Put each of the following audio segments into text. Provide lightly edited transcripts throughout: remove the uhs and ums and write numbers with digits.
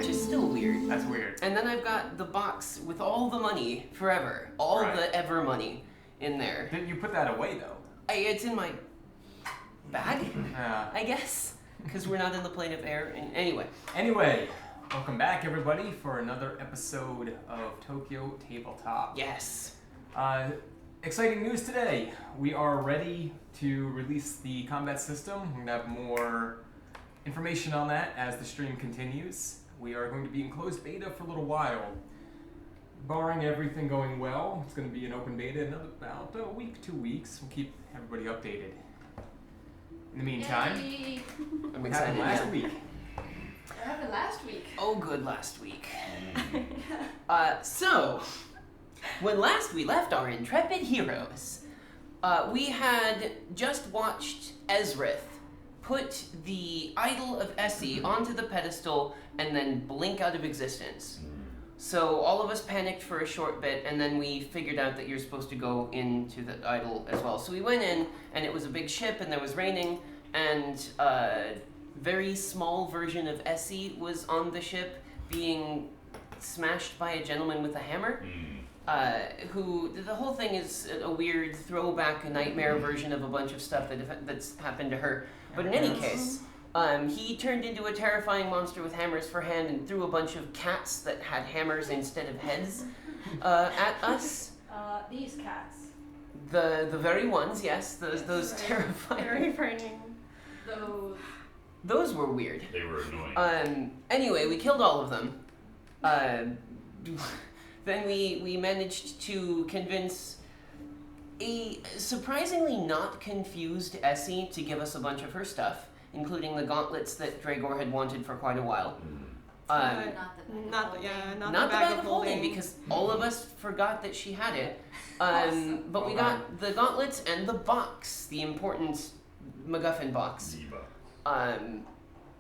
which is still weird. That's weird. And then I've got the box with all the money forever, all the ever money in there. Didn't you put that away though? It's in my bag, I guess, because we're not in the plane of air. Anyway, welcome back everybody for another episode of Tokyo Tabletop. Yes. Exciting news today. We are ready to release the combat system. We're going to have more information on that as the stream continues. We are going to be in closed beta for a little while. Barring everything going well, it's going to be an open beta in about a week, 2 weeks. We'll keep everybody updated. In the meantime, I'm what excited. happened last week? What happened last week? Oh, good last week. So, when last we left our intrepid heroes, we had just watched Ezrith put the idol of Essie onto the pedestal and then blink out of existence. So all of us panicked for a short bit, and then we figured out that you're supposed to go into the idol as well. So we went in, and it was a big ship, and there was raining, and a very small version of Essie was on the ship being smashed by a gentleman with a hammer. Who the whole thing is a weird throwback, a nightmare version of a bunch of stuff that's happened to her. But in any case, he turned into a terrifying monster with hammers for hand and threw a bunch of cats that had hammers instead of heads at us. These cats. The very ones, yes, those terrifying. Very frightening. Those were weird. They were annoying. Anyway, we killed all of them. Then we managed to convince a surprisingly not confused Essie to give us a bunch of her stuff, including the gauntlets that Dragor had wanted for quite a while. Not the bag of holding, because all of us forgot that she had it. But we got the gauntlets and the box, the important MacGuffin box.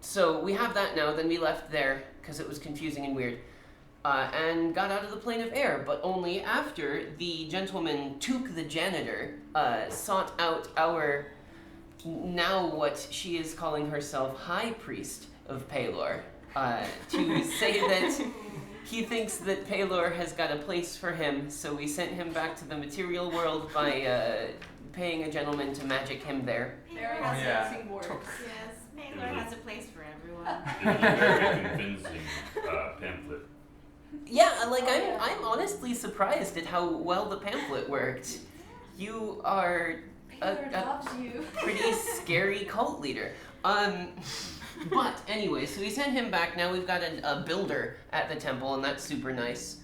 So we have that now. Then we left there because it was confusing and weird. And got out of the plane of air, but only after the gentleman Took the janitor sought out our, now what she is calling herself, High Priest of Pelor, to say that he thinks that Pelor has got a place for him, so we sent him back to the material world by paying a gentleman to magic him there. Very convincing words. Yes, Pelor has a place for everyone. It was a very convincing pamphlet. Yeah, I'm honestly surprised at how well the pamphlet worked. You are a loves you. pretty scary cult leader. But anyway, so we sent him back. Now we've got a builder at the temple, and that's super nice.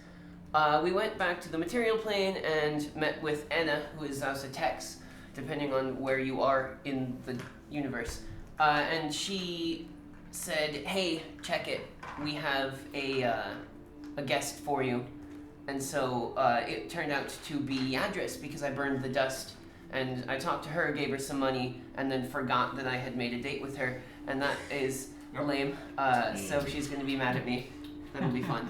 We went back to the material plane and met with Anna, who is Tex, depending on where you are in the universe. And she said, hey, check it. We have a guest for you. And so it turned out to be Yadris, because I burned the dust. And I talked to her, gave her some money, and then forgot that I had made a date with her. And that is lame. So she's going to be mad at me. That'll be fun.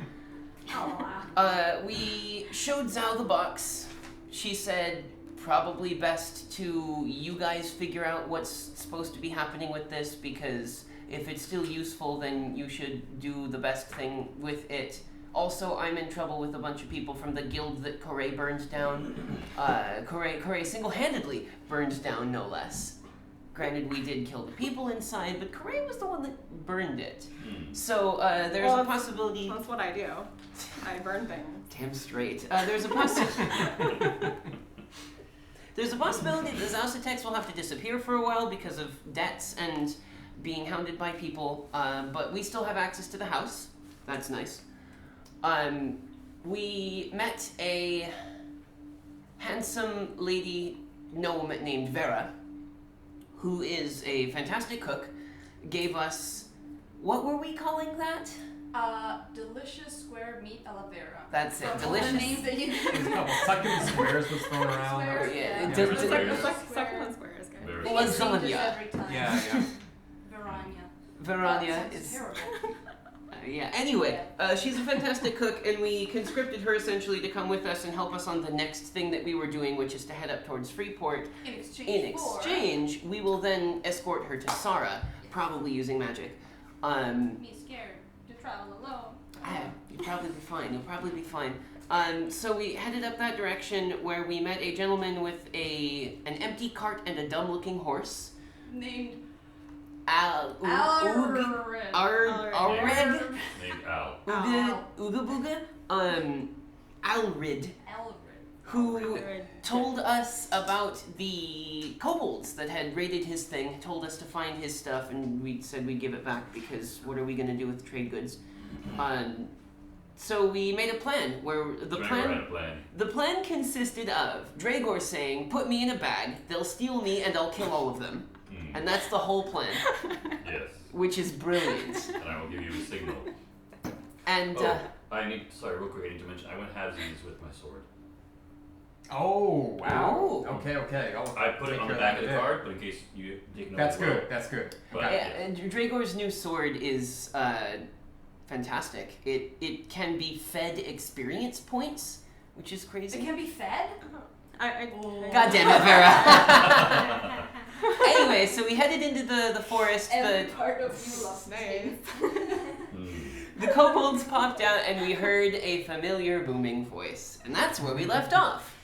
We showed Zhao the box. She said, probably best to you guys figure out what's supposed to be happening with this, because if it's still useful, then you should do the best thing with it. Also, I'm in trouble with a bunch of people from the guild that Corey burned down. Corey single-handedly burned down, no less. Granted, we did kill the people inside, but Corey was the one that burned it. So there's a possibility... That's what I do. I burn things. Damn straight. There's a possibility... There's a possibility that Zausatex will have to disappear for a while because of debts and being hounded by people, but we still have access to the house. That's nice. We met a handsome lady gnome named Vera, who is a fantastic cook, gave us, what were we calling that? Delicious square meat a la Vera. That's it, That's delicious. all the names that you There's a couple succulent squares was thrown around. Squares, yeah. Succulent squares, guys. Lasagna. Every time. Yeah. Verania is... terrible. Anyway, she's a fantastic cook, and we conscripted her essentially to come with us and help us on the next thing that we were doing, which is to head up towards Freeport. In exchange, we will then escort her to Sara, probably using magic. Me scared to travel alone. probably be fine. You'll probably be fine. So we headed up that direction where we met a gentleman with an empty cart and a dumb-looking horse. Named Alred. Named Al. Ooga Booga. Alred. Who told us about the kobolds that had raided his thing, told us to find his stuff, and we said we'd give it back because what are we going to do with trade goods? So we made a plan where the plan consisted of Dragor saying, "Put me in a bag, they'll steal me, and I'll kill all of them." And that's the whole plan. Yes. Which is brilliant. And I will give you a signal. And sorry, real quick, I need to mention I went halvesies with my sword. Oh, wow. Ooh. Okay. I put it on the back of the card, but in case you take note. That's good. But, Okay. yeah, and Dragor's new sword is fantastic. It can be fed experience points, which is crazy. It can be fed? God damn it, Vera. Anyway, so we headed into the forest. Every part of you lost Nice. The kobolds popped out, and we heard a familiar booming voice, and that's where we left off.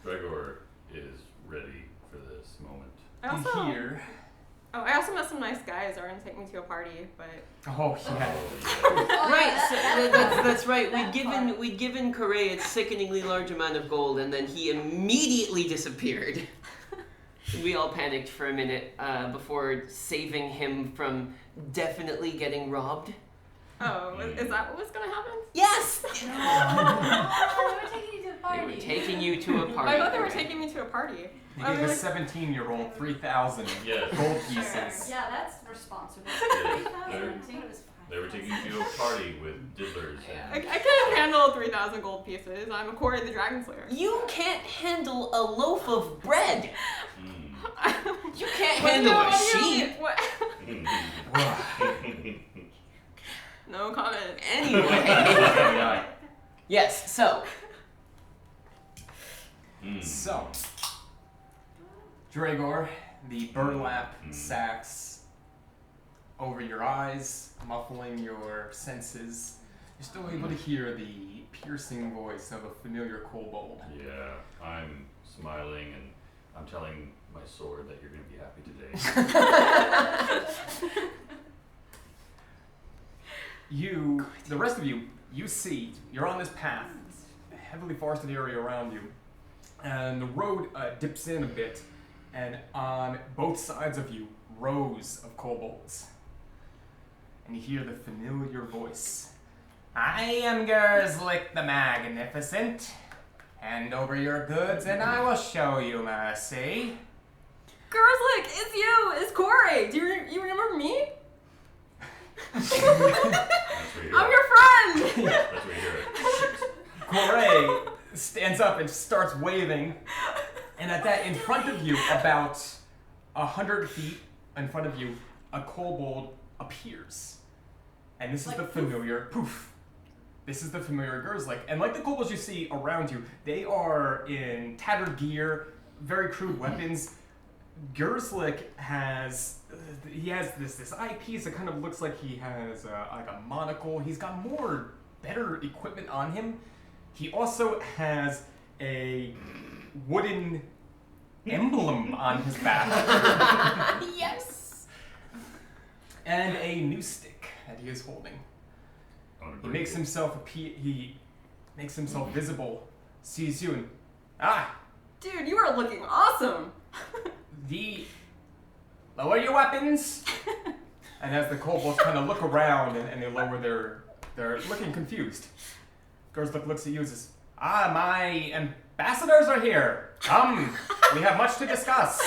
Gregor is ready for this moment. I also met some nice guys that were gonna take me to a party, but Oh, yeah. Right, so that's right. We'd given Correa a sickeningly large amount of gold, and then he immediately disappeared. We all panicked for a minute before saving him from definitely getting robbed. is that what was gonna happen? Yes! They were taking you to the They party. were taking you to a party. I thought they were Correa. taking me to a party. He gave a 17-year-old 3,000 Yes. gold pieces. Yeah, that's responsible. They were taking you to a party with diddlers. I can't handle 3,000 gold pieces. I'm a Corey the Dragon Slayer. You can't handle a loaf of bread. You can't What handle do a you- sheep. what- No comment. Anyway. Yes, so. So, Dragor, the burlap sacks over your eyes, muffling your senses. You're still able to hear the piercing voice of a familiar kobold. Yeah, I'm smiling and I'm telling my sword that you're going to be happy today. The rest of you, you see, you're on this path, a heavily forested area around you, and the road dips in a bit, and on both sides of you, rows of kobolds. And you hear the familiar voice. I am Gurlslick the Magnificent. Hand over your goods and I will show you mercy. Gurlslick, it's you! It's Corey! Do you remember me? That's where you hear I'm it. your friend! That's where you hear it. Corey stands up and starts waving, and at that, in front of you, about 100 feet in front of you, a kobold appears. And this is the familiar poof. This is the familiar Gurlslick. And like the kobolds you see around you, they are in tattered gear, very crude weapons. Gurlslick has this eyepiece that kind of looks like he has like a monocle. He's got better equipment on him. He also has a wooden emblem on his back. Yes! And a new stick that he is holding. He makes himself visible, sees you, and Dude, you are looking awesome! Lower your weapons. And as the kobolds kind of look around and they lower they're looking confused. Gurlslick looks at you and says, my ambassadors are here. Come, we have much to discuss.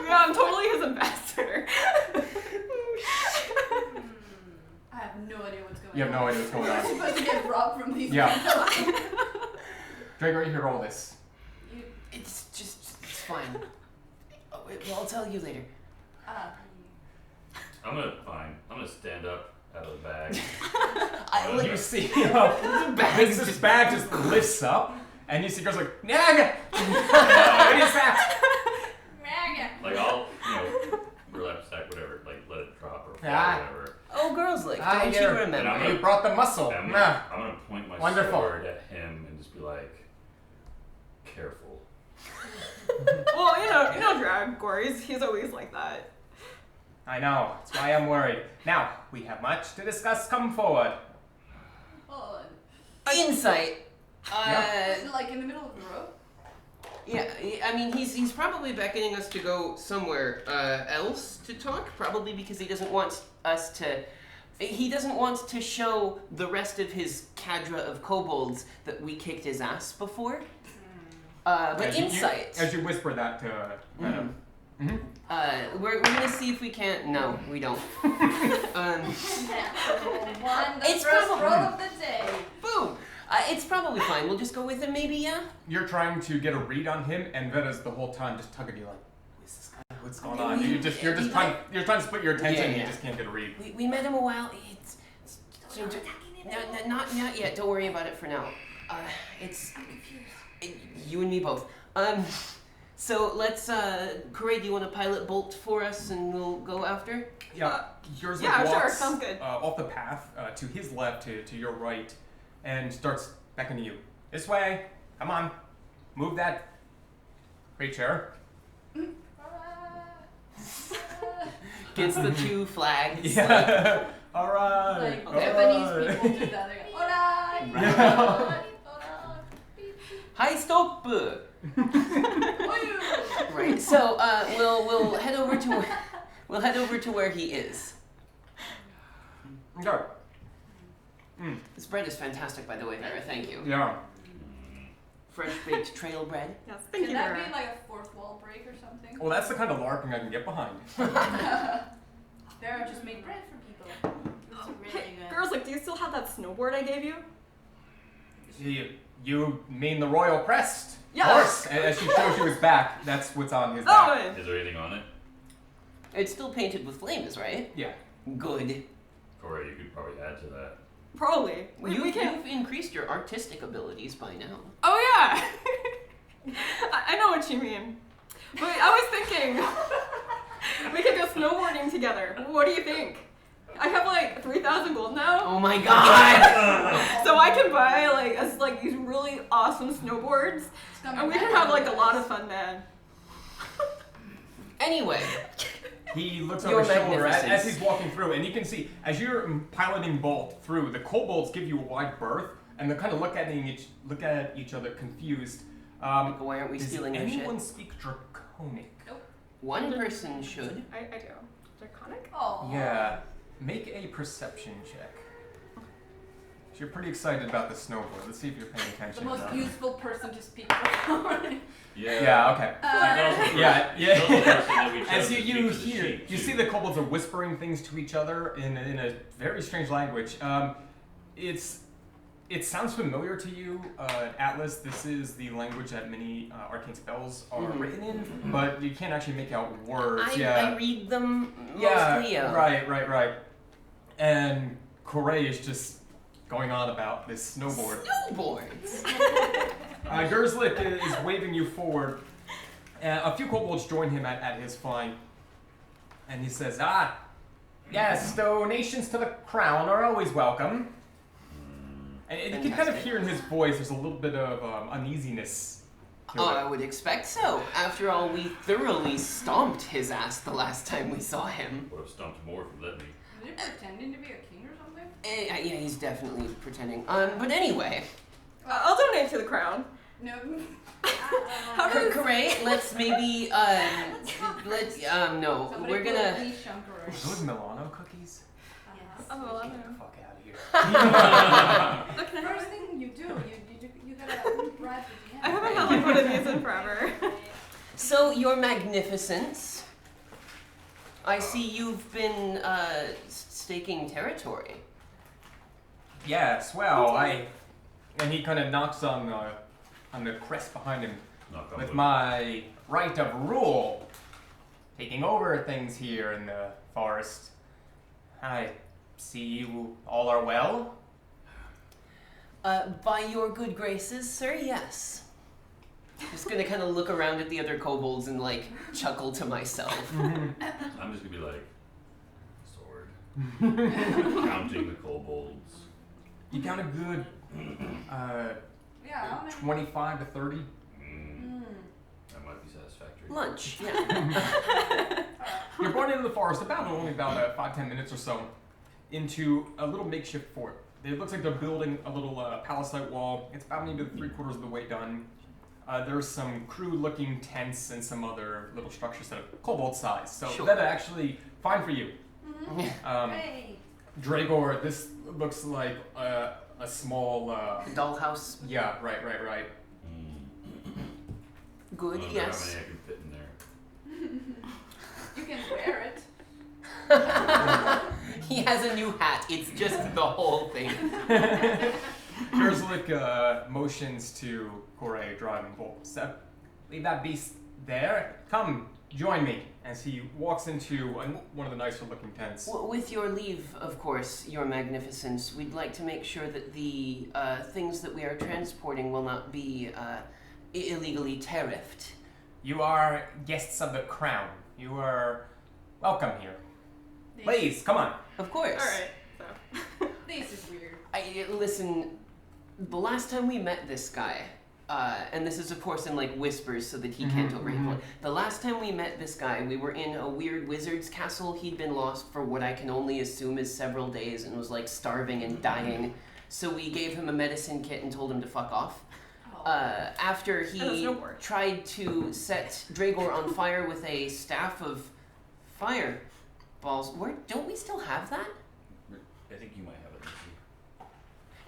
Yeah, I'm totally his ambassador. I have no idea what's going on. You have no idea what's going We're on. supposed to get robbed from these Yeah. people. Drago, you hear all this. It's fine. Well, I'll tell you later. I'm gonna stand up out of the bag. You see, this bag just lifts up, and you see girls like, Naga! What is that? Like I'll, burlap sack, whatever, like let it drop or fall Ah. or whatever. Oh, Gurlslick, don't you here. remember? And You brought the muscle. I'm Nah. gonna Wonderful. sword at him and just be like, careful. Well, you know, Dragor, he's always like that. I know. That's why I'm worried. Now, we have much to discuss. Come forward. Oh, Insight. is it like in the middle of the road? Yeah, I mean, he's probably beckoning us to go somewhere else to talk, probably because he doesn't want us to. He doesn't want to show the rest of his cadre of kobolds that we kicked his ass before. But As insight. as you whisper that to Venom. We're gonna see if we can't. No, we don't. One, the It's first probably- roll of the day. Boom. It's probably fine. We'll just go with him, maybe. Yeah. You're trying to get a read on him, and Vena's the whole time just tugging you like, who's this guy? What's going on? You're just trying to split your attention, and you just can't get a read. We met him a while. Not yet. Don't worry about it for now. You and me both. So let's. Corey, do you want to pilot Bolt for us, and we'll go after? Yeah, yours yeah, sure, walks sounds good. off the path to his left, to your right, and starts beckoning you. This way. Come on. Move that great chair. Gets the two flags. Yeah. All right. Like all Japanese right. people do that. They go, alright, Yeah. alright, alright, beep, beep. Hi, stop. Right. So we'll head over to where he is. Okay. This bread is fantastic, by the way, Vera. Thank you. Yeah. Fresh baked trail bread. Yes, thank Can you, that Vera. be like a fourth wall break or something? Well, that's the kind of LARPing I can get behind. Vera just made bread for people. It's really good. Girls, like, do you still have that snowboard I gave you? You mean the Royal Crest? Yeah. Of course. As she shows you his back, that's what's on his Oh, back. Is there anything on it? It's still painted with flames, right? Yeah. Good. Corey, you could probably add to that. probably. We can. You've increased your artistic abilities by now. Oh yeah. I know what you mean. But I was thinking we could go snowboarding together. What do you think? I have like 3,000 gold now, Oh my god! so I can buy like these really awesome snowboards, It's coming and we back can have like a with lot us. of fun, man. Anyway, He looks Your over his shoulder as magnificence. he's walking through, and you can see, as you're piloting Bolt through, the kobolds give you a wide berth, and they kind of look at each other confused. why aren't we Does stealing their shit? anyone speak Draconic? One person should. I do. Draconic? Oh. Yeah. Make a perception check. You're pretty excited about the snowboard. Let's see if you're paying The attention. most now. useful person to speak for. Yeah, okay. Yeah, She's also the person that we yeah. chose As to you speak to the hear, sheep, you too. see the kobolds are whispering things to each other in a very strange language. It sounds familiar to you, Atlas. This is the language that many arcane spells are written in, but you can't actually make out words. I read them mostly. Yeah, right. And Corey is just going on about this snowboard. Snowboards. Gurlslick is waving you forward. A few kobolds join him at his flying. And he says, yes, donations to the crown are always welcome. And you can kind of hear in his voice there's a little bit of uneasiness to Oh, it. I would expect so. After all, we thoroughly stomped his ass the last time we saw him. Would have stumped more if you let me. Is he pretending to be a king or something? Yeah, he's definitely pretending. But anyway, I'll donate to the crown. No. How does? Corey, let's maybe no, Somebody we're put gonna. Lee Shunker. Are those Milano cookies? Yes. Oh, I Get the know. fuck out of here. Look, can I First have thing you do, you gotta bribe the DM. I haven't had like one of these in forever. So, Your Magnificence, I see you've been staking territory. Yes, well, and he kind of knocks on the crest behind him. Knock on With wood. my right of rule, taking over things here in the forest. I see you all are well. By your good graces, sir, yes. Just gonna kind of look around at the other kobolds and like chuckle to myself. I'm just gonna be like, sword. Counting the kobolds. You count a good Yeah, how many? 25 to 30. That might be satisfactory. Lunch. Yeah. You're born into the forest only about 5-10 minutes or so into a little makeshift fort. It looks like they're building a little palisade wall. It's about maybe 3/4 of the way done. There's some crude-looking tents and some other little structures that are kobold size. So Sure. that's actually fine for you. Hey. Dragor, this looks like a small. Dollhouse. Yeah, right. Good. I wonder Yes. how many I can fit in there. You can wear it. He has a new hat. It's just the whole thing. Gurlslick motions to Corey driving bolt. Sep, leave that beast there. Come, join me. As he walks into one of the nicer looking tents. With your leave, of course, Your Magnificence, we'd like to make sure that the things that we are transporting will not be illegally tariffed. You are guests of the crown. You are welcome here. Please, come on. Of course. Alright, so. This is weird. Listen, the last time we met this guy, and this is of course in like whispers so that he can't overhear. The last time we met this guy, we were in a weird wizard's castle. He'd been lost for what I can only assume is several days and was like starving and dying. So we gave him a medicine kit and told him to fuck off. After he snowboard. tried to set Dragor on fire with a staff of fire balls. Don't we still have that? I think you might have it.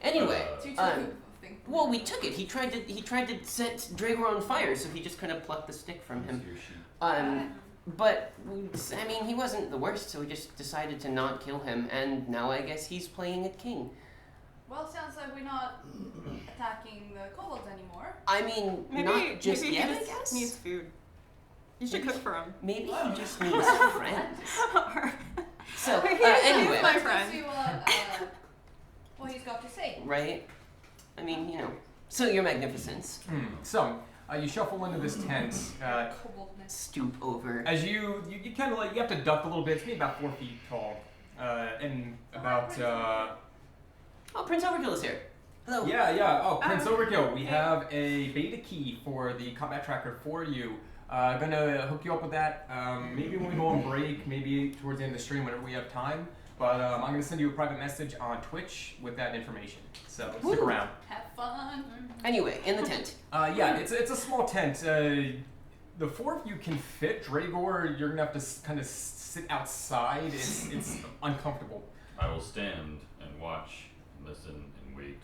Anyway, So you took the thing. well, we took it. He tried to set Dragor on fire, so he just kind of plucked the stick from him. He or she. But I mean, he wasn't the worst, so we just decided to not kill him, and now I guess he's playing a king. Well, sounds like we're not attacking the kobolds anymore. I mean, Maybe, not just maybe yet, he I just guess. needs food. You should cook for him. Maybe he just needs friends. So He's anyway, my Let's friend. see what he's got to say. right? I mean, you know. So Your Magnificence, So, you shuffle into this tent. Koboldness. stoop over. As you kind of like, you have to duck a little bit. It's maybe about 4 feet tall. And about, Oh, Prince Overkill is here. Hello. yeah. Oh, Prince Overkill, we have a beta key for the combat tracker for you. Gonna hook you up with that. Maybe when we go on break, maybe towards the end of the stream, whenever we have time. But I'm gonna send you a private message on Twitch with that information. So stick Woo. around. Have fun. Anyway, in the tent. Yeah, it's a small tent. The 4 of you can fit. Dragor, you're gonna have to kind of sit outside. It's uncomfortable. I will stand and watch, and listen, and wait,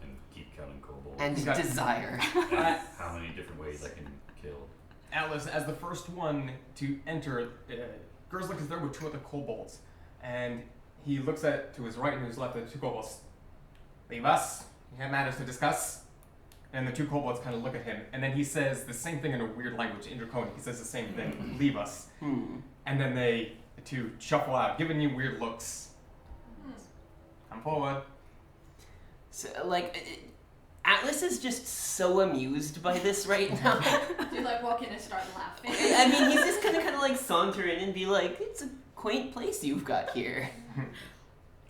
and keep counting kobolds. And got- desire. How many different ways I can kill. Atlas, as the first one to enter, Gurlslick is there with 2 other kobolds, and he looks to his right and to his left at the 2 kobolds. Leave us. We have matters to discuss. And the 2 kobolds kind of look at him, and then he says the same thing in a weird language, in Draconic. He says the same thing. Leave us. And then the 2 shuffle out, giving you weird looks. Come forward. So, like, Atlas is just so amused by this right now. Do you like walk in and start laughing? I mean, he's just gonna kind of like saunter in and be like, "It's a quaint place you've got here.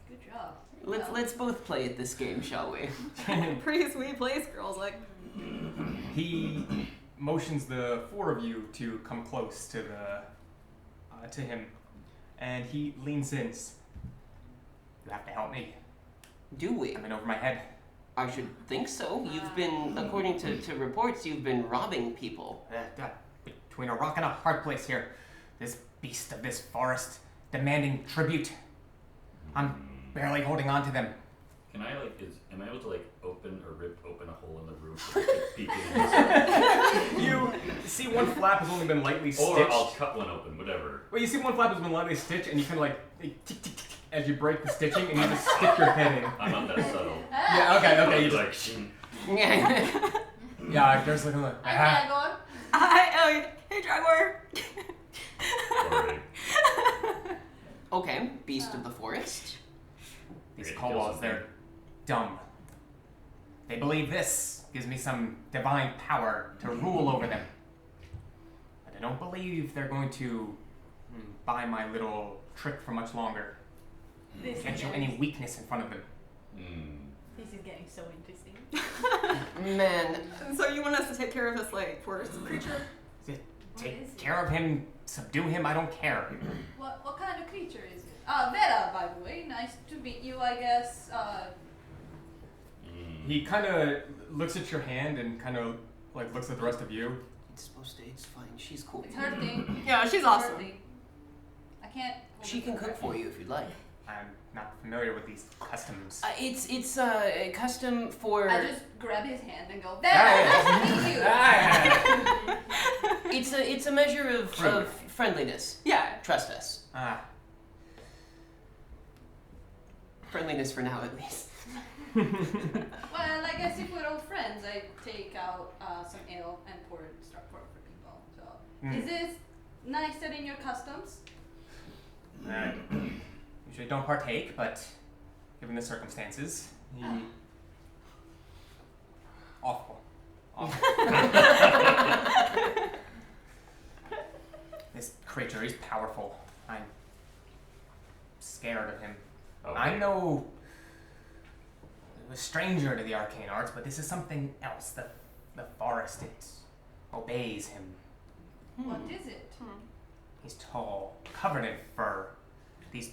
Good job. Let's both play at this game, shall we?" Pretty sweet place, girls. Like, He motions the 4 of you to come close to to him, and he leans in. You have to help me. Do we? I'm in over my head. I should think so. You've been, according to reports, you've been robbing people. Between a rock and a hard place here. This beast of this forest demanding tribute. I'm barely holding on to them. Can I am I able to open or rip open a hole in the roof and peek in? You see one flap has only been lightly stitched. Or I'll cut one open, whatever. Well, you see one flap has been lightly stitched, and you kind of tick, tick, tick, tick, as you break the stitching, and you just stick your head in. I'm not that subtle. Yeah, okay, you just... Like, shing. Yeah, there's like a... Hi, Dragor. hey, Dragor. Sorry. Okay, beast of the forest. These Okay, kobolds, they're dumb. They believe this gives me some divine power to rule over them. But I don't believe they're going to buy my little trick for much longer. This Can't show is- any weakness in front of them. This is getting so interesting. Man, So you want us to take care of this like forest creature? What is Take it? care of him, subdue him, I don't care. What kind of creature is it? Vera, by the way. Nice to meet you, I guess. He kind of looks at your hand and kind of like looks at the rest of you. it's supposed to. It's fine. She's cool. It's hurting. Yeah, she's It's awesome. hurting. I can't. She can cook for you if you'd like. I'm not familiar with these customs. It's a custom for. I just grab his hand and go, Vera, nice to meet you. It's a measure of friendliness. Yeah. Trust us. Friendliness for now, at least. Well, I guess if we're all friends, I take out some ale and pour it for people. So, is this nicer in your customs? Usually don't partake, but given the circumstances, awful. This creature is powerful. I'm scared of him. Okay. I'm no stranger to the arcane arts, but this is something else. The forest, it obeys him. What is it? He's tall, covered in fur. These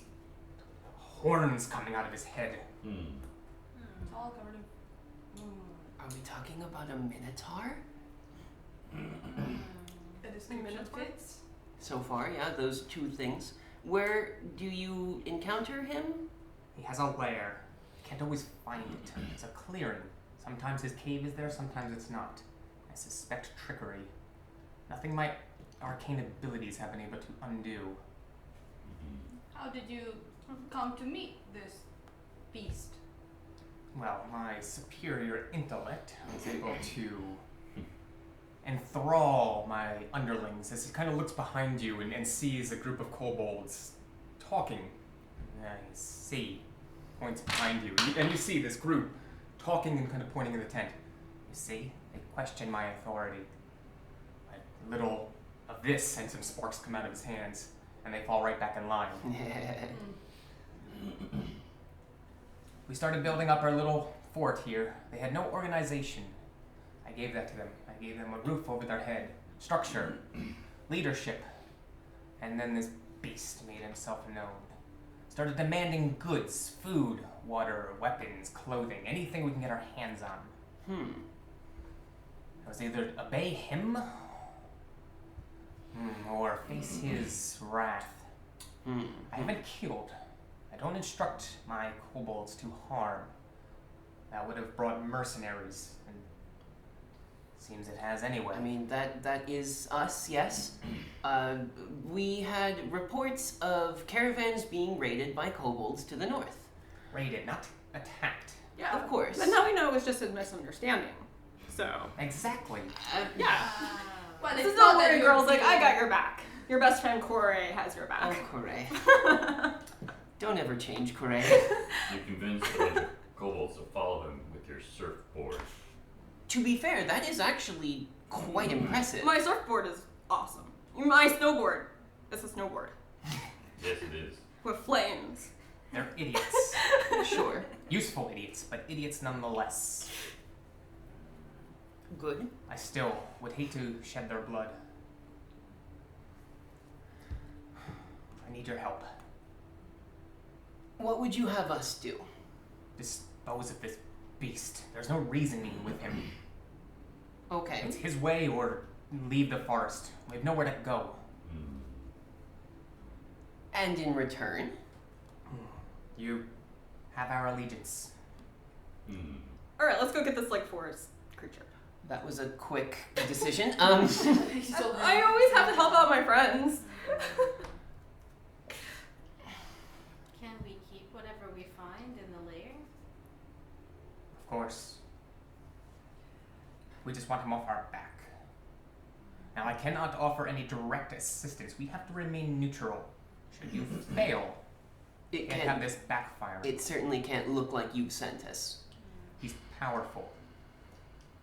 horns coming out of his head. It's all covered in. Are we talking about a minotaur? The description fits. So far, yeah, those two things. Where do you encounter him? He has a lair. You can't always find it. It's a clearing. Sometimes his cave is there, sometimes it's not. I suspect trickery. Nothing my arcane abilities have been able to undo. How did you come to meet this beast? Well, my superior intellect was able to enthrall my underlings as he kind of looks behind you and sees a group of kobolds talking. And I points behind you, and you see this group talking and kind of pointing in the tent. You see, they question my authority. A little of this and some sparks come out of his hands, and they fall right back in line. We started building up our little fort here. They had no organization. I gave that to them. I gave them a roof over their head, structure, leadership. And then this beast made himself known. Started demanding goods, food, water, weapons, clothing, anything we can get our hands on. It was either obey him or face his wrath. I haven't killed. I don't instruct my kobolds to harm. That would have brought mercenaries, and seems it has anyway. I mean, that is us, yes. We had reports of caravans being raided by kobolds to the north. Raided, not attacked. Yeah, Of course. But now we know it was just a misunderstanding. So. Exactly. Yeah. Well, This it's is not not that worry, you're girls. Like, I being- got your back. Your best friend Corey has your Oh, back. Corey. Don't ever change, Corey. You convinced a bunch of kobolds to follow him with your surfboard. To be fair, that is actually quite impressive. My surfboard is awesome. My snowboard is a snowboard Yes, it is. with flames. They're idiots. Sure. Useful idiots, but idiots nonetheless. Good. I still would hate to shed their blood. I need your help. What would you have us do? Dispose of this beast. There's no reasoning with him. Okay. It's his way or leave the forest. We have nowhere to go. And in return? You have our allegiance. Alright, let's go get this, like, forest creature. That was a quick decision. So I always have to help out my friends. Can we keep whatever we find in the lair? Of course. We just want him off our back. Now, I cannot offer any direct assistance. We have to remain neutral. Should you fail, It and have this backfire. It certainly can't look like you sent us. He's powerful.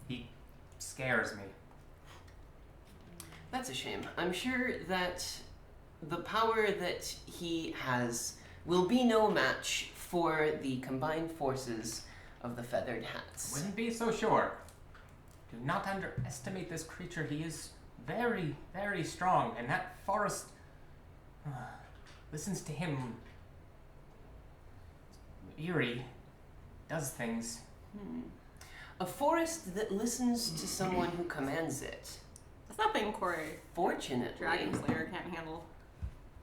He scares me. That's a shame. I'm sure that the power that he has will be no match for the combined forces of the Feathered Hats. Wouldn't be so sure. Do not underestimate this creature. He is very, very strong, and that forest listens to him. Eerie. Does things. A forest that listens to someone who commands it. That's nothing Corey. Fortunately, Dragon Slayer can't handle.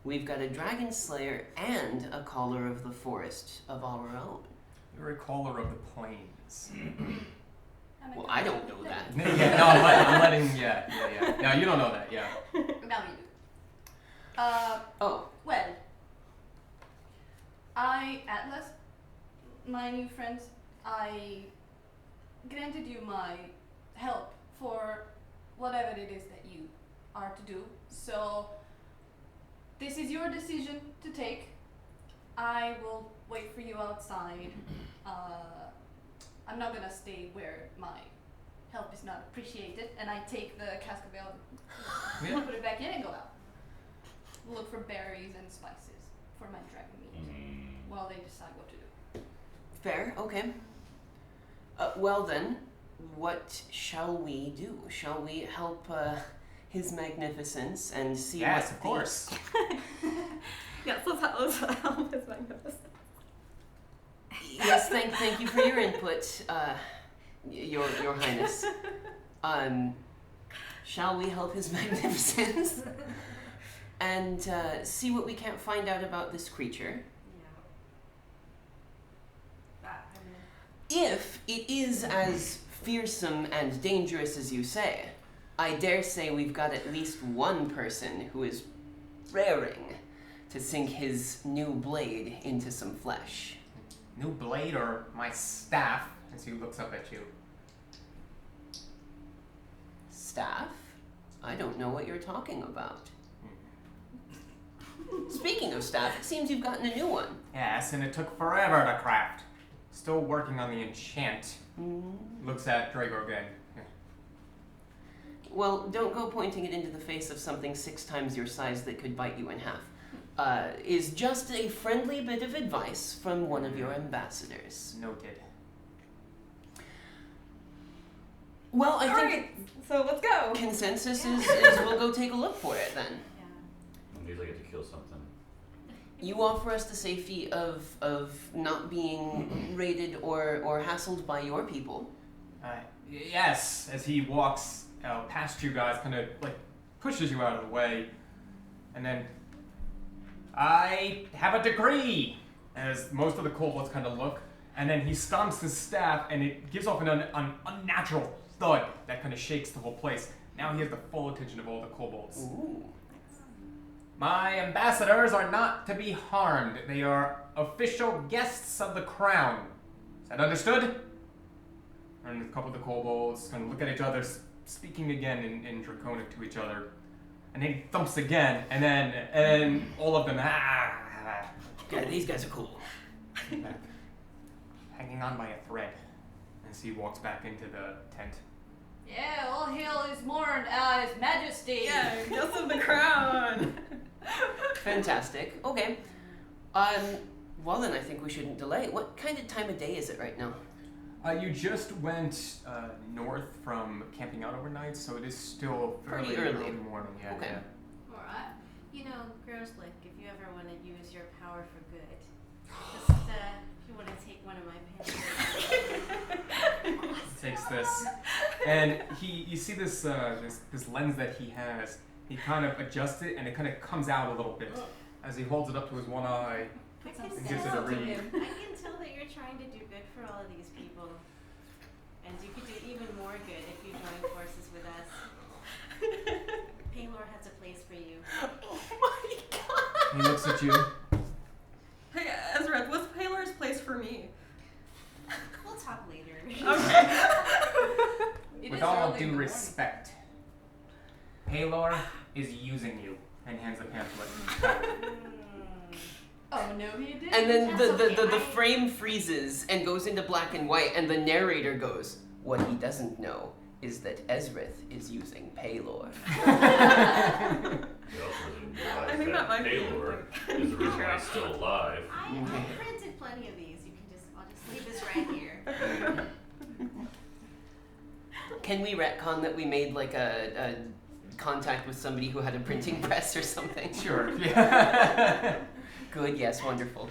we've got a Dragon Slayer and a Caller of the Forest of our own. You're a caller of the plains. Well, I don't know that. Yeah, no, I'm letting, yeah. No, you don't know that, yeah. Now you do. Oh, Well, Atlas, my new friends, I granted you my help for whatever it is that you are to do. So, this is your decision to take. I will wait for you outside. I'm not gonna stay where my help is not appreciated, and I take the cask of ale, Yeah. put it back in, and go out. Look for berries and spices for my dragon meat while they decide what to do. fair, okay. Well then, what shall we do? Shall we help His Magnificence and see Yes, what of course. Yes, let's help His Magnificent. Yes, thank you for your input, your Highness. Shall we help His Magnificence and see what we can't find out about this creature? If it is as fearsome and dangerous as you say, I dare say we've got at least one person who is raring to sink his new blade into some flesh. New blade or my staff, as he looks up at you. Staff? I don't know what you're talking about. Speaking of staff, it seems you've gotten a new one. Yes, and it took forever to craft. Still working on the enchant. Looks at Drago again. Well, don't go pointing it into the face of something 6 times your size that could bite you in half. Is just a friendly bit of advice from one of your ambassadors. Noted. Well, I think Alright, so let's go. consensus is we'll go take a look for it then. At least I get to kill something. You offer us the safety of not being raided or hassled by your people. Yes, as he walks past you guys, kind of like pushes you out of the way, and then I have a decree. As most of the kobolds kind of look, and then he stomps his staff, and it gives off an unnatural thud that kind of shakes the whole place. Now he has the full attention of all the kobolds. Ooh. My ambassadors are not to be harmed. They are official guests of the crown. Is that understood? And a couple of the kobolds kind of look at each other, speaking again in Draconic to each other. And then he thumps again, and then all of them, Yeah, these guys are cool. back, hanging on by a thread, as he walks back into the tent. Yeah, all hail His His Majesty. Yeah, guest of the crown. Fantastic. Okay. Well then, I think we shouldn't delay. What kind of time of day is it right now? You just went north from camping out overnight, so it is still fairly Pretty early. morning. Yeah, Okay. yeah. Alright. You know, Gurlslick, if you ever want to use your power for good, just if you want to take one of my pens. Takes this, and you see this this lens that he has. He kind of adjusts it, and it kind of comes out a little bit as he holds it up to his one eye. I can And gives it a tell. read. I can tell that you're trying to do good for all of these people, and you could do even more good if you join forces with us. Paylor has a place for you. Oh my god! He looks at you. Hey, Ezra, what's Paylor's place for me? We'll talk later. Okay. It With is all early in the due morning. respect, Paylor is using you, and hands the pamphlet. Oh no, he didn't. And then That's okay, the I- frame freezes and goes into black and white, and the narrator goes, "What he doesn't know is that Ezrith is using Paylor." He also doesn't I realize think that might be Taylor is the reason why he's still alive. I printed plenty of these. Can we retcon that we made like a contact with somebody who had a printing press or something? Sure. Yeah. Good, yes, wonderful.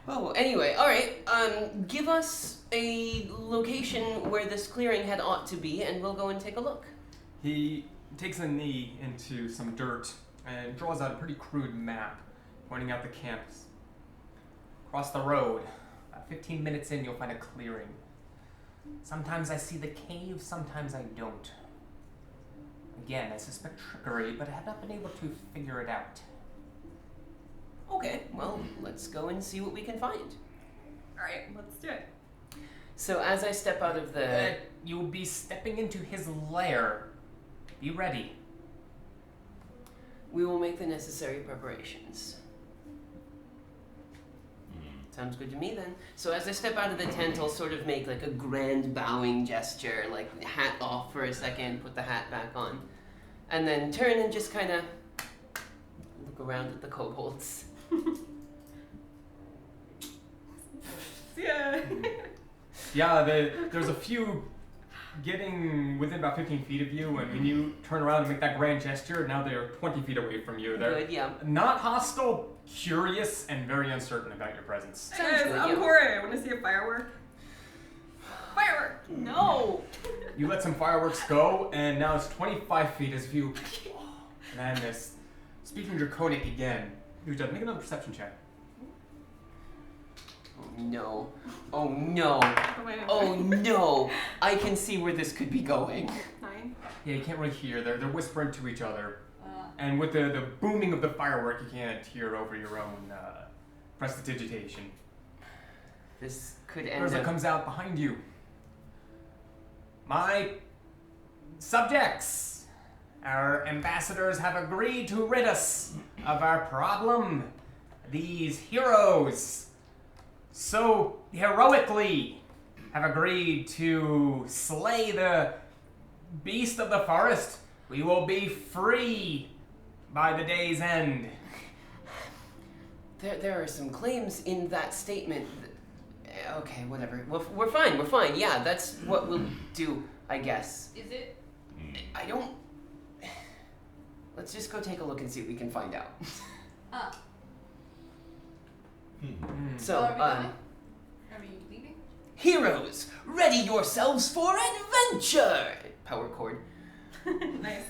Oh, anyway, alright, give us a location where this clearing head ought to be, and we'll go and take a look. He takes a knee into some dirt and draws out a pretty crude map, pointing out the campus. Across the road, about 15 minutes in, you'll find a clearing. Sometimes I see the cave, sometimes I don't. Again, I suspect trickery, but I have not been able to figure it out. Okay, well, let's go and see what we can find. Alright, let's do it. So as I step out of the... You'll be stepping into his lair. Be ready. We will make the necessary preparations. Sounds good to me then. So as I step out of the tent, I'll sort of make like a grand bowing gesture, like hat off for a second, put the hat back on, and then turn and just kind of look around at the kobolds. Yeah. Yeah, there's a few getting within about 15 feet of you, and when you turn around and make that grand gesture, now they're 20 feet away from you. They're Good, yeah. not hostile, curious, and very uncertain about your presence. Guys, good, I'm yeah. Corey. I want to see a firework. Firework! No! You let some fireworks go, and now it's 25 feet as you madness. Speaking draconic again. You just make another perception check. Oh no. Oh no. Oh, wait, Oh no. I can see where this could be going. 9. Yeah, you can't really hear. They're whispering to each other. Uh, And with the booming of the firework, you can't hear over your own prestidigitation. This could end Gurlslick up... comes out behind you. My subjects, our ambassadors have agreed to rid us of our problem. These heroes so heroically have agreed to slay the beast of the forest. We will be free by the day's end. There are some claims in that statement. Okay, whatever. We're fine. Yeah, that's what we'll do, I guess. is it? I don't... Let's just go take a look and see what we can find out. Ah. So, Are we going? Are we leaving? heroes, ready yourselves for adventure! Power chord. Nice.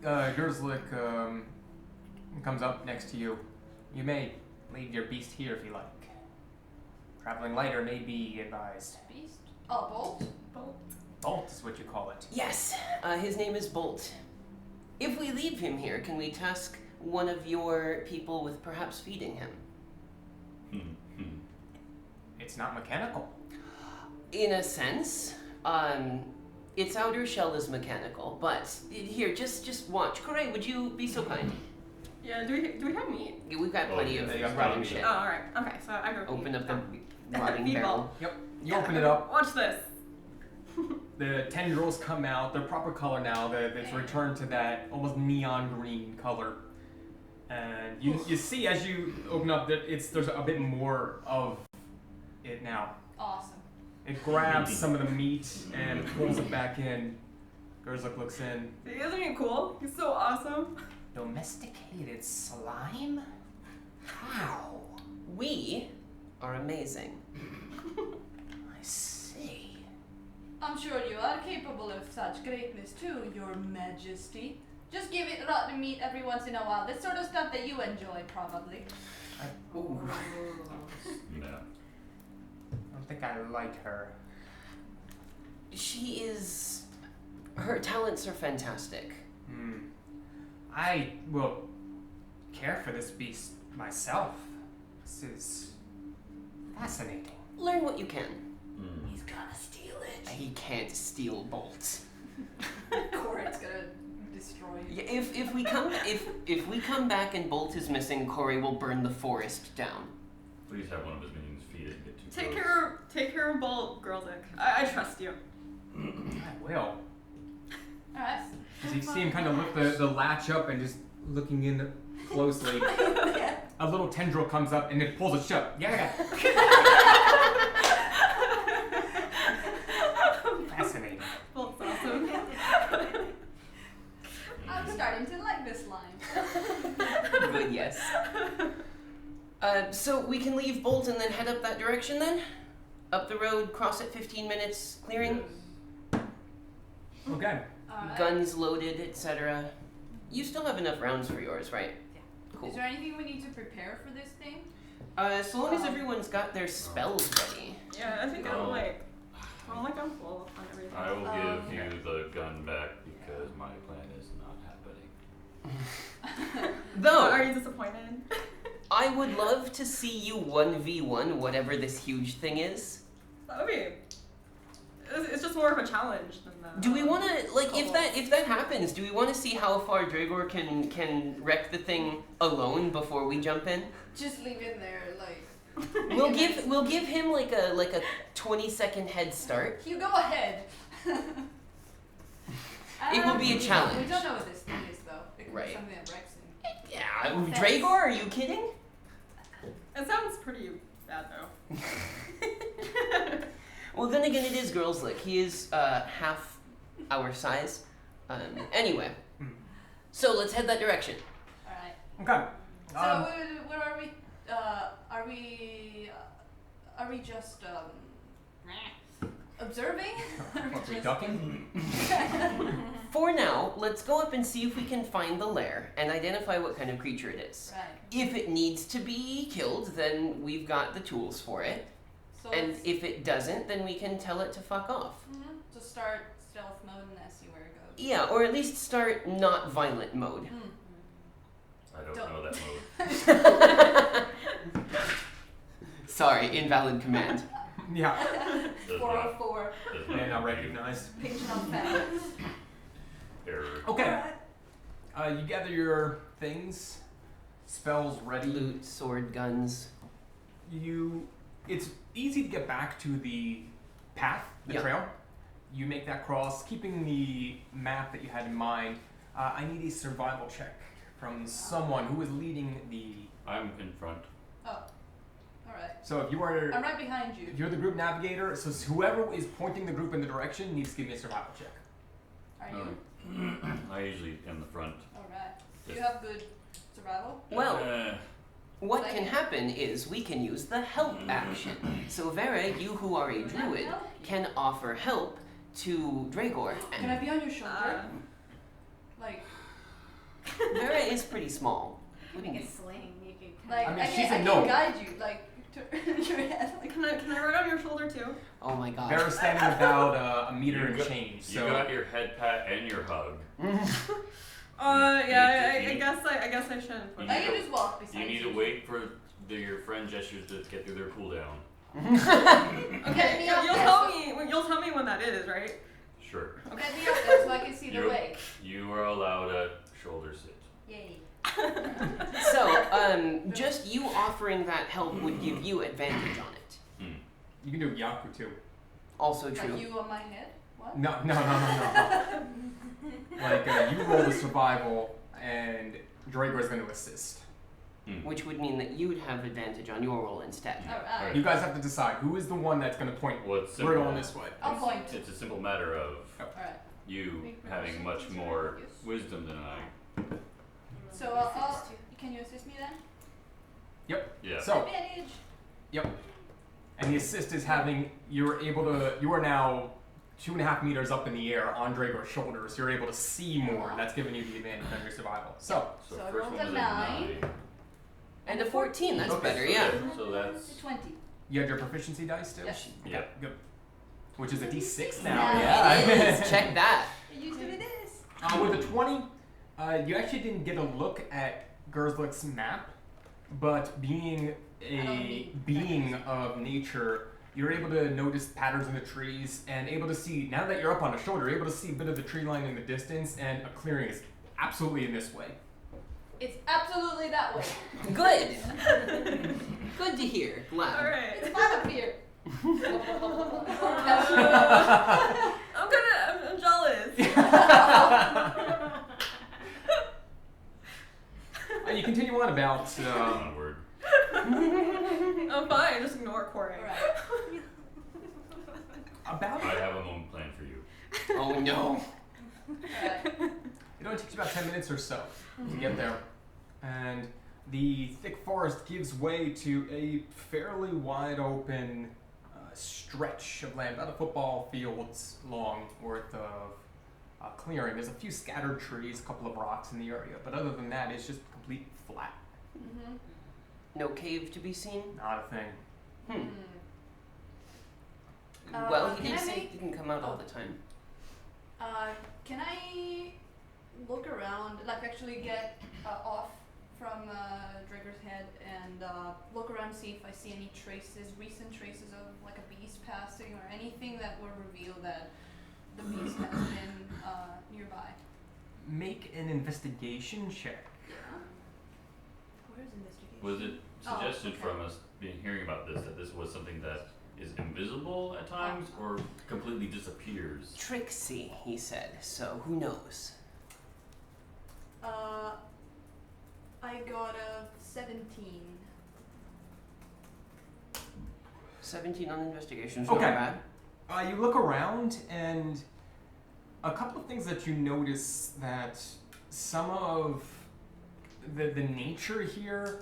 Gurlslick comes up next to you. You may leave your beast here if you like. Traveling lighter may be advised. Beast? Oh, Bolt? Bolt is what you call it. Yes, his name is Bolt. If we leave him here, can we task one of your people with perhaps feeding him? It's not mechanical. In a sense, its outer shell is mechanical, but here, just watch. Corey, would you be so kind? Yeah, do we have meat? We've got plenty of yeah, you got rotting plenty. shit. Oh, alright. Okay, so I go Open up the Oh. rotting Meatball. barrel. Yep. You open it up. Watch this. The tendrils come out. They're proper color now. It's returned to that almost neon green color. And you see as you open up that there's a bit more of it now. Awesome. It grabs some of the meat and pulls it back in. Gurlslick looks in. Isn't he cool? He's so awesome. Domesticated slime? How? We are amazing. I see. I'm sure you are capable of such greatness too, Your Majesty. Just give it rotten meat every once in a while. The sort of stuff that you enjoy, probably. Ooh. No. I don't think I like her. She is... Her talents are fantastic. I will care for this beast myself. This is fascinating. Learn what you can. He's gonna steal it. He can't steal Bolt. Corey's gonna destroy it. Yeah, if we come back and Bolt is missing, Corey will burn the forest down. Please have one of his minions feed it and get too Take close. care of Bolt, Gurlslick. I trust you. I will. Alright. As you see him kind of lift the latch up and just looking in closely, a little tendril comes up and it pulls it shut. Yeah. bolt and then head up that direction then? Up the road, cross at 15 minutes, clearing, Okay. Alright. guns loaded, etc. You still have enough rounds for yours, right? Yeah. Cool. Is there anything we need to prepare for this thing? So long as everyone's got their spells ready. Yeah, I think No. I'm full on everything. I will give Okay. you the gun back because my plan is not happening. Though, Are you disappointed? I would love to see you 1v1 whatever this huge thing is. That would be. It's just more of a challenge than the. Do we want to, like, if Kobolds. that happens, do we want to see how far Dragor can wreck the thing alone before we jump in? Just leave it there, like. We'll give him like a 20-second head start. You go ahead. It will be a challenge. We don't know what this thing is, though. It could Right. be something that wrecks him. Yeah, Dragor, are you kidding? It sounds pretty bad though. Well, then again, it is Gurlslick. He is half our size. Anyway, so let's head that direction. Alright. Okay. So, where are we? Are we just, observing? What, we ducking? For now, let's go up and see if we can find the lair and identify what kind of creature it is. Right. If it needs to be killed, then we've got the tools for it. So And let's if it doesn't, then we can tell it to fuck off. just start stealth mode and then see where it goes. Yeah, or at least start not violent mode. I don't Don't. know that mode. Sorry, invalid command. Yeah. Does 404. does not And unrecognized. Page not found. Error. Okay. You gather your things, spells ready. Loot, sword, guns. It's easy to get back to the path, the Yeah. trail. You make that cross, keeping the map that you had in mind. I need a survival check from someone who is leading the. I'm in front. Oh. Alright. So if you are, I'm right behind you. if you're the group navigator, so whoever is pointing the group in the direction needs to give me a survival check. Are you? I usually am the front. Alright. Do you Yes. have good survival? Well, Uh, what can happen is we can use the help action. So Vera, you who are a druid, can offer help to Dragor. Can I be on your shoulder? Uh, Like, Vera is pretty small. Make a sling. You can like I mean, I she's can, a I gnome. can guide you, like, to your head. Like, can I ride on your shoulder too? Oh my god. Vera's standing about a meter and got- change. You So got your head pat and your hug. Yeah, You I need- guess I should. You I need can to- just walk beside You you. need to wait for your friend gestures to get through their cooldown. Get Okay, me up you'll there, tell so- me. You'll tell me when that is, right? Sure. Get me up there so I can see the You're- way. You are allowed a shoulder sit. Yay. So, just you offering that help would give you advantage on it. you can do Yaku too. Also Like true. you on my head? What? No. Like you roll the survival, and Dragor is going to assist. Which would mean that you would have advantage on your roll instead. Alright. You guys have to decide who is the one that's going to point. Well, it's We're simple. going this way. I'll point. It's a simple matter of Alright. you having much more wisdom than I. So I'll can you assist me then? Yeah. So, Advantage. and the assist is having you are now 2.5 meters up in the air on Dragor's shoulders. You're able to see more. That's giving you the advantage on your survival. So, So I first rolled one a was 9. And a 14, that's Okay, better, so yeah. So that's 20. you had your proficiency dice too. Yes. Okay, Yeah. good. Which is a D6 now. Nice. Yeah. It is. Check that. It used to be this. With a 20, you actually didn't get a look at Gurlslick's map, but being a being of nature, you're able to notice patterns in the trees and able to see, now that you're up on a shoulder, you're able to see a bit of the tree line in the distance, and a clearing is absolutely in this way. It's absolutely that way. Good. Good to hear. Glad. All right. It's fun up here. I'm jealous. You continue on about onward. I'm fine. Just ignore Corey. Alright. about I have a moment planned for you. Oh no. Alright. it only takes you about 10 minutes or so to get there, and the thick forest gives way to a fairly wide open stretch of land, about a football field's long worth of clearing. There's a few scattered trees, a couple of rocks in the area, but other than that, it's just complete flat. Mm-hmm. No cave to be seen? Not a thing. Well, he can did I say make- it didn't come out all the time. Can I look around, like actually get off from Drager's head and look around, see if I see any traces, recent traces of like a beast passing or anything that would reveal that the beast has been nearby? Make an investigation check. Yeah. Where's investigation? Was it Oh, suggested okay. from us hearing about this that this was something that is invisible at times or completely disappears? Tricksy, he said, so who knows? I got a 17. 17 on investigations, Okay. not bad. You look around, and a couple of things that you notice that some of the nature here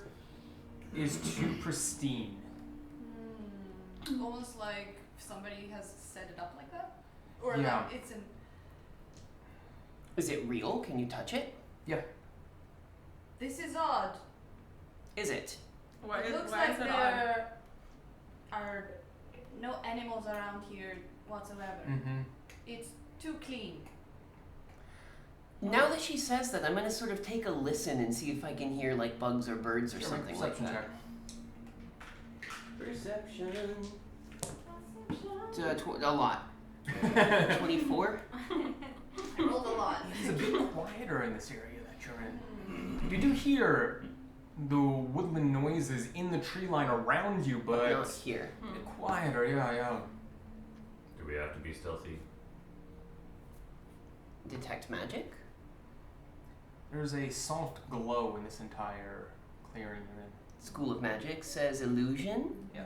is too pristine. Almost like somebody has set it up like that? Or Yeah. like it's in... Is it real? Can you touch it? Yeah. This is odd. Is it? Why It is, looks why like is it odd? there are no animals around here whatsoever. Mm-hmm. It's too clean. Now that she says that, I'm gonna sort of take a listen and see if I can hear like bugs or birds or something like Perception that. Perception. It's, a lot. check. 24? I rolled a lot. It's a bit quieter in this area that you're in. You do hear the woodland noises in the tree line around you, but Not here. a bit quieter, yeah. Do we have to be stealthy? Detect magic? There's a soft glow in this entire clearing you're in. School of Magic says illusion. Yeah.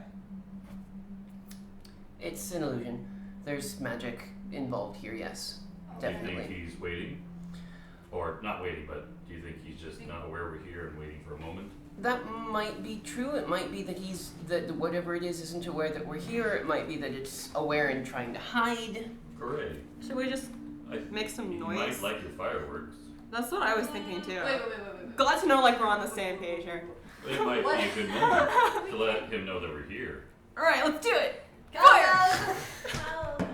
It's an illusion. There's magic involved here, yes. Do you Definitely. think he's waiting? Or not waiting, but do you think he's just not aware we're here and waiting for a moment? That might be true. It might be that that whatever it is isn't aware that we're here. It might be that it's aware and trying to hide. Great. Should we just I make some You noise? might like your fireworks. That's what I was thinking too. Wait. Glad to know like we're on the same page here. It might be a good moment to let him know that we're here. Alright, let's do it! Fire! Oh, God.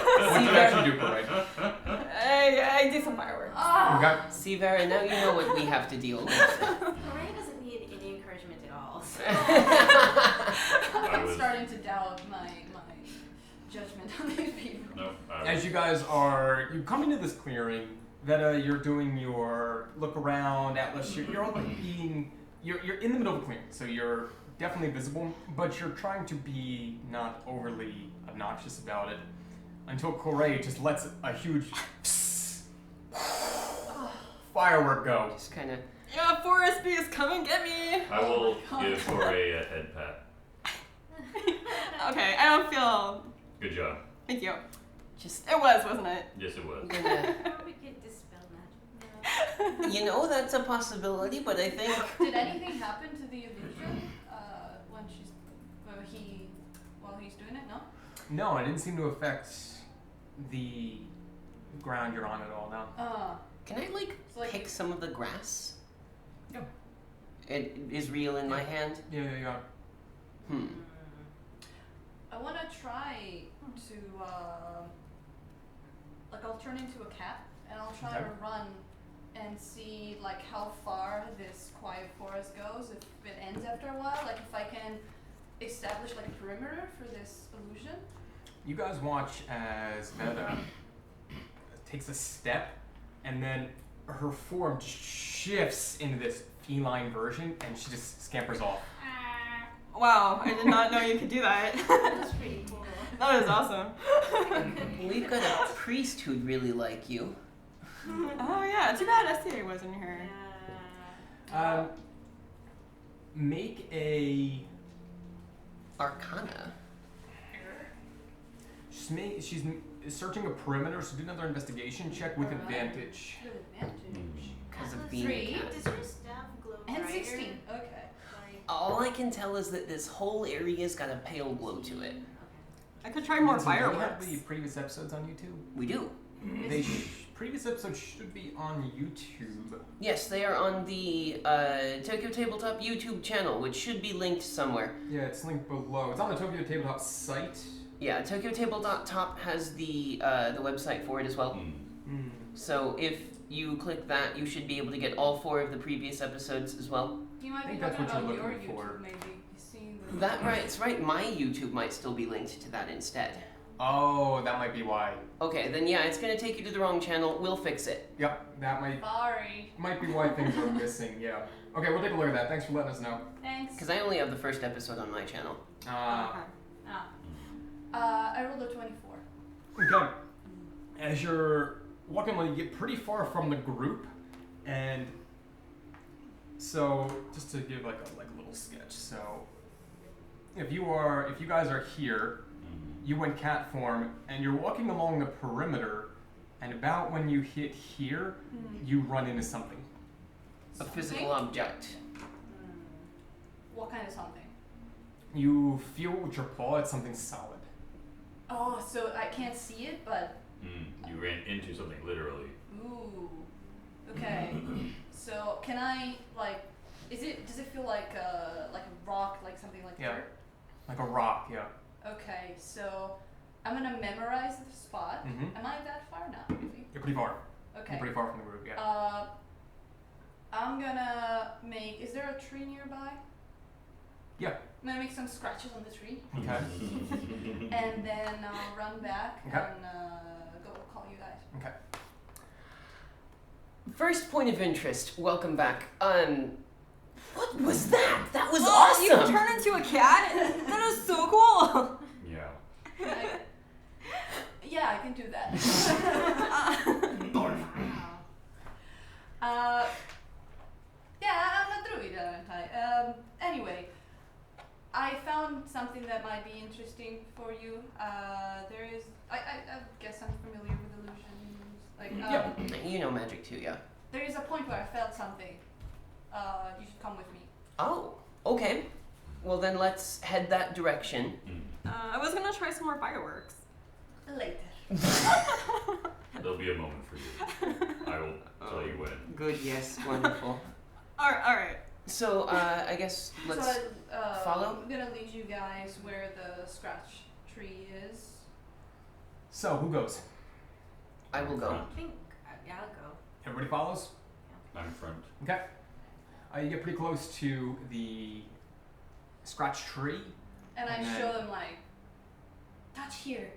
What did you actually do, Corey? I do some fireworks. Okay. See, Vera, now you know what we have to deal with. Mariah doesn't need any encouragement at all. So. I'm was- starting to doubt my judgment on these people. No, As you guys you come into this clearing, Veta, you're doing your look around, Atlas, you're all like you're in the middle of a clearing, so you're definitely visible, but you're trying to be not overly obnoxious about it until Corey just lets a huge firework go. Just kind of. Yeah, forest bees, come and get me! I will Oh my God. give Corey a head pat. Okay, I don't feel... Good job. Thank you. Just. It was, wasn't it? Yes, it was. Gonna, We could dispel magic. you know, that's a possibility, but I think. Did anything happen to the illusion while he's doing it? No. No, it didn't seem to affect the ground you're on at all now. Can I, like, So, like, pick some of the grass? Yeah. It is real in my hand? Yeah. I want to try to I'll turn into a cat and I'll try Okay. to run and see like how far this quiet forest goes, if it ends after a while, like if I can establish like a perimeter for this illusion. You guys watch as Veta takes a step, and then her form just shifts into this feline version, and she just scampers off. Wow, I did not know you could do that. That's pretty cool. That is awesome. We've got a priest who'd really like you. Oh yeah, too bad STA wasn't here. Make a. Arcana. She's searching a perimeter, so do another investigation check with Alright. advantage. With advantage. because of Atlas, being a 3. cat. Does your staff glow And brighter? 16. Okay. Like, All I can tell is that this whole area's got a pale glow to it. I could try more Vincent, do you have fireworks. the previous episodes on YouTube? We do. Previous episodes should be on YouTube. Yes, they are on the Tokyo Tabletop YouTube channel, which should be linked somewhere. Yeah, it's linked below. It's on the Tokyo Tabletop site. Yeah, Tokyo Tabletop has the website for it as well. Mm. So if you click that, you should be able to get all 4 of the previous episodes as well. You might I be think that's talking what about you're your looking YouTube, for. maybe. You seen the That's right. My YouTube might still be linked to that instead. Oh, that might be why. Okay, then yeah, it's gonna take you to the wrong channel. We'll fix it. Yep, that Sorry. might be why things are missing. Yeah. Okay, we'll take a look at that. Thanks for letting us know. Thanks. Because I only have the first episode on my channel. Okay. I rolled a 24. Okay. As you're walking, you get pretty far from the group, and so just to give like a little sketch. So if you guys are here, you went cat form, and you're walking along the perimeter, and about when you hit here, you run into something. A physical object. What kind of something? You feel with your paw it's something solid. Oh, so I can't see it, but You ran into something literally. ooh. Okay. So can I does it feel like a rock, like something like Yeah. dirt? Like a rock, yeah. Okay, so I'm gonna memorize the spot. Mhm. Am I that far now? Really? You're pretty far. Okay. You're pretty far from the group, yeah. I'm gonna make. Is there a tree nearby? Yeah. I'm gonna make some scratches on the tree, Okay. and then I'll run back Okay. and go call you guys. Okay. First point of interest. Welcome back. What was that? That was Oh, you awesome. turn into a cat? That is so cool. Yeah. Yeah, I can do that. wow. Yeah, I'm a druid, aren't I? Anyway, I found something that might be interesting for you. There is, I guess I'm familiar with illusions. Like, You know magic too, yeah. there is a point where I felt something. You should come with me. Oh, okay. Well then let's head that direction. I was gonna try some more fireworks. Later. There'll be a moment for you. I will tell you when. Good, yes, wonderful. Alright. So, I guess let's so, follow. I'm gonna lead you guys where the scratch tree is. So, who goes? I will go. I think, yeah, I'll go. Everybody follows? I'm front. Okay. You get pretty close to the scratch tree. And I And then- show them touch here.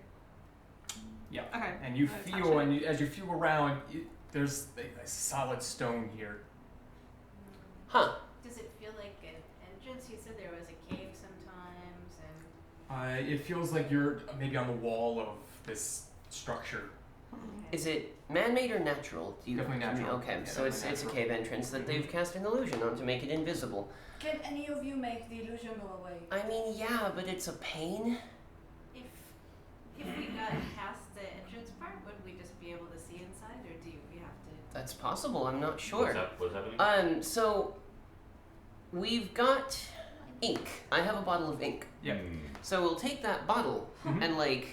Yeah. Okay. And you I touch feel, it. and as you feel around, there's a solid stone here. Huh. Does it feel like an entrance? You said there was a cave sometimes, and It feels like you're maybe on the wall of this structure. Is it man-made or natural? Do you, Definitely natural. Okay, Yeah, so it's definitely a natural. cave entrance that they've cast an illusion on to make it invisible. Can any of you make the illusion go away? I mean, yeah, but it's a pain. if we got past the entrance part, would we just be able to see inside, or do we have to? That's possible. I'm not sure. What's happening? So we've got ink. I have a bottle of ink. Yeah. So we'll take that bottle Mhm. and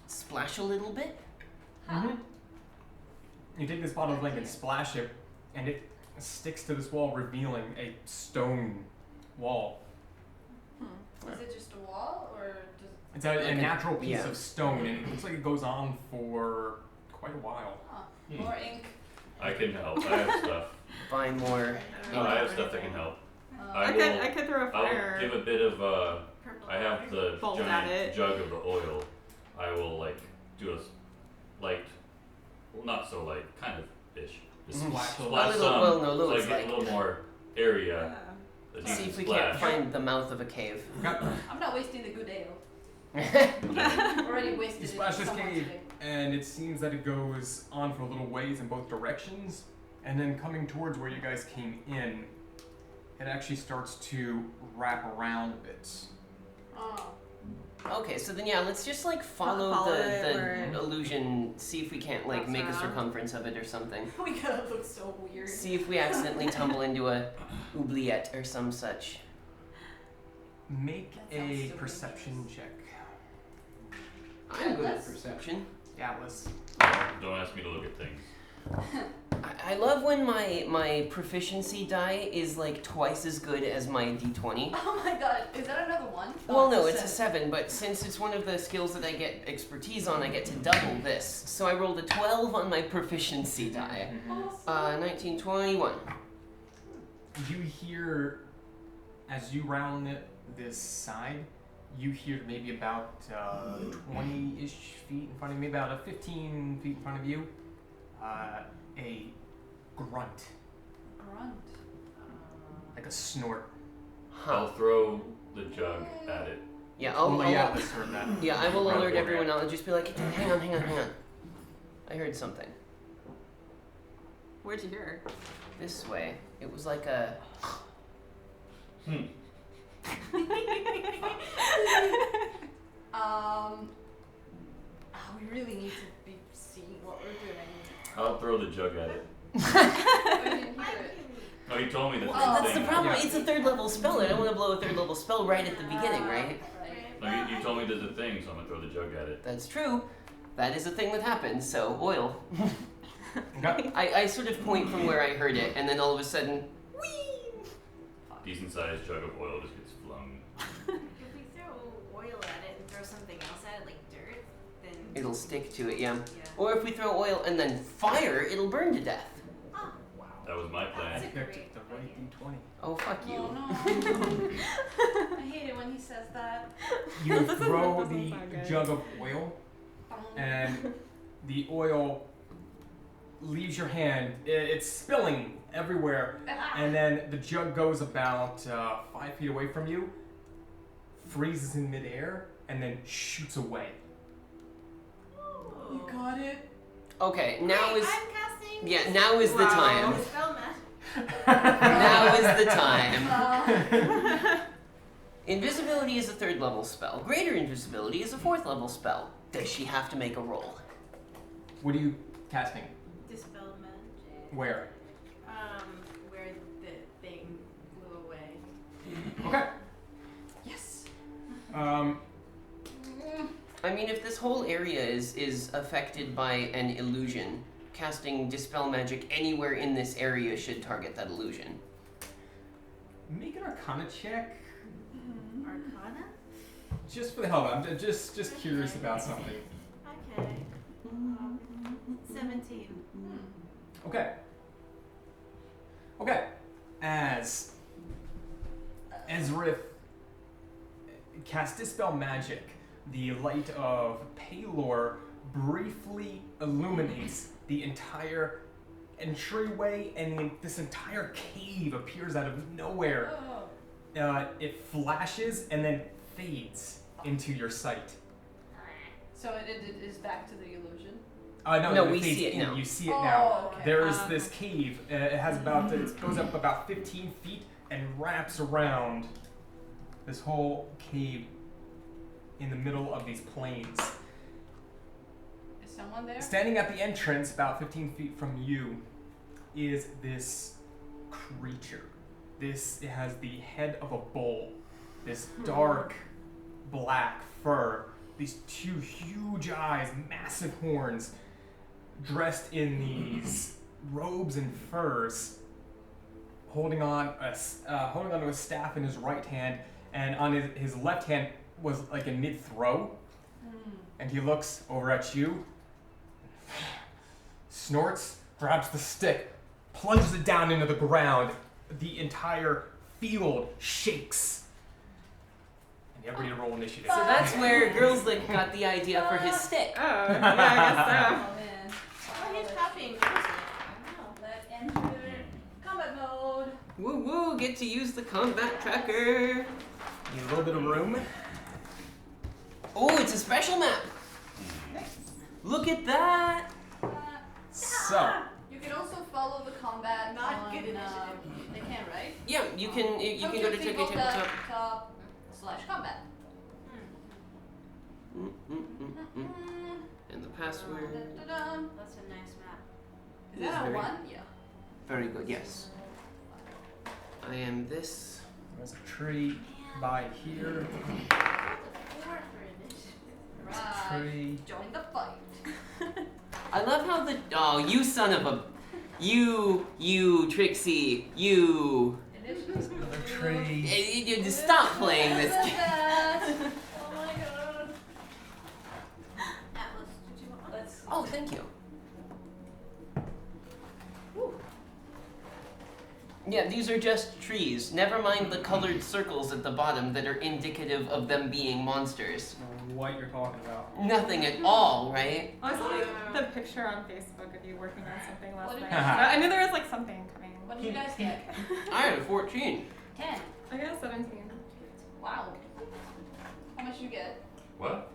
splash a little bit. Mm-hmm. You take this bottle of ink and splash it, and it sticks to this wall, revealing a stone wall. Is it just a wall, or does It's a Like a- natural piece yeah. of stone, and it looks like it goes on for quite a while. more ink? I can help. I have stuff. Buy more. No, I have stuff that can help. Uh, I could throw a I'll fire. give a bit of Purple I have water? the Bolt at giant it. jug of the oil. I will do a light, well, not so light, kind of ish. Just Mhm. splash A little- some, well, no, a little so I is get a little more area that you See can if we splash. can't find the mouth of a cave. I'm not wasting the good ale. Hmm. Already wasted You it splash this somewhat cave, today. and it seems that it goes on for a little ways in both directions, and then coming towards where you guys came in, it actually starts to wrap around a bit. Oh. Okay, so then yeah, let's just like follow Follow the it, or- illusion, see if we can't like Wraps make a around. circumference of it or something. We gotta look so weird. See if we accidentally tumble into a oubliette or some such. Make That sounds a so perception check. I'm good at Atlas? perception. Atlas. Don't ask me to look at things. I love when my proficiency die is like twice as good as my d20. Oh my god, is that another one? Well, no, it's it's a 7, but since it's one of the skills that I get expertise on, I get to double this. So I rolled a 12 on my proficiency die. Awesome. 19, 21. You hear, as you round this side, you hear maybe about 20-ish feet in front of you, maybe about 15 feet in front of you, a grunt, Grunt. like a snort. I'll Huh. throw the jug at it. Yeah, Only I'll Atlas heard that. yeah, I will Round alert four, everyone yeah. else and just be like, hang on. I heard something. Where'd you hear? This way. It was like a... We really need to be seeing what we're doing. I'll throw the jug at it. I didn't hear it. No, he told me that Well, the that's the thing. problem. Yeah. It's a 3rd level spell. I don't want to blow a 3rd level spell right at the beginning, right? Right. No, you told me there's a thing, so I'm gonna throw the jug at it. That's true. That is a thing that happens, so oil. Okay. I sort of point from where I heard it, and then all of a sudden, Decent sized jug of oil just gets flung. If we throw oil at it and throw something else at it, like dirt, then it'll stick to it, yeah. yeah. Or if we throw oil and then fire, it'll burn to death. Oh, That was my plan. That's a Picked great the right D20. Oh, fuck you. Oh no. I hate it when he says that. You This throw doesn't the sound good. jug of oil, and the oil leaves your hand. It's spilling everywhere, and then the jug goes about 5 feet away from you, freezes in midair, and then shoots away. You got it. Okay, now Wait, is... I'm casting. Yeah, now is the Wow. time. Spell magic. Now is the time. Uh, Invisibility is a 3rd level spell. Greater invisibility is a 4th level spell. Does she have to make a roll? What are you casting? Dispel magic. Where? Where the thing flew away. Okay. yes. I mean, if this whole area is affected by an illusion, casting Dispel Magic anywhere in this area should target that illusion. Make an Arcana check, Arcana? just for the hell of it. I'm just curious about something. Okay. 17. Okay. Okay. As Ezrith casts Dispel Magic, the light of Palor briefly illuminates the entire entryway, and this entire cave appears out of nowhere. Oh. It flashes and then fades into your sight. So it is back to the illusion. No, it we fades see it in. now. You see it now. Oh, okay. There is this cave. It has about it goes up about 15 feet and wraps around this whole cave in the middle of these plains. Is someone there? Standing at the entrance, about 15 feet from you, is this creature. It has the head of a bull. This dark black fur. These 2 huge eyes, massive horns, dressed in these robes and furs, holding on to a staff in his right hand, and on his left hand was like a mid-throw, and he looks over at you, snorts, grabs the stick, plunges it down into the ground. The entire field shakes. And everybody roll initiative. So that's where Gurlslick got the idea for his stick. Oh, yeah, I Oh man. Oh, he's copying music. Wow. Let's enter combat mode. Woo woo, get to use the combat tracker. Need a little bit of room. Oh, it's a special map. Look at that. So, You can also follow the combat Not on, good initiative. They can, right? Yeah, you can go to Tabletop. tabletop/combat. And the password. Da-da-dum. That's a nice map. Is It is that a very- 1? Yeah. Very good, yes. I am this. There's a tree by here. I got the 4 for initiative. Right. Tree. Join the fight. I love how the. Oh, you son of a. You, Trixie, you. Another tree. You just stop playing this game. Oh my god. Atlas, did you want? Let's. Oh, thank you. Yeah, these are just trees. Never mind the colored circles at the bottom that are indicative of them being monsters. What you're talking about? Nothing at all, right? I saw like the picture on Facebook of you working on something last What did night. you- I knew there was like something coming. What did you guys get? I had a 14. 10. I got 17. Wow. How much did you get? What?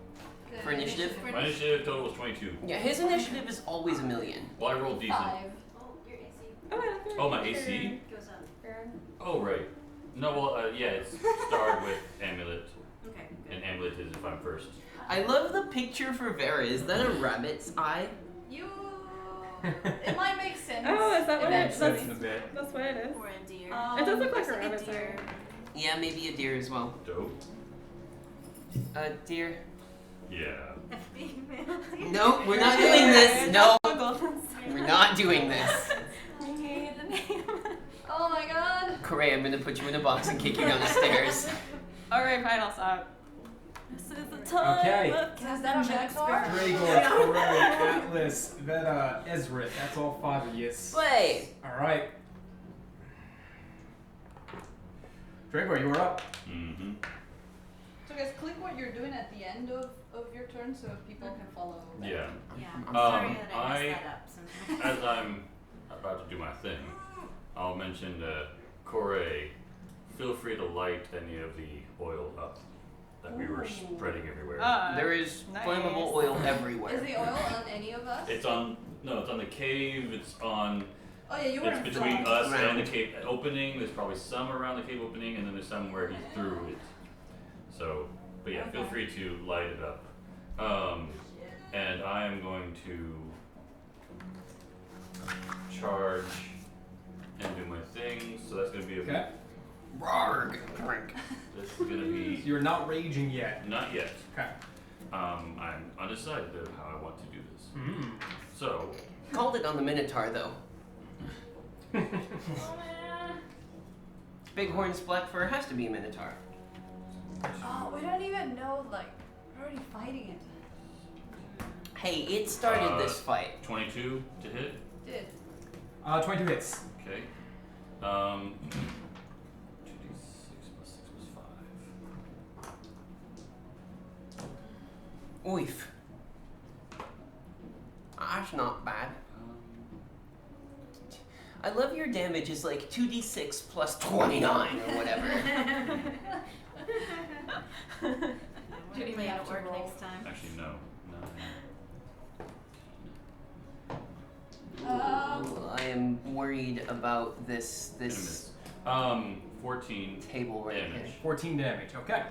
The For initiative? My initiative total was 22. Yeah, his initiative is always a million. Well, I rolled decent. 5. Oh, your AC Oh, I don't Oh, my think AC? goes up. Fair. Oh, right. No, well, yeah, it's starred with amulet, Okay, good. and amulet is if I'm first. I love the picture for Vera. Is that a rabbit's eye? You. It might make sense. Oh, is that what it is? eventually. Sense in a bit. That's what it is. Or a deer. It does look like looks a rabbit's deer. Yeah, maybe a deer as well. Dope. Deer. Yeah. A female deer. Nope, we're not doing this. No, Google. we're not doing this. I hate the name. Oh my god. Corey, I'm gonna put you in a box and kick you down the stairs. Alright, fine, I'll stop. This is the time Okay. of Is that a Jaguar? Dragor, Corey, Atlas, Veta, Ezra. That's all 5 of you. Play. Alright. Dragor, you were up. Mm-hmm. So guys, click what you're doing at the end of your turn so people can follow. that. Yeah. Yeah, I'm sorry sorry. that I messed that up sometimes. As I'm about to do my thing, I'll mention to Corey, feel free to light any of the oil up that we were Ooh. spreading everywhere. There is nice. flammable oil Is everywhere. the oil on any of us? It's on the cave, it's on, Oh yeah, you were it's in between front. us and Around. the cave opening. There's probably some around the cave opening, and then there's some where he threw it. So, but yeah, feel Okay. free to light it up. And I am going to charge and do my thing. So that's gonna be a Okay. Rarg. Drink. This is gonna be You're not raging yet. not yet. Okay. I'm undecided of how I want to do this. Mm. So Called it on the Minotaur though. Bighorn Black Fur has to be a Minotaur. Oh, we don't even know, like, we're already fighting it. Hey, it started this fight. 22 to hit. Did. 22 hits. Okay. 2d6 plus 6 was 5. Oof. That's not bad. I love your damage is like 2d6 plus 29 or whatever. We'll Judy play may it have at to work roll. next time. Actually, no. I am worried about this Miss. 14 table right damage. 14 damage. Okay.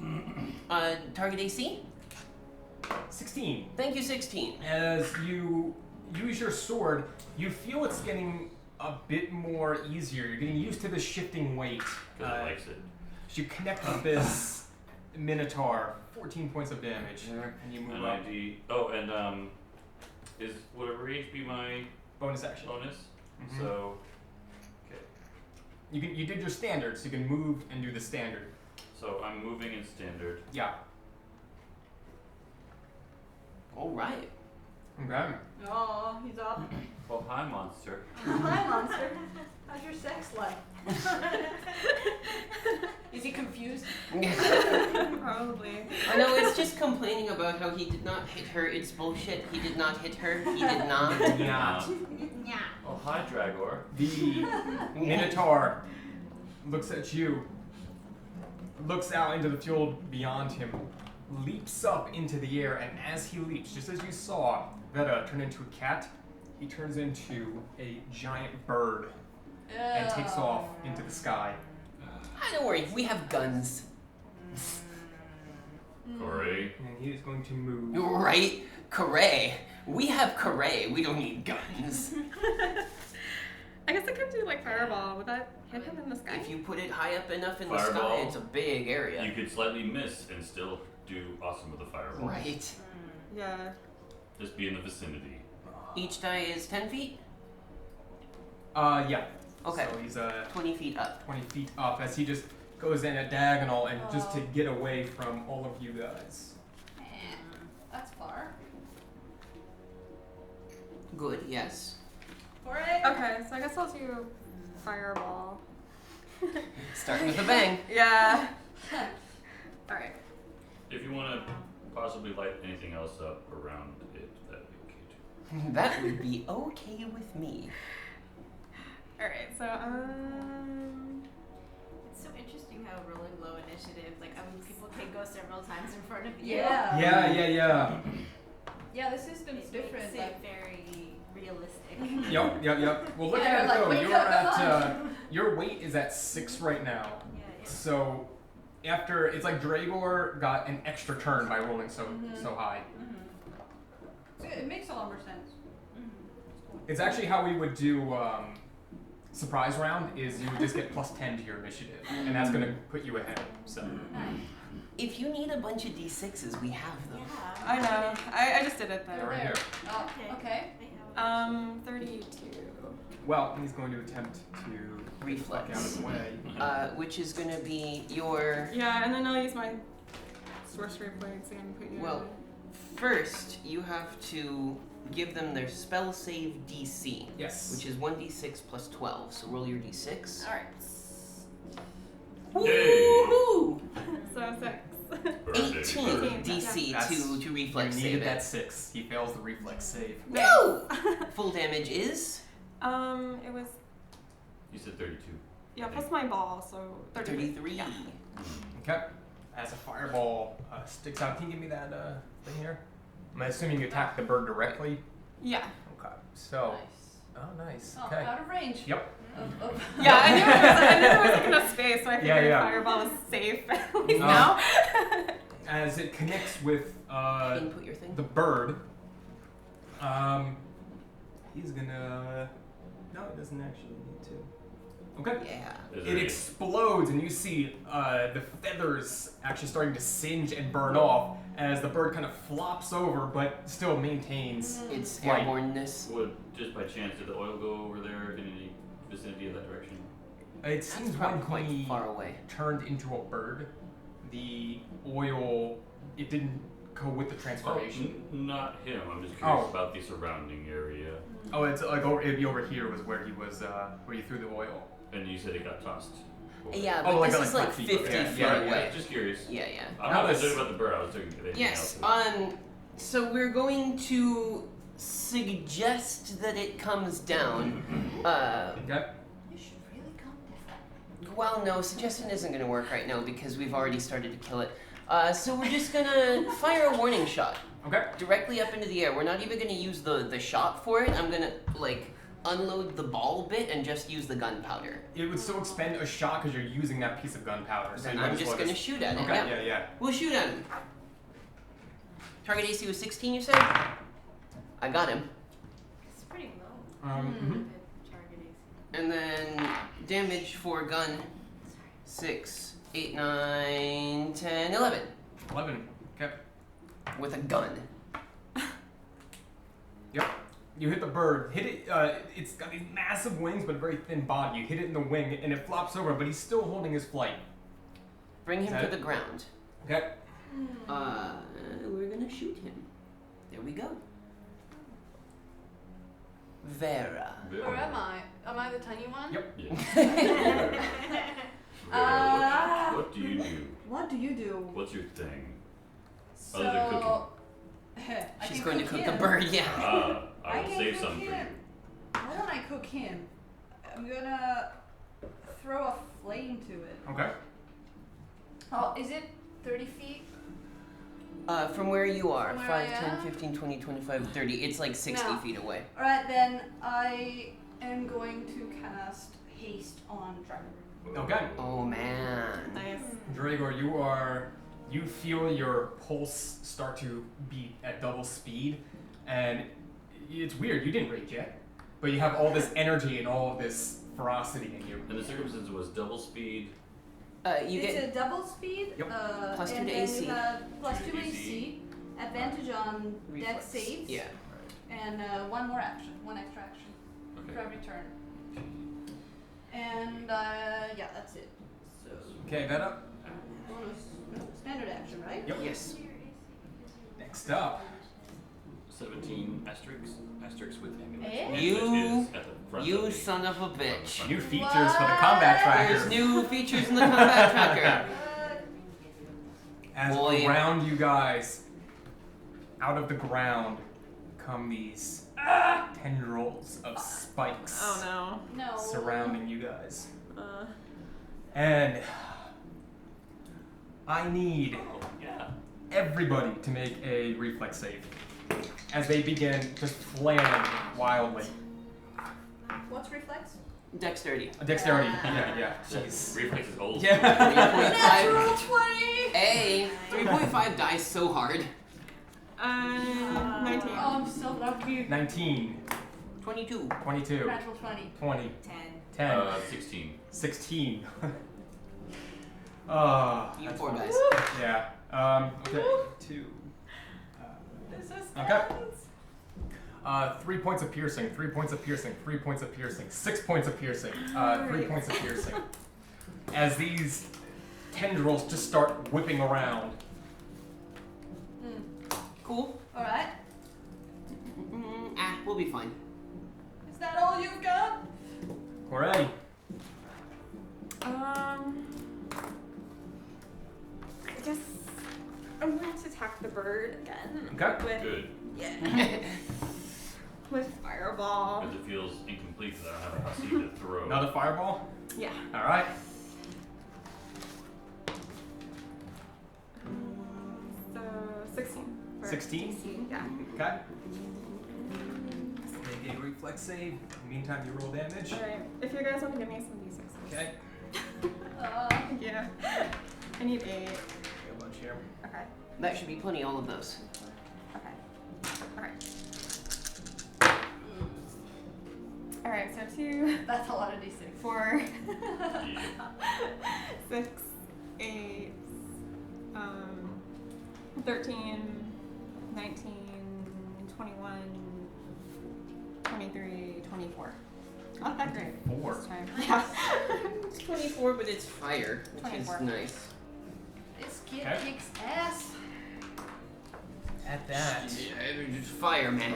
here. Target AC? 16. Thank you, 16. As you use your sword, you feel it's getting a bit more easier. You're getting used to the shifting weight. Because it likes it. As you connect with this Minotaur, 14 points of damage, and you move And up. is whatever HP my Bonus action. bonus? Mhm. So, okay. You did your standard, so you can move and do the standard. So I'm moving in standard. Yeah. All right. Okay. Oh, he's up. Well, hi, monster. Hi, monster. How's your sex life? Is he confused? Probably. I know, it's just complaining about how he did not hit her. It's bullshit. He did not hit her. He did not. Yeah. Yeah. Oh, hi, Dragor. The Minotaur looks at you, looks out into the field beyond him, leaps up into the air, and as he leaps, just as you saw Veta turn into a cat, he turns into a giant bird and takes off into the sky. Ah, don't worry, we have guns. Corey. And he is going to move. Right? Corray. We have Corray. We don't need guns. I guess I could do like fireball. Would that hit him in the sky? If you put it high up enough in the Fireball. sky, it's a big area. You could slightly miss and still do awesome with the fireball. Right. Yeah. Just be in the vicinity. Each die is 10 feet? Yeah. Okay. So he's 20 feet up. 20 feet up as he just goes in a diagonal and just to get away from all of you guys. That's far. Good, yes. Okay, so I guess I'll do fireball. Start with a bang. Yeah. Alright. If you want to possibly light anything else up around it, that'd be okay too. That would be okay with me. Alright, so It's so interesting how rolling low initiative, like people can go several times in front of you. Yeah. Yeah. Yeah, the system's It different. makes Like, it very realistic. Yep. Well, look Yeah, at it like, though. wake You're up, come at your weight is at 6 right now. Yeah. So after it's like Dragor got an extra turn by rolling so high. it makes a lot more sense. It's actually how we would do surprise round. Is you would just get plus 10 to your initiative, and that's gonna put you ahead. So If you need a bunch of d6s, we have them. Yeah. I know. I just did it they're though. right here. Oh, okay. 32. Well, he's going to attempt to Reflex. duck out of the way. Which is going to be your... Yeah, and then I'll use my sorcery points and put you Well, first, you have to give them their spell save DC, Yes. which is 1d6 plus 12. So roll your d6. Alright. Woo-hoo! So 6. 18 DC That's- to reflex you save needed it. that 6. He fails the reflex save. Woo! Full damage is It was You said 32. plus my ball, so 33. Yeah. Okay. As a fireball sticks out, can you give me that thing here? I'm assuming you attack the bird directly. Yeah. Okay. So. Nice. Oh, nice. Oh, Okay. out of range. Yep. Yeah, I knew there was like enough space, so I figured Yeah. fireball is safe at least No. now. As it connects with Input your thing. the bird, he's gonna. No, it doesn't actually need to. Okay. Yeah. Is It there any- explodes, and you see the feathers actually starting to singe and burn off as the bird kind of flops over, but still maintains. Its Right. airborneness. Would, just by chance, did the oil go over there in any vicinity of that direction? It That's seems probably when quite he far away. turned into a bird, the oil it didn't go with the transformation. Not him. I'm just curious Oh. about the surrounding area. Oh, it's like it'd be over here was where he was, where you threw the oil. And you said it got tossed. over. Yeah, Oh, but like this on is like like 5 feet. 50 Yeah, feet yeah, away. Just curious. Yeah, yeah. I'm How not does- concerned about the bird. I was talking about anything Yes. else. So we're going to suggest that it comes down. Okay. You should really calm down. Well, no, suggestion isn't going to work right now because we've already started to kill it. So we're just gonna fire a warning shot Okay. directly up into the air. We're not even gonna use the shot for it. I'm gonna like unload the ball bit and just use the gunpowder. It would still expend a shot because you're using that piece of gunpowder. So Then you might I'm as just well gonna shoot at it. Okay. Yeah. Yeah. We'll shoot at him. Target AC was 16, you said? I got him. It's pretty low. mhm. The target AC. And then damage for gun 6, 8, 9, 10, 11. 11. Okay. With a gun. Yep. You hit the bird. Hit it. It's got these massive wings, but a very thin body. You hit it in the wing, and it flops over, but he's still holding his flight. Bring him Is to that the ground. Okay. We're gonna shoot him. There we go. Vera. Where am I? Am I the tiny one? Yep. Yeah. What do you do? What do you do? What's your thing? So, Other than cooking. I She's can going to cook the him. bird, yeah. I will can save cook some for you. him. Why don't I cook him? I'm gonna throw a flame to it. Okay. Oh, is it 30 feet? From where you are, From where 5, I 10, am? 15, 20, 25, 30. It's like 60 No. feet away. Alright, then I am going to cast haste on Dragon. Okay. Oh man. Nice. Dragor, you are you feel your pulse start to beat at double speed, and it's weird. You didn't rage yet, but you have all this energy and all of this ferocity in you. And the circumstance was double speed. You it's get a double speed. Yep. Plus 2 and to then AC. You have plus 2 AC. AC. Advantage on deck reflex. saves. Yeah. And one more action, one extra action for Okay. every turn. And yeah, that's it. So Okay, that up. bonus, no, standard action, right? Yep. Yes. Next up. 17 asterisk with amulet. Eh? Which You- is at the front You of the- son of a front bitch. of New the- features for the combat tracker. There's new features in the combat tracker. As Boy. around you guys, out of the ground, come these tendrils of spikes Oh No. surrounding you guys. no. And I need Oh, yeah. everybody to make a reflex save as they begin just flailing wildly. What's reflex? Dexterity. A dexterity. Yeah. So Jeez. reflex is old. Yeah. 3.5. 20! A 3.5 dies so hard. 19. Oh, I'm so lucky. 19, 22. 22, Natural 20. 20, 10. 10, 16. 16. You That's poor fun. guys. Yeah. Okay. 2. This is Okay. 3 points of piercing, 3 points of piercing, 3 points of piercing, 6 points of piercing, 3 points of piercing. As these tendrils just start whipping around. Cool. Alright. We'll be fine. Is that all you've got? Alrighty. I guess I'm going to attack the bird again. Okay. With, Good. yeah. With fireball. Because it feels incomplete because I don't have a hussy to throw. Another fireball. Yeah. Alright. So 16. for 16? DC, yeah. Okay. Make a reflex save. In the meantime, you roll damage. Alright. If you guys want to give me some D6s. Okay. Yeah. I need 8. A bunch here. Okay. That should be plenty, all of those. Okay. Alright. Alright, so 2, That's a lot of D6. 4, Yeah. 6, 8, 13, 19, 21, 23, 24. Not that great. 4. This time. Yeah. It's 24, but it's fire, which 24. is nice. This kid Okay. kicks ass. At that, It's fire, man.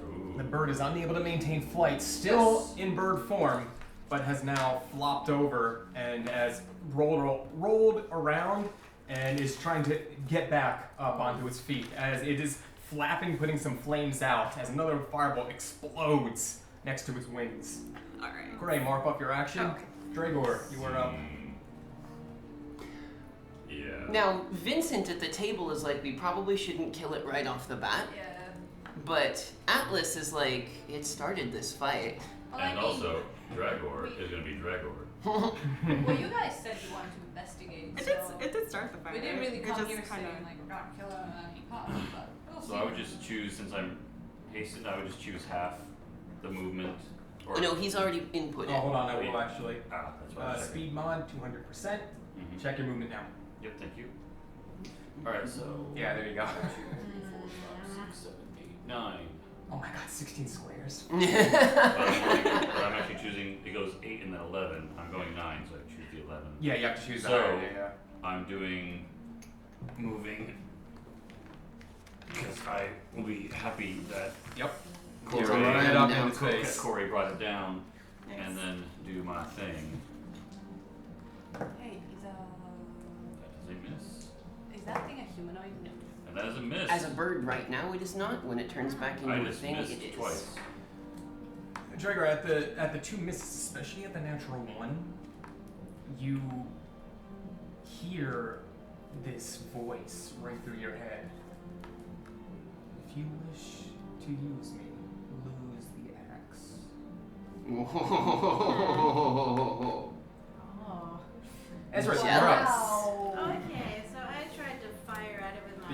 Ooh. the bird is unable to maintain flight, still in bird form, but has now flopped over and has rolled around and is trying to get back up onto its feet as it is flapping, putting some flames out as another fireball explodes next to its wings. Alright. Gray, mark off your action. Okay. Dragor, you are up. Yeah. Now, Vincent at the table is like, we probably shouldn't kill it right off the bat. Yeah. But Atlas is like, it started this fight. Well, And I mean, also, Dragor is going to be Dragor. well, you guys said you wanted to investigate, It so did start the fight. we didn't really It come just here kind saying of. like we're gonna kill him and then he pops, but we'll So see. I would just choose, since I'm hasted, I would just choose half the movement. Or No, he's already input Oh, it. hold on, I will actually. that's what I was checking. Speed mod, 200%. Mhm. Check your movement now. Yep, thank you. Alright, so. Yeah, there you go. 2, 3, 4, 5, 6, 7, 8, 9. Oh my god, 16 squares. But I'm actually choosing, it goes 8 and then 11. I'm going 9, so I choose the 11. Yeah, you have to choose the So- higher, yeah. I'm doing moving because I will be happy that Yep. Corey, You're right up in its that face. Corey brought it down Nice. and then do my thing. Hey, That is a miss. is that thing a humanoid? And that is a miss. As a bird right now, it is not. When it turns back into I a just thing, missed it is. twice. Dragor, at the 2 misses, especially at the natural 1, you hear this voice ring through your head. If you wish to use me, lose the axe. Oh. Ezra, Jealous. you're up. Wow. Okay, so I tried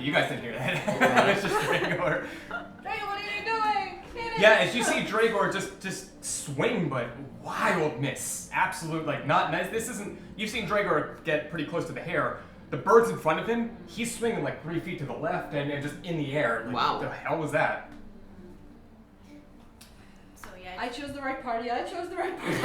You guys didn't hear that. It's just Dragor. Drago, what are you doing? Hit it! Yeah, as you see Dragor just swing, but wild miss. Absolute, like, not nice. This isn't. You've seen Dragor get pretty close to the hair. The bird's in front of him. He's swinging like 3 feet to the left and just in the air. Like, Wow. What the hell was that? So yeah, I chose the right party. I chose the right party.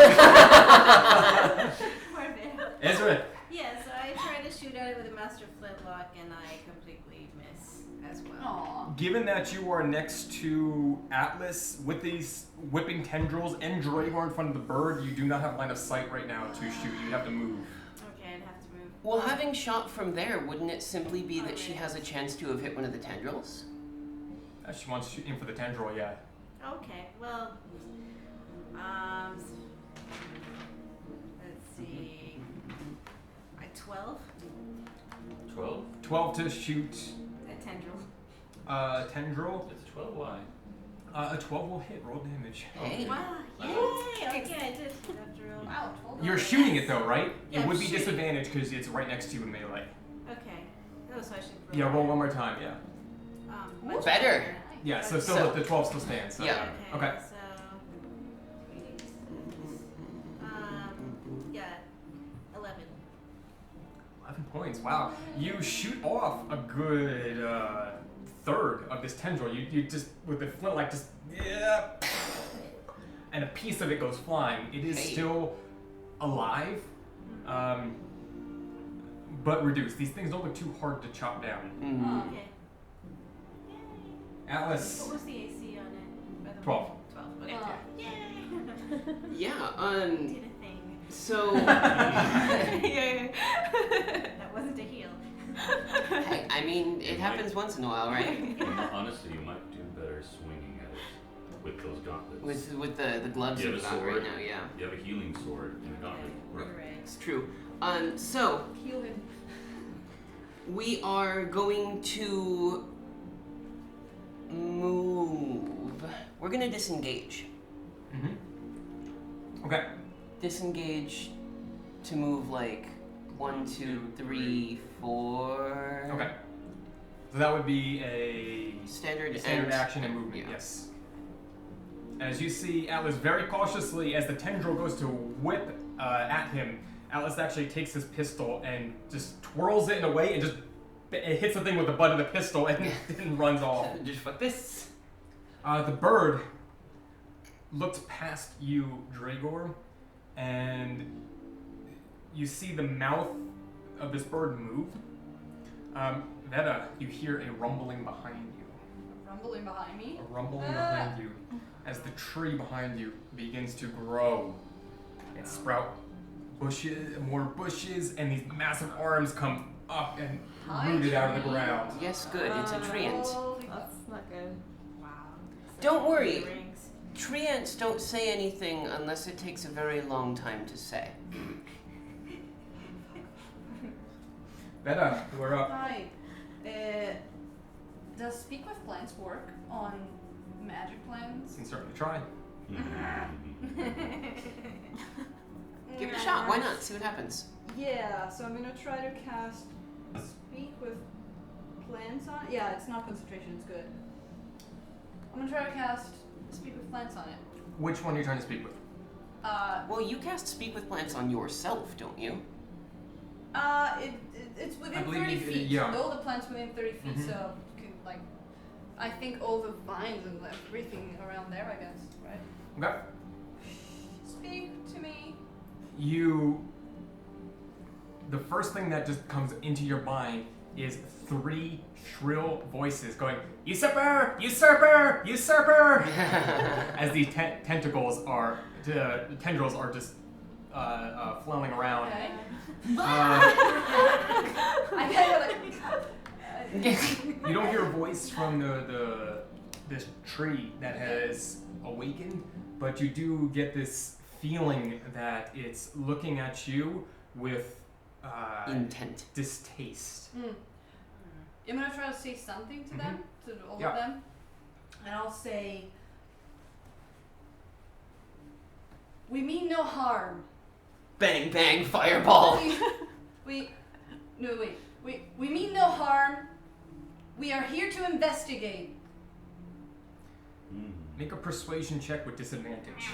Poor Vale. Ezra. Yeah, so I tried to shoot at it with a master flintlock and I completely miss as well. Aw. Given that you are next to Atlas with these whipping tendrils and Dragor in front of the bird, you do not have line of sight right now to shoot. You have to move. Okay, I'd have to move. Well, having shot from there, wouldn't it simply be that she has a chance to have hit one of the tendrils? She wants to shoot in for the tendril, yeah. Okay, well, let's see. 12? 12? 12 to shoot A tendril. tendril. It's 12? Why? A 12 will hit. Roll damage. Hey. Wow, yay! Okay, I did tendril. Wow, 12. You're shooting it though, right? Yeah, It would I'm be shooting. disadvantaged because it's right next to you in melee. Okay. Oh, so I should roll. Yeah, roll one more time, yeah. Much Better. Yeah, so still So- the 12 still stands. So. Yeah. Okay. So, yeah, 11. 11 points. Wow. You shoot off a good third of this tendril. You just, with the flintlock, just, yeah. And a piece of it goes flying. It is Hey. still alive, but reduced. These things don't look too hard to chop down. Mm. Okay. Atlas, What was the AC on it? By the way? 12. 12. Okay. Oh. Yay! Yeah, Did a thing. so, Yay. That wasn't a heal. hey, I mean, it happens once in a while, right? Honestly, you might do better swinging at it with those gauntlets. With the gloves You you've have a got right sword. now, yeah. You have a healing sword and a gauntlet. Right. It's true. So, Heal him. we are going to move. We're gonna disengage. Mm-hmm. Okay. Disengage to move like 1, 2, 3, 4. Okay. So that would be a Standard standard action and movement, yeah. yes. As you see Atlas very cautiously, as the tendril goes to whip at him, Atlas actually takes his pistol and just twirls it in a way and just it hits the thing with the butt of the pistol and, and runs off. Just like this. The bird looks past you, Dragor, and you see the mouth of this bird move. Veta, you hear a rumbling behind you. Rumbling behind me. A rumbling behind you as the tree behind you begins to grow and sprout more bushes, and these massive arms come up and root it out of the ground. Yes, good. It's a treant. Holy That's not good. Wow. Don't worry. Rings. Treants don't say anything unless it takes a very long time to say. Veta, we're up. Hi. Does Speak with Plants work on magic plants? Can certainly try. Give it a shot. Why not? See what happens. Yeah, so I'm gonna try to cast Speak with Plants on it. Yeah, it's not concentration, it's good. I'm gonna try to cast Speak with Plants on it. Which one are you trying to speak with? Well, you cast Speak with Plants on yourself, don't you? It's I within believe 30 you- feet. yeah. All the plants within 30 feet, Mhm. so you can, like, I think all the vines and everything around there, I guess, right? Okay. Speak to me. The first thing that just comes into your mind is 3 shrill voices going, "Usurper! Usurper! Usurper!" as these tentacles are, tendrils are just flailing around. Okay. Uh, I kind of you don't hear a voice from this tree that has awakened, but you do get this feeling that it's looking at you with Intent. distaste. I'm gonna try to say something to them, to all Yeah. of them, and I'll say, "We mean no harm. Bang, bang, fireball. We mean no harm. We are here to investigate. Make a persuasion check with disadvantage.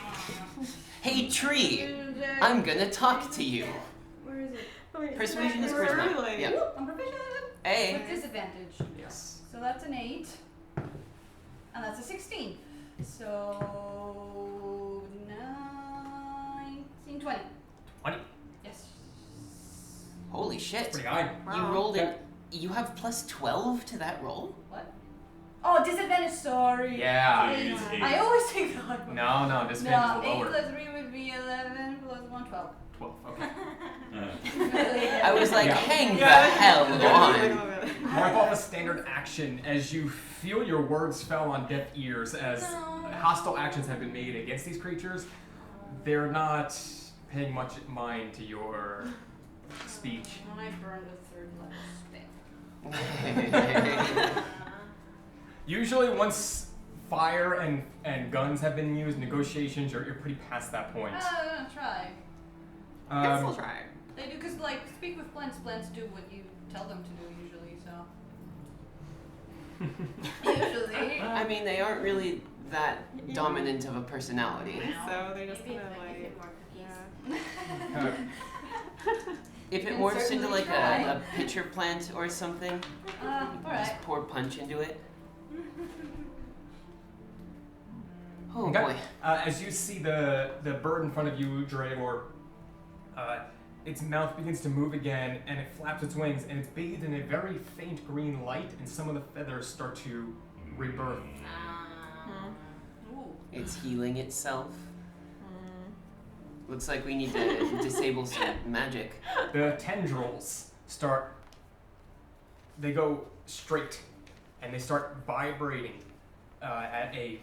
Hey, tree! I'm gonna talk to you. Where is it? Wait, Persuasion is we're charisma. really- Yeah. Whoop, I'm proficient. Hey. With disadvantage. Yes. So that's an 8. And that's a 16. So 19, 20. 20. Yes. Holy shit. Pretty high. You Wow. rolled it. You have plus 12 to that roll? What? Oh, disadvantage, sorry. Yeah. Eight. It's eight. I always take the hard one. No, disadvantage No, is 8 lower. plus 3 would be 11 plus 1, 12. 12. Okay. I was like, Yeah. hang the Yeah. hell on. Mark off a standard action as you feel your words fell on deaf ears as hostile actions have been made against these creatures. They're not paying much mind to your speech. And I burned a 3rd level spell. Usually once fire and guns have been used, negotiations, you're pretty past that point. I'm gonna try. Can still try. They do, because, like, speak with plants. Plants do what you tell them to do, usually, so. Usually. I mean, they aren't really that dominant of a personality. So they just Maybe kind if of I could like, get more cookies. If it Can morphs into certainly like try. a pitcher plant or something, Alright. just pour punch into it. Oh Okay. boy. As you see the bird in front of you, Dragor, its mouth begins to move again, and it flaps its wings, and it's bathed in a very faint green light, and some of the feathers start to rebirth. Ooh. It's healing itself. Looks like we need to disable some magic. The tendrils they go straight, and they start vibrating at a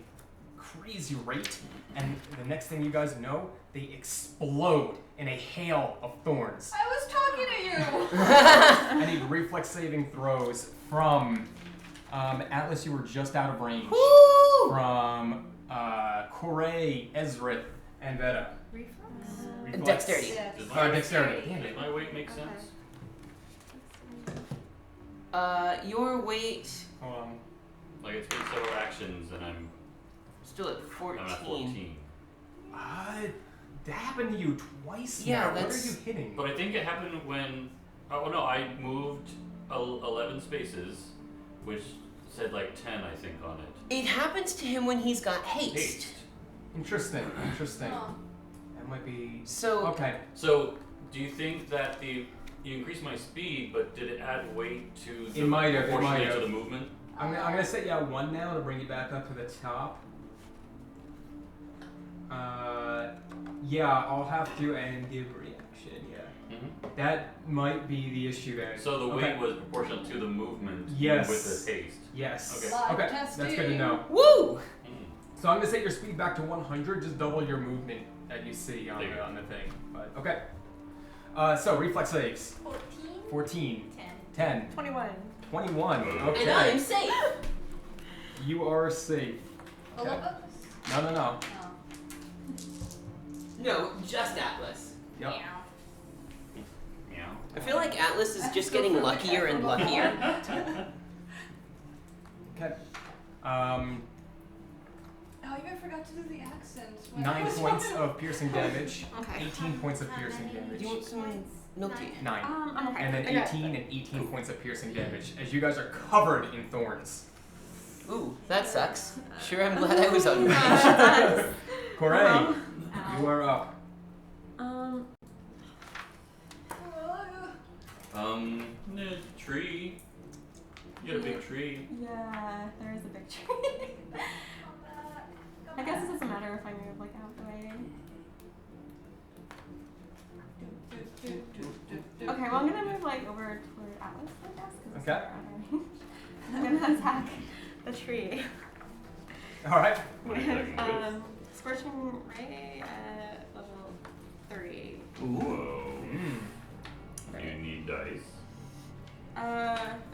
crazy rate, and the next thing you guys know, they explode in a hail of thorns. I was talking to you! I need reflex saving throws from Atlas. You were just out of range. Woo! From Corey, Ezra, and Veta. Reflex. Dexterity. Yes. Does Dexterity. Damn Does it. my weight make sense? Your weight Hold on. Like it's been several actions and I'm still at 14. at 14. That happened to you twice Yeah, now. What are that's- you hitting? But I think it happened when I moved 11 spaces, which said like 10 I think on it. It happens to him when he's got haste. Haste. Interesting. Oh. That might be So okay. So do you think that you increased my speed, but did it add weight to the It might have, proportionally to the movement? I'm gonna set you at 1 now to bring you back up to the top. Yeah, I'll have to and give reaction. Yeah, Mm-hmm. that might be the issue there. So the Okay. weight was proportional to the movement Yes. with the haste. Yes. Okay. Live Okay. testing. That's good to know. woo! So I'm gonna set your speed back to 100. Just double your movement that you see on There you go. the thing. But okay. So reflex saves. 14? 14, 10. 10, 21. 21. And Okay. I'm safe. You are safe. All Okay. of us? No. Oh. No, just Atlas. Yep. Meow. I feel like Atlas is just getting luckier and luckier. Okay. Oh, you forgot to do the accent. when 9 I was points talking. of piercing damage. Okay. 18 points of How piercing many damage. You want some milk tea? 9. I'm okay. And then I got 18 and 18 points of piercing damage as you guys are covered in thorns. Ooh, that sucks. Sure, I'm glad I was on range. it. Corey, Ow. you are up. Tree. You got a big tree. Yeah, there is a big tree. I guess it doesn't matter if I move like out the way. Okay, well I'm gonna move like over toward Atlas, I guess, because it's Okay. far out of range. I'm gonna attack the tree. Alright. With Scorching Ray at level 3. Whoa. Mm. You need dice. I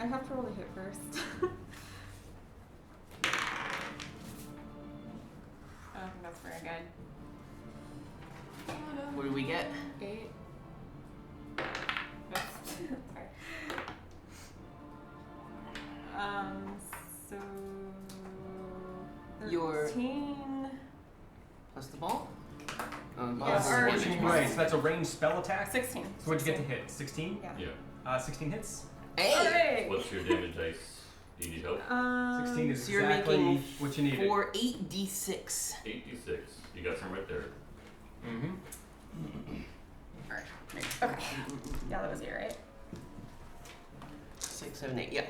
have to roll the hit first. I don't think that's very good. What do we get? 8. Oops. Sorry. that's a ranged spell attack. 16. So what'd you get to hit? 16? Yeah. Yeah. 16 hits. Hey! Hey! What's your damage dice? Do you need help? 16 is So you're exactly making what you needed. for 8d6. 8d6. You got some right there. Mm-hmm. Alright. Okay. Yeah, that was you, right? 6, 7, 8. Yeah.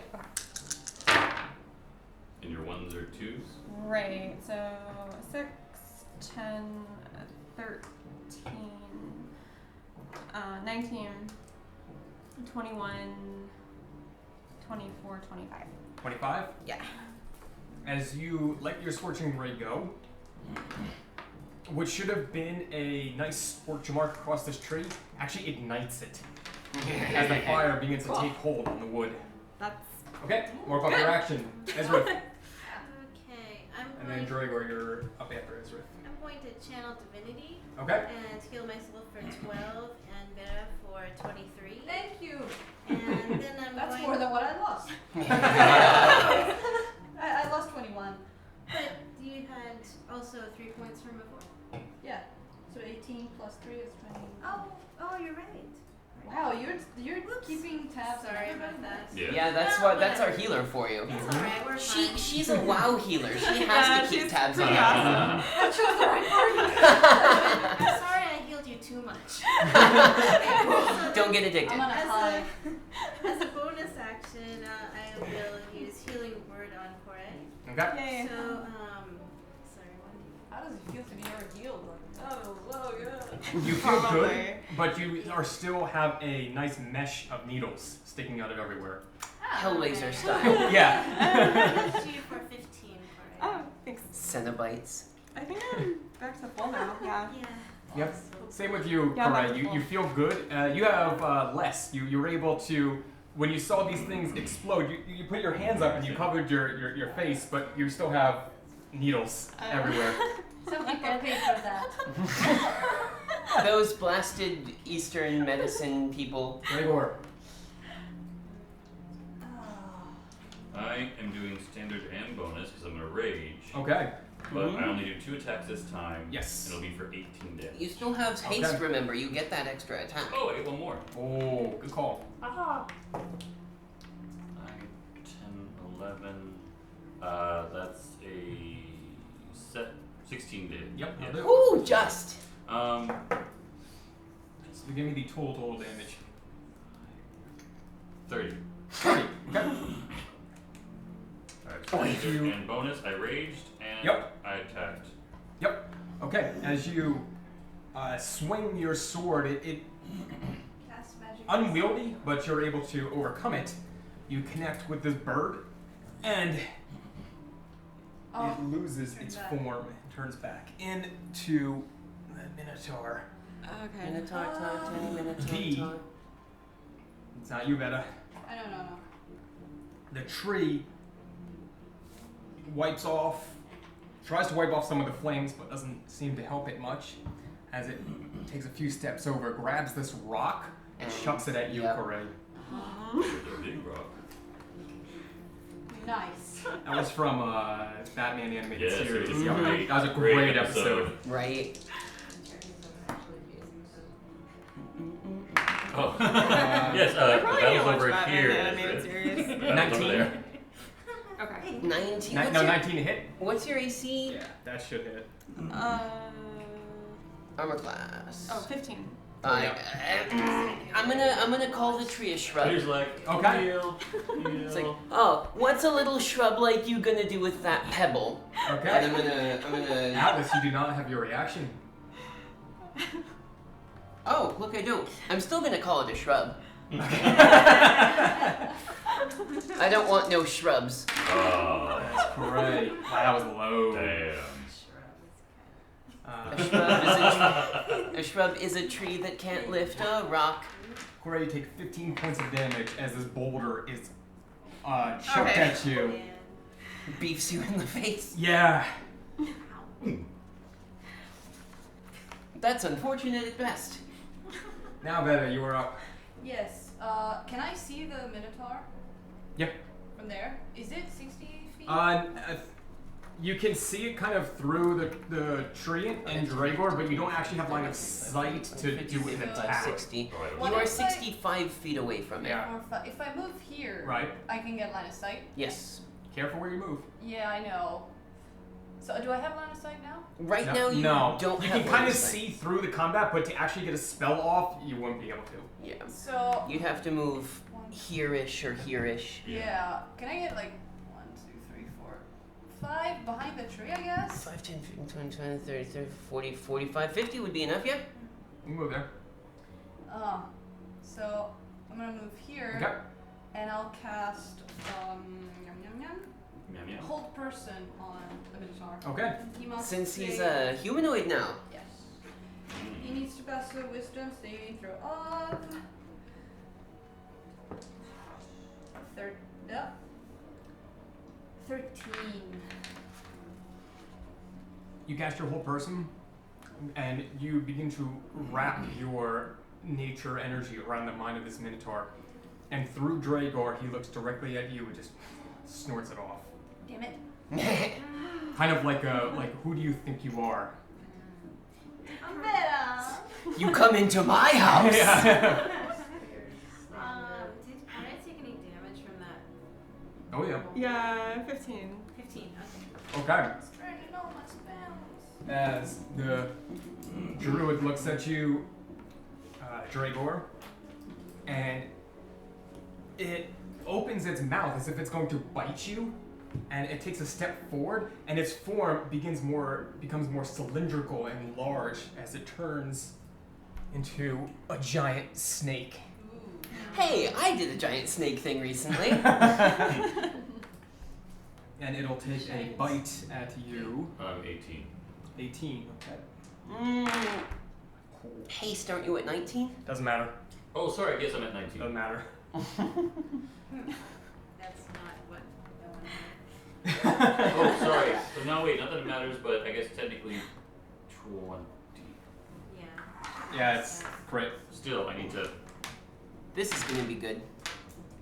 And your ones or twos? Right, so 6, 10, 13, 19, 21, 24, 25. 25? Yeah. As you let your Scorching Ray go, what should have been a nice scorch mark across this tree actually ignites it as the fire begins to take hold on the wood. That's Okay, more about your action. Ezra. Okay, I'm And then going, Dragor, you're up after Ezra. I'm going to channel divinity Okay. and heal myself for 12 and Vera for 23. Thank you. And then I'm That's going more than what I lost. I lost 21. But you had also 3 points from before. Yeah. So 18 plus 3 is 20. Oh, you're right. Wow, you're keeping tabs. on Sorry everybody. about that. Yeah. Yeah, that's Well, that's our whatever. healer for you. It's alright, we're fine. She's a WoW healer. She has Yeah, to keep she's tabs on pretty everyone. I chose the right party. I'm sorry I healed you too much. Don't get addicted. I'm on a high. As a bonus action, I will use Healing Word on Kore. Okay. Yay. So, sorry, what do you... How does it feel to be healed? Oh, yeah. You feel Probably. good, but you are still have a nice mesh of needles sticking out of everywhere. Hellraiser style. Yeah. I used you for 15, Kore. Oh, thanks. Cenobites. I think I'm back to full now. Yeah. Yeah. Yep. Same with you, Yeah, Koray. that's You cool. feel good. You have less. You were able to, when you saw these things explode, you put your hands up and you covered your face, but you still have needles everywhere. Some people paid for that. Those blasted Eastern medicine people. Gregor. I am doing standard and bonus because I'm going to rage. Okay. But I only do 2 attacks this time. Yes. And it'll be for 18 damage. You still have haste, Okay. remember. You get that extra attack. Oh, wait, one more. Oh, good call. 9, 10, 11. That's a 16 damage. Yep, Yeah. that'll do. Ooh, just. So give me the total damage. 30. 30. Okay. Alright, so Oh, standard you- and bonus, I raged and Yep. I attacked. Yep. Okay. As you swing your sword, it Cast magic. unwieldy, but you're able to overcome it. You connect with this bird, and Oh, it loses turn its back. form and turns back into the Minotaur. Okay. Minotaur, tiny Minotaur. V. It's not you, Veta. I don't know. The tree tries to wipe off some of the flames, but doesn't seem to help it much. As it takes a few steps over, grabs this rock, and chucks it at you, Yep. Koray. With a big rock. Nice. That was from Batman the Animated Yes, it Series. was Yep. great. That was a great episode. Right. Oh. Uh, Yes, I probably need to that was watch over Batman here. the Animated Series. That was over 19. there. Okay. 19. No, What's your, 19 to hit. what's your AC? Yeah, that should hit. Armor class. Oh, 15. I'm gonna call the tree a shrub. He's like, Okay. heal, It's like, heal. oh, what's a little shrub like you gonna do with that pebble? And Okay. I'm gonna. Atlas, you do not have your reaction. Oh, look, I don't. I'm still gonna call it a shrub. I don't want no shrubs. Oh, That's great. Wow, that was low. damn. A shrub is a tree that can't lift a rock. Koray, you take 15 points of damage as this boulder is chucked Okay. at you. Yeah. Beefs you in the face. Yeah. That's unfortunate at best. Now, Veta, you are up. Yes. Can I see the Minotaur? Yeah. From there? Is it 60 feet? You can see it kind of through the tree and Dragor, but you don't actually have line of sight to do an 55, attack. 60. What You are if I- 65 feet away from it. Yeah. If I move here, Right. I can get line of sight. Yes. Careful where you move. Yeah, I know. So do I have line of sight now? Right No, now you no. don't You have can line kind of of sight. see through the combat, but to actually get a spell off, you wouldn't be able to. Yeah. So You'd have to move here-ish or here-ish. yeah, can I get like 1, 2, 3, 4, 5 behind the tree? I guess. 5, 10, 15, 20, 20, 30, 30, 40, 45, 50 would be enough, yeah? You move there. So I'm gonna move here, Okay. and I'll cast yum, Yum, yum. hold person on the Minotaur. Okay. He must Since he's save- a humanoid now. Yes. He needs to pass a wisdom saving throw of 13. You cast your whole person, and you begin to wrap your nature energy around the mind of this Minotaur. And through Dragor, he looks directly at you and just snorts it off. Damn it. Kind of like who do you think you are? I'm better. You come into my house! Yeah. Did I take any damage from that? Oh yeah. Yeah, 15. 15, okay. Okay. Straighten all my spells. As the druid looks at you, Dragor, and it opens its mouth as if it's going to bite you, and it takes a step forward, and its form becomes more cylindrical and large as it turns into a giant snake. Hey, I did a giant snake thing recently. And it'll take a bite at you. 18. 18. Okay. Haste, aren't you at 19? Doesn't matter. Oh, sorry, I guess I'm at 19. Doesn't matter. That's not what I wanted. Oh, sorry. So now wait, not that it matters, but I guess technically 20. Yeah. Yeah, it's great. Still, I need to. This is gonna be good.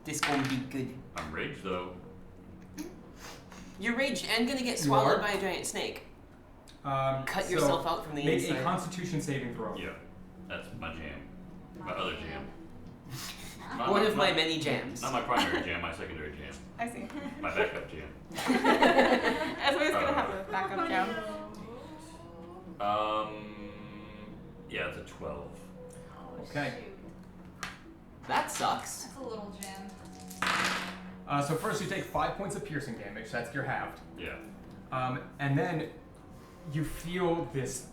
This gonna be good. I'm raged though. You're raged and gonna get You swallowed are? by a giant snake. So Cut yourself out from the make inside. a Constitution saving throw. Yeah, that's my jam. My other jam. One of my many jams. Not my primary jam, my secondary jam. I see. My backup jam. Everybody's gonna have a backup jam. Yeah, it's a 12. Okay. That sucks. That's a little gem. So first you take 5 points of piercing damage. That's your halved. Yeah. And then you feel this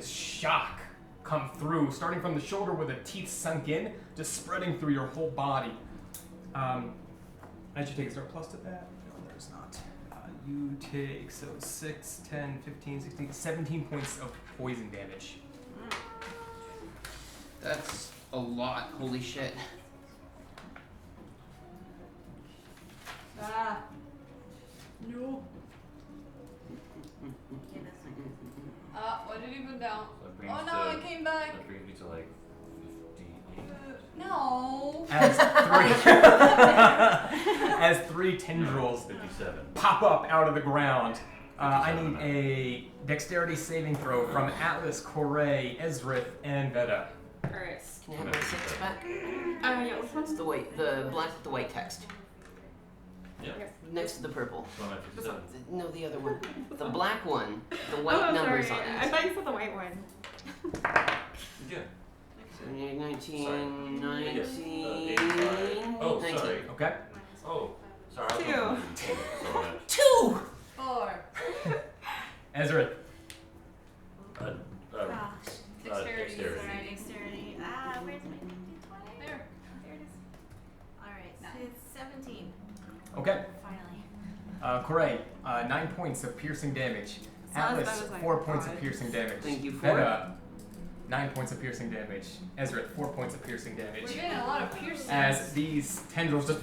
shock come through, starting from the shoulder where the teeth sunk in, just spreading through your whole body. As you take, is there a plus to that? No, there's not. You take, 6, 10, 15, 16, 17 points of poison damage. That's a lot. Holy shit. Ah. No. Yeah, that's not good. What did he put down? So that brings Oh no, to, it came back. That brings me to like 58. No. As three tendrils 57. pop up out of the ground. I need a dexterity saving throw from Atlas, Corey, Ezrith, and Veda. Alright. Can I have my 6 back? Yeah, which It's one's the white, the black with the white text. Yeah. Next to the purple. So I'm at 57. No, the other one. The black one. The white numbers sorry. on I it. thought you said the white one. Yeah. 19, 19, 85. Oh, 19. sorry. Okay. Oh, sorry. I was Two. looking at so much. 2! 4. Ezrith. Gosh. Dexterity. Dexterity. Sorry, dexterity. Where's my D20? There. There it is. Alright, so Nice. it's 17. Okay. Finally. Corey, 9 points of piercing damage. Sounds Atlas, about as 4 I points of thought. piercing damage. Thank you, Veda, 9 points of piercing damage. Ezrith, 4 points of piercing damage. We're getting a lot of piercings. As these tendrils just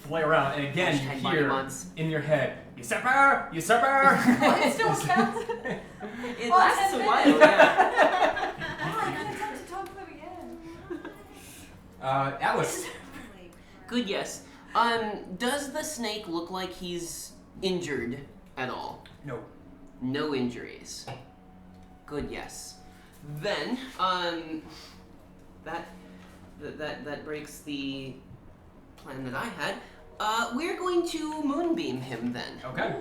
flare out, and again Hashtag you body hear mods. in your head, usurper, usurper. It still counts. It Well, lasts a 10 while, minutes. yeah. Oh, I got time to talk to them again. Atlas. Holy Good, yes. Does the snake look like he's injured at all? No. No injuries. Good, yes. Then, that breaks the plan that I had. We're going to moonbeam him then. Okay.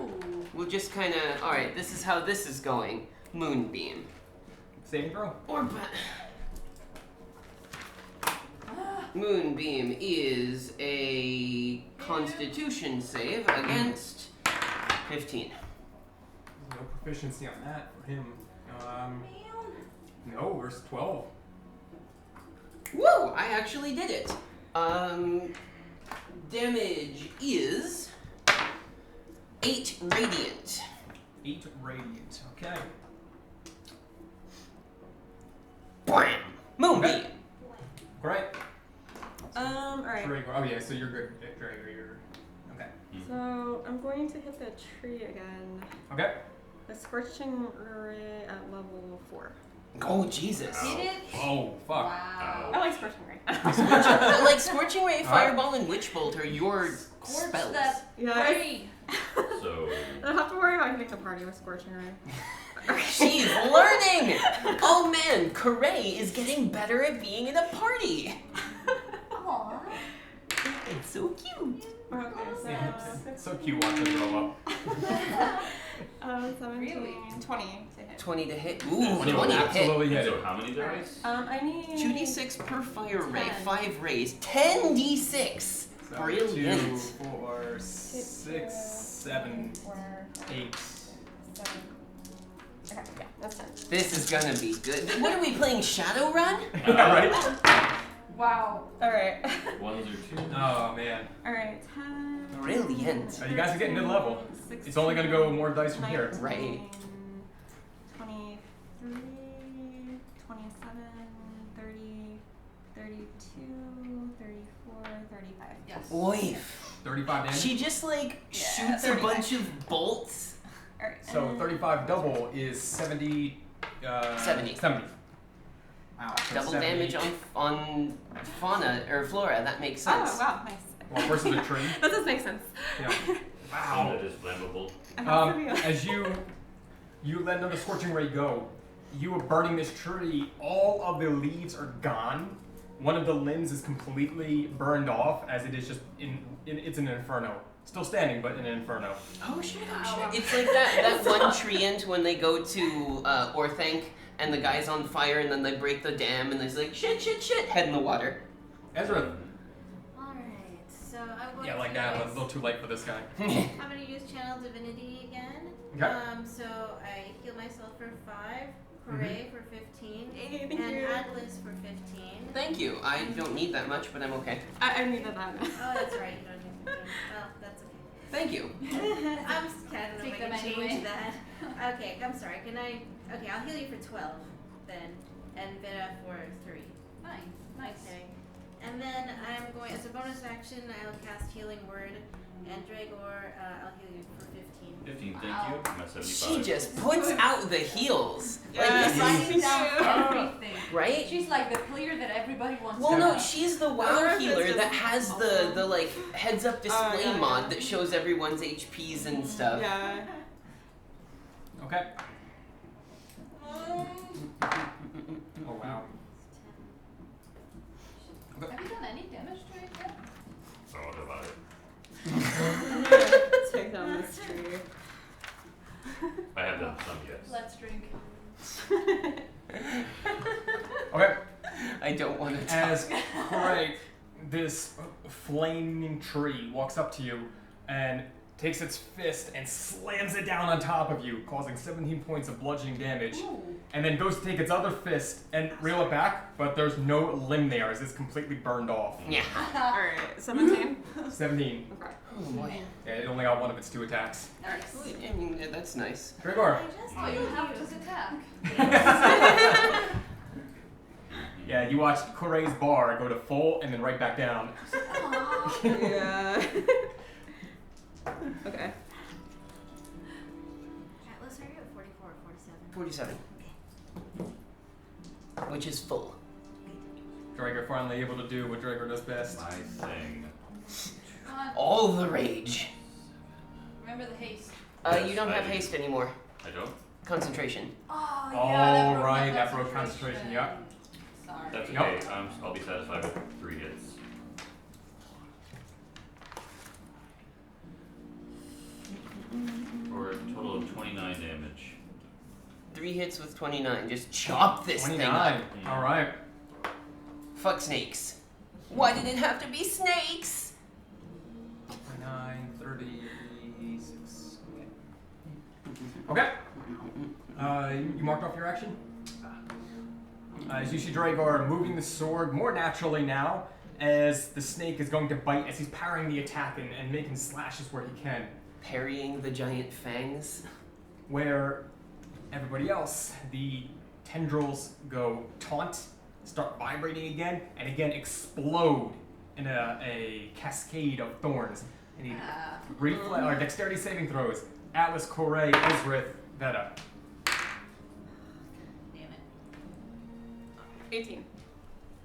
We'll just kind of. All right, this is how this is going. Moonbeam. Saving throw. Moonbeam is a Constitution save against 15. No proficiency on that for him. No, versus 12. Whoa! I actually did it. Damage is 8 radiant. 8 radiant. Okay. Bam! Moonbeam. Okay. Great. Alright. Drago. Oh yeah, so you're good. Drago, you're okay. So I'm going to hit the tree again. Okay. A scorching ray at level 4. Oh Jesus! Did it? Oh fuck. Wow. I like scorching ray. Like Scorching Ray, Fireball, and Witch Bolt are your Scorch spells. that Yeah. tree. So, I don't have to worry about hitting the party with scorching ray. She's learning! Oh man, Corey is getting better at being in a party. Aww. It's so cute. Okay, Yeah, so it's so cute watching them grow up. 17, Really? 20 to hit. 20 to hit. Ooh, You 20 will to hit. absolutely hit so it. how many dice? I need 2d6 per fire ray, 10. 5 rays, 10d6. So Brilliant. 2, 4, 6, 7, 8. 7. Okay, yeah, that's 10. This is gonna be good. What are we playing, Shadowrun? Right? Wow. Alright. Ones or twos? Oh man. Alright, 10. Brilliant. So you guys are getting good level. 16, It's only gonna go more dice from here. 19, Right. 23, 27, 30, 32, 34, 35. Yes. Oif. 35 damage. She just like Yeah, shoots a 35. bunch of bolts. Alright. So 35 double is 70. 70. 70. Wow. So Double 70. damage on fauna or flora. That makes Oh, sense. wow, nice. Well, versus a tree. That does make sense. Yeah. Some Wow. that is flammable. As you let another scorching ray go, you are burning this tree. All of the leaves are gone. One of the limbs is completely burned off, as it is just it's an inferno. Still standing, but in an inferno. Oh shit! Oh shit! It's like that one treant when they go to Orthanc and the guy's on fire and then they break the dam and there's like shit, head in the water. Ezra. Alright, so I'm going Yeah, like to that. A use, little too late for this guy. I'm going to use Channel Divinity again. Okay. So I heal myself for 5, Hooray for 15, Hey, thank and you. Atlas for 15. Thank you. I don't need that much, but I'm okay. I needed that. Oh, that's right, you don't need 15. Well, that's okay. Thank you. I'm kind of Take know if I them can change anyway. that. Okay, I'm sorry. Can I? Okay, I'll heal you for 12 then, and Vera for 3. Nice. Nice. Okay, and then I'm going as a bonus action. I'll cast Healing Word, and Dragor, I'll heal you for 15. 15, thank Wow. you. I'm at 75. She just puts out the heels. Yeah. Like this Writing is down everything. right. She's like the player that everybody wants Well, to no, know. she's the I WoW wonder if healer it's that just has also- the like heads up display yeah, mod yeah. that shows everyone's HPs and stuff. Yeah. Okay. Oh wow. Have you done any damage to it yet? Thought about it. I'm gonna take down this tree. I have done some, yes. Let's drink. Okay. I don't want to talk. As Corey, this flaming tree, walks up to you and takes its fist and slams it down on top of you, causing 17 points of bludgeoning damage. Ooh. And then goes to take its other fist and reel it back, but there's no limb there as it's completely burned off. Yeah. Alright, 17. 17. Okay. Oh boy. Yeah, it only got one of its 2 attacks. Nice. I mean, yeah, that's nice. Gregor. I just Oh, you healed have you. to attack. Yeah, you watched Corey's bar go to full and then right back down. Aw. Yeah. Okay. Atlas, are you at 44 or 47? 47. Which is full. Drager finally able to do what Drager does best. My thing. Come on. All the rage. Remember the haste. You don't have haste anymore. I don't? Concentration. Oh, Oh, yeah, that broke right, my that broke concentration, yeah. Sorry. That's Yep. okay. I'll be satisfied with 3 hits. For a total of 29 damage. 3 hits with 29. Just chop this thing 29. up. All right. Fuck snakes. Why did it have to be snakes? 29, 36. Okay. You marked off your action? As you see Dragor moving the sword more naturally now, as the snake is going to bite, as he's parrying the attack and making slashes where he can. Parrying the giant fangs. Where everybody else, the tendrils go taunt, start vibrating again, and again explode in a cascade of thorns. And he or dexterity saving throws. Atlas, Koray, Ezrith, Veta. Damn it. 18.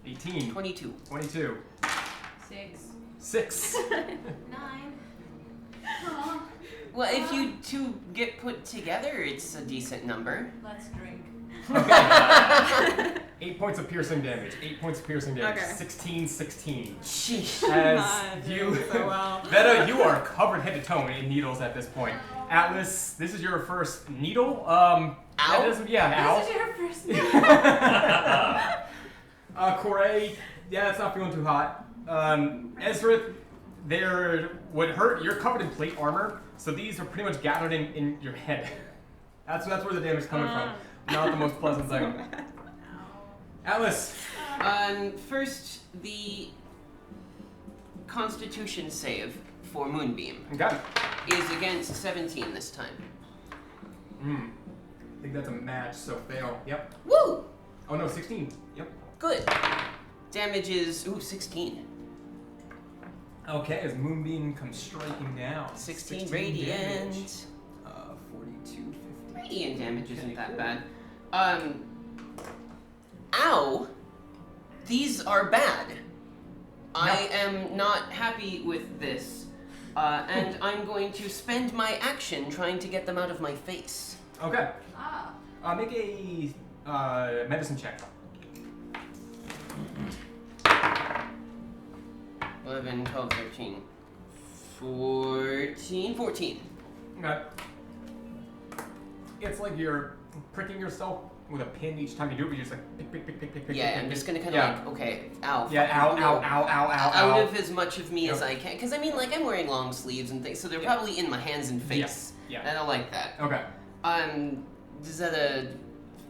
18. 22. 22. 6. 6. 9. Aw, Well, if you two get put together, it's a decent number. let's drink. Okay. 8 points of piercing damage. 8 points of piercing damage. Okay. 16, 16. Sheesh. As Not you, doing so well. Veta, you are covered head to toe in needles at this point. Atlas, this is your first needle. Ow? Yeah, This is your first Koray, yeah, it's not feeling too hot. Ezrith, they're what hurt. You're covered in plate armor, so these are pretty much gathered in your head. That's where the damage is coming from. Not the most pleasant thing. Atlas. First, the Constitution save for Moonbeam Okay. is against 17 this time. I think that's a match, so fail. Yep. Woo! Oh no, 16. Yep. Good. Damage is 16. Okay, as Moonbeam comes striking down. 16 radiant. damage. 42, 50. Radiant damage isn't Okay, that cool. bad. Ow! These are bad. I am not happy with this. And I'm going to spend my action trying to get them out of my face. Okay. Ah. Make a medicine check. 11, 12, 13, 14. Okay. It's like you're pricking yourself with a pin each time you do it, but you're just like pick. Yeah, I'm just gonna kind of like, okay, ow. Yeah, fuck, ow. Out of as much of me as Yep. I can. Because I mean, like, I'm wearing long sleeves and things, so they're probably in my hands and face. Yeah. I don't like that. Okay. Is that a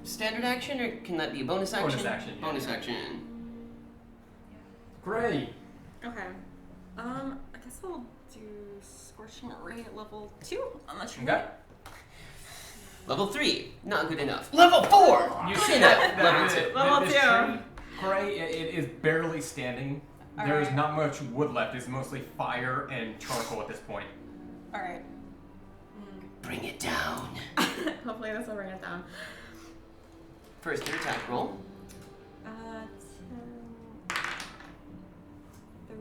standard action, or can that be a bonus action? Bonus action, yeah. Bonus action. Great. Okay. I guess I'll do Scorching Ray at level 2 on the tree. Okay. Level 3, not good enough. Level 4! You Good see enough. that Level 2. Level this 2. tree, Gray, it is barely standing. There's Alright. not much wood left. It's mostly fire and charcoal at this point. Alright. Bring it down. Hopefully this will bring it down. First your attack roll. 10, 3,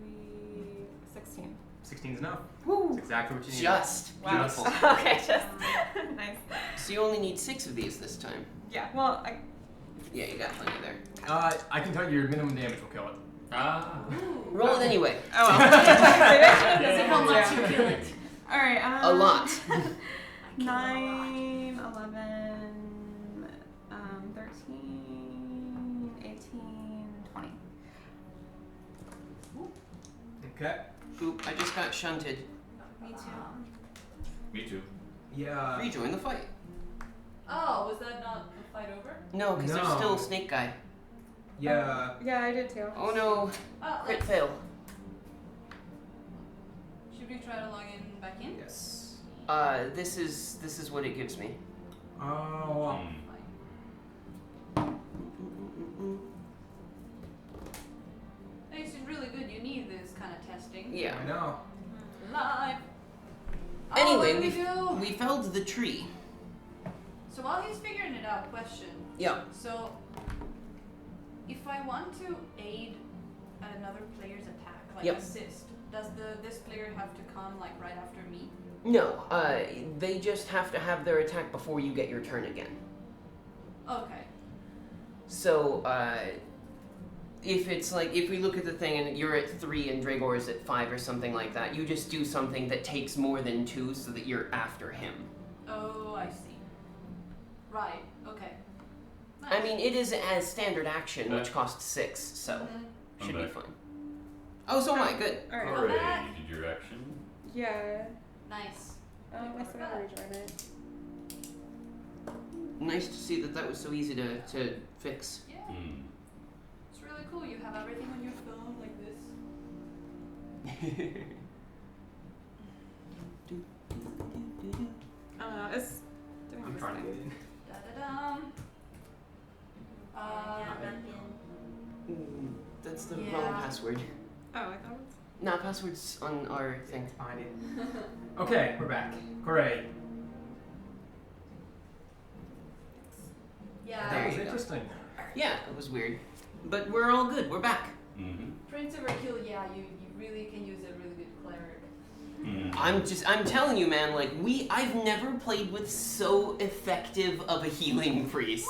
16. 16's enough. Woo! That's exactly what you need. Just. Wow. Beautiful. Okay, just nice. So you only need 6 of these this time. Yeah, well, Yeah, you got plenty there. I can tell you your minimum damage will kill it. Ah. Roll it anyway. oh well. Maybe I should See have how done much that. you kill it. Alright, A lot. 9, 11, 13, 18, 20. Okay. Oop, I just got shunted. Me too. Me too. Yeah. Rejoin the fight. Oh, was that not the fight over? No, because there's No. still a snake guy. Yeah. Yeah, I did too. Oh no. Oh, Crit fail. should we try to log in back in? Yes. This is what it gives me. Oh. This is really good. You need this kind of testing. Yeah. I know. Live. Anyway, what do we do? we felled the tree. So while he's figuring it out, question. Yeah. So, if I want to aid another player's attack, like Yep. assist, Does this player have to come like right after me? No, they just have to have their attack before you get your turn again. Okay. So, if it's like, if we look at the thing and you're at 3 and Dragor is at 5 or something like that, you just do something that takes more than 2 so that you're after him. Oh, I see. Right. Okay. I mean, it is as standard action, which costs 6, so Mhm. should I'm be back. fine. Oh, so am I. Good. All right. Hooray, back. you did your action. Yeah. Nice. I still gotta rejoin it. Nice to see that that was so easy to fix. Yeah. Hmm. It's really cool. You have everything on your phone like this. It's doing I'm this trying to thing. get in. Da da dum. Yeah, back in. That's the Yeah. wrong password. Oh, I thought it was. No, password's on our thing. Find it. Okay, we're back. Hooray. Yeah. There That was you go. interesting. Yeah, it was weird. But we're all good. We're back. Mm-hmm. Prince Overkill, yeah, you really can use a really good cleric. Mm-hmm. I'm telling you, man, like, I've never played with so effective of a healing priest.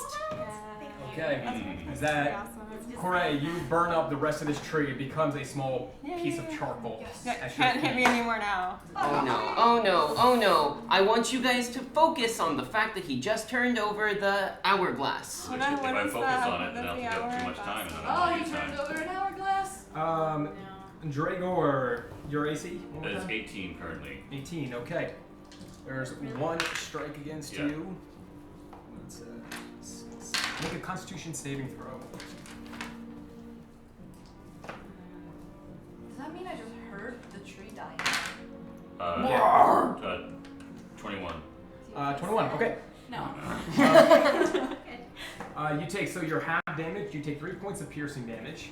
Okay. Mm. Is that Awesome. Corey? You burn up the rest of this tree. It becomes a small piece of charcoal. Yes. Yeah, As your can't hit me feet. anymore now. Oh no, oh no, oh no. I want you guys to focus on the fact that he just turned over the hourglass. Hold Which, on, if what I is focus that? on it, then I'll That's take up the too much time and then Oh, I'll he use turned time. over an hourglass? No. Dragor, your AC? One more That is time? 18 currently. 18, okay. There's one strike against Yeah. you. Let's make a Constitution saving throw. Does that mean I just heard the tree dying? 21. 21, okay. No. You take, so you're half damage, you take 3 points of piercing damage,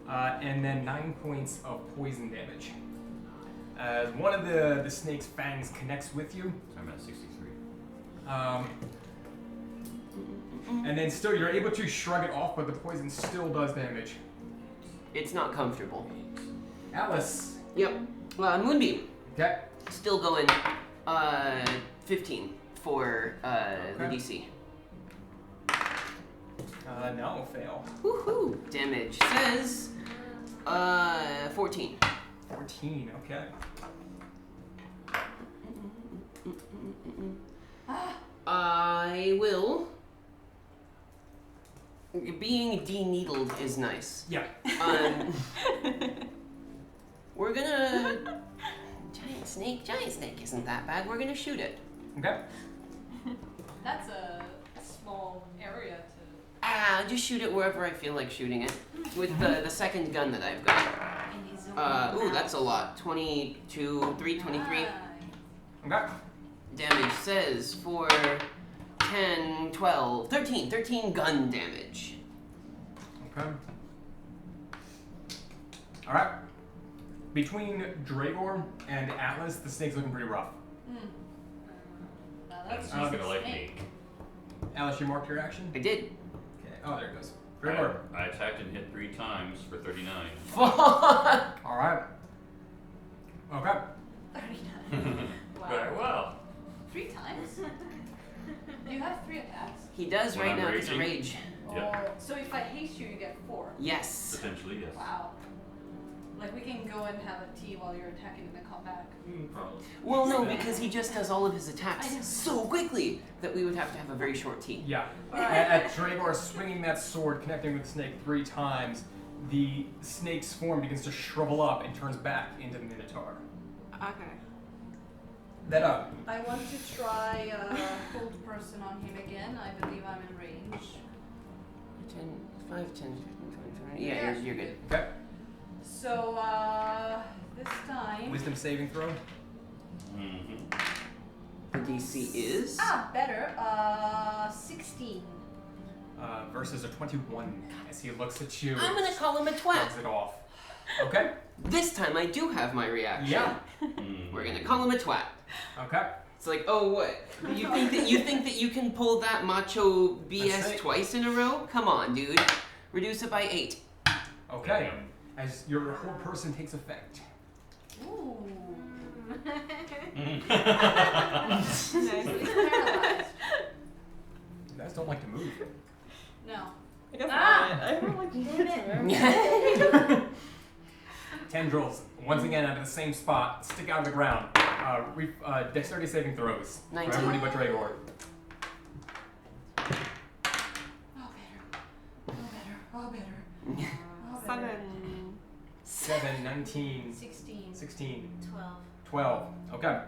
and then 9 points of poison damage. As one of the snake's fangs connects with you, I'm at 63. and then still you're able to shrug it off, but the poison still does damage. It's not comfortable. Alice. Yep. Moonbeam. Okay. Still going 15 for the Okay. DC. No, fail. Woohoo! Damage says 14. 14, okay. I will. Being de-needled is nice. Yeah. We're gonna. Giant snake isn't that bad. We're gonna shoot it. Okay. That's a small area to. Just shoot it wherever I feel like shooting it. With the second gun that I've got. And he's Ooh, that's a lot. 22, 3, 23. Okay. Damage says for 10, 12, 13. 13 gun damage. Okay. Alright. Between Dragor and Atlas, the snake's looking pretty rough. Now That's that's not just gonna a like me. snake. Alice, you marked your action? I did. Okay. Oh, there it goes. Dragor. I attacked and hit 3 times for 39. Fuck! Alright. Okay. 39. Very well. 3 times? You have 3 attacks. He does When right I'm now because of raging. rage. Yeah. Oh, so if I haste you, you get 4. Yes. Potentially, yes. Wow. Like we can go and have a tea while you're attacking and then come back. Probably. Well, no, because he just does all of his attacks I know. so quickly that we would have to have a very short tea. Yeah. Alright. At Dragor swinging that sword, connecting with the snake 3 times, the snake's form begins to shrivel up and turns back into the Minotaur. Okay. That up. I want to try hold person on him again. I believe I'm in range. 10, 5, 10, 15, 20, 20. Yeah, you're good. Okay. So this time. Wisdom saving throw. Mm-hmm. The DC is. Better. 16. Versus a 21 as he looks at you. I'm gonna call him a twat. Shrugs it off. Okay. This time I do have my reaction. Yeah. We're gonna call him a twat. Okay. It's like, oh what? You think that you can pull that macho Let's BS see. twice in a row? Come on, dude. Reduce it by 8. Okay. As your whole person takes effect. Ooh. Nice. He's paralyzed. You guys don't like to move. No. I guess Ah! not. I don't like Damn it. Tendrils, once again out of the same spot, stick out of the ground. Dexterity saving throws. 19. For everybody but Dragor. Oh, better. Oh, better. Oh, better. Oh, better. 7. 7, 19, 16. 16, 12. 12. Okay.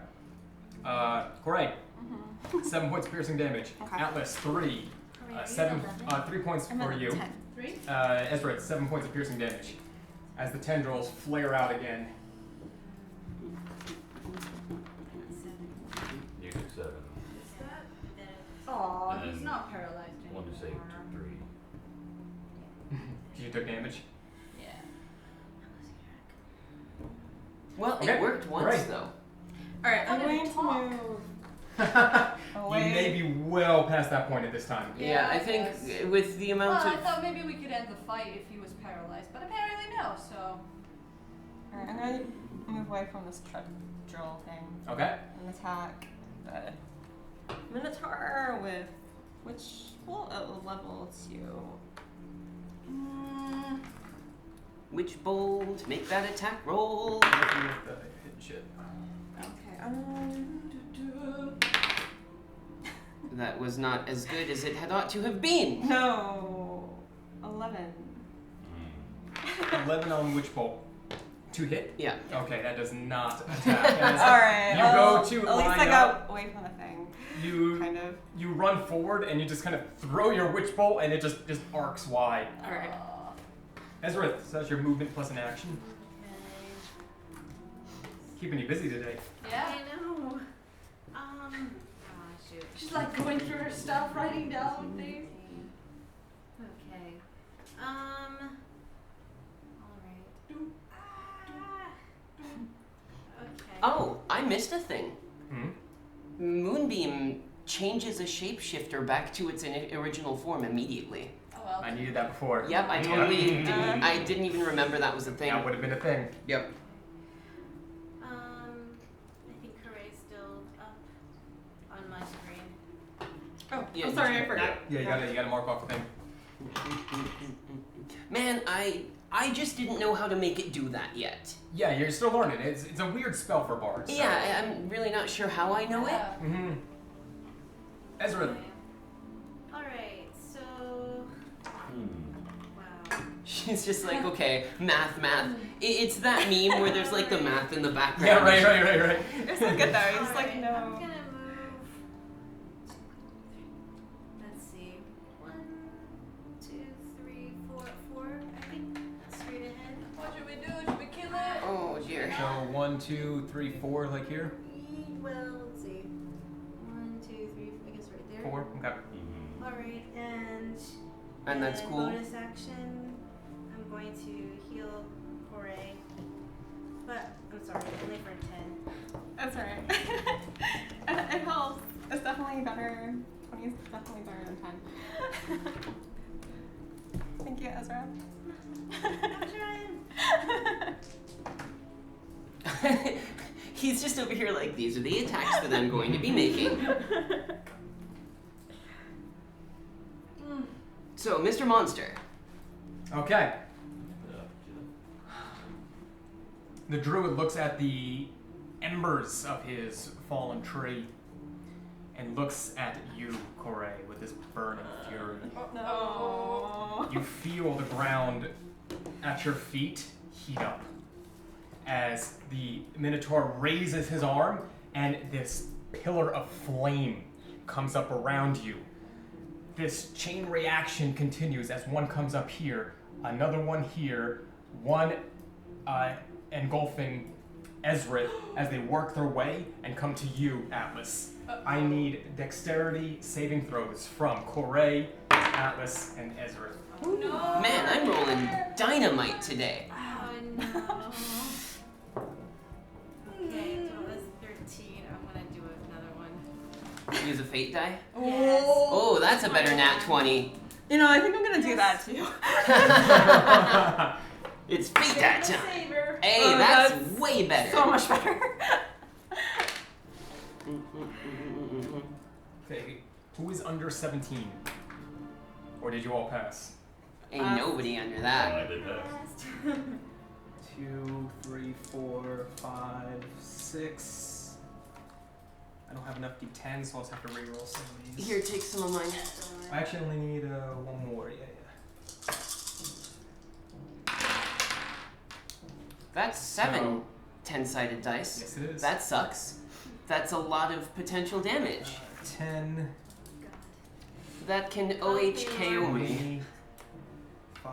Corey, Mm-hmm. 7 points of piercing damage. Okay. Atlas, 3. Are you 7, 11? 3 points I'm for at you. 10. 3? Ezra, 7 points of piercing damage. As the tendrils flare out again. You took 7. Aw, And he's not paralyzed One anymore. to save 3. You took damage. Yeah. Well, Okay, it worked once great. though. Alright, I'm How did going it to talk? move You away. may be well past that point at this time. Yeah, I I think guess. with the Well, amount I of thought maybe we could end the fight if he was paralyzed, but apparently no, so. Alright, I'm going to move away from this drill thing Okay. and attack the Minotaur with which level 2? which bold, make that attack roll. Looking at the hidden shit. Okay, That was not as good as it had ought to have been. no, 11. 11 on which bolt? To hit? Yeah. Okay, that does not attack. Alright, You well, go to at least line I got up. away from the thing, You kind of. you run forward and you just kind of throw your witch bolt and it just arcs wide. Alright. Ezra, so that's your movement plus an action. Okay. Keeping you busy today. Yeah. I know. Oh, shoot. She's like going through her stuff, writing down things. Okay. Alright. Okay. Oh, I missed a thing. Hmm? Moonbeam changes a shapeshifter back to its original form immediately. Oh well. I needed that before. Yep, I totally didn't. I didn't even remember that was a thing. That would have been a thing. Yep. I think Coray's still up on my screen. Oh, Yeah, I'm sorry, you- I forgot. Yeah, you gotta mark off the thing. Man, I just didn't know how to make it do that yet. Yeah, you're still learning. It's a weird spell for bards. So. Yeah, I'm really not sure how I know it. Yeah. Mm-hmm. Ezra, Okay. Alright, so. Wow. She's just like, okay, math. It's that meme where there's like the math in the background. yeah, right. You're so good though. You're just like, Alright, no. I'm gonna move. Let's see. 1, 2, 3, 4, I think. Straight ahead. What should we do? Should we kill it? Oh dear. So 1, 2, 3, 4, like here. Well, let's see. 1, 2, 3, I guess right there. 4. Okay. Alright, And that's then cool. bonus action, I'm going to heal Koray. But, I'm sorry, only for 10. That's alright. It helps. It's definitely better. 20 is definitely better than 10. Thank you, Ezra. I'm trying. He's just over here like, these are the attacks that I'm going to be making. So, Mr. Monster. Okay. The druid looks at the embers of his fallen tree and looks at you, Koray, with this burning fury. No. You feel the ground at your feet heat up as the Minotaur raises his arm and this pillar of flame comes up around you. This chain reaction continues as one comes up here, another one here, one engulfing Ezra as they work their way and come to you, Atlas. I need dexterity saving throws from Koray, Atlas, and Ezra. Oh no! Man, I'm rolling dynamite today. Oh no. Okay, so it was 13. I'm gonna do another one. Use a fate die. Yes. Oh, that's a better nat 20. You know, I think I'm gonna do that too. It's fate that time. Saver. Hey, Oh, that's that's way better. So much better. Okay, who is under 17? Or did you all pass? Ain't nobody under that. Like they passed. 2, 3, 4, 5, 6. I don't have enough D10s, so I'll just have to reroll some of these. Here, take some of mine. I actually only need one more. Yeah. That's 7 So- 10-sided dice. Yes, it is. That sucks. That's a lot of potential damage. 10, That can OHKO me. 20, 5,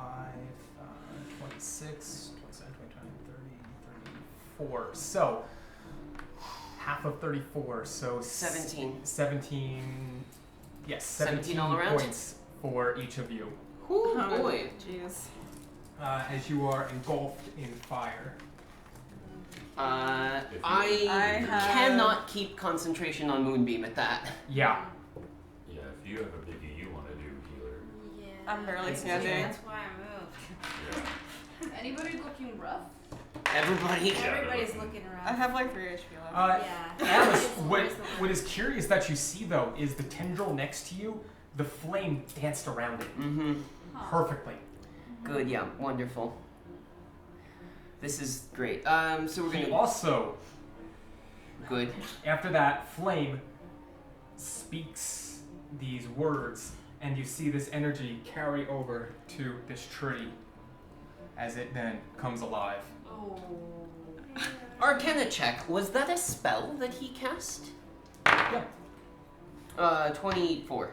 26, 27, 29, 30, 34. So, half of 34, so 17. 17, yes, 17 all around? points for each of you Whoo, Oh, boy. Jeez. as you are engulfed in fire. I have- cannot keep concentration on Moonbeam at that. Yeah. Yeah, if you have a biggie you want to do, healer. Yeah. I'm barely That's standing. That's why I moved. Yeah. Anybody looking rough? Everybody. Everybody's looking I around. have like 3 HP left. Yeah. Alice, It's what always the what is curious that you see though is the tendril next to you, the flame danced around it Mm-hmm. perfectly. Good, yeah, wonderful. This is great. So we're He gonna. also, Good. after that, flame speaks these words, and you see this energy carry over to this tree as it then comes alive. Oh. Arcana check. Was that a spell that he cast? Yeah. 24.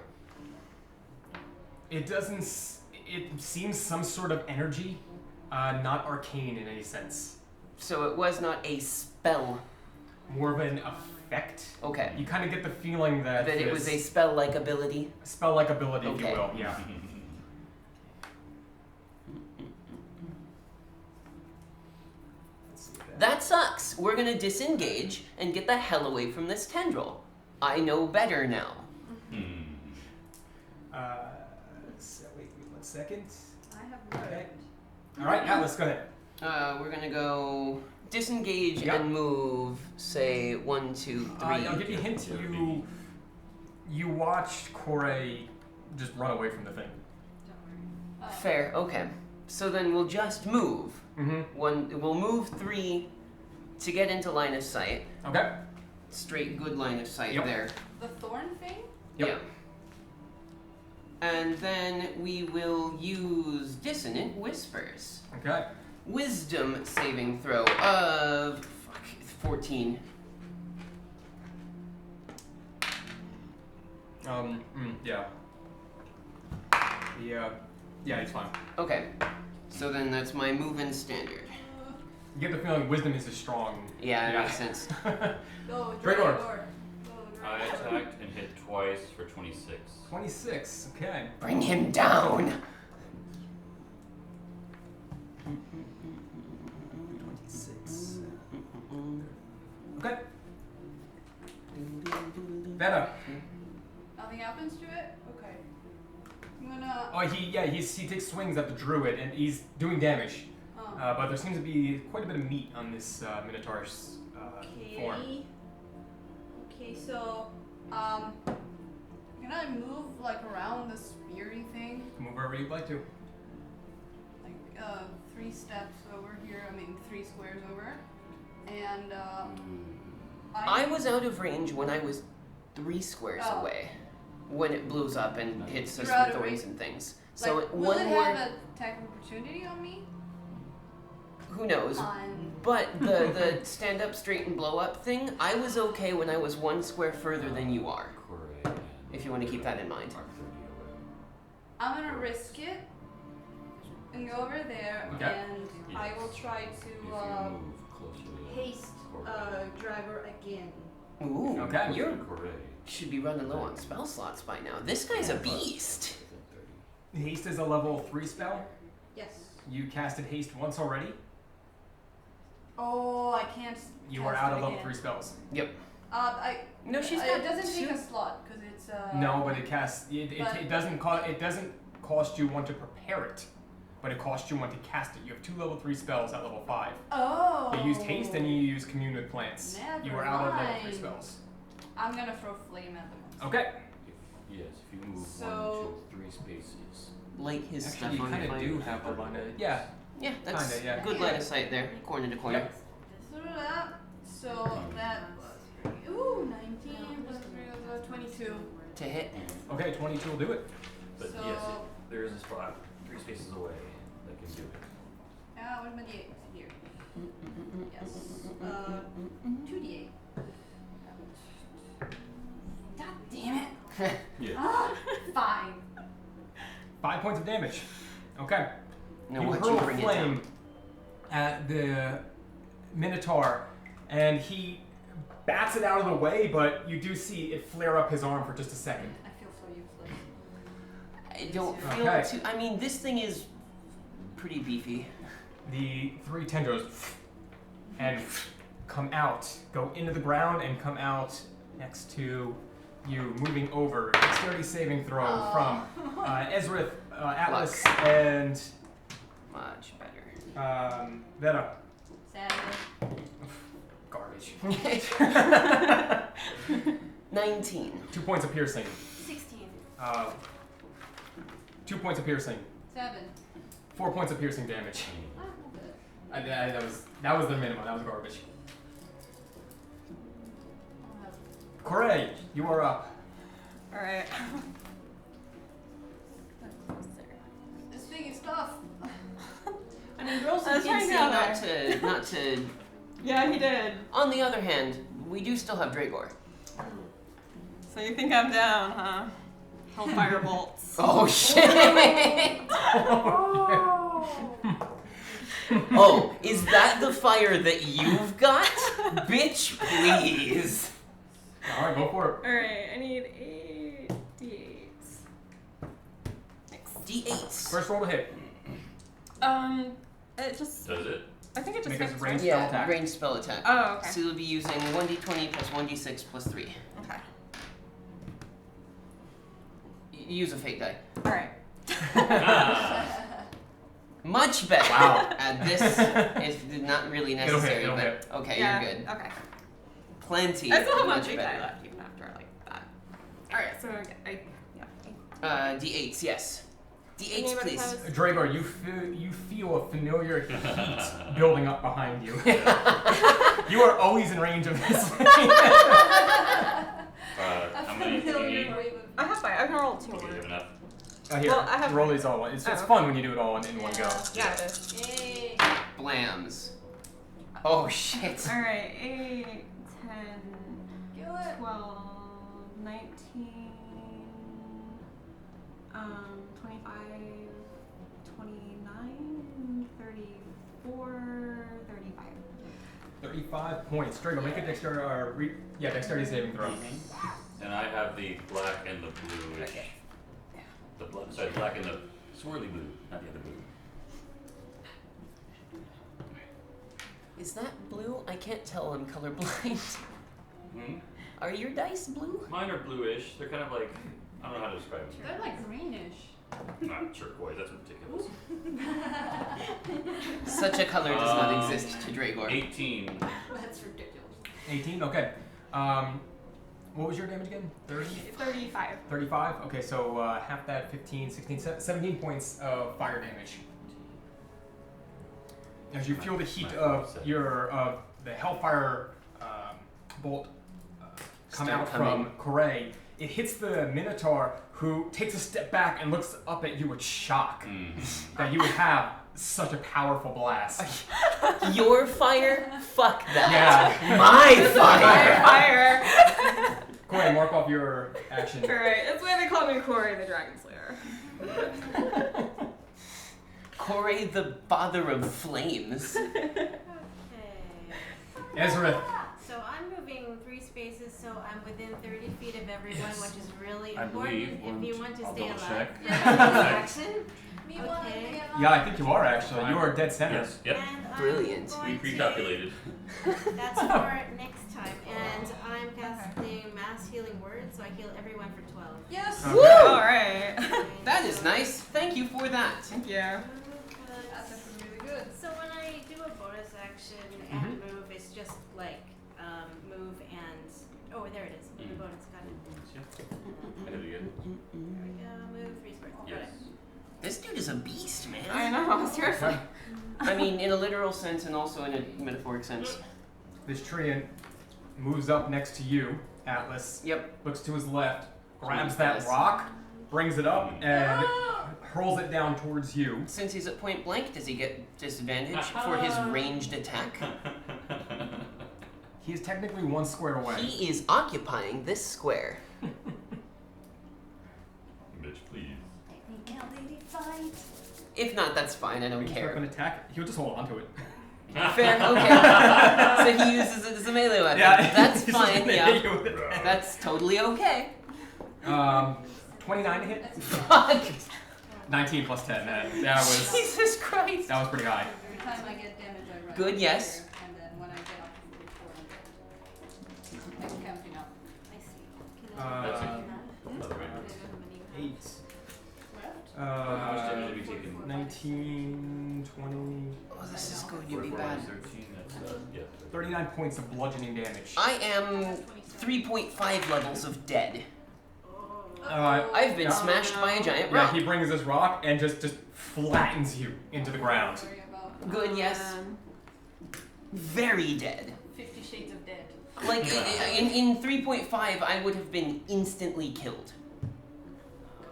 It doesn't. It seems some sort of energy, not arcane in any sense. So it was not a spell. More of an effect. Okay. You kind of get the feeling that That it was a this spell-like ability. spell-like ability, if Okay. you will. Yeah. Let's see That sucks. We're gonna disengage and get the hell away from this tendril. I know better now. So wait 1 second. I have Okay. moved. All right, Atlas, go ahead. We're gonna go disengage Yeah. and move. Say 1, 2, 3. I'll give you a hint. You watched Corey just run away from the thing. Don't worry. Fair. Okay. So then we'll just move. Mm-hmm. We'll move 3 to get into line of sight. Okay. Straight good line of sight Yep. there. The thorn thing? Yep. Yeah. And then we will use Dissonant Whispers. Okay. Wisdom saving throw of 14. Yeah. Yeah, it's fine. Okay. So then that's my move-in standard. You get the feeling wisdom is as strong. Yeah, that makes sense. Go, Dragor. Dragor. I attacked and hit twice for 26. 26. Okay. Bring him down. 26. Okay. Better. Nothing happens to it? Okay. I'm gonna. Oh, he takes swings at the druid and he's doing damage. Oh. But there seems to be quite a bit of meat on this Minotaur's form. Okay, so, can I move, like, around the speary thing? Move wherever you'd like to. Like, 3 steps over here, 3 squares over. And, I was out of range when I was 3 squares Oh. away. When it blows up and hits us You're out with of thorns range. and things. So like, will one it more. have an attack of opportunity on me? Who knows? But the stand up straight and blow up thing, I was okay when I was 1 square further than you are. Corey. If you want to keep that in mind. Mark 30 away. I'm gonna risk it and go over there, Okay. and I will try If to you move closer to haste Corey. driver again. Ooh, Okay. you Corey. should be running low on spell slots by now. This guy's a beast. Haste is a level 3 spell. Yes. You casted haste once already. Oh, I can't. You are cast out it of level again. 3 spells. No, she's got It doesn't take 2. a slot because it's No, but it casts. but- It doesn't cost. It doesn't cost you one to prepare it. but it costs you 1 to cast it. You have 2 level 3 spells at level 5. Oh. You used haste and you used commune with plants. Never You are out of level 3 mind. spells. I'm gonna throw flame at them. Okay. Yes, if you move So- 1, 2, 3 spaces. Light his Actually, stuff you on kind of fire. do have the line of... Yeah. Yeah, that's Kinda, yeah. good line of sight there, corner to corner. Yep. So that was 19 plus 3 was 22. To hit. Okay, 22 will do it. But So- yes, there is a spot 3 spaces away that can do it. What am I d8 here? Yes. 2d8. God damn it. Yeah. 5. 5 points of damage. Okay. Now You what'd hurl you a bring it flame down? at the Minotaur, and he bats it out of the way, but you do see it flare up his arm for just a second. I feel so useless. I don't feel Okay. too. I mean, this thing is pretty beefy. The 3 tendrils and come out, go into the ground, and come out next to you, moving over. Dexterity saving throw from Ezrith, Atlas, and Much better. Veta. Sadly. Garbage. 19. 2 points of piercing. 16. 2 points of piercing. 7. 4 points of piercing damage. Not good. That was the minimum. That was garbage. Corey, you are up. Alright. This thing is tough. I mean, girls I was did trying say to not to. Yeah, he did. On the other hand, we do still have Dragor. So you think I'm down, huh? Hellfire bolts. Oh shit! Oh, is that the fire that you've got? Bitch, please. Alright, go for it. Alright, I need 8 d8s. Thanks. D8s. First roll to hit. It just. Does it? I think it just Make us hits, range right? spell Yeah, attack. range spell attack. Oh, okay. So you'll be using 1d20 plus 1d6 plus 3. Okay. Use a fake die. Alright. Much better. Wow. This is not really It'll hit, necessary, it'll but hit. okay, Yeah, you're good. Okay. Plenty. I still have my much big die better. left even after like that. Alright, so yeah. D8s, yes. D8s, Any please. other Dragor, you feel a familiar heat building up behind you. You are always in range of this thing. How many do you need? I have 5. I can roll 2 Okay, more. you have enough? Here, Well, I have- roll these all. It's Oh, fun when you do it all in one go. Yeah, it is. Yay. Blams. Oh shit. Alright, 8, 10, Kill it. 12, 19, 25, 29, 34, 35. 35 points. Dragor, make a dexterity saving throw. And I have the black and the blue. Okay. The black and the swirly blue, not the other blue. Is that blue? I can't tell. I'm colorblind. Hmm? Are your dice blue? Mine are bluish. They're kind of like, I don't know how to describe them. They're like greenish. Not turquoise, that's ridiculous. Such a color does not exist to Dragor. 18. That's ridiculous. 18. Okay. What was your damage again? 30? 35. 35? Okay, so half that, 15, 16, 17 points of fire damage. As you feel the heat of the hellfire bolt come Start out coming. from Corey, it hits the Minotaur, who takes a step back and looks up at you with shock that you would have such a powerful blast. Your fire? Fuck that. Yeah. My fire. Fire! Corey, mark off your action. Alright, that's why they call me Corey the Dragon Slayer. Corey, the father of flames. Okay. Ezra, So I'm moving 3 spaces, so I'm within 30 feet of everyone, Yes. which is really I believe. important if you want to I'll stay double alive. check. Yeah, action. Me Okay. wanting to yeah, I think you are actually. You are dead center. Yes, yep. And I'm Brilliant. going We to- pre-calculated. That's for next time. And I'm casting Mass Healing Word, so I heal everyone for 12. Yes. Okay. Woo! Alright. That is nice. Thank you for that. Thank you. That's actually really good. So when I do a bonus action and move, it's just like move and there it is. Move Mhm. bonus. Got it. I hit it again. There we go. Move. Free square. Got Yes. it. This dude is a beast, man. I know, seriously. I mean, in a literal sense and also in a metaphoric sense. This treant moves up next to you, Atlas. Yep. Looks to his left, grabs that Atlas. rock, brings it up, and hurls it down towards you. Since he's at point blank, does he get disadvantage for his ranged attack? He is technically 1 square away. He is occupying this square. Bitch, please. Technicality fight. If not, that's fine. I don't He's not care. gonna attack. He'll just hold on to it. Fair. Okay. So he uses it as a melee weapon. That's he's just fine. gonna Yeah. hit you with it. That's totally okay. 29 to hit. Fuck. 19 plus 10. That was Jesus Christ. that was pretty high. Every time I get damage, I write Good, it yes. here, and then when I get up to 44, I'm counting up. I see. That's Can a- I Another way. 8. Left? How much damage have you taken? 19, 20, Oh, this is going to be 44 bad. minus 13, that's, yeah. 39 points of bludgeoning damage. I am 3.5 levels of dead. Uh, I've been Oh, smashed by a no. giant Yeah, rock. he brings this rock and just flattens you into the ground. Sorry about Good, yes. Very dead. 50 Shades of Dead. Like in 3.5, I would have been instantly killed.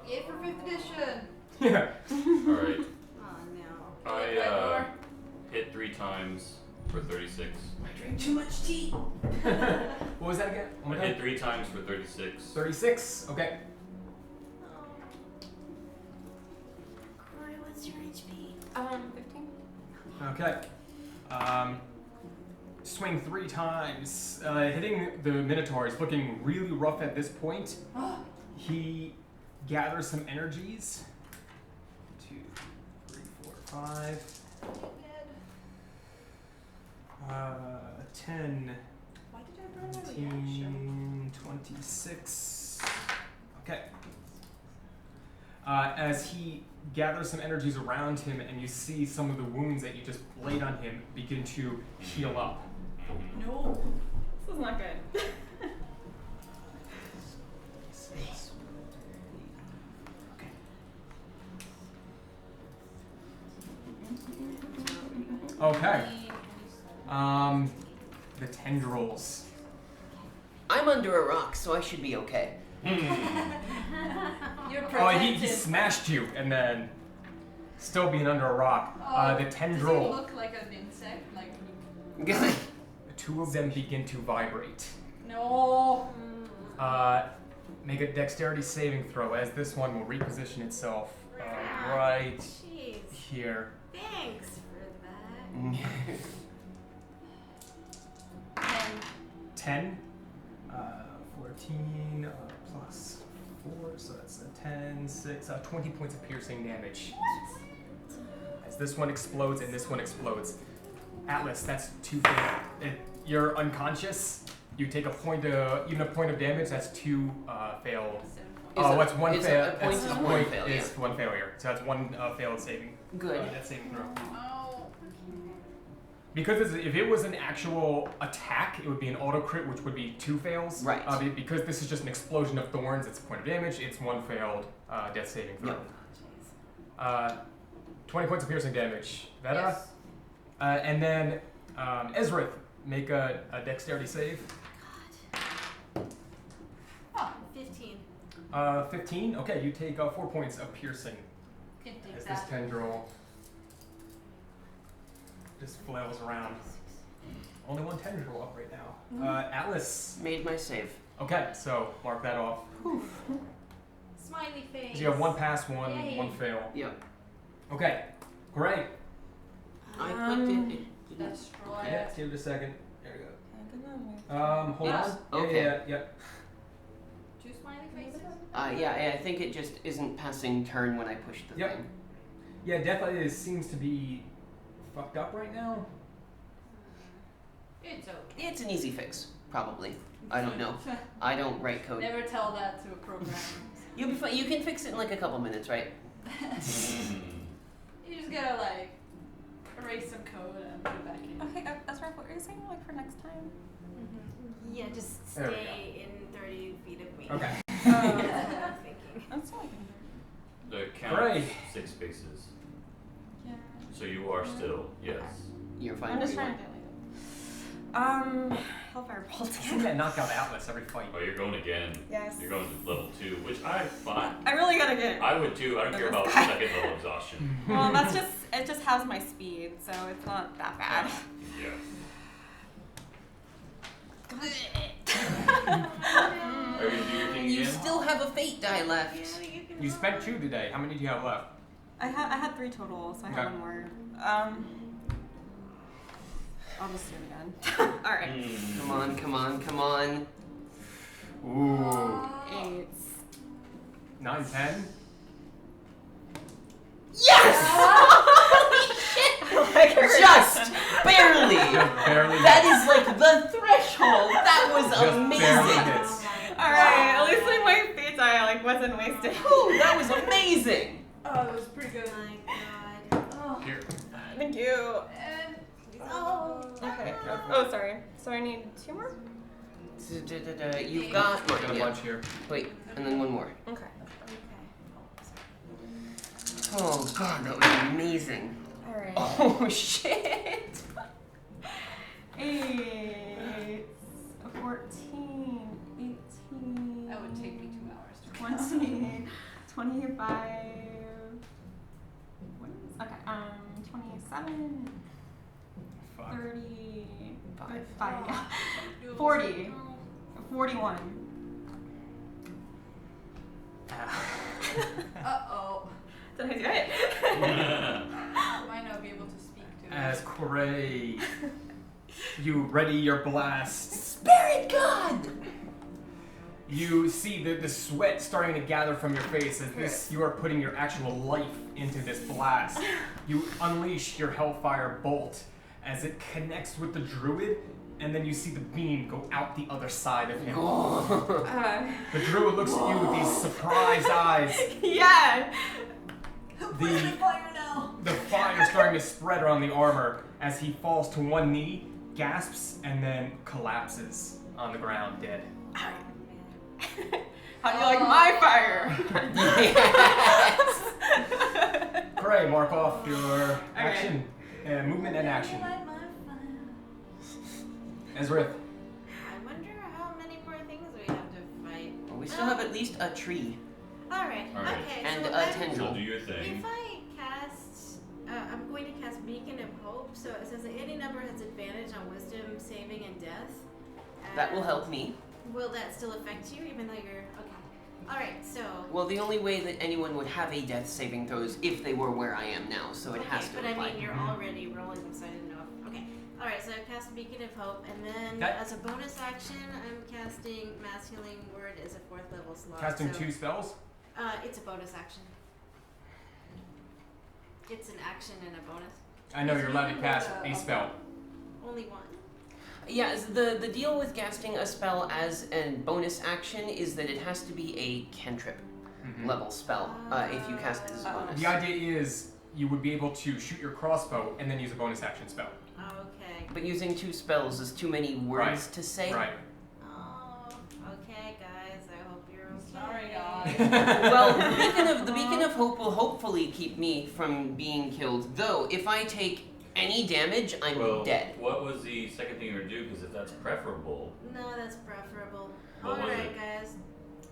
Yay for 5th edition! Yeah. Alright. Oh no. I hit 3 times for 36. I drank too much tea. What was that again? Oh my I hit god. 3 times for 36. 36. Okay. Corey, what's your HP? 15. Okay. Swing 3 times. Hitting the Minotaur is looking really rough at this point. He gathers some energies. 2, 3, 4, 5. 10, Why did I burn my reaction? 19, 26. Okay. As he gathers some energies around him, and you see some of the wounds that you just laid on him begin to heal up. No. This is not good. Okay. The tendrils. I'm under a rock, so I should be okay. You're Oh, he protected. smashed you, and then still being under a rock. The Does tendril. he look like an insect? Like, The 2 of them begin to vibrate. no. Make a dexterity saving throw, as this one will reposition itself right Jeez. here. Thanks for that. 10. 14 plus 4, so that's a 10, 6, 20 points of piercing damage. As this one explodes and this one explodes. Atlas, that's 2 fail. You're unconscious. You take a point of, even a point of damage, that's 2 failed. Oh, what's 1 is fail? a point That's is a one point failure. is 1 failure. So that's 1 failed saving. Good. That saving throw. Oh. Because if it was an actual attack, it would be an auto crit, which would be 2 fails. Right. Because this is just an explosion of thorns, it's a point of damage. It's 1 failed death saving throw. Yep. 20 points of piercing damage. Veta. Yes. And then Ezrith, make a dexterity save. Oh, 15. 15. Okay, you take 4 points of piercing can take as this that. tendril just flails around. Only 1 tendril up right now. Atlas. Made my save. Okay, so mark that off. Smiley face. So you have 1 pass, 1 Yay. 1 fail. Yep. Okay, great. I clicked it. Destroy Yeah, it. give it a second. There we go. Hold Yes. on. Okay. Yeah. 2 smiley faces? Yeah, I think it just isn't passing turn when I push the Yep. thing. Yeah, definitely seems to be fucked up right now. It's okay. It's an easy fix, probably. I don't know. I don't write code. Never tell that to a programmer. You'll be fine. You can fix it in like a couple minutes, right? You just gotta like erase some code and put it back in. Okay, Ezra, what were you saying, like, for next time? Yeah, just There we stay in 30 feet of me. Okay. That's what I'm thinking. I'm still like, The count Great. 6 spaces. yeah. So you are still, yes. You're fine. I'm just where trying you to Hellfire Bolt I seem again. to knock out Atlas every fight. Oh, you're going again. Yes. You're going to level 2, which I find. I really gotta get. I would too. I don't care about This guy. second level exhaustion. Well, that's just, it just has my speed, so it's not that bad. Yeah. Are you gonna do your thing You again? still have a fate die left. Yeah, you can You roll. spent 2 today. How many do you have left? I had 3 total, so I Okay. have 1 more. I'll just do it again. Alright. Mm. Come on, come on, come on. Ooh. 8. 9, 10. Yes! Holy shit! Just barely. Just barely. That is like the threshold. That was Just barely amazing. hits. Alright, at least like my fate die like wasn't wasted. Ooh, that was amazing. Oh, that was pretty good. My god. Oh. Here. Thank you. And Okay. Oh, sorry. So I need 2 more? You've got Got a one. Yeah. bunch here. Wait, and then one more. Okay. Oh god, that was amazing. Alright. Oh shit. 8, 14, 18. that would take me 2 hours to 20, 25. What is, okay, 27, Fuck. 30, 5. yeah. 40, 41. Uh-oh. Did I do it? I might not be able to speak to As Corey, you ready your blast. Spirit God! You see the sweat starting to gather from your face as you are putting your actual life into this blast. You unleash your Hellfire Bolt as it connects with the druid, and then you see the beam go out the other side of him. The druid looks at you with these surprised eyes. Yeah! The fire starting to spread around the armor as he falls to one knee, gasps, and then collapses on the ground dead. How do you like my fire? Yes! Corey, mark off your action, movement and action. Ezra, I wonder how many more things we have to fight. Well, we still have at least a tree Alright, Alright. okay. and so a I'm- tendril. So do your thing. If I cast, I'm going to cast Beacon of Hope, so it says that any number has advantage on Wisdom, Saving, and Death. That will help me. Will that still affect you, even though you're, okay. Alright, so. Well, the only way that anyone would have a death saving throw is if they were where I am now, so it has to but I apply. mean, you're already rolling them, so I didn't know if, okay. Alright, so I cast Beacon of Hope, and then That- as a bonus action, I'm casting Mass Healing Word as a 4th level slot. casting so, 2 spells. It's a bonus action. It's an action and a bonus. I know you're allowed to cast a spell. Only one. Yeah, the deal with casting a spell as a bonus action is that it has to be a cantrip level spell if you cast it as a bonus. The idea is you would be able to shoot your crossbow and then use a bonus action spell. Okay. But using 2 spells is too many words Right. to say. Right. Oh, okay, guys. I hope you're okay. Sorry, guys. Well, the beacon of hope will hopefully keep me from being killed. Though, if I take any damage, I'm Well, dead. what was the second thing you were gonna do? Because if that's preferable, No, that's preferable. What was Alright, it? guys.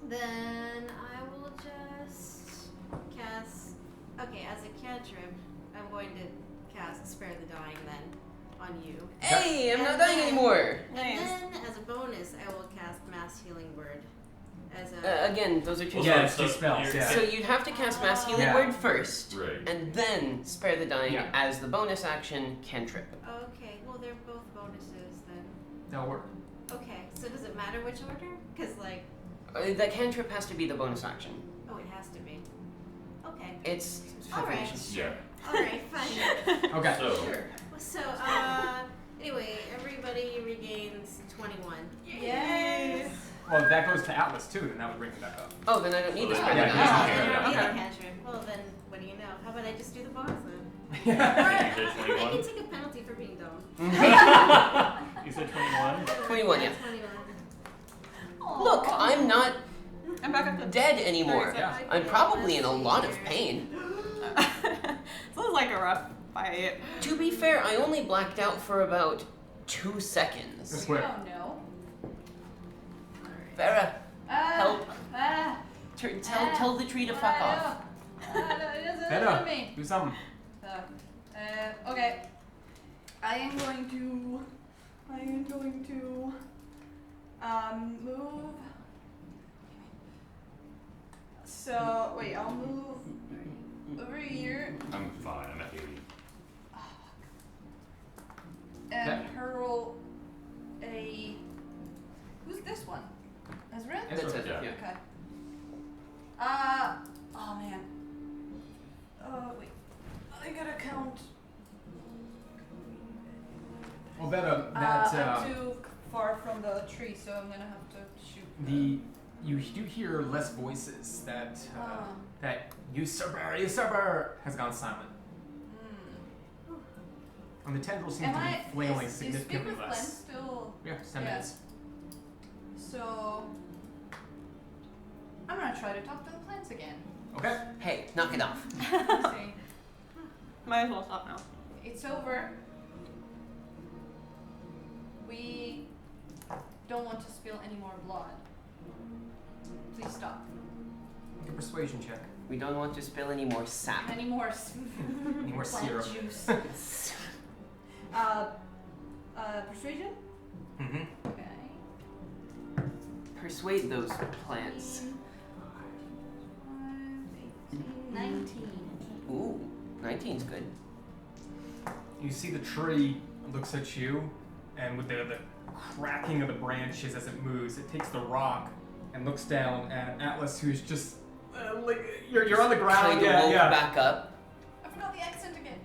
Then I will just cast. Okay, as a cantrip, I'm going to cast Spare the Dying then on you. Hey, I'm not And dying then- anymore. Nice. And then, as a bonus, I will cast Mass Healing Word. As a. Again, those are 2 Well, Yeah, spells. it's 2 spells, you're- yeah. So you'd have to cast Mass Healing Yeah. Word first, right? and then Spare the Dying Yeah. as the bonus action cantrip. Okay, well, they're both bonuses then. That'll work. Okay, so does it matter which order? Because, like, The cantrip has to be the bonus action. oh, it has to be. Okay. It's Alright. definition. Yeah. Alright, fine. Okay. So Sure. So, anyway, everybody regains 21. Yes. Well, that goes to Atlas too, then that would bring it back up. Oh, then I don't need the Well, Spare yeah, the yeah. Dying. I don't need okay. a cantrip. Well, then, what do you know? How about I just do the bonus then? You said I 21? can take a penalty for being dumb. You said 21? 21, yeah. 21. Look, I'm not I'm back up to dead anymore. Yeah. I'm probably in a lot of pain. Sounds like a rough fight. To be fair, I only blacked out for about 2 seconds. This You way. don't know. Vera, help. Tell the tree to fuck off. Vera, me. do something. Okay. I am going to move. So wait, I'll move over here I'm fine, I'm at 80. and hurl a. Who's this one? Ezra? Ezra, That's it, yeah. yeah. Okay. Oh man. Wait. I gotta count. Well, that I'm too far from the tree, so I'm gonna have to shoot. you do hear less voices. That usurper has gone silent, and the tendrils seem to be flailing significantly is less. still? Yeah, it's 10 Yeah. minutes. So I'm gonna try to talk to the plants again. Okay. Hey, knock it off. Let's see. Might as well stop now. It's over. We don't want to spill any more blood. Please stop. Make a persuasion check. We don't want to spill any more sap. Any more Any more plant syrup. juice. Persuasion? Mm-hmm. Okay. Persuade those plants. 19. Ooh, 19's good. You see the tree looks at you, and with the cracking of the branches as it moves, it takes the rock and looks down at Atlas, who's just like you're on the ground. Kind of woke back up. I forgot the accent again.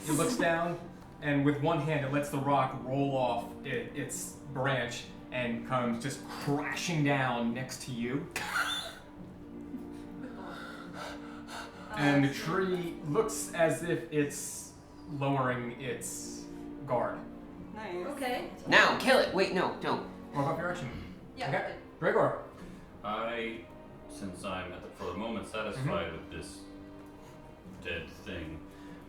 It looks down, and with one hand, it lets the rock roll off its branch and comes just crashing down next to you. And the tree looks as if it's lowering its guard. Nice. Okay. Now, kill it. Wait, no, don't. What about your action? Yeah. Okay. Gregor. Since I'm for the moment satisfied with this dead thing,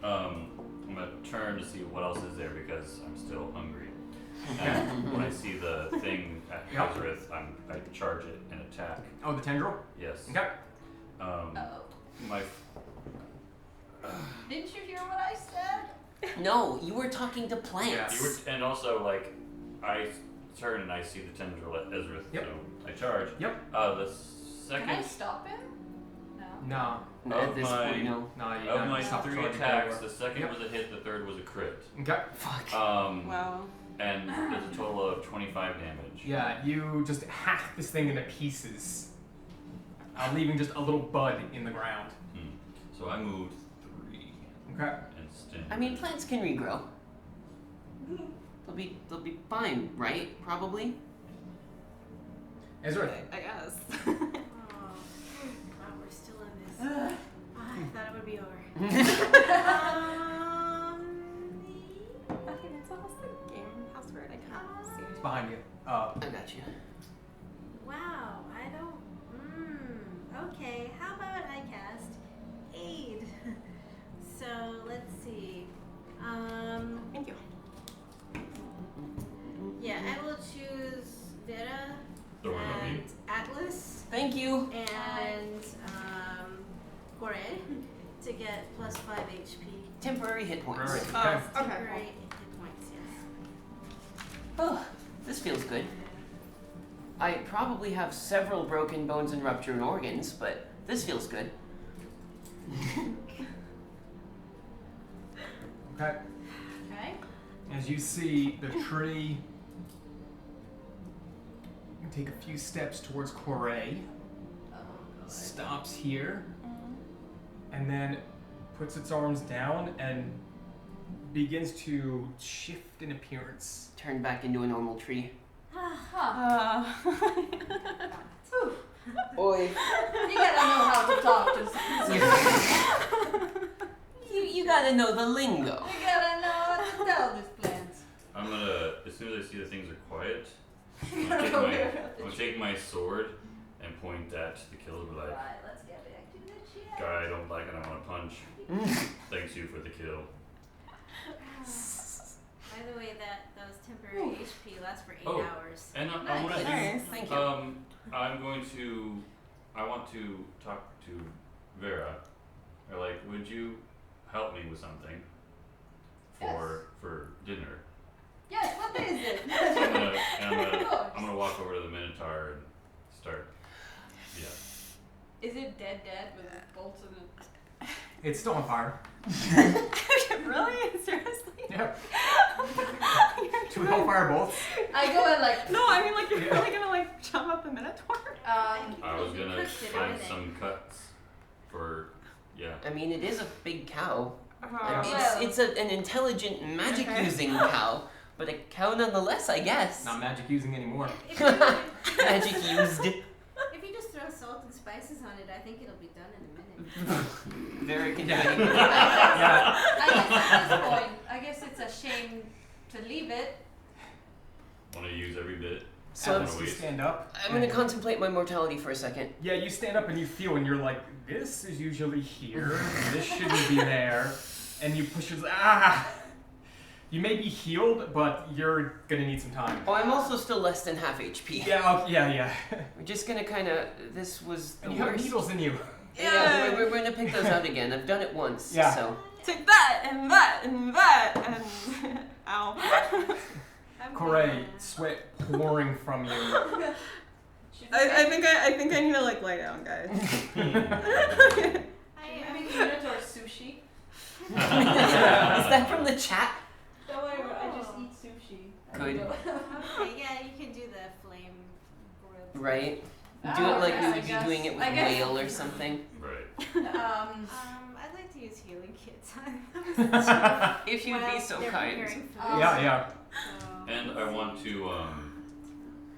I'm gonna turn to see what else is there because I'm still hungry. And when I see the thing at Yep. Hazareth, I charge it and attack. Oh, the tendril? Yes. Okay. My Didn't you hear what I said? No, you were talking to plants. you were, and also like I turn and I see the tendril at Ezra, Yep. so I charge. Yep. The Can I second stop him? No. No, Of at this my- point, no. No, you of my stop 3 charging attacks, Gregor. the second Yep. was a hit, the third was a crit. Okay. Fuck. Wow. And there's a total of 25 damage. Yeah, you just hack this thing into pieces, leaving just a little bud in the ground. So I moved 3 Okay. and stand. I mean, plants can regrow. They'll be fine, right? Probably. Ezra. I guess. Oh, wow, we're still in this. I thought it would be over. Okay, that's almost the game password. I can't see It's it. behind you. I got you. Wow, I don't. Okay, how about I cast Aid? So let's see. Thank you. Yeah, I will choose Vera The one of me. and Atlas Thank you. and Gore to get plus 5 HP. Temporary hit points. Right. Oh, Okay. okay. Temporary hit points, yes. Oh, this feels good. I probably have several broken bones and ruptured organs, but this feels good. Okay. Okay. As you see the tree take a few steps towards Corey, stops here, and then puts its arms down and begins to shift in appearance. Turn back into a normal tree. Oi. You gotta know how to talk to You gotta gotta know the lingo. You gotta know how to tell these plants. I'm gonna, as soon as I see the things are quiet, I'm Gotta gonna go take there. I'm gonna take my sword and point at the killer, be like, Right, let's get back to the chat. guy I don't like and I want to punch. Thanks you for the kill. By the way, those temporary HP last for 8 Oh. hours. And I'm Nice. gonna do, Nice. Thank you. I want to talk to Vera. Or like, would you help me with something for dinner? Yes, what day is it? I'm gonna walk over to the Minotaur and start. Yeah. Is it dead with bolts in it? It's still on fire. Really? Seriously? Yep. You're Two hellfire bolts. I go and like, No, I mean like you're Yeah. really gonna like chop up the Minotaur? I was gonna Encrypted find everything. some cuts for. Yeah. I mean, it is a big cow. Well- It's an intelligent, magic-using cow, but a cow nonetheless, I guess. Not magic using anymore. If you, Magic used. if you just throw salt and spices on it, I think it'll be done in a minute. Very Yeah. convenient. Yeah. I guess at this point, I guess it's a shame to leave it. Want to use every bit. So As you stand up. I'm gonna contemplate my mortality for a second. Yeah, you stand up and you feel, and you're like, this is usually here, and this shouldn't be there, and you push your, You may be healed, but you're gonna need some time. Oh, I'm also still less than half HP. Yeah, yeah. We're just gonna kind of. This was the And you have worst. needles in you. Yeah, we're gonna pick those out again. I've done it once, Yeah. so. Take that and that and that and ow. I'm Corey, gonna- sweat pouring from you. I think I need to like lay down, guys. I mean, Minotaur sushi. Is that from the chat? Don't worry, I just eat sushi. Good. Okay, yeah, you can do the flame grilled. Right? Do Oh, it like yes, we I would be guess. doing it with I guess. whale or something. Right. I'd like to use healing kits on If you'd be so they're kind. preparing food. Yeah. So, And I want to,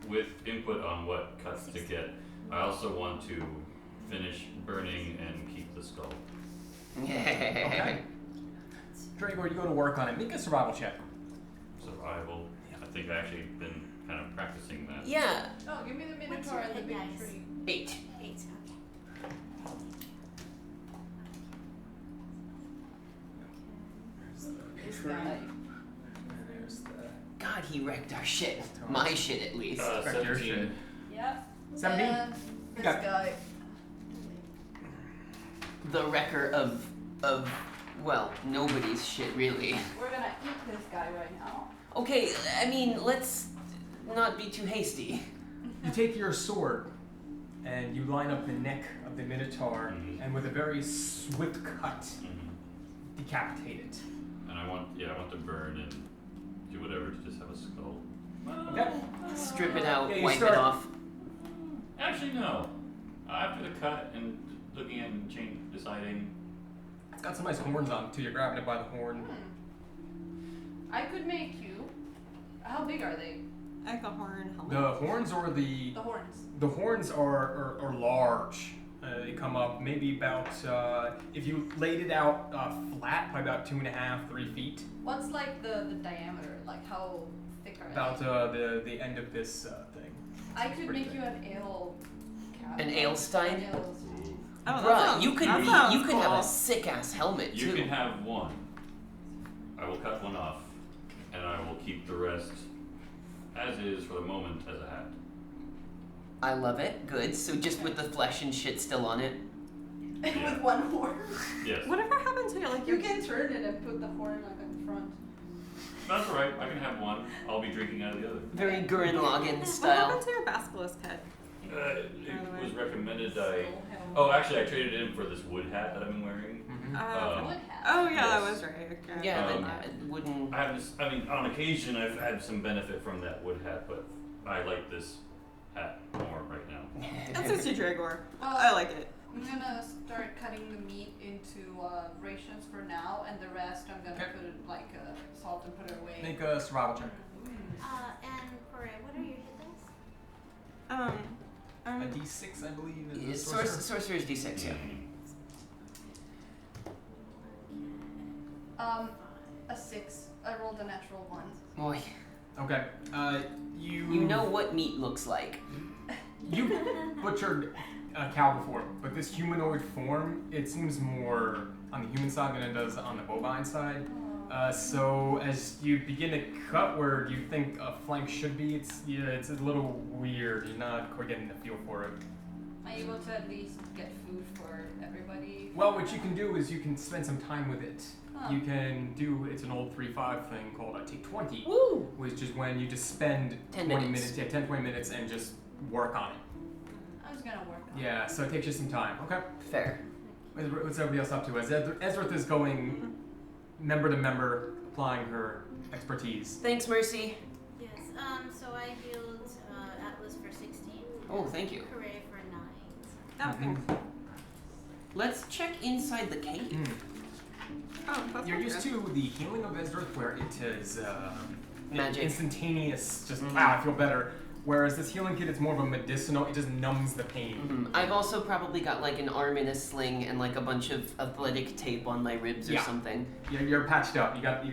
with input on what cuts to get, I also want to finish burning and keep the skull. Okay. Dragor, you go to work on it. Make a survival check. Survival. I think I've actually been kind of practicing that. Yeah. Oh, give me the What's Minotaur your and the hit big dice? tree. 8. 8, okay. This guy. There's the God, he wrecked our shit. My shit, at least. Wreck your 17. shit. Yep. 17? And this Okay. guy. The wrecker of, well, nobody's shit, really. We're gonna eat this guy right now. Okay, I mean, let's not be too hasty. You take your sword and you line up the neck of the Minotaur, Mhm. and with a very swift cut, Mhm. decapitate it. And I want to burn and do whatever to just have a skull. Okay. Strip it out, Yeah, you wipe start- it off. Actually, no. After the cut and looking at and deciding. It's got some nice horns on it too. You're grabbing it by the horn. I could make you. How big are they? Like a horn helmet. The horns or the The horns. the horns are large. They come up maybe about if you laid it out flat, probably about 2.5, 3 feet. What's like the diameter? Like how thick are About they? the end of this thing. I could pretty make thick. you an ale. An ale stein? An ale. Oh, that Bruh, sounds- you could that sounds you could have cool. a sick ass helmet You too. can have one. I will cut one off, and I will keep the rest as is for the moment as a hat. I love it. Good. So just with the flesh and shit still on it. Yeah. With one horn. Yes. Whatever happened to like You your can turn it and put the horn like in front. That's alright. I can have one. I'll be drinking out of the other. Very Gurren Lagann What style. happened to your basilisk head? It was recommended I. Full helmet. Oh, actually, I traded it in for this wood hat that I've been wearing. Wood hat. Oh yeah, that Yes. was right. Okay. Yeah, Um, the wooden. I have this. I mean, on occasion, I've had some benefit from that wood hat, but I like this hat more right now. That suits you, Dragor. Well, I like it. I'm gonna start cutting the meat into rations for now, and the rest I'm gonna Okay. put it like salt and put it away. Make a survival check. And Corey, what are your hit dice? A D6, I believe, is the Sorcerer's D6, yeah. A 6. I rolled a natural 1. Boy, Okay. You know what meat looks like. You butchered a cow before, but this humanoid form, it seems more on the human side than it does on the bovine side. So as you begin to cut where you think a flank should be, it's a little weird. You're not quite getting the feel for it. Am I able to at least get food for everybody? Well, what you can do is you can spend some time with it. Huh. You can do, it's an old 3-5 thing called Take 20, Woo! which is when you just spend 10 20 minutes. minutes, 10, 20 minutes and just work on it. I was gonna work on it. Yeah, so it takes you some time. Okay. Fair. What's everybody else up to? As Ezrith is going member to member, applying her expertise. Thanks, Mercy. Yes. So I healed Atlas for 16. Oh, thank you. Hooray for 9. Oh, thanks. Let's check inside the cave. Mm. Oh, that's You're not used good. to the healing of Ezrith where it is Magic. instantaneous, just Mhm. I feel better. Whereas this healing kit, it's more of a medicinal, it just numbs the pain. I've also probably got like an arm in a sling and like a bunch of athletic tape on my ribs or Yeah. something. You're patched up. You got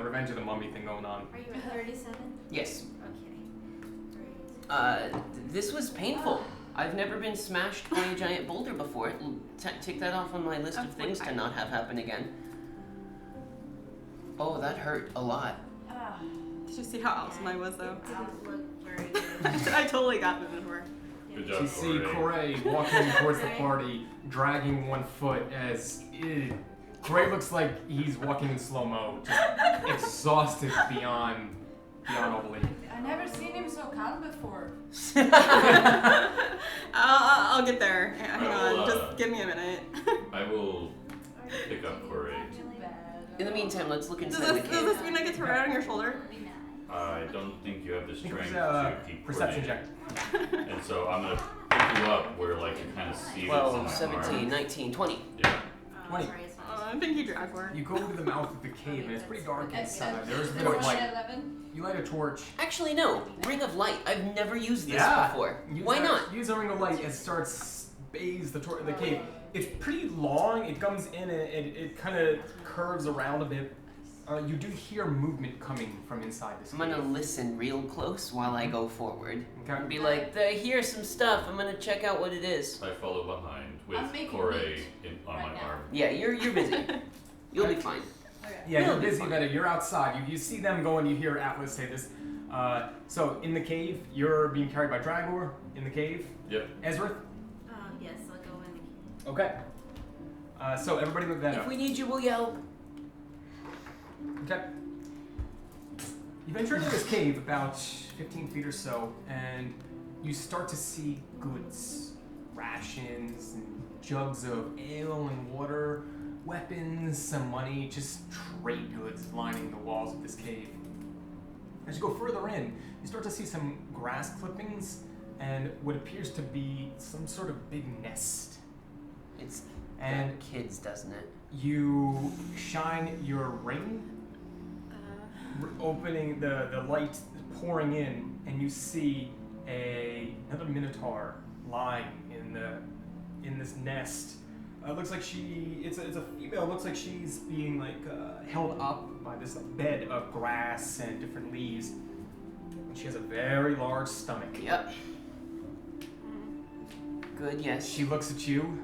Revenge of the Mummy thing going on. Are you at 37? Yes. Okay. Great. This was painful. I've never been smashed by a giant boulder before. Tick that off on my list of things to not have happen again. Oh, that hurt a lot. Did you see how awesome I was, though? It didn't look very good. I totally got them before. Good You job, see Corey. Corey walking towards the party, dragging one foot as Corey looks like he's walking in slow-mo, just exhausted beyond all belief. I've never seen him so calm before. I'll get there. Hang I will, on, just give me a minute. I will pick up Corey. Too bad. In the meantime, let's look Does inside the this cave. mean I get to ride on your shoulder? I don't think you have the I think strength it was to keep perception coordinating. check. And so I'm gonna pick you up where like you kind of see this on 12, my 17, arm. 19, 20. Yeah. 20. Sorry, it's not. I think you drag for. You go to the mouth of the cave and it's pretty dark inside. There's a bit Four of light. 11. You light a torch. Actually, no. Ring of Light. I've never used this Yeah. before. Use Why that- not? Use a ring of light and starts bathes the cave. It's pretty long. It comes in and it kind of curves around a bit. You do hear movement coming from inside this I'm cave. gonna listen real close while I go forward. Okay. And be like, I hear some stuff. I'm gonna check out what it is. I follow behind I'm with making Corey meat on right my now. arm. Yeah, you're busy. You'll be fine. Okay. Yeah, It'll you're be busy, fine. but you're outside. You see them going. You hear Atlas say this. So in the cave, you're being carried by Dragor in the cave. Yep. Ezrith. Yes, I'll go in. Okay. So everybody look that If up. we need you, we'll yell. Okay. You venture into this cave about 15 feet or so, and you start to see goods, rations, and jugs of ale and water, weapons, some money, just trade goods lining the walls of this cave. As you go further in, you start to see some grass clippings and what appears to be some sort of big nest. It's And kids, doesn't it? you shine your ring, opening the light pouring in, and you see another minotaur lying in this nest. Looks like it's a female. Looks like she's being held up by this bed of grass and different leaves. And she has a very large stomach. Yep. Good, yes. She looks at you,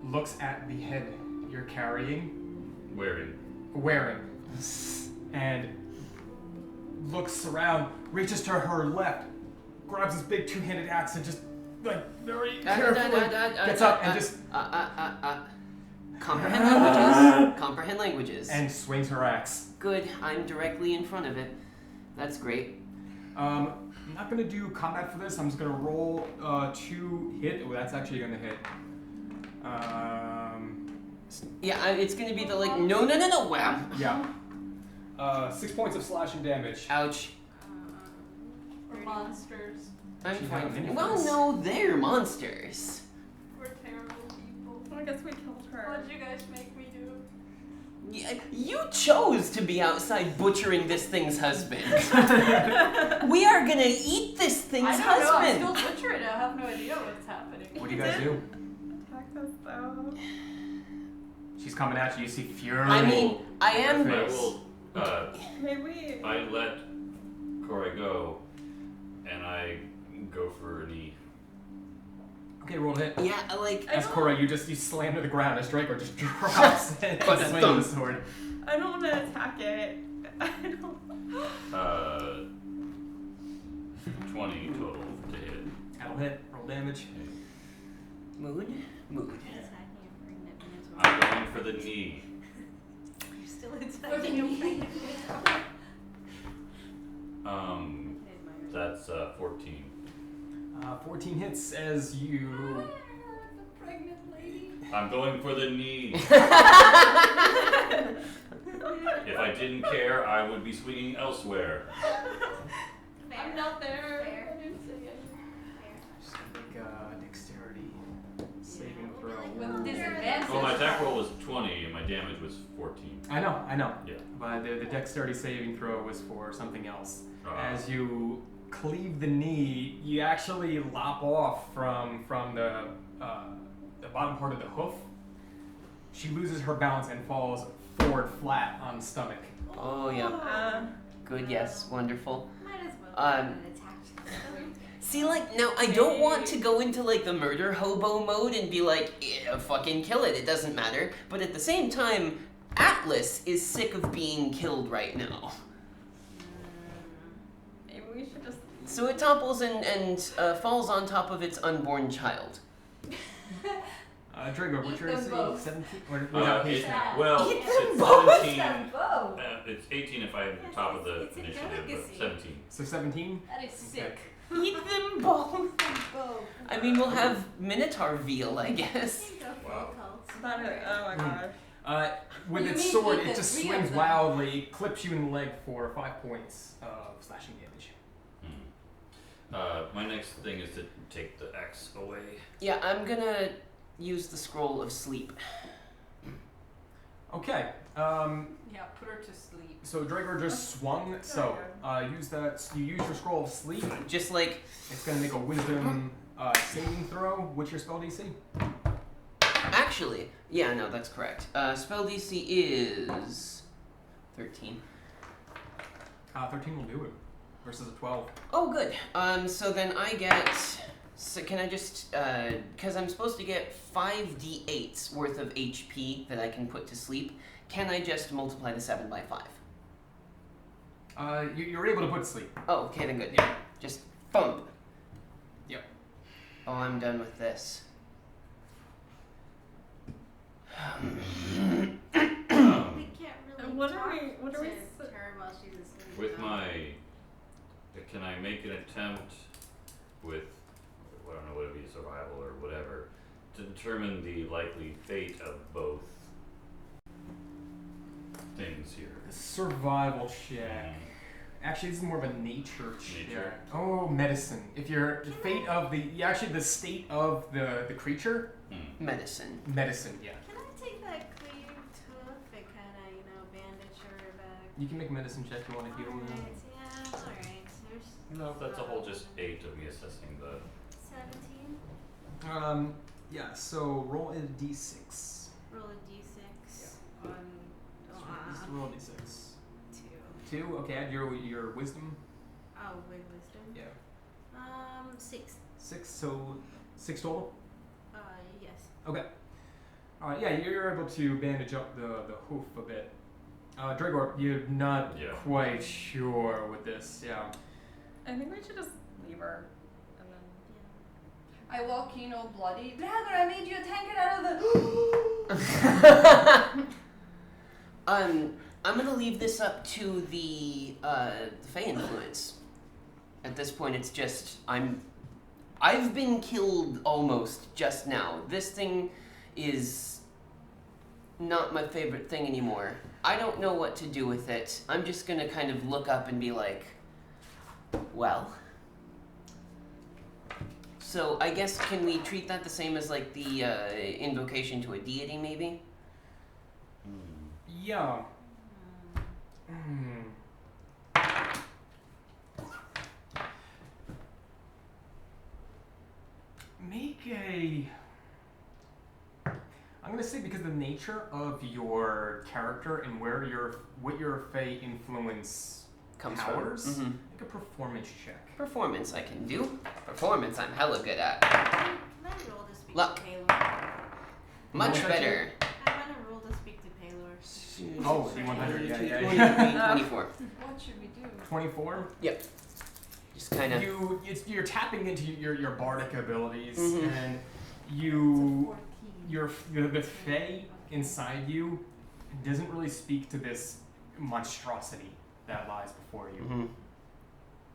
looks at the head you're carrying, wearing, and looks around, reaches to her left, grabs this big two-handed axe and just very carefully gets up and just comprehend languages. Comprehend languages. and swings her axe. Good. I'm directly in front of it. That's great. I'm not gonna do combat for this. I'm just gonna roll 2 hit. Oh, that's actually gonna hit. Yeah, it's gonna be the no, wham. Yeah. 6 points of slashing damage. Ouch. We're monsters. I'm She fine. had a mini Well, fist. no, they're monsters. We're terrible people. I guess we killed her. What'd you guys make me do? You chose to be outside butchering this thing's husband. We are gonna eat this thing's I don't know. I'm husband. still butchering it. I have no idea what's happening. What do you guys do? Attack us though. She's coming at you. You see fury. I mean, I am. Her I face. will. Maybe. I let Corey go, and I go for a knee. Okay, roll hit. Yeah, like. As Cora, you slam to the ground as Draco just drops and swings the sword. I don't want to attack it. I don't. 20 total to hit. That'll hit. Roll damage. Mood. Attacking a pregnant man's I'm going for the knee. You're still attacking a pregnant That's 14. 14 hits as you. The pregnant lady. I'm going for the knee. If I didn't care, I would be swinging elsewhere. I'm not there. Fair. I didn't say it. Just make dexterity saving throw. With disadvantage. Well, my attack roll was 20 and my damage was 14. I know. Yeah. But the dexterity saving throw was for something else. Ah. As you cleave the knee, you actually lop off from the bottom part of the hoof. She loses her balance and falls forward flat on the stomach. Oh yeah. Good. Yes. Wonderful. Might as well attack. See, like, now I don't want to go into like the murder hobo mode and be like, yeah, fucking kill it. It doesn't matter. But at the same time, Atlas is sick of being killed right now. Maybe we should just. So it topples and falls on top of its unborn child. Drago, what's your Eat them AC? both. 17? Or without It's, haste? well, Eat it's them 17. Whoa. It's 18 if I'm top of the It's a initiative, but delicacy. 17. So 17? That is sick. Eat them both. Whoa. I mean, we'll have Minotaur veal, I guess. You can go full Wow. cult. That is, oh my god. With You its mean sword, eat it the just three swings of them. wildly, clips you in the leg for 5 points of slashing damage. My next thing is to take the axe away. Yeah, I'm gonna use the scroll of sleep. Okay. Yeah, put her to sleep. So Drago just swung. So use that. You use your scroll of sleep. Just like, It's gonna make a wisdom saving throw. What's your spell DC? actually, yeah, no, that's correct. Spell DC is 13. 13 will do it. Versus a 12. Oh, good. So then I get. So can I just, because I'm supposed to get 5d8s worth of HP that I can put to sleep. Can I just multiply the 7 by 5? You're able to put to sleep. Oh, okay, then good. Yeah. Just thump. Yep. Oh, I'm done with this. We can't really What are talk we- what are we to s- her while she's asleep. With though. my. Can I make an attempt with. I don't know, would it be survival or whatever, to determine the likely fate of both things here? Survival check. Actually, this is more of a nature check. Nature. Oh, medicine. If your fate of the state of the creature, Medicine. medicine. Yeah. Can I take that cleaved hoof and kind of, bandage her back? You can make a medicine check if you want to heal. Alright, yeah, alright. There's No, that's a whole just 8 of me assessing the. 17. Yeah. So roll a d6. Roll a d6 on Just roll a d6. 2. 2. Okay. Add your wisdom. Oh, with wisdom. Yeah. 6. 6. So 6 total. Yes. Okay. Alright, yeah, you're able to bandage up the hoof a bit. Dragor, you're not Yeah. quite sure with this, yeah. I think we should just leave her. And then. I walk in all bloody. Dragor, I made you a tankard out of the. I'm gonna leave this up to the Fey influence. At this point, it's just I've been killed almost just now. This thing is not my favorite thing anymore. I don't know what to do with it. I'm just gonna kind of look up and be like, well. So I guess can we treat that the same as like the invocation to a deity, maybe? Yeah. Make a... I'm gonna say because the nature of your character and what your Fey influence Comes powers, from. make a performance check. Performance I can do. Performance I'm hella good at. Can I roll to speak Luck. to Paylor? Much What's that better. I want to roll to speak to Paylor. Oh, you want that? Yeah. 24. What should we do? 24. Just kind of. You're tapping into your bardic abilities, Mhm. and It's a 14. the Fey inside you doesn't really speak to this monstrosity that lies before you. Mhm.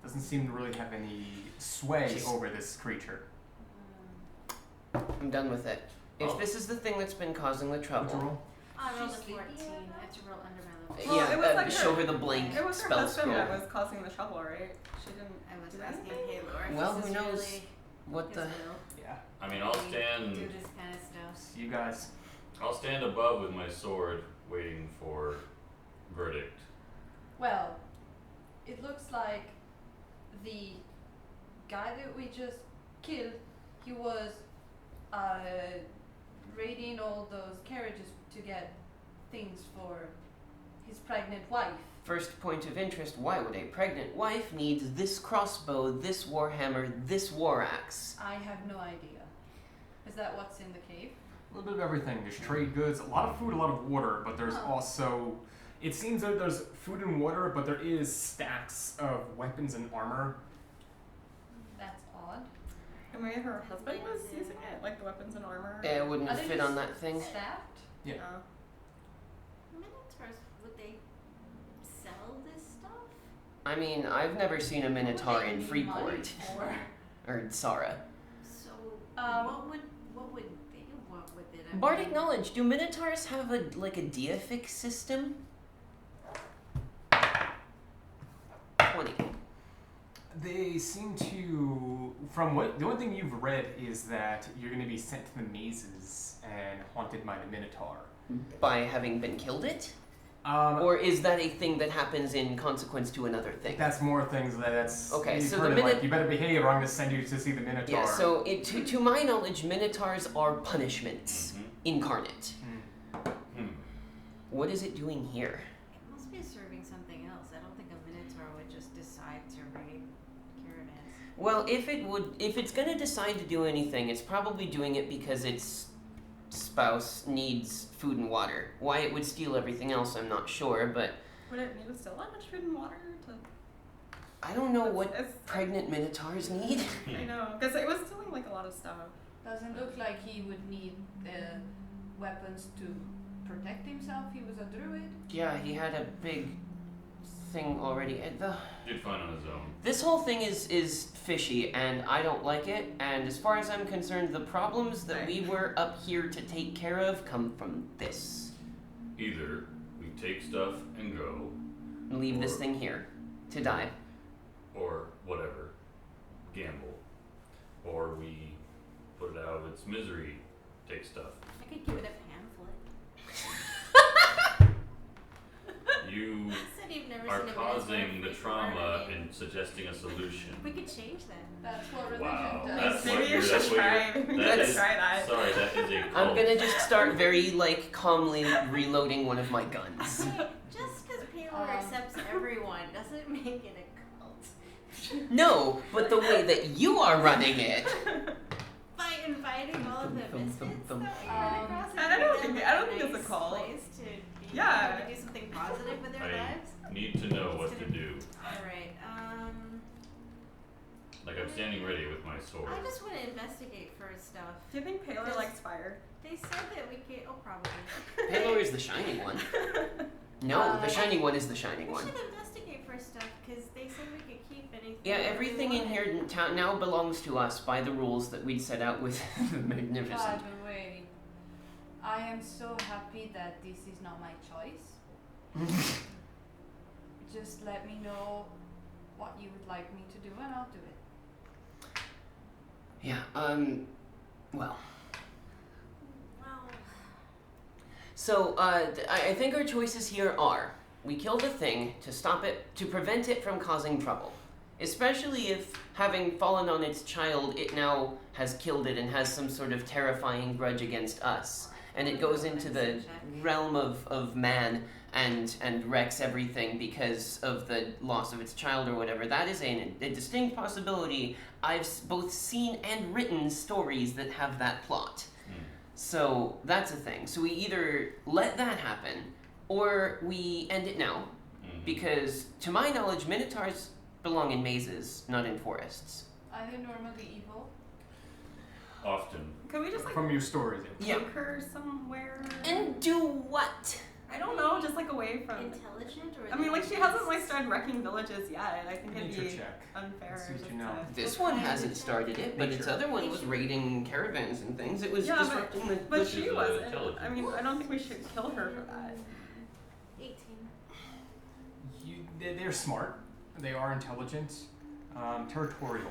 Doesn't seem to really have any sway Just- over this creature. I'm done with it. If Oh. this is the thing that's been causing the What's your trouble, roll? I rolled a She's sleepy 14. right now? I have to roll under my level. Well, yeah, it was like show her- her the blank It was her spell husband scroll. that was causing the trouble, right? She didn't. I was do asking anything? Paylor. Well, This who is knows really what his the. will. Yeah. I mean, I'll We do stand. this kind of stuff. You guys. I'll stand above with my sword, waiting for verdict. Well, it looks like the guy that we just killed, he was raiding all those carriages to get things for his pregnant wife. First point of interest, why would a pregnant wife need this crossbow, this warhammer, this war axe? I have no idea. Is that what's in the cave? A little bit of everything. There's trade goods, a lot of food, a lot of water, but there's Oh. also. It seems that there's food and water, but there is stacks of weapons and armor. That's odd. And maybe her husband was using it, like the weapons and armor. It wouldn't Are they fit just on that thing. Staffed? Yeah. Minotaurs, would they sell this stuff? I mean, I've never seen a minotaur in Freeport. Or Sara. So, Um, what would they want with it? I Bardic mean, knowledge, do minotaurs have a deifix system? 20. They seem to, from what the only thing you've read is that you're going to be sent to the mazes and haunted by the Minotaur. By having been killed it? Um, Or is that a thing that happens in consequence to another thing? that's more things that's Okay, you've so heard the of, like, Minot- you better behave or I'm going to send you to see the Minotaur. Yeah, so to my knowledge, minotaurs are punishments incarnate. Hmm. What is it doing here? It must be serving something else. I don't think a Minotaur would just decide to raid caravans. Well, if it's gonna decide to do anything, it's probably doing it because its spouse needs food and water. Why it would steal everything else, I'm not sure, but Would it need to still that much food and water to? I don't know what It's- pregnant minotaurs need. I know, because it was stealing like a lot of stuff. Doesn't look like he would need the weapons to protect himself. He was a druid. Yeah, he had a big thing already. Did fine on his own. This whole thing is fishy, and I don't like it. And as far as I'm concerned, the problems that we were up here to take care of come from this. Either we take stuff and go, Leave this thing here to die. or whatever, gamble, or we put it out of its misery, take stuff. I could give it a pamphlet. You You said you've never are seen a Minotaur causing the freak trauma hard. and suggesting a solution. We could change that. That's what religion Wow, does. that's Maybe what you you're. should That's what try. you're. Maybe That you should is. try that. Sorry, that is a cult. I'm gonna just start very calmly reloading one of my guns. See, just because Paylor accepts everyone doesn't make it a cult. No, but the way that you are running it. By inviting all of the misfits that we run across and I don't giving think- them I don't think it's a nice cult. place to be Yeah. able to do something positive with their I lives. need to know what to do. Alright, Like I'm standing ready with my sword. I just want to investigate first stuff. Do you think Paylor likes fire? They said that we could, probably. Paylor is the shining one. No, the shining one is the shining We one. should investigate first stuff because they said we could keep anything. Yeah, that we everything in wanted. here in town now belongs to us by the rules that we'd set out with the By Magnificent. the way, I am so happy that this is not my choice. Just let me know what you would like me to do and I'll do it. Yeah, well. Well, So, I think our choices here are, we kill the thing to stop it, to prevent it from causing trouble. Especially if, having fallen on its child, it now has killed it and has some sort of terrifying grudge against us. and it goes into the Medicine check. realm of man and wrecks everything because of the loss of its child or whatever. That is a distinct possibility. I've both seen and written stories that have that plot. So that's a thing. So we either let that happen, or we end it now, because to my knowledge, minotaurs belong in mazes, not in forests. Are they normally evil? Often. Can we just like From your stories. Yeah. take her somewhere? And do what? I don't know, just like away from. Intelligent or? I mean, like she hasn't like started wrecking villages yet. I think it'd Nature be check. unfair. See what just you know. to- This one hasn't started it, but its Nature. other one was raiding caravans and things. It was Yeah, disrupting the. But Which she is, wasn't. intelligent. I mean, I don't think we should kill her for that. 18. They're smart. They are intelligent. Territorial.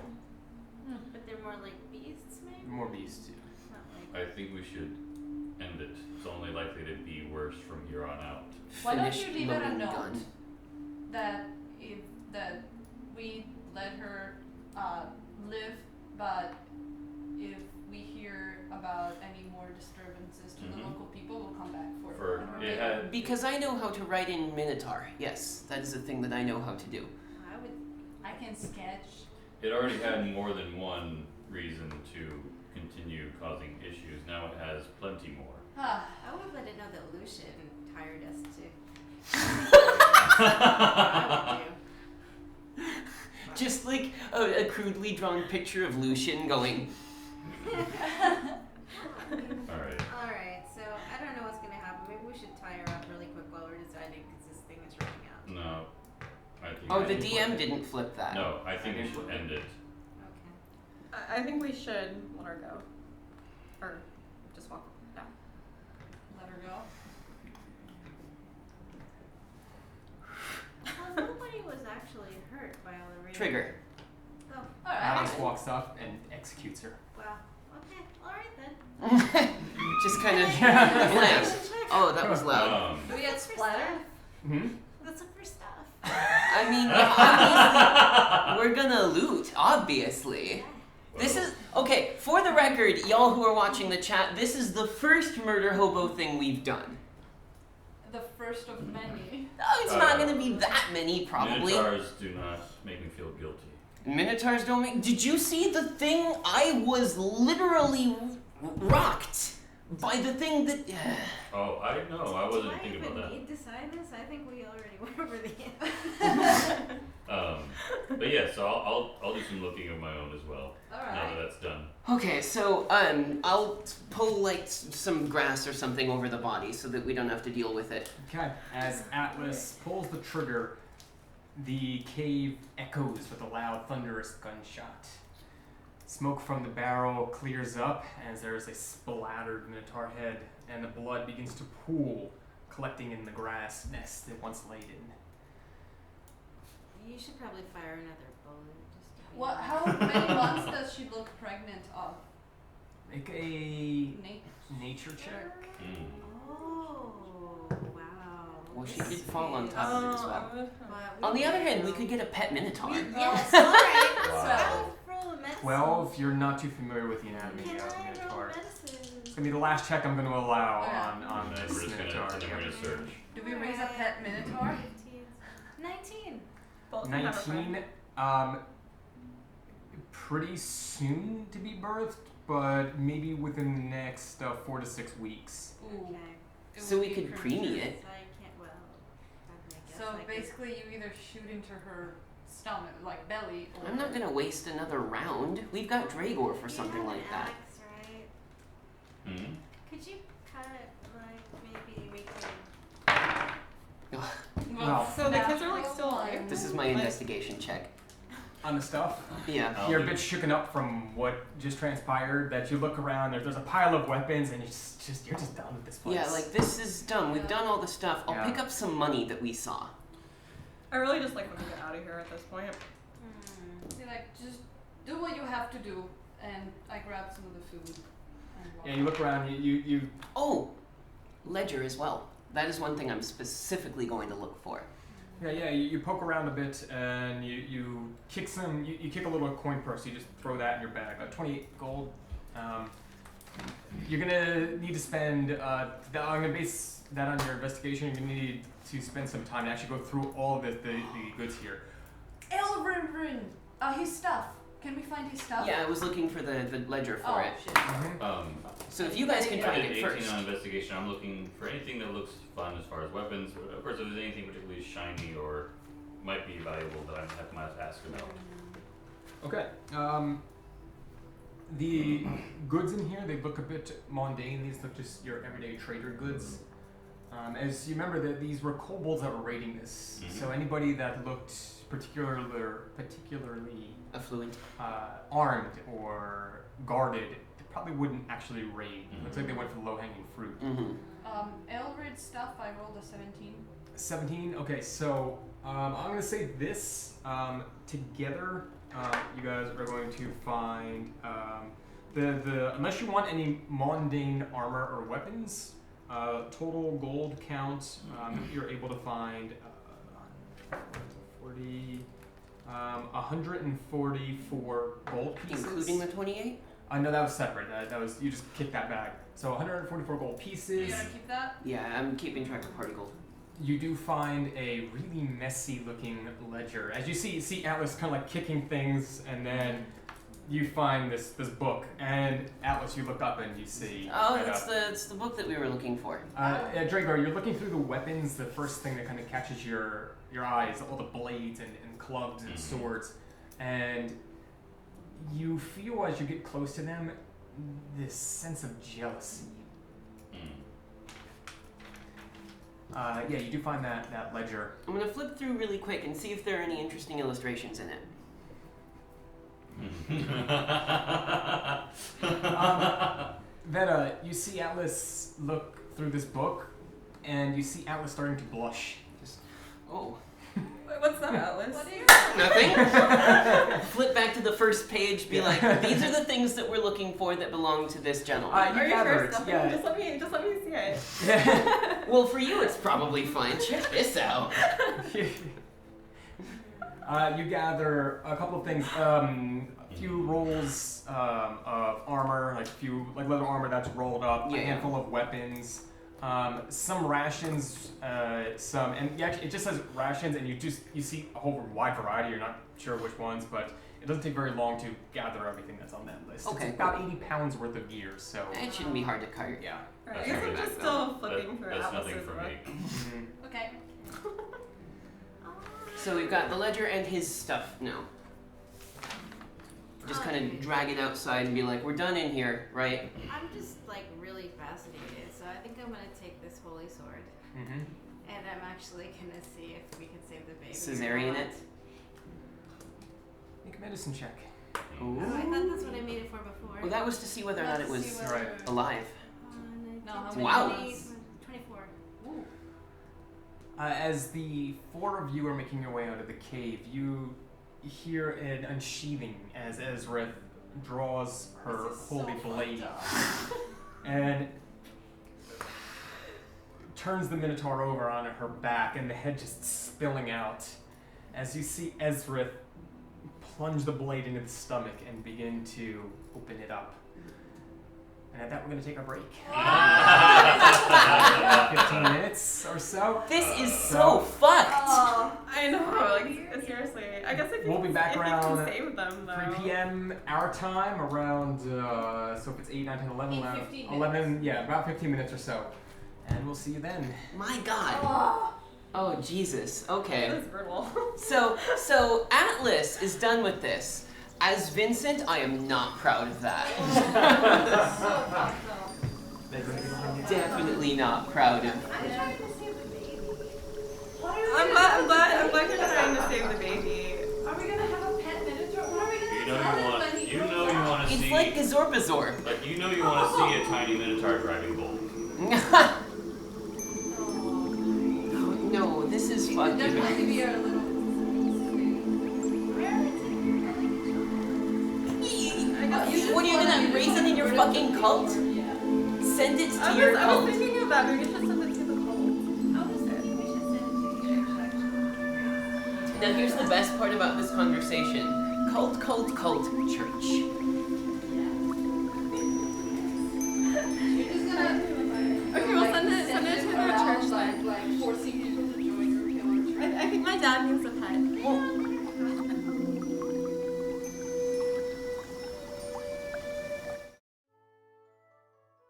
But they're more like beasts, maybe? More beasts. Not like. I think we should end it. It's only likely to be worse from here on out. Why don't Finish you leave it a loading note gun. that we let her live, but if we hear about any more disturbances to the Mhm. local people, we'll come back for For her. it had Because I know how to write in Minotaur. Yes, that is a thing that I know how to do. I would. I can sketch. it already had more than one reason to continue causing issues. Now it has plenty more. Ah, I would let it know that Lucian tired us too. I would do. Just like a crudely drawn picture of Lucian going. Alright. Alright, so I don't know what's gonna happen. Maybe we should tie her up really quick while we're deciding because this thing is running out. No. I think Oh, I the think DM didn't flip that. No, I think we should end it. Okay. I think we should let her go. Or just walk. No. let her go. Well, nobody was actually hurt by all the rain. Trigger. Oh, Alright. Alice walks up and executes her. wow. Okay, alright then. Just kind of Yeah. glance. Oh, that was loud. Do we get splattered? Hmm? Let's look for stuff. I mean, obviously, we're gonna loot, obviously. This is, okay, for the record, y'all who are watching the chat, this is the first murder hobo thing we've done. The first of many. Oh, it's not gonna be that many, probably. Minotaurs do not make me feel guilty. Minotaurs don't make. Did you see the thing? I was literally rocked by the thing that. Oh, I know. I wasn't Do I thinking even about need to decide this? I think we already went over the end. that. But yeah, so I'll do some looking of my own as well. Now that Alright. that's done. Okay, so I'll pull like some grass or something over the body so that we don't have to deal with it. Okay. As Atlas pulls the trigger, the cave echoes with a loud, thunderous gunshot. Smoke from the barrel clears up as there is a splattered Minotaur head, and the blood begins to pool, collecting in the grass nest it once laid in. You should probably fire another bullet. Just to be What? honest. How many months does she look pregnant of? Make a Nate. nature check. Mm. Oh, wow. Well, she This did fall on is- top of it as well. But On the other don't hand, we know. could get a pet Minotaur. Yes, alright. Wow. So, roll a medicine. 12, you're not too familiar with the anatomy Can of I roll Minotaur. medicine? It's gonna be the last check I'm gonna allow Okay. on And then this we're just Minotaur. gonna, we're gonna search. Do we raise a pet Minotaur? 15. 19. Both can have a friend. 19, pretty soon to be birthed, but maybe within the next 4 to 6 weeks. Ooh. Okay. It So would we be could premature. preemie it. So I can't, well, I guess So I could- basically, you either shoot into her stomach, like belly, or. I'm not gonna waste another round. We've got Dragor for You something have like an that. axe, right? Hmm? Could you cut it, like, maybe we could... Well, So the kids are, like, still natural alive? one. This is my investigation check. On the stuff, Yeah. I'll you're a be- bit shooken up from what just transpired. That you look around, there's a pile of weapons, and you're just done with this place. Yeah, like this is done. We've Yeah. done all the stuff. I'll Yeah. pick up some money that we saw. I really just like want to get out of here at this point. You're like, just do what you have to do, and I grab some of the food. And walk. Yeah, you look around. You Oh, ledger as well. That is one thing I'm specifically going to look for. you poke around a bit, and you kick some. You kick a little coin purse. You just throw that in your bag. 28 gold. you're gonna need to spend. I'm gonna base that on your investigation. You're gonna need to spend some time to actually go through all of the goods here. Elrin, his stuff. Can we find his stuff? Yeah, I was looking for the ledger for Oh, it. shit. So if you guys can I find did it 18 first. on investigation. I'm looking for anything that looks fun as far as weapons. Of course, if there's anything particularly shiny or might be valuable that I might ask about. Okay. The goods in here, they look a bit mundane. These look just your everyday trader goods. As you remember, that these were kobolds that were raiding this. Mhm. So anybody that looked particularly Affluent. armed or guarded, they probably wouldn't actually raid. Mhm. Looks like they went for low-hanging fruit. Mm-hmm. Elrid's stuff, I rolled a 17. 17. Okay, so I'm gonna say this together. You guys are going to find the unless you want any mundane armor or weapons. Total gold count. You're able to find 144 gold pieces. Including the 28? No, that was separate. That was you just kicked that back. So 144 gold pieces. You gonna keep that? Yeah, I'm keeping track of party gold. You do find a really messy looking ledger. As you see Atlas kind of like kicking things, and then you find this book. And Atlas, you look up and you see. Oh, it's the book that we were looking for. Dragar, you're looking through the weapons. The first thing that kind of catches your eyes, all the blades and clubs and swords, and you feel as you get close to them this sense of jealousy. Yeah, you do find that ledger. I'm gonna flip through really quick and see if there are any interesting illustrations in it. Then you see Atlas look through this book, and you see Atlas starting to blush. Oh. Wait, what's that, Atlas? What is Nothing? Flip back to the first page, be like, these are the things that we're looking for that belong to this gentleman. You Are you gather sure it, stuff? yeah. Just let me see it. Yeah. Well, for you, it's probably fine. Check this out. You gather a couple of things. A few rolls of armor, like leather armor that's rolled up. Yeah, a handful of weapons. Some rations. It just says rations, and you see a whole wide variety. You're not sure which ones, but it doesn't take very long to gather everything that's on that list. Okay, It's about 80 pounds worth of gear, so. It shouldn't be hard to cart. Yeah. Alright, I That's guess I'm very just good. still flipping through That's Atlas's nothing for book. me. Okay. So we've got the ledger and his stuff now. Just kind of drag it outside and be like, we're done in here, right? I'm just like really fascinated, so I think I'm gonna take this holy sword, Mm-hmm. and I'm actually gonna see if we can save the baby. Caesarean or it? not. Make a medicine check. Ooh. Oh, I thought that's what I made it for before. Well, that was to see whether or not it was Right. alive. No, how many Wow. months? 24. As the four of you are making your way out of the cave, you hear an unsheathing as Ezra draws her This is holy so blade fucked up. and turns the Minotaur over on her back, and the head just spilling out. As you see Ezra plunge the blade into the stomach and begin to open it up. And at that, we're going to take a break. 15 minutes or so. This is so fucked! Oh, I know, like, seriously. I guess if you We'll be back if around you can save them, though. 3 p.m. our time, around, so if it's 8, 9, 10, 11, 15 11, yeah, about 15 minutes or so. And we'll see you then. My god. oh. Oh, Jesus. Okay. This is brutal. So Atlas is done with this. As Vincent, I am not proud of that. So fucked up. Definitely not proud of. I'm trying to save the baby. What are we I'm gonna glad you're trying to save the baby. Are we gonna have a pet minotaur? What are we gonna tell him when he grows you up? want to It's see. like Gazorpazor. Like you know you want to see a tiny minotaur driving bolt. No, this is It could fucking. definitely be our little. What are you gonna raise it in your fucking cult? Yeah. Send it to I your was cult. thinking of that. Maybe we should send it to the cult. I'll just say we should send it to the church, actually. Now here's the best part about this conversation. Cult, church.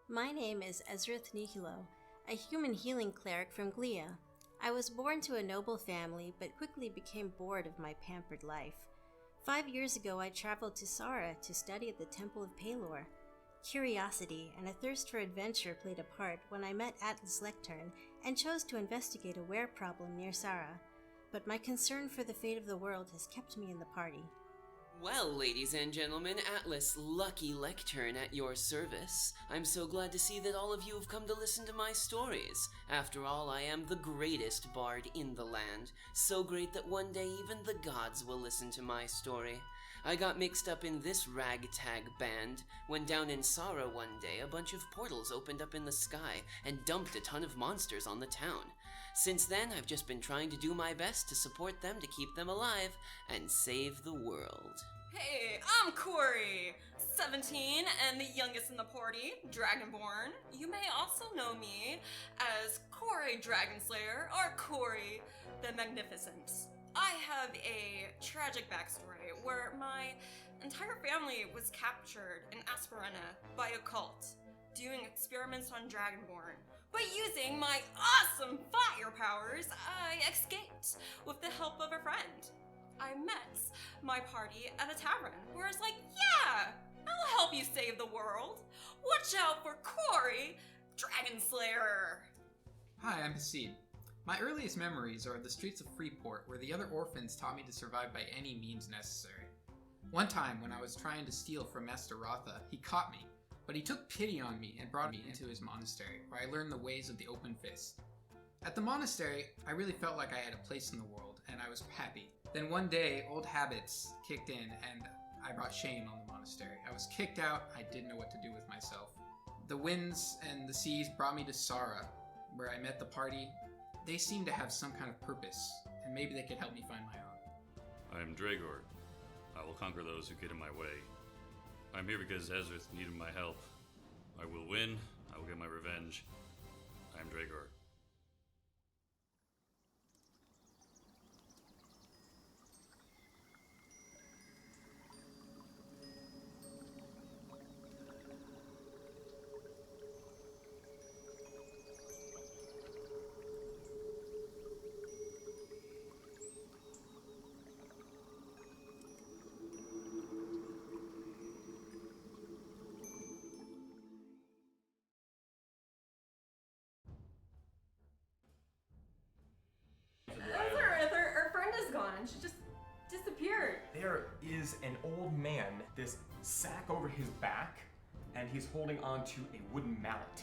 My name is Ezrith Nihilo, a human healing cleric from Glia. I was born to a noble family, but quickly became bored of my pampered life. 5 years ago, I traveled to Sara to study at the Temple of Palor. Curiosity and a thirst for adventure played a part when I met Atlas Lectern and chose to investigate a were problem near Sara. But my concern for the fate of the world has kept me in the party. Well, ladies and gentlemen, Atlas Lucky Lectern at your service. I'm so glad to see that all of you have come to listen to my stories. After all, I am the greatest bard in the land. So great that one day even the gods will listen to my story. I got mixed up in this ragtag band when down in Sara one day a bunch of portals opened up in the sky and dumped a ton of monsters on the town. Since then, I've just been trying to do my best to support them to keep them alive and save the world. Hey, I'm Corey, 17 and the youngest in the party, Dragonborn. You may also know me as Corey Dragonslayer or Corey the Magnificent. I have a tragic backstory where my entire family was captured in Asperena by a cult, doing experiments on Dragonborn. But using my awesome fire powers, I escaped with the help of a friend. I met my party at a tavern where it's like, yeah, I'll help you save the world. Watch out for Corey, Dragonslayer. Hi, I'm Hasid. My earliest memories are the streets of Freeport, where the other orphans taught me to survive by any means necessary. One time, when I was trying to steal from Master Rotha, he caught me, but he took pity on me and brought me into his monastery, where I learned the ways of the open fist. At the monastery, I really felt like I had a place in the world, and I was happy. Then one day, old habits kicked in, and I brought shame on the monastery. I was kicked out, I didn't know what to do with myself. The winds and the seas brought me to Sara, where I met the party. They seem to have some kind of purpose, and maybe they could help me find my own. I am Dragor. I will conquer those who get in my way. I'm here because Ezrith needed my help. I will win. I will get my revenge. I am Dragor. Our friend is gone. She just disappeared. There is an old man, this sack over his back, and he's holding onto a wooden mallet.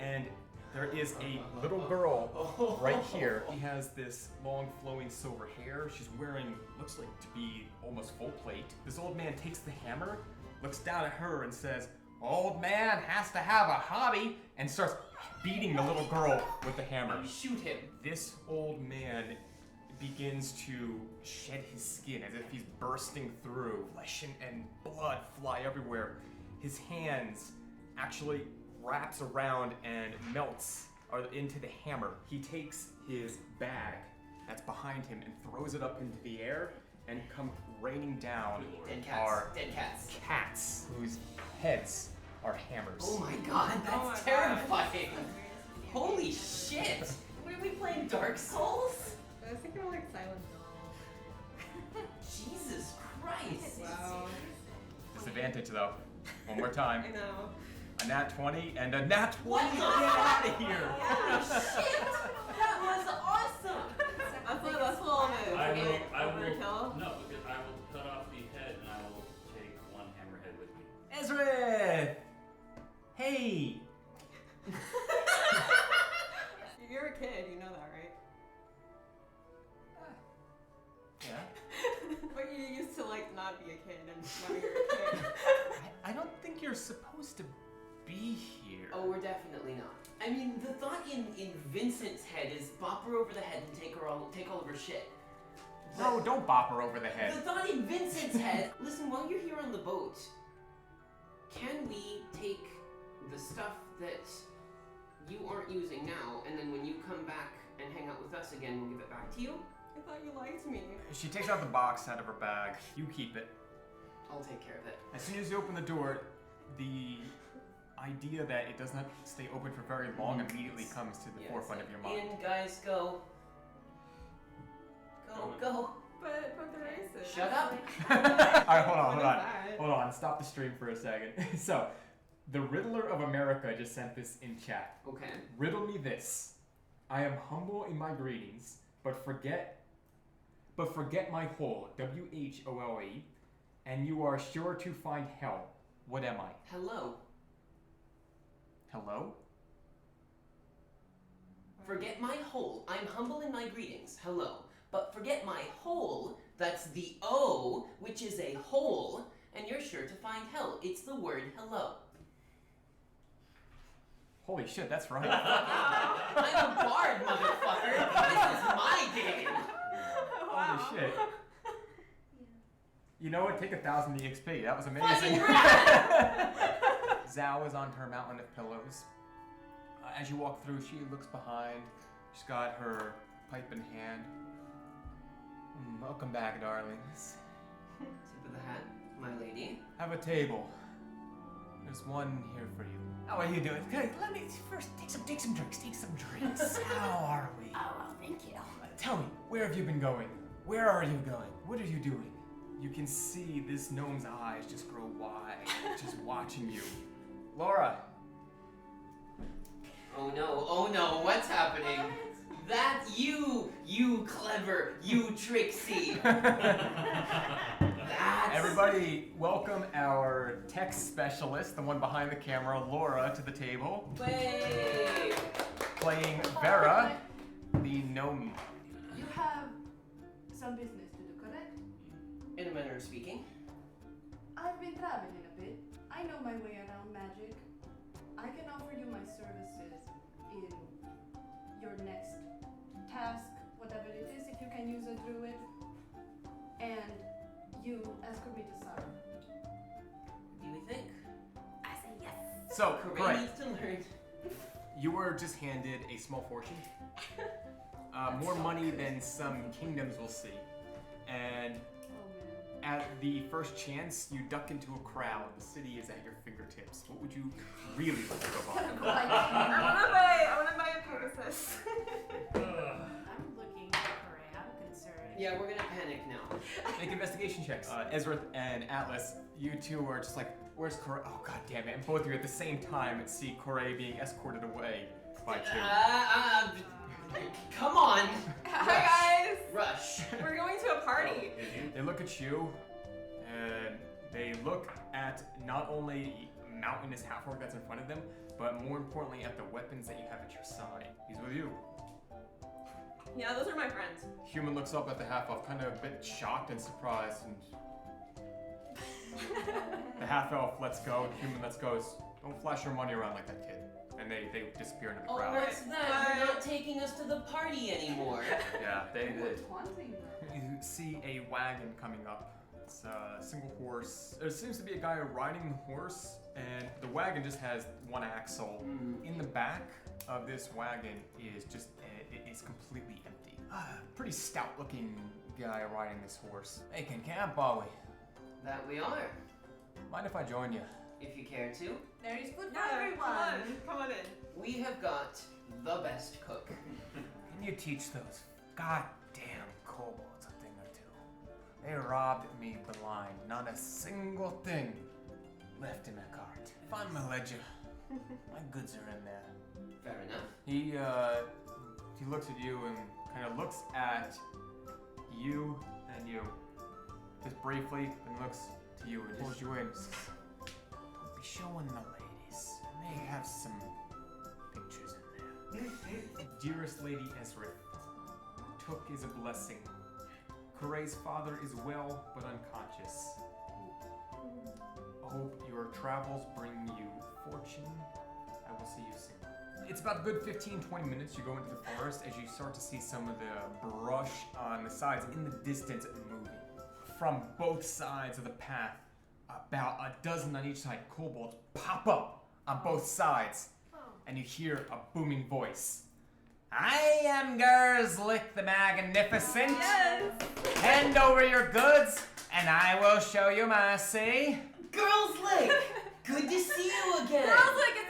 And there is a little girl right here. She has this long flowing silver hair. She's wearing, looks like to be almost full plate. This old man takes the hammer, looks down at her and says, "Old man has to have a hobby," and starts beating the little girl with the hammer. Shoot him. This old man begins to shed his skin as if he's bursting through. Flesh and blood fly everywhere. His hands actually wraps around and melts into the hammer. He takes his bag that's behind him and throws it up into the air and come raining down our Dead cats. cats whose heads are hammers. Oh my god, that's terrifying. Holy shit. What are we playing, Dark Souls? I was thinking of like Silent Hill. Jesus Christ. Wow. Disadvantage though. One more I time. know. A nat 20 and a nat 20. What? Get out of here. Holy shit. That was awesome. That's a little move. I will Overkill. no, because I will cut off the head and I will take one hammerhead with me. Ezra! Hey! You're a kid, you know that, right? Yeah? But you used to like not be a kid and now you're a kid. I don't think you're supposed to be here. Oh, we're definitely not. I mean, the thought in Vincent's head is bop her over the head and take all of her shit. No, don't bop her over the The head. thought in Vincent's head. Listen, while you're here on the boat, can we take the stuff that you aren't using now, and then when you come back and hang out with us again, we'll give it back to you? I thought you liked me. She takes out the box out of her bag. You keep it. I'll take care of it. As soon as you open the door, the idea that it does not stay open for very long immediately comes to the forefront of your mind. In, guys, go. Go. But the races. Shut up. Alright, hold What is on. that? Hold on, stop the stream for a second. So, the Riddler of America just sent this in chat. Okay. Riddle me this. I am humble in my greetings, but forget my whole, WHOLE, and you are sure to find hell. What am I? Hello. Hello? Forget my whole. I'm humble in my greetings. Hello. But forget my whole. That's the O, which is a hole, and you're sure to find hell. It's the word hello. Holy shit, that's right. I'm a bard, motherfucker. This is my game. Holy shit. You know what? Take 1,000 EXP. That was amazing. Fucking rad. Zhao is on her mountain of pillows. As you walk through, she looks behind. She's got her pipe in hand. Welcome back, darlings. Tip of the hat, my lady. Have a table. There's one here for you. How are you doing? Good. Let me first take some drinks. How are we? Oh, well, thank you. Tell me, where have you been going? Where are you going? What are you doing? You can see this gnome's eyes just grow wide, just watching you. Laura. Oh no, what's happening? That you clever, you tricksy. That's... Everybody, welcome our tech specialist, the one behind the camera, Laura, to the table. Wait. Playing Vera, the gnome. You have some business to do, correct? In a manner of speaking. I've been traveling a bit. I know my way around magic. I can offer you my services in your next task, whatever it is, if you can use a druid. And you escort me to Sarah. What do you think? I say yes. So, Corinne great. needs to learn. You were just handed a small fortune. More money than some kingdoms will see. And Oh man. at the first chance, you duck into a crowd. The city is at your fingertips. What would you really like to go buy? I wanna buy a Pegasus. I'm looking for it. I'm concerned. Yeah, we're gonna panic now. Make investigation checks. Ezra and Atlas, you two are just like, where's Corey? Oh, god damn it. And both of you at the same time see Corey being escorted away by two. Come on. Hi guys. Rush. We're going to a party. They look at you, and they look at not only a mountainous half-orc that's in front of them, but more importantly at the weapons that you have at your side. He's with you. Yeah, those are my friends. Human looks up at the half-elf, kind of a bit shocked and surprised, and the half-elf lets go, the human lets go. Don't flash your money around like that, kid. And they disappear into the Oh, crowd. what's that? You're not taking us to the party anymore. Yeah, they Taunting them. You see a wagon coming up. It's a single horse. There seems to be a guy riding the horse, and the wagon just has one axle. In the back of this wagon is just it's completely empty. Pretty stout-looking guy riding this horse. Making camp, are we? That we are. Mind if I join you? If you care to. There is food for Yeah, everyone. come on in. We have got the best cook. Can you teach those goddamn kobolds a thing or two? They robbed me blind. Not a single thing left in the cart. Find my ledger. My goods are in there. Fair enough. He looks at you and kind of looks at you and you. Just briefly, and looks to you and pulls you in. Don't be showing the ladies. I may have some pictures in there. Dearest Lady Ezra, took is a blessing. Coray's father is well, but unconscious. Hope your travels bring you fortune. I will see you soon. It's about a good 15-20 minutes you go into the forest as you start to see some of the brush on the sides in the distance moving. From both sides of the path, about a dozen on each side, kobolds pop up on both sides, and you hear a booming voice. I am Gurlslick the Magnificent. Yes. Hand over your goods, and I will show you mercy. Gurlslick! Good to see you again! Gurlslick,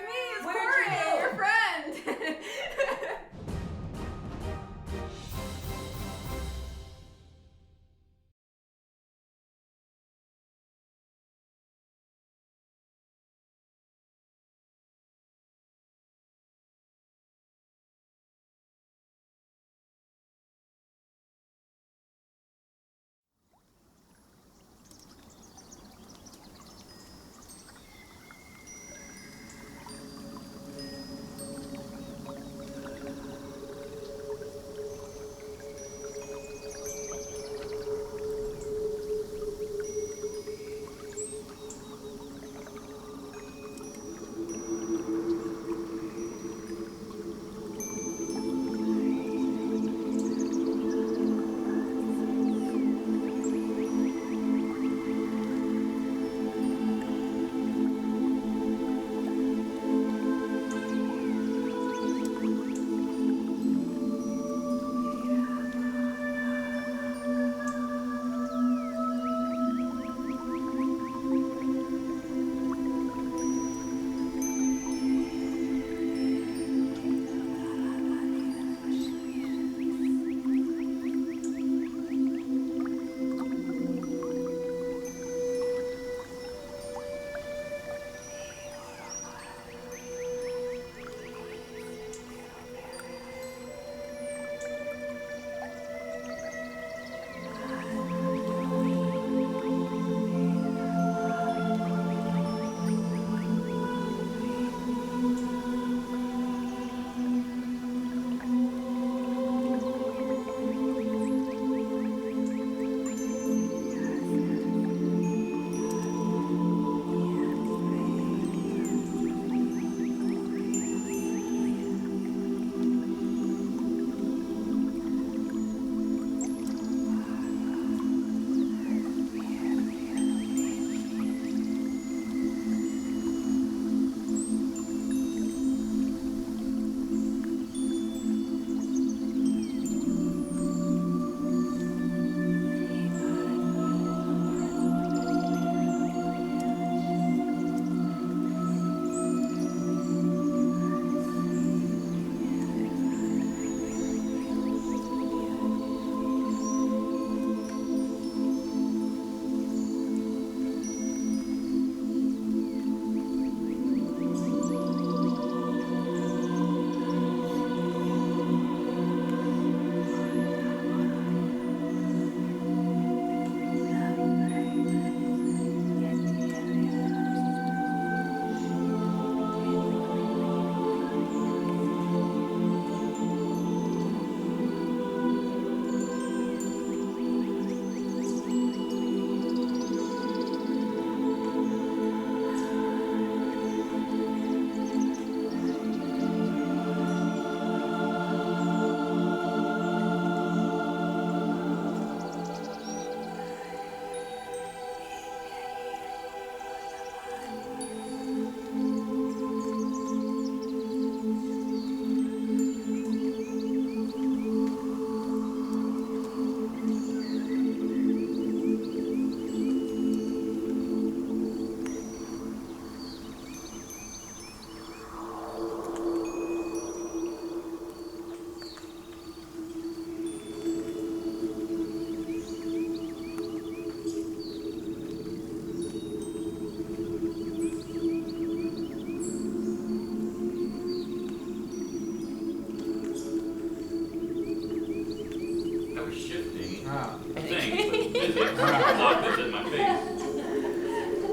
physics. Lock this in my face.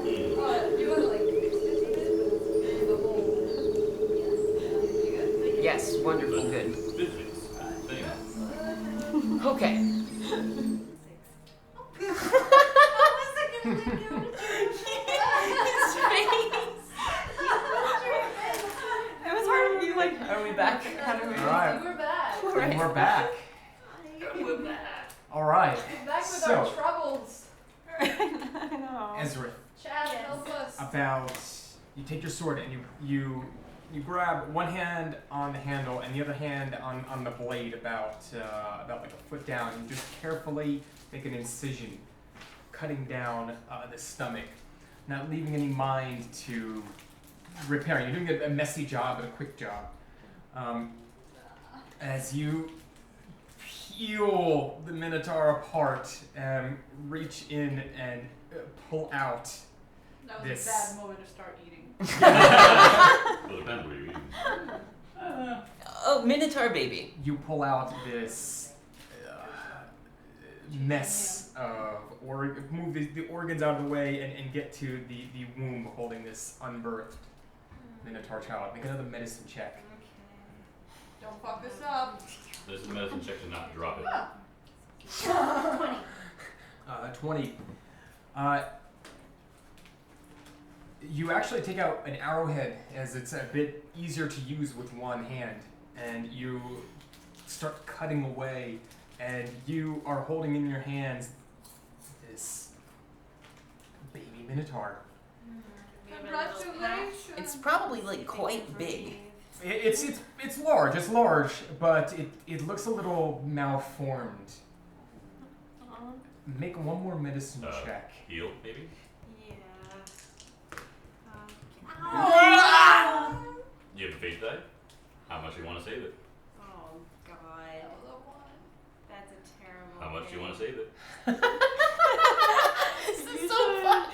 You want to like mix it with the whole. Yes, wonderful, good. Physics thing. Okay. It was hard to be like, Are we back? Alright. We're back. And we're back. Alright. We're back with So, our troubles. I know. Ezra, Chad, help us. about you take your sword and you grab one hand on the handle and the other hand on the blade about like a foot down. You just carefully make an incision, cutting down the stomach, not leaving any mind to repairing. You're doing a messy job and a quick job. As you peel the Minotaur apart and reach in and pull out That was this. a bad moment to start eating. Well, it depends what you're eating. Oh, Minotaur baby. You pull out this mess of, or move the organs out of the way and get to the womb holding this unbirthed Minotaur child. Make another medicine check. Don't fuck this up. This is a medicine check to not drop it. 20. You actually take out an arrowhead, as it's a bit easier to use with one hand, and you start cutting away, and you are holding in your hands this baby Minotaur. Congratulations. It's probably like quite big. It's large. It's large, but it looks a little malformed. Make one more medicine check. Heal, maybe? You have a fate die? How much you want to save it? Oh god. That's a terrible. How much you want to save it? This is so fun.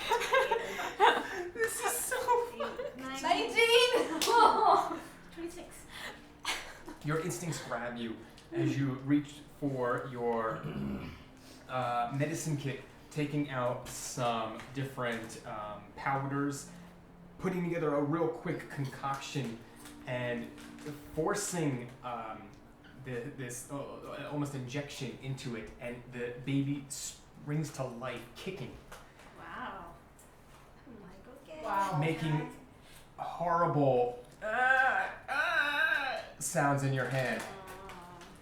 This is so fun. 19! 26. Your instincts grab you as you reach for your medicine kit, taking out some different powders, putting together a real quick concoction, and forcing this almost injection into it, and the baby springs to life, kicking, Wow. I'm like, okay. Wow. making horrible sounds in your hand.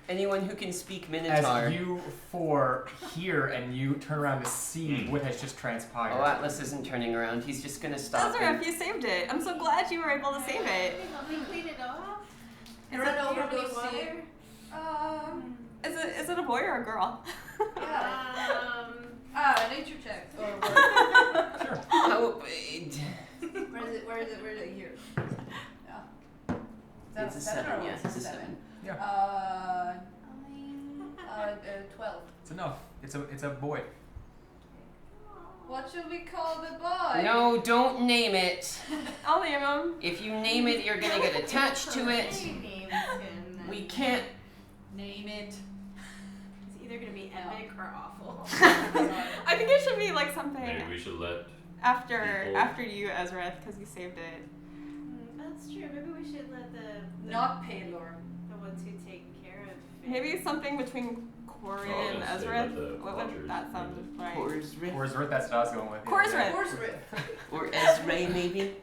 Anyone who can speak Minotaur. As you four hear and you turn around to see what has just transpired. Oh, Atlas isn't turning around. He's just gonna stop. Ezra, if you saved it. I'm so glad you were able to save it. Help me clean it off. Run Do you over have to any see. water? Is it a boy or a girl? Nature check. Or Sure. How, where is it here? Yeah. it's a 7, yeah. It's a 7. Yeah. 12. It's enough. It's a boy. What should we call the boy? No, don't name it. I'll name him. If you name it, you're gonna get attached to it. We can't. Name it. It's either gonna be epic or awful. I think it should be like something Maybe we should let after people- you, Ezra, because you saved it. That's true. Maybe we should let the Not Paylor. the ones who take care of it. Maybe something between Corey Oh, and let's say Ezra. let the What Watchers would that name sound it. right? Korsrith. That's what I was going with. Korsrith. Or Ezra, maybe.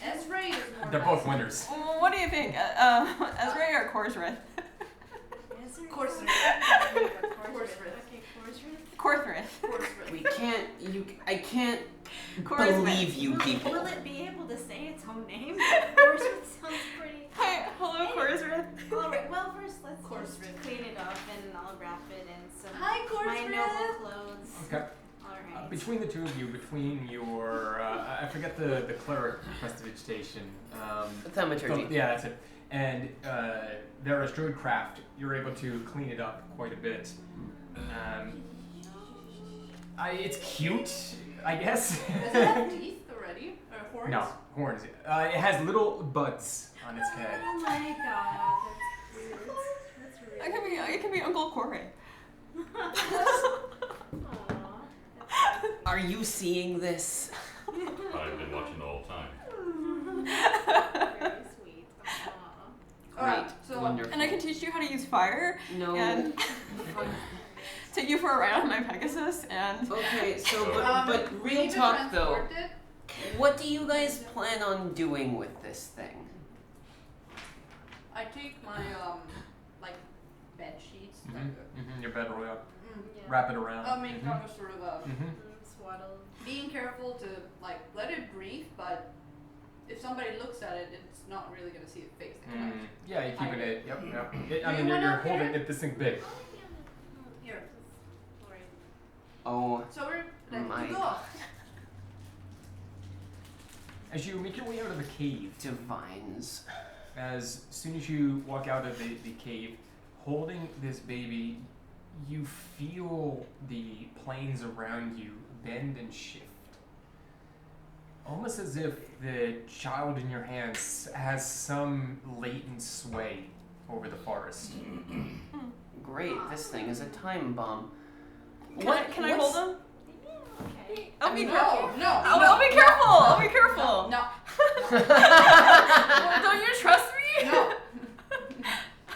Ezra is more They're nice. both winners. Well, what do you think? Ezra or Korsrith? Korsrith. Korsrith. We can't. I can't Korsrith. believe you people. Will it be able to say its own name? Korsrith sounds pretty. Hi, hello, Korsrith. Alright, well first let's Korsrith. just clean it up and I'll wrap it in some Hi, my Korsrith. noble clothes. Okay. Alright. Between the two of you, between your, I forget the cleric prestidigitation. Thaumaturgy. Yeah, that's it. And there is druidcraft. You're able to clean it up quite a bit. It's cute, I guess. Does it have teeth already? Or horns? No, horns. It has little buds on its head. Oh my god, that's cute. That's really It could be Uncle Corey. Aww. Are you seeing this? I've been watching the whole time. Very sweet. Aww. Alright, Great, so wonderful. And I can teach you how to use fire No. and take you for a ride on my Pegasus and Okay, so So- but we real need to talk though. transport it. What do you guys plan on doing with this thing? I take my like bed sheets. Your bed roll up, Yeah. wrap it around. I mean, kind of sort of Swaddle. being careful to like let it breathe, but if somebody looks at it, it's not really gonna see a face. They can, like, Yeah, you keep it. Yep. Do I mean, you you're wanna holding hear? it. This thing big. here. Sorry. Oh, So we're ready My to go. God. As you make your way out of the cave, divines. as soon as you walk out of the cave, holding this baby, you feel the planes around you bend and shift. Almost as if the child in your hands has some latent sway over the forest. Great, this thing is a time bomb. can I hold him? Okay. I'll be No, careful. no, I'll be careful. I'll be careful. No, Don't you trust me? no,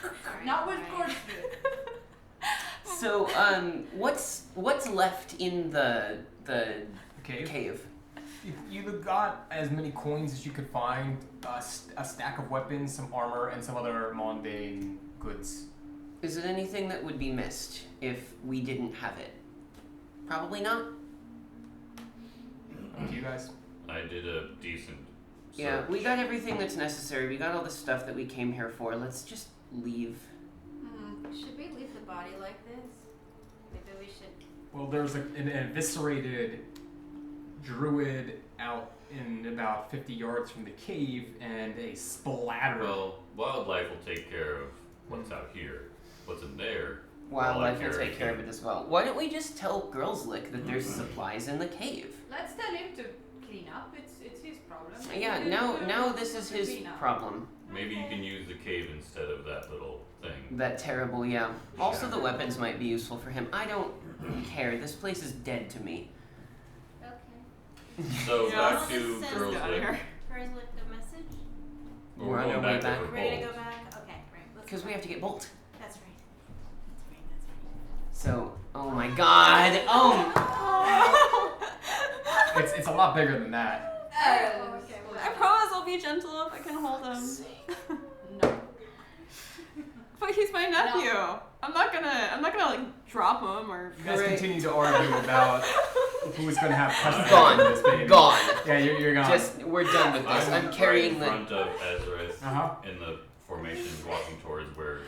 Sorry. not with Alright. Gurlslick. So, what's left in the Cave. cave? You got as many coins as you could find, a stack of weapons, some armor, and some other mundane goods. Is it anything that would be missed if we didn't have it? Probably not. Up to you guys. I did a decent Yeah, search. we got everything that's necessary. We got all the stuff that we came here for. Let's just leave. Should we leave the body like this? Maybe we should. Well, there's an eviscerated druid out in about 50 yards from the cave, and a splatter. Well, wildlife will take care of what's out here. What's in there? Wildlife will Well, take care of it as well. Why don't we just tell Gurlslick that there's supplies in the cave? Let's tell him to clean up. It's his problem. Yeah, now this is his Clean up. problem. Maybe you can use the cave instead of that little thing. That terrible, yeah. Also, the weapons might be useful for him. I don't care. This place is dead to me. Okay. So Yeah. back to Let's Girls Get out of Lick. here. Where's like the message? We're We're on going our way back back. over Ready to go Kobolds. back? Okay, right. Let's Because go we have to get Bolt. That's right. That's right. So, oh my god. Oh! It's a lot bigger than that. Okay, well, I promise I'll be gentle if I can hold him. No. But he's my nephew. I'm not gonna like drop him or. You guys Great. continue to argue about who's going to have custody Gone. of this baby. Gone. Yeah, you're gone. Just, we're done with this. I'm carrying right in the... front of Ezra's Uh-huh. in the formation, walking towards where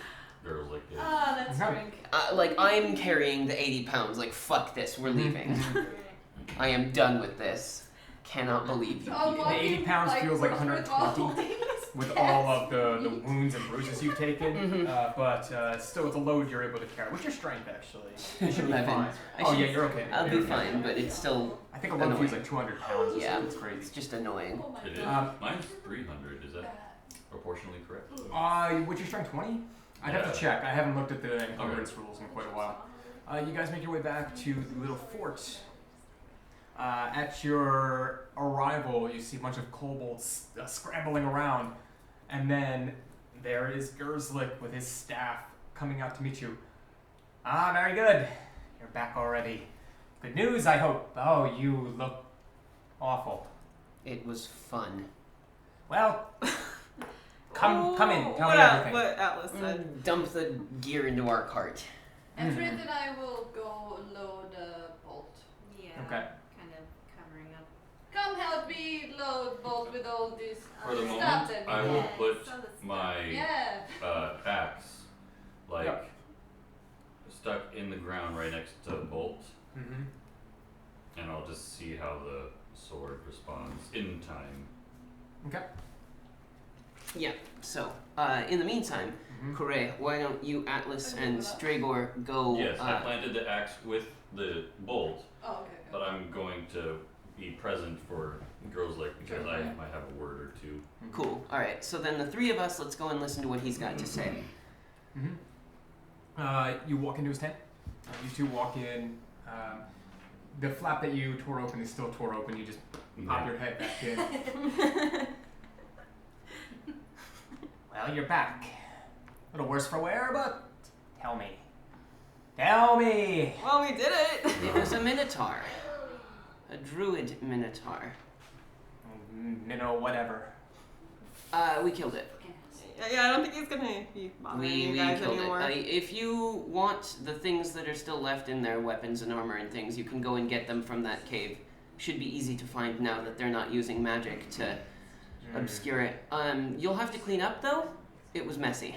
Girls Lick is. Ah, that's Okay. drink. Like, I'm carrying the 80 pounds. Like, fuck this. We're leaving. I am done with this. Cannot believe you. I'm people. The 80 walking, pounds feels like with 120 all these with cats. all of the wounds and bruises you've taken, Mhm. but still with the load you're able to carry. What's your strength, actually? You should be 11. fine. I Oh, should- yeah, you're okay. I'll You're be okay. fine, but it's still... I think a load Annoying. feels like 200 pounds or Yeah. something. It's It's crazy. just annoying. Oh my It is. God. Mine's 300. Is that proportionally correct? What's your strength, 20? I'd have to Yeah. check. I haven't looked at the encumbrance rules in quite a while. You guys make your way back to the little fort. At your arrival, you see a bunch of kobolds scrambling around, and then there is Gurlslick with his staff coming out to meet you. Ah, very good. You're back already. Good news, I hope. Oh, you look awful. It was fun. Well, come in. Tell me what everything. What Atlas said. Dump the gear into our cart. And Fred and I will go load a bolt. Yeah. Okay. Kind of covering up. Come help me load bolt with all this For the stuff moment, that I we will have. put some of the stuff. my Yeah. axe like Yep. stuck in the ground right next to Bolt, Mm-hmm. and I'll just see how the sword responds in time. Okay. Yeah, so, in the meantime, Mhm. Kure, why don't you, Atlas, and Stragor go... Yes, I planted the axe with the bolt, Oh, okay. but I'm going to be present for Girls Lick because I might have a word or two. Cool. Alright, so then the three of us, let's go and listen to what he's got to say. Mm-hmm. You walk into his tent. You two walk in. The flap that you tore open is still tore open. You just pop your head back in. Well, you're back. A little worse for wear, but tell me. Tell me! Well, we did it. It was a minotaur. A druid minotaur. Minnow, whatever. We killed it. Yeah, I don't think he's gonna be bothering you guys killed anymore. it. If you want the things that are still left in there, weapons and armor and things, you can go and get them from that cave. Should be easy to find now that they're not using magic to obscure it. You'll have to clean up though. It was messy.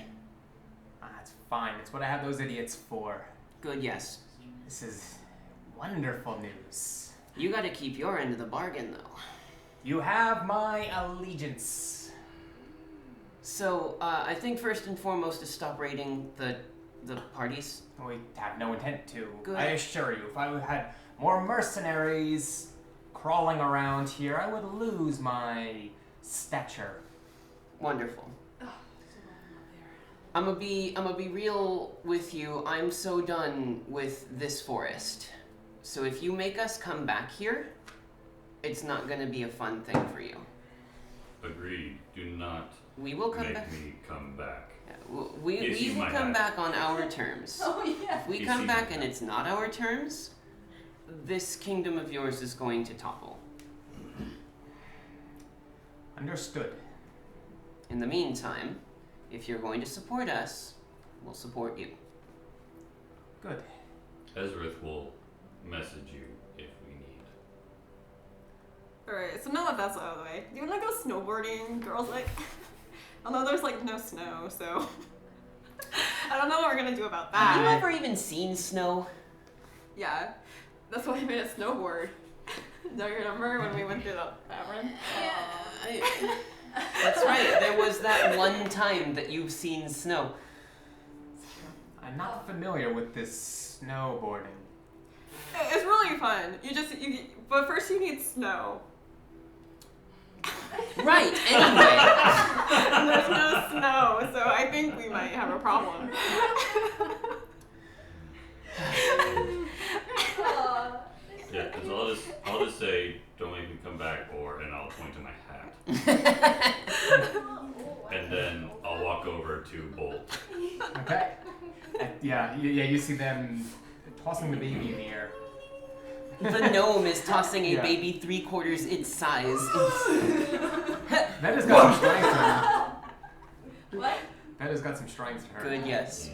That's fine. It's what I have those idiots for. Good, yes. This is wonderful news. You gotta keep your end of the bargain though. You have my allegiance. So, I think first and foremost is stop raiding the parties. We have no intent to. Good. I assure you, if I had more mercenaries crawling around here, I would lose my stature. Wonderful. I'm gonna be real with you. I'm so done with this forest. So if you make us come back here, it's not gonna be a fun thing for you. Agreed. Do not We will come make back. me come back. We Issue will my come hat. back on our terms. Oh yeah. If we Issue come my back hat. and it's not our terms, this kingdom of yours is going to topple. Understood. In the meantime, if you're going to support us, we'll support you. Good. Ezrith will message you if we need. Alright, so now that that's out of the way, do you wanna go snowboarding, girls? Like, although there's like no snow, so I don't know what we're gonna do about Have you that. ever even seen snow? Yeah, that's why I made a snowboard. Do you remember when we went through the labyrinth? That's right. There was that one time that you've seen snow. I'm not familiar with this snowboarding. It's really fun. But first you need snow. Right. Anyway. And there's no snow, so I think we might have a problem. Yeah, because I'll just say, don't make me come back, and I'll point to my hat. And then I'll walk over to Bolt. Okay. Yeah, you see them tossing the baby in the air. The gnome is tossing a Yeah. baby 3/4 its size. That has got some strength to her. What? That has got some strength to her. Good, yes.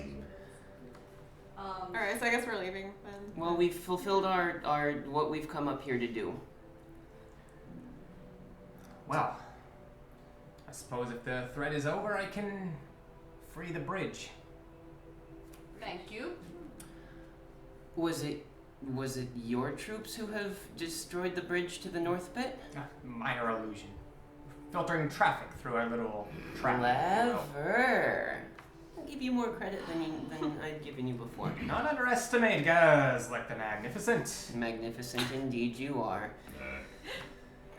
Alright, so I guess we're leaving then. Well, we've fulfilled our what we've come up here to do. Well, I suppose if the threat is over, I can free the bridge. Thank you. Was it your troops who have destroyed the bridge to the north pit? Minor illusion. Filtering traffic through our little trap. Clever. I'll give you more credit than I'd given you before. Not underestimate Gurlslick the Magnificent. Magnificent indeed you are.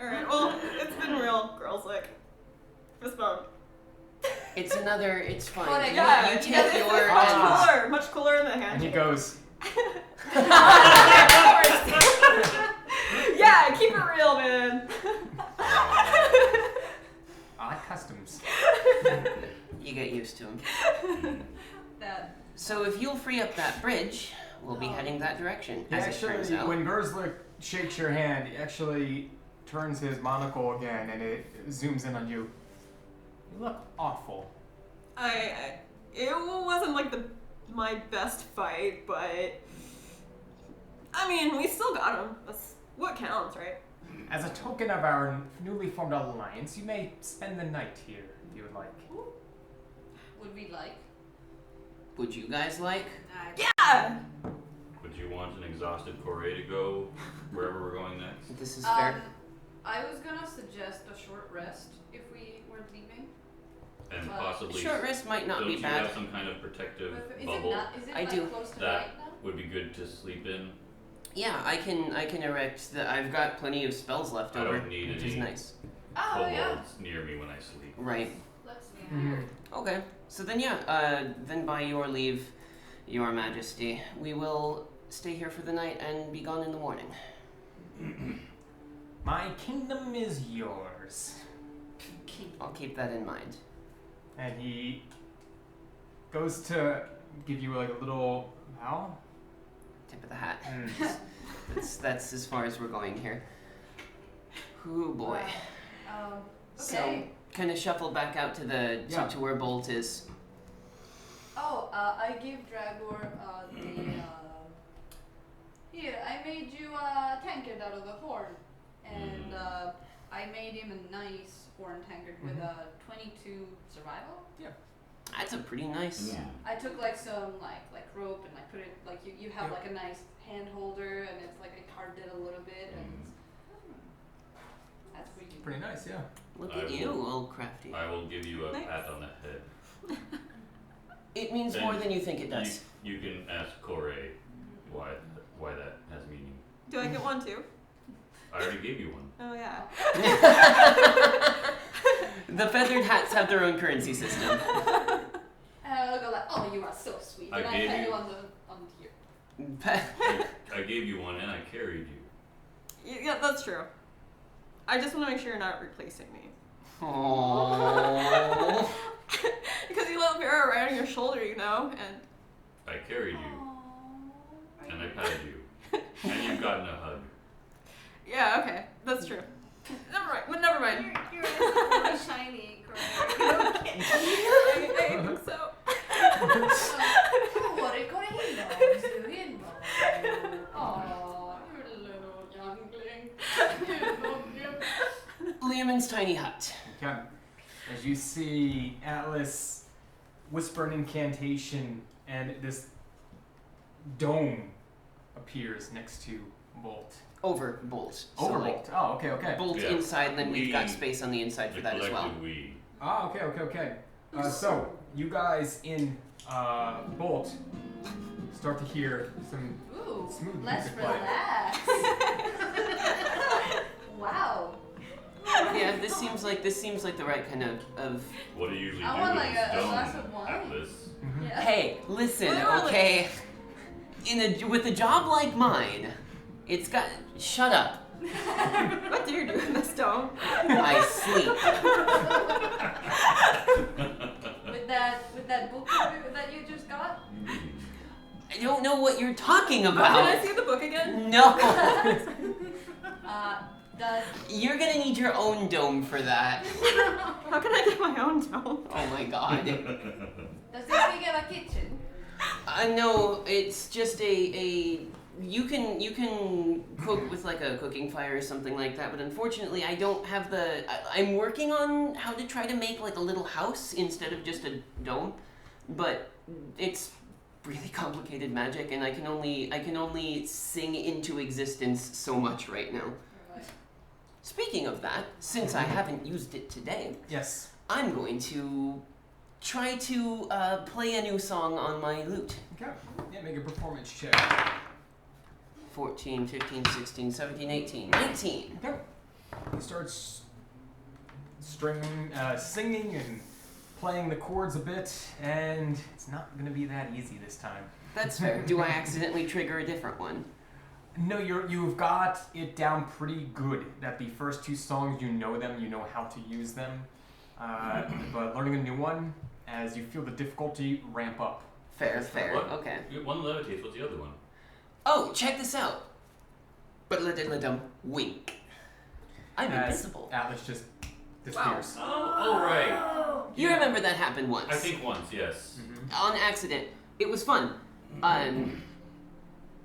Alright, well, it's been real, girls. Like, this boat. It's fine. Yeah, You take your much cooler in the hand. And he goes, Yeah, keep it real, man. I like customs. You get used to him. That. So if you'll free up that bridge, we'll be heading that direction, as it turns out. When Gurlslick shakes your hand, he actually turns his monocle again and it zooms in on you. You look awful. It wasn't like my best fight, but I mean, we still got him. That's what counts, right? As a token of our newly formed alliance, you may spend the night here if you would like. Would we like? Would you guys like? Yeah. Would you want an exhausted Corey to go wherever we're going next? This is fair. I was gonna suggest a short rest if we weren't leaving. And possibly, Short rest might not don't be you bad. have some kind of protective But is bubble it not? Is it I like do. close to that night now? would be good to sleep in? Yeah, I can erect the. I've got plenty of spells left I over, don't need which any is nice. Oh yeah. Kobolds near me when I sleep. Right. Let's. Okay. So then, then by your leave, Your Majesty, we will stay here for the night and be gone in the morning. My kingdom is yours. I'll keep that in mind. And he goes to give you like a little bow. Tip of the hat. That's as far as we're going here. Ooh boy. So Okay. kind of shuffle back out to the to where Bolt is. I give Dragor here, I made you a tankard out of the horn. And I made him a nice horn tankard with a 22 survival. Yeah. That's a pretty nice. Yeah. I took like some like rope and I put it like you have like a nice hand holder and it's like I carved it a little bit and that's pretty good. Pretty nice, yeah. Look I at you, will- old crafty. I will give you a Nice. pat on the head. It means And more than you think it does. You can ask Corey why that has meaning. Do I get one too? I already gave you one. Oh yeah. The feathered hats have their own currency system. And I'll go like, oh, you are so sweet. I And I gave pat you- you on here. I gave you one and I carried you. Yeah, that's true. I just want to make sure you're not replacing me. Aww. Because you let Vera right on your shoulder, you know, and I carried you and I patted you. And you've gotten a hug. yeah, okay, that's true. Never mind. Your eyes are really shiny, Corey. I think so. What did Corey knows? He knows. Aw, you little youngling. Liamon's tiny hut. Okay. As you see Atlas whisper an incantation and this dome appears next to Bolt. Over Bolt. So, Over like, Bolt. Oh, okay. Bolt Yeah. inside, and then we've got We- space on the inside for The that as well. collective we. Ah, okay. So you guys in Bolt start to hear some Ooh, smooth let's music play. relax. Wow. Yeah, this seems like the right kind of. What do you usually I do want, with like, this a dome, glass of wine. Atlas? Yeah. Hey, listen, Literally. okay. With a job like mine, it's got. Shut up. What do you do in this dome? I sleep. With that book that you just got? I don't know what you're talking Can about. I see the book again? No. Does You're gonna need your own dome for that. How can I get my own dome? Oh my god. this thing have a kitchen? No, it's just a you can cook with like a cooking fire or something like that, but unfortunately I don't have I'm working on how to try to make like a little house instead of just a dome, but it's really complicated magic and I can only sing into existence so much right now. Speaking of that, since I haven't used it today, Yes. I'm going to try to play a new song on my lute. Okay. Yeah, make a performance check. 14, 15, 16, 17, 18, 19. Okay. He starts singing and playing the chords a bit, and it's not going to be that easy this time. That's fair. Do I accidentally trigger a different one? No, you've got it down pretty good. That the first two songs, you know them, you know how to use them. But learning a new one, as you feel the difficulty ramp up. Fair, fair. What? Okay. One levitates, what's the other one? Oh, check this out. But wink. I'm As invisible. Atlas just disappears. Oh, right. You remember that happened once. I think once, yes. On accident. It was fun.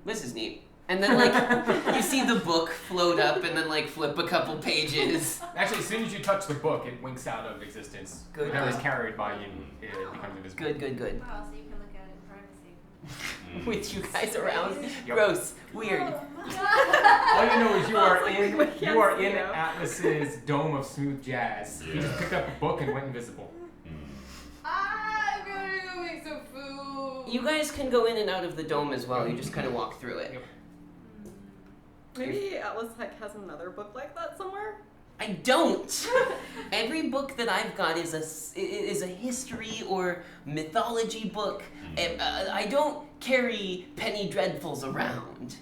This is neat. And then, like, you see the book float up and then, like, flip a couple pages. Actually, as soon as you touch the book, it winks out of existence. Good. Whatever's carried by you, it becomes invisible. Good. Wow, so you can look at it in privacy. With you guys around. Yep. Gross. Weird. All you know is you are Like, in we can't you are see in you. Atlas's dome of smooth jazz. He just Yeah. picked up a book and went invisible. I'm gonna go make some food. You guys can go in and out of the dome as well. You just kind of walk through it. Yep. Maybe Atlas has another book like that somewhere. I don't. Every book that I've got is a history or mythology book. I don't carry penny dreadfuls around.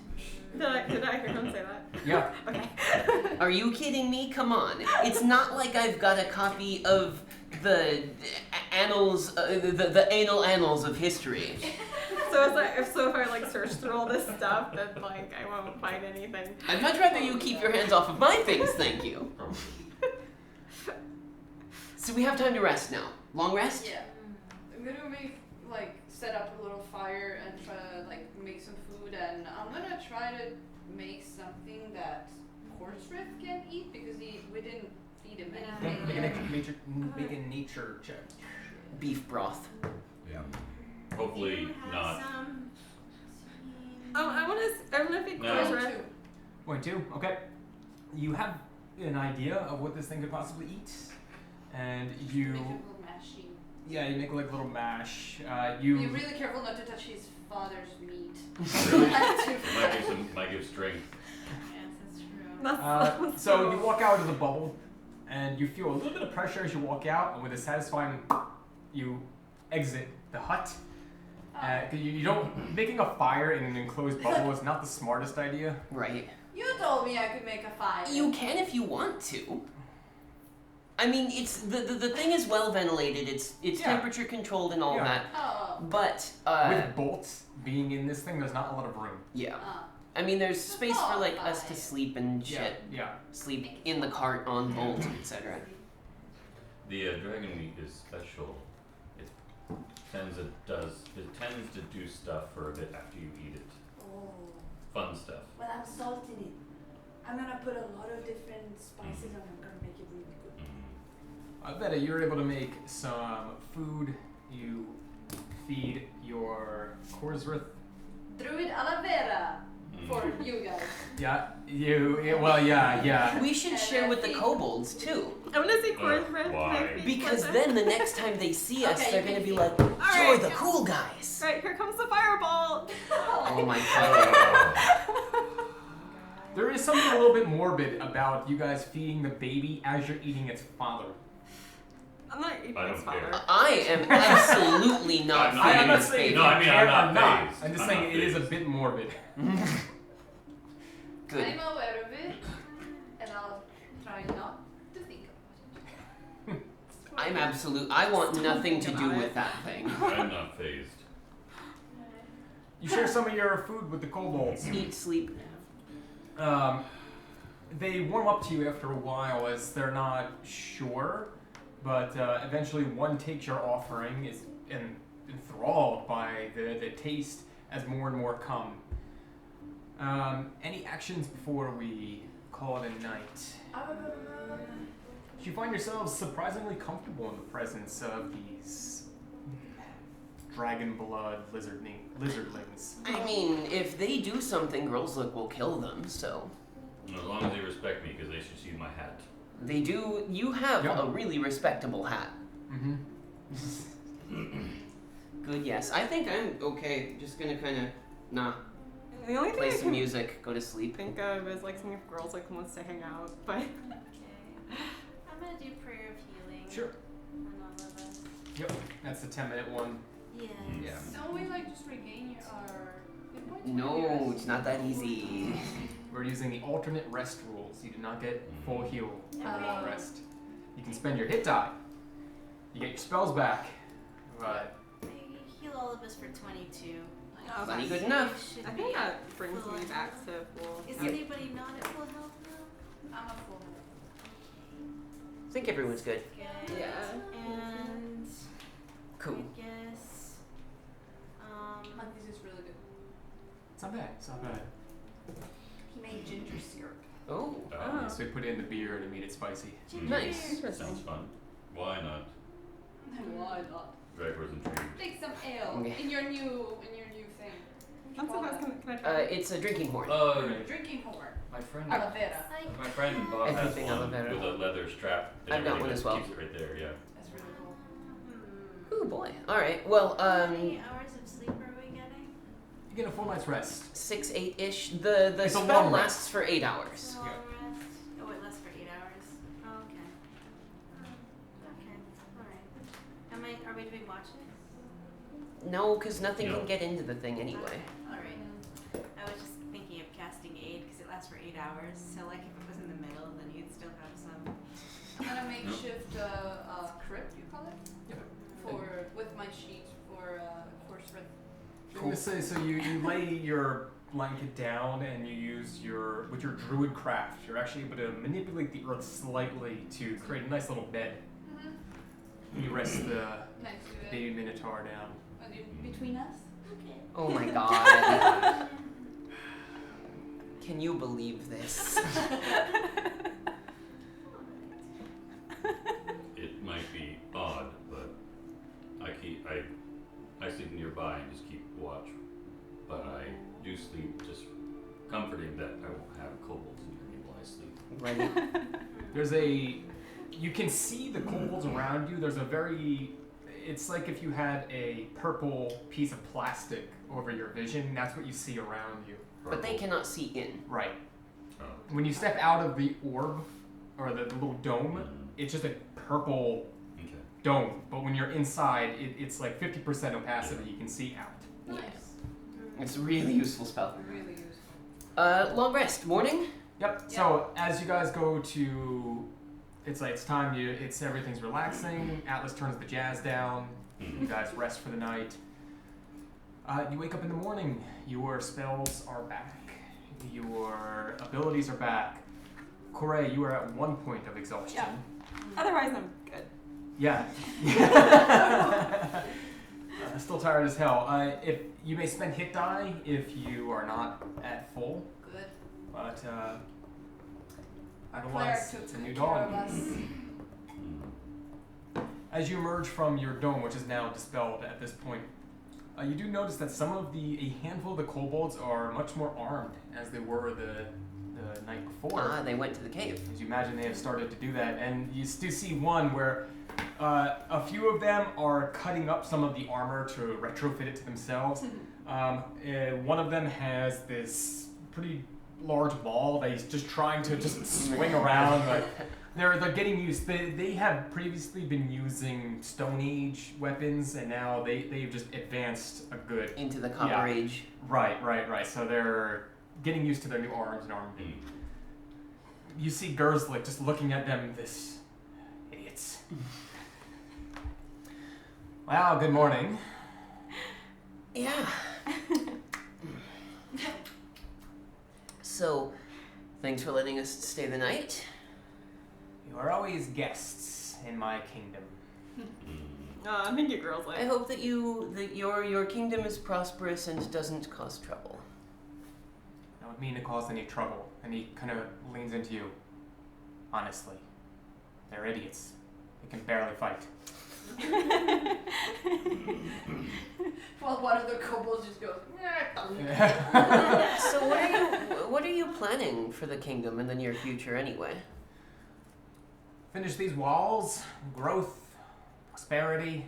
Did I hear him say that? Yeah. Okay. Are you kidding me? Come on. It's not like I've got a copy of the annals, the anal annals of history. So if I like search through all this stuff, then like I won't find anything. I'd much rather you keep your hands off of my things, thank you. So we have time to rest now. Long rest? Yeah. I'm gonna set up a little fire and try to make some food, and I'm gonna try to make something that Gurlslick can eat because we didn't feed him anything. Make a nature check. Beef broth. Yeah. Hopefully not. I wanna feed No. Gurlslick. 0.2. Okay. You have an idea of what this thing could possibly eat, and you. Make a little mashy. Yeah, you make like a little mash. Be really careful not to touch his father's meat. Really? Might give strength. Yes, that's true. So you walk out of the bubble, and you feel a little bit of pressure as you walk out, and with a satisfying, you exit the hut. You don't making a fire in an enclosed bubble is not the smartest idea. Right. You told me I could make a fire. You can if you want to. I mean, it's the thing is well ventilated. It's temperature controlled and all that. Oh. But With bolts being in this thing, there's not a lot of room. yeah. I mean, there's space for like us to sleep and shit. Yeah. Sleep in the cart on bolt, etc. The dragon meat is special. It tends to do stuff for a bit after you eat it. Oh. Fun stuff. Well, I'm salting it. I'm gonna put a lot of different spices on it. I'm gonna make it really good. I bet you're able to make some food. You feed your Gurlslick. Druid aloe vera for you guys. Yeah. We should share with the kobolds too. I wanna see Gurlslick. Why? Because then the next time they see us, Okay, they're you gonna can be feed. like, "You're the cool guys." Right, here comes the fireball. Oh my god. There is something a little bit morbid about you guys feeding the baby as you're eating its father. I'm not eating I don't his father. care. I am absolutely not I'm not- feeding I'm not this saying baby. No, I mean, I'm I'm not phased. I'm just I'm saying not it is a phased. bit morbid. Good. I'm aware of it, and I'll try not to think about it. I want nothing to do with that thing. I'm not phased. You share some of your food with the kobolds. Eat, sleep. They warm up to you after a while as they're not sure, but eventually one takes your offering, is enthralled by the taste as more and more come. Any actions before we call it a night? You find yourselves surprisingly comfortable in the presence of these dragon blood lizardlings. I mean, if they do something, Gurlslick will kill them, so. And as long as they respect me, because they should see my hat. They do. You have Yeah. a really respectable hat. Mm-hmm. Good, yes. I think I'm okay. Just gonna The only thing play I some can music, go to sleep. think of is like seeing if Gurlslick wants to hang out, but Okay. I'm gonna do prayer of healing. Sure. On all of us. Yep, that's the 10-minute one. Yes. Yeah. Don't we just regain our hit points? No, it's not that easy. We're using the alternate rest rules. You do not get full heal for long rest. You can spend your hit die. You get your spells back. But I heal all of us for 22. Plenty good enough. Should I be think that brings full me health. back to full. Is Yep. anybody not at full health now? I'm a fool. I think everyone's good. Good. Yeah. And Cool. I guess This is really good. it's not bad. It's not bad. He made ginger syrup. Oh. Oh. So we put it in the beer and it made it spicy. Nice. Sounds fun. Why not? Why not? Greg was intrigued. Take some ale Okay. in your new thing. I'm Call supposed that? can I try? It's a drinking horn. Oh, Drinking horn. my friend. Aloe vera. My friend Bob has Everything aloe one vera. with a leather strap. And I've got everything one that as well. Keeps it right there. Yeah. That's really cool. Oh boy. All right. Well, how many hours of sleep are we getting? You get a full night's rest. 6, 8-ish. The It's a spell long rest. lasts for 8 hours. So long rest. Oh, it lasts for 8 hours. Oh, okay. Okay. All right. Are we doing watches? No, because nothing No. can get into the thing anyway. All right. I was just thinking of casting last for 8 hours. So like if it was in the middle, then you'd still have some. And a makeshift crypt, you call it? Yeah. For with my sheet for strength. I'm gonna say, so you lay your blanket down and you use with your druid craft, you're actually able to manipulate the earth slightly to create a nice little bed. Mm-hmm. You rest the Next to it. baby minotaur down. And between us? Okay. Oh my god. Can you believe this? It might be odd, but I sleep nearby and just keep watch. But I do sleep just comforting that I won't have kobolds near me while I sleep. Right. You can see the kobolds around you. It's like if you had a purple piece of plastic over your vision. That's what you see around you. But they cannot see in. Right. Oh. When you step out of the orb, or the little dome, it's just a purple Okay. dome. But when you're inside, it's like 50% opacity. You can see out. Nice. It's a really useful spell. Really useful. Long rest. Morning? Yep. So as you guys go to, it's time. Everything's relaxing. Atlas turns the jazz down. You guys rest for the night. You wake up in the morning. Your spells are back. Your abilities are back. Corey, you are at 1 point of exhaustion. Yeah. Otherwise, I'm good. Yeah. Still tired as hell. If you may spend hit die if you are not at full, Good. but Claire otherwise took it's a new good care of dawn. us. As you emerge from your dome, which is now dispelled at this point, you do notice that a handful of the kobolds are much more armed as they were the night before. They went to the cave. As you imagine, they have started to do that, and you do see one where a few of them are cutting up some of the armor to retrofit it to themselves. One of them has this pretty large ball that he's just trying to just swing around. Like, they're getting used. They have previously been using Stone Age weapons, and now they've just advanced a good Into the Copper Age. Right. So they're getting used to their new arms and armor. You see Gurlslick just looking at them, this idiots. Well, good morning. Yeah. So, thanks for letting us stay the night. You are always guests in my kingdom. Thank you, girls. I hope that your kingdom is prosperous and doesn't cause trouble. I don't mean to cause any trouble. And he kind of leans into you. Honestly, they're idiots. They can barely fight. Well, one of the kobolds just goes, So what are you planning for the kingdom in the near future anyway? Finish these walls, growth, prosperity.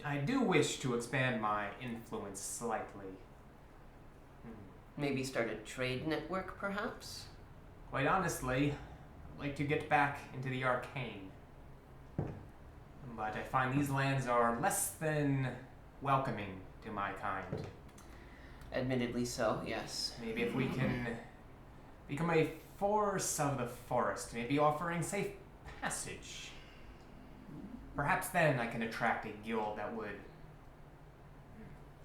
I do wish to expand my influence slightly. Maybe start a trade network, perhaps? Quite honestly, I'd like to get back into the arcane. But I find these lands are less than welcoming to my kind. Admittedly so, yes. Maybe if we can become a force of the forest, maybe offering safe passage. Perhaps then I can attract a guild that would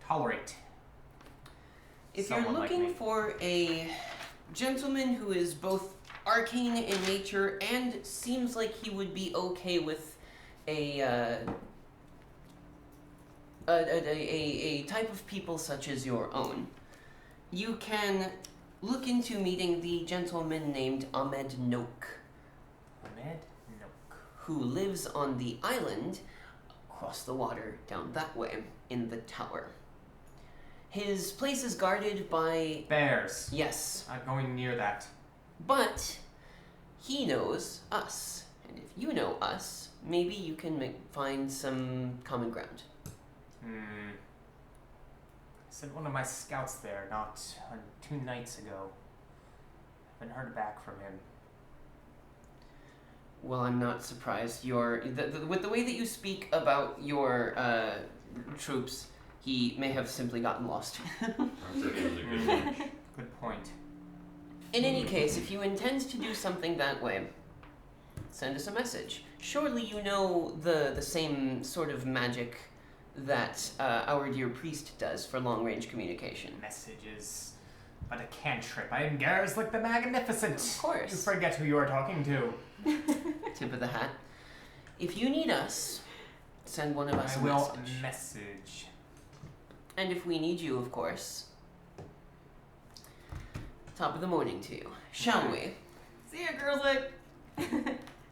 tolerate If you're someone like looking me. for a gentleman who is both arcane in nature and seems like he would be okay with a type of people such as your own, you can look into meeting the gentleman named Ahmed Noak, Ahmed Noak. who lives on the island across the water down that way in the tower. His place is guarded by... Bears. Yes, Not going near that. but he knows us. And if you know us, maybe you can find some common ground. I sent one of my scouts there not 2 nights ago. Haven't heard back from him. Well, I'm not surprised. With the way that you speak about your troops, he may have simply gotten lost. Sounds like it was a good lunch. Good point. In any case, if you intend to do something that way, send us a message. Surely you know the same sort of magic that our dear priest does for long-range communication. Messages, but a cantrip. I am Gurlslick the Magnificent. Of course. You forget who you are talking to. Tip of the hat. If you need us, send one of us I a will message. message. And if we need you, of course, top of the morning to you. Shall we? See ya, Gurlslick.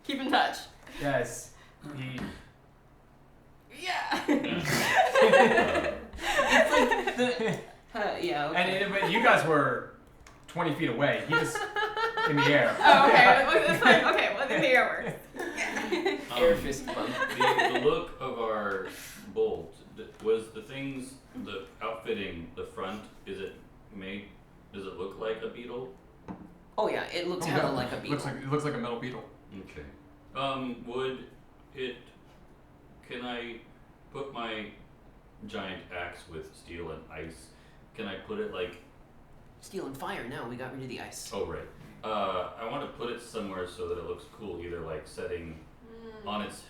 Keep in touch. Yes. He. Yeah. It's like the... yeah, okay. But you guys were 20 feet away. He was in the air. Oh, okay. That's fine. Okay, well, the air works. Air fist bump. The look of our bolt, was the things, the outfitting, the front, does it look like a beetle? Oh yeah, it looks hella like a beetle. It looks like a metal beetle. Okay. Can I put my giant axe with steel and ice, can I put it like... Steel and fire now, we got rid of the ice. Oh, right. I want to put it somewhere so that it looks cool, either like setting on its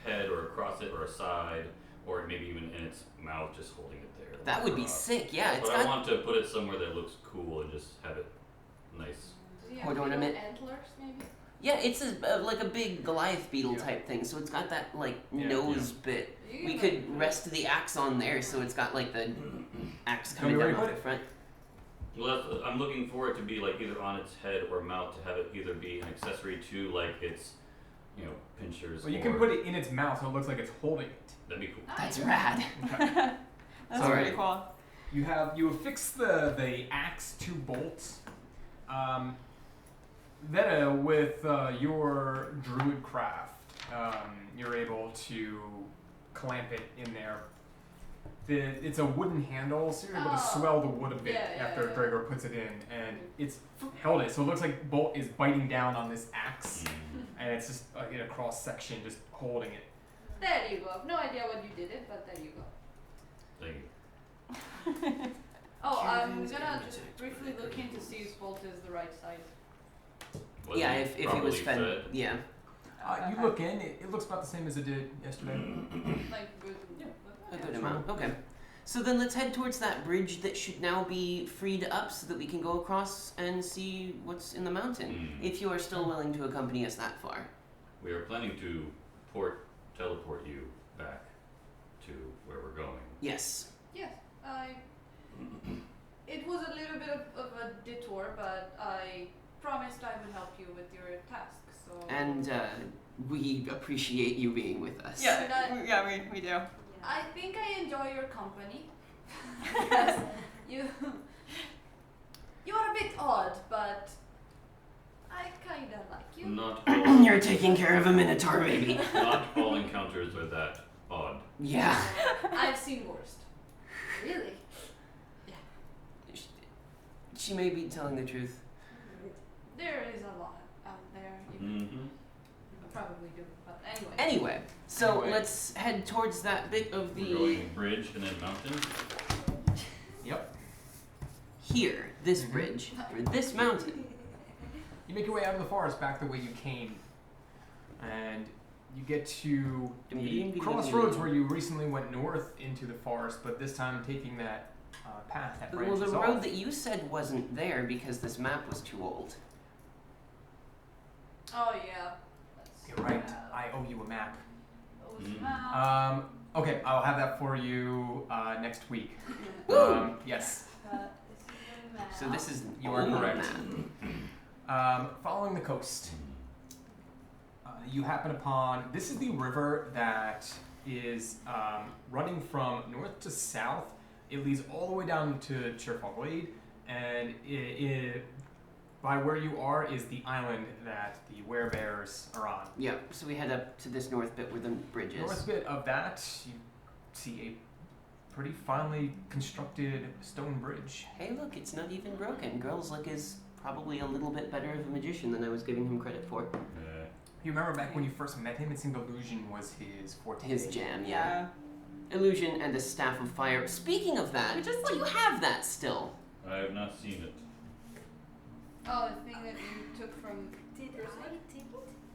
head or across it or a side, or maybe even in its mouth, just holding it there. That would be sick, yeah. It's But I got want to put it somewhere that looks cool and just have it nice. Do you Or have ornament. antlers, maybe? yeah, it's like a big Goliath beetle type thing, so it's got that like nose bit. You We can, could like, rest the axe on there, so it's got like the axe Tell me coming where down you off put the it. front. Well, I'm looking for it to be like either on its head or mouth, to have it either be an accessory to like its, pinchers. Well, you or, can put it in its mouth so it looks like it's holding it. That'd be cool. That's rad. Okay. That's So- pretty cool. You affix the axe to bolts. Then with your druid craft, you're able to clamp it in there. It's a wooden handle, so you're able to swell the wood a bit after Gregor puts it in, and it's held it. So it looks like Bolt is biting down on this axe, and it's just in a cross section, just holding it. There you go. No idea what you did it, but there you go. Thank you. Oh, I'm gonna just briefly look in to see if Bolt is the right size. Was yeah, it if it was properly fed, yeah. You look in, it looks about the same as it did yesterday. Like good. A good amount. Okay. So then let's head towards that bridge that should now be freed up so that we can go across and see what's in the mountain. If you are still willing to accompany us that far. We are planning to teleport you back to where we're going. Yes. Yes, it was a little bit of a detour, but I promised I would help you with your task. So. And we appreciate you being with us. Yeah, we do. I think I enjoy your company. Because you are a bit odd, but I kinda like you. Not all, You're taking care of a minotaur, baby. not all encounters are that odd. Yeah. I've seen worst. Really? She may be telling the truth. There is a lot out there. You probably do, but anyway. Anyway, so Anyway. let's head towards that bit of We're the going bridge and then mountain. Yep. here, this bridge, or this mountain. You make your way out of the forest back the way you came, and you get to the crossroads where you recently went north into the forest, but this time taking that path that Well, branches the off. road that you said wasn't there because this map was too old. Oh yeah. You're right. I owe you a map. Wow. Okay, I'll have that for you next week. Yes, So this is you are old correct. map. Following the coast, you happen upon, this is the river that is running from north to south. It leads all the way down to Cherfall Glade, and by where you are is the island that the werebears are on. Yeah, so we head up to this north bit where the bridge is. North bit of that, you see a pretty finely constructed stone bridge. Hey, look, it's not even broken. Gurlslick is probably a little bit better of a magician than I was giving him credit for. You remember back when you first met him, it seemed illusion was his forte. His jam, yeah. Illusion and a staff of fire. Speaking of that, We just, do you have that still? I have not seen it. Oh, the thing that you took from. Did I take it?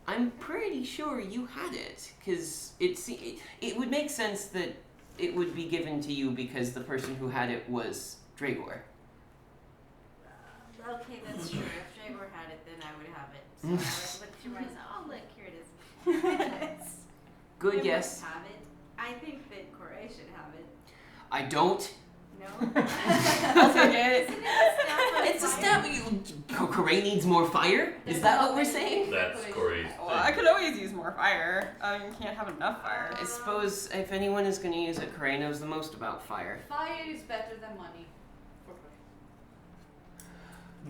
I'm pretty sure you had it, because it would make sense that it would be given to you because the person who had it was Dragor. Okay, that's true. If Dragor had it, then I would have it. So I like looked through myself. Oh, look, here it is. Good I guess. wouldn't have it. I think that Corey should have it. I don't. No? I'll take it. Isn't it a staff of It's a fire? stab. Corey needs more fire? Is that what we're saying? That's Corey's Well, I thing. could always use more fire. I mean, you can't have enough fire. I suppose if anyone is going to use it, Corey knows the most about fire. Fire is better than money. For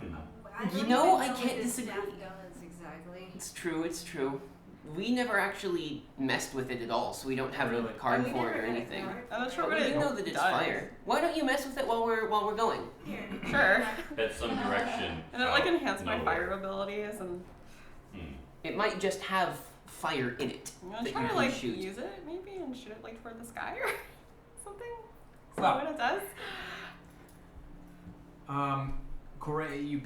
Corey. I don't You know, even I can't what this disagree. staff does exactly. It's true, it's true. We never actually messed with it at all, so we don't have a Really? card We for never it or had a anything. card I'm not for sure it. what But it you know that it's does. fire. Why don't you mess with it while we're going? Here. Sure. At some direction. And it like enhanced my nowhere. fire abilities, and Hmm. It might just have fire in it I'm that gonna you try to can like shoot. use it maybe and shoot it like toward the sky or something. Is Well. that what it does? Corey, you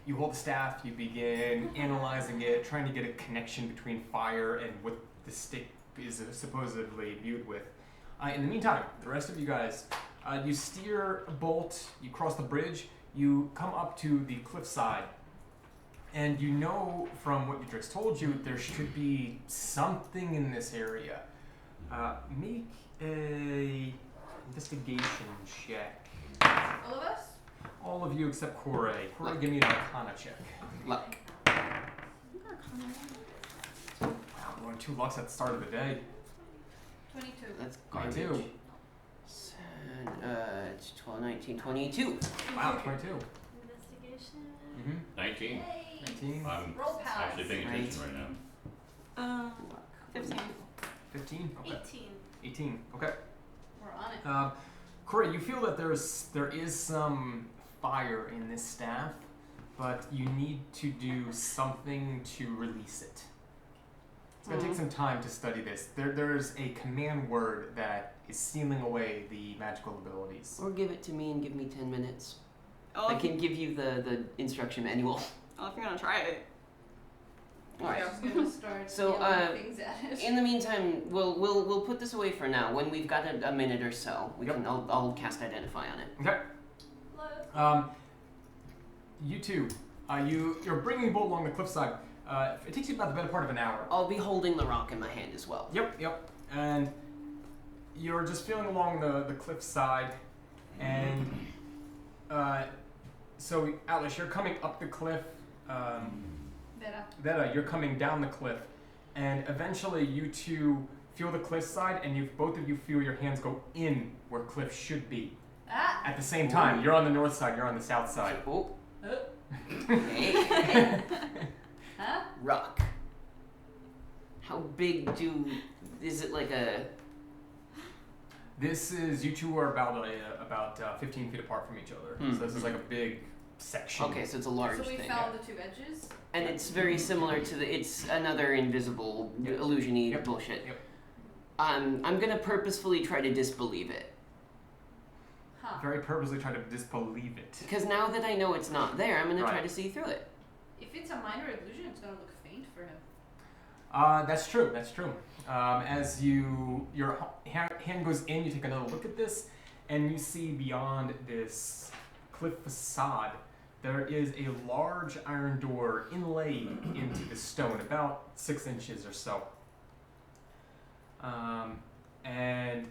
you hold the staff, you begin analyzing it, trying to get a connection between fire and what the stick is supposedly viewed with. In the meantime, the rest of you guys, you steer a bolt, you cross the bridge, you come up to the cliffside, and you know from what Udrix told you, there should be something in this area. Make a investigation check. All of us? All of you except Corey. Corey, give me an Arcana check. Luck. Wow, we're on 2 lucks at the start of the day. 22. That's garbage. 22. 12, 19, 22. Wow, 22. Investigation. Mm-hmm. 19. Yay! 19. I'm Roll pals. actually paying attention right now. 15. 15. Okay. 18. 18. Okay. We're on it. Corey, you feel that there is some fire in this staff, but you need to do something to release it. It's going to take some time to study this. There's a command word that is sealing away the magical abilities. Or give it to me and give me 10 minutes. Oh, I can give you the instruction manual. if you're gonna try it. Alright. I'm just gonna start So, yelling things at it. In the meantime, we'll put this away for now. When we've got a minute or so, I'll cast Identify on it. Okay. You two, you're bringing the boat along the cliffside. It takes you about the better part of an hour. I'll be holding the rock in my hand as well. Yep. And you're just feeling along the cliffside, and so Atlas, you're coming up the cliff. Veta, you're coming down the cliff, and eventually you two feel the cliffside, and both of you feel your hands go in where cliff should be. Ah! At the same time, you're on the north side, you're on the south side. Oh. Huh? Rock. How big is it like a... This is, you two are about 15 feet apart from each other. So this is like a big section. Okay, so it's a large So we thing. found the 2 edges. And it's very similar to it's another invisible illusion-y bullshit. Yep. I'm gonna purposefully try to disbelieve it. Huh. Very purposely try to disbelieve it. Because now that I know it's not there, I'm gonna try Right. to see through it. If it's a minor illusion, it's gonna look faint for him. That's true. As your hand goes in, you take another look at this, and you see beyond this cliff facade, there is a large iron door inlaid into the stone, about 6 inches or so. And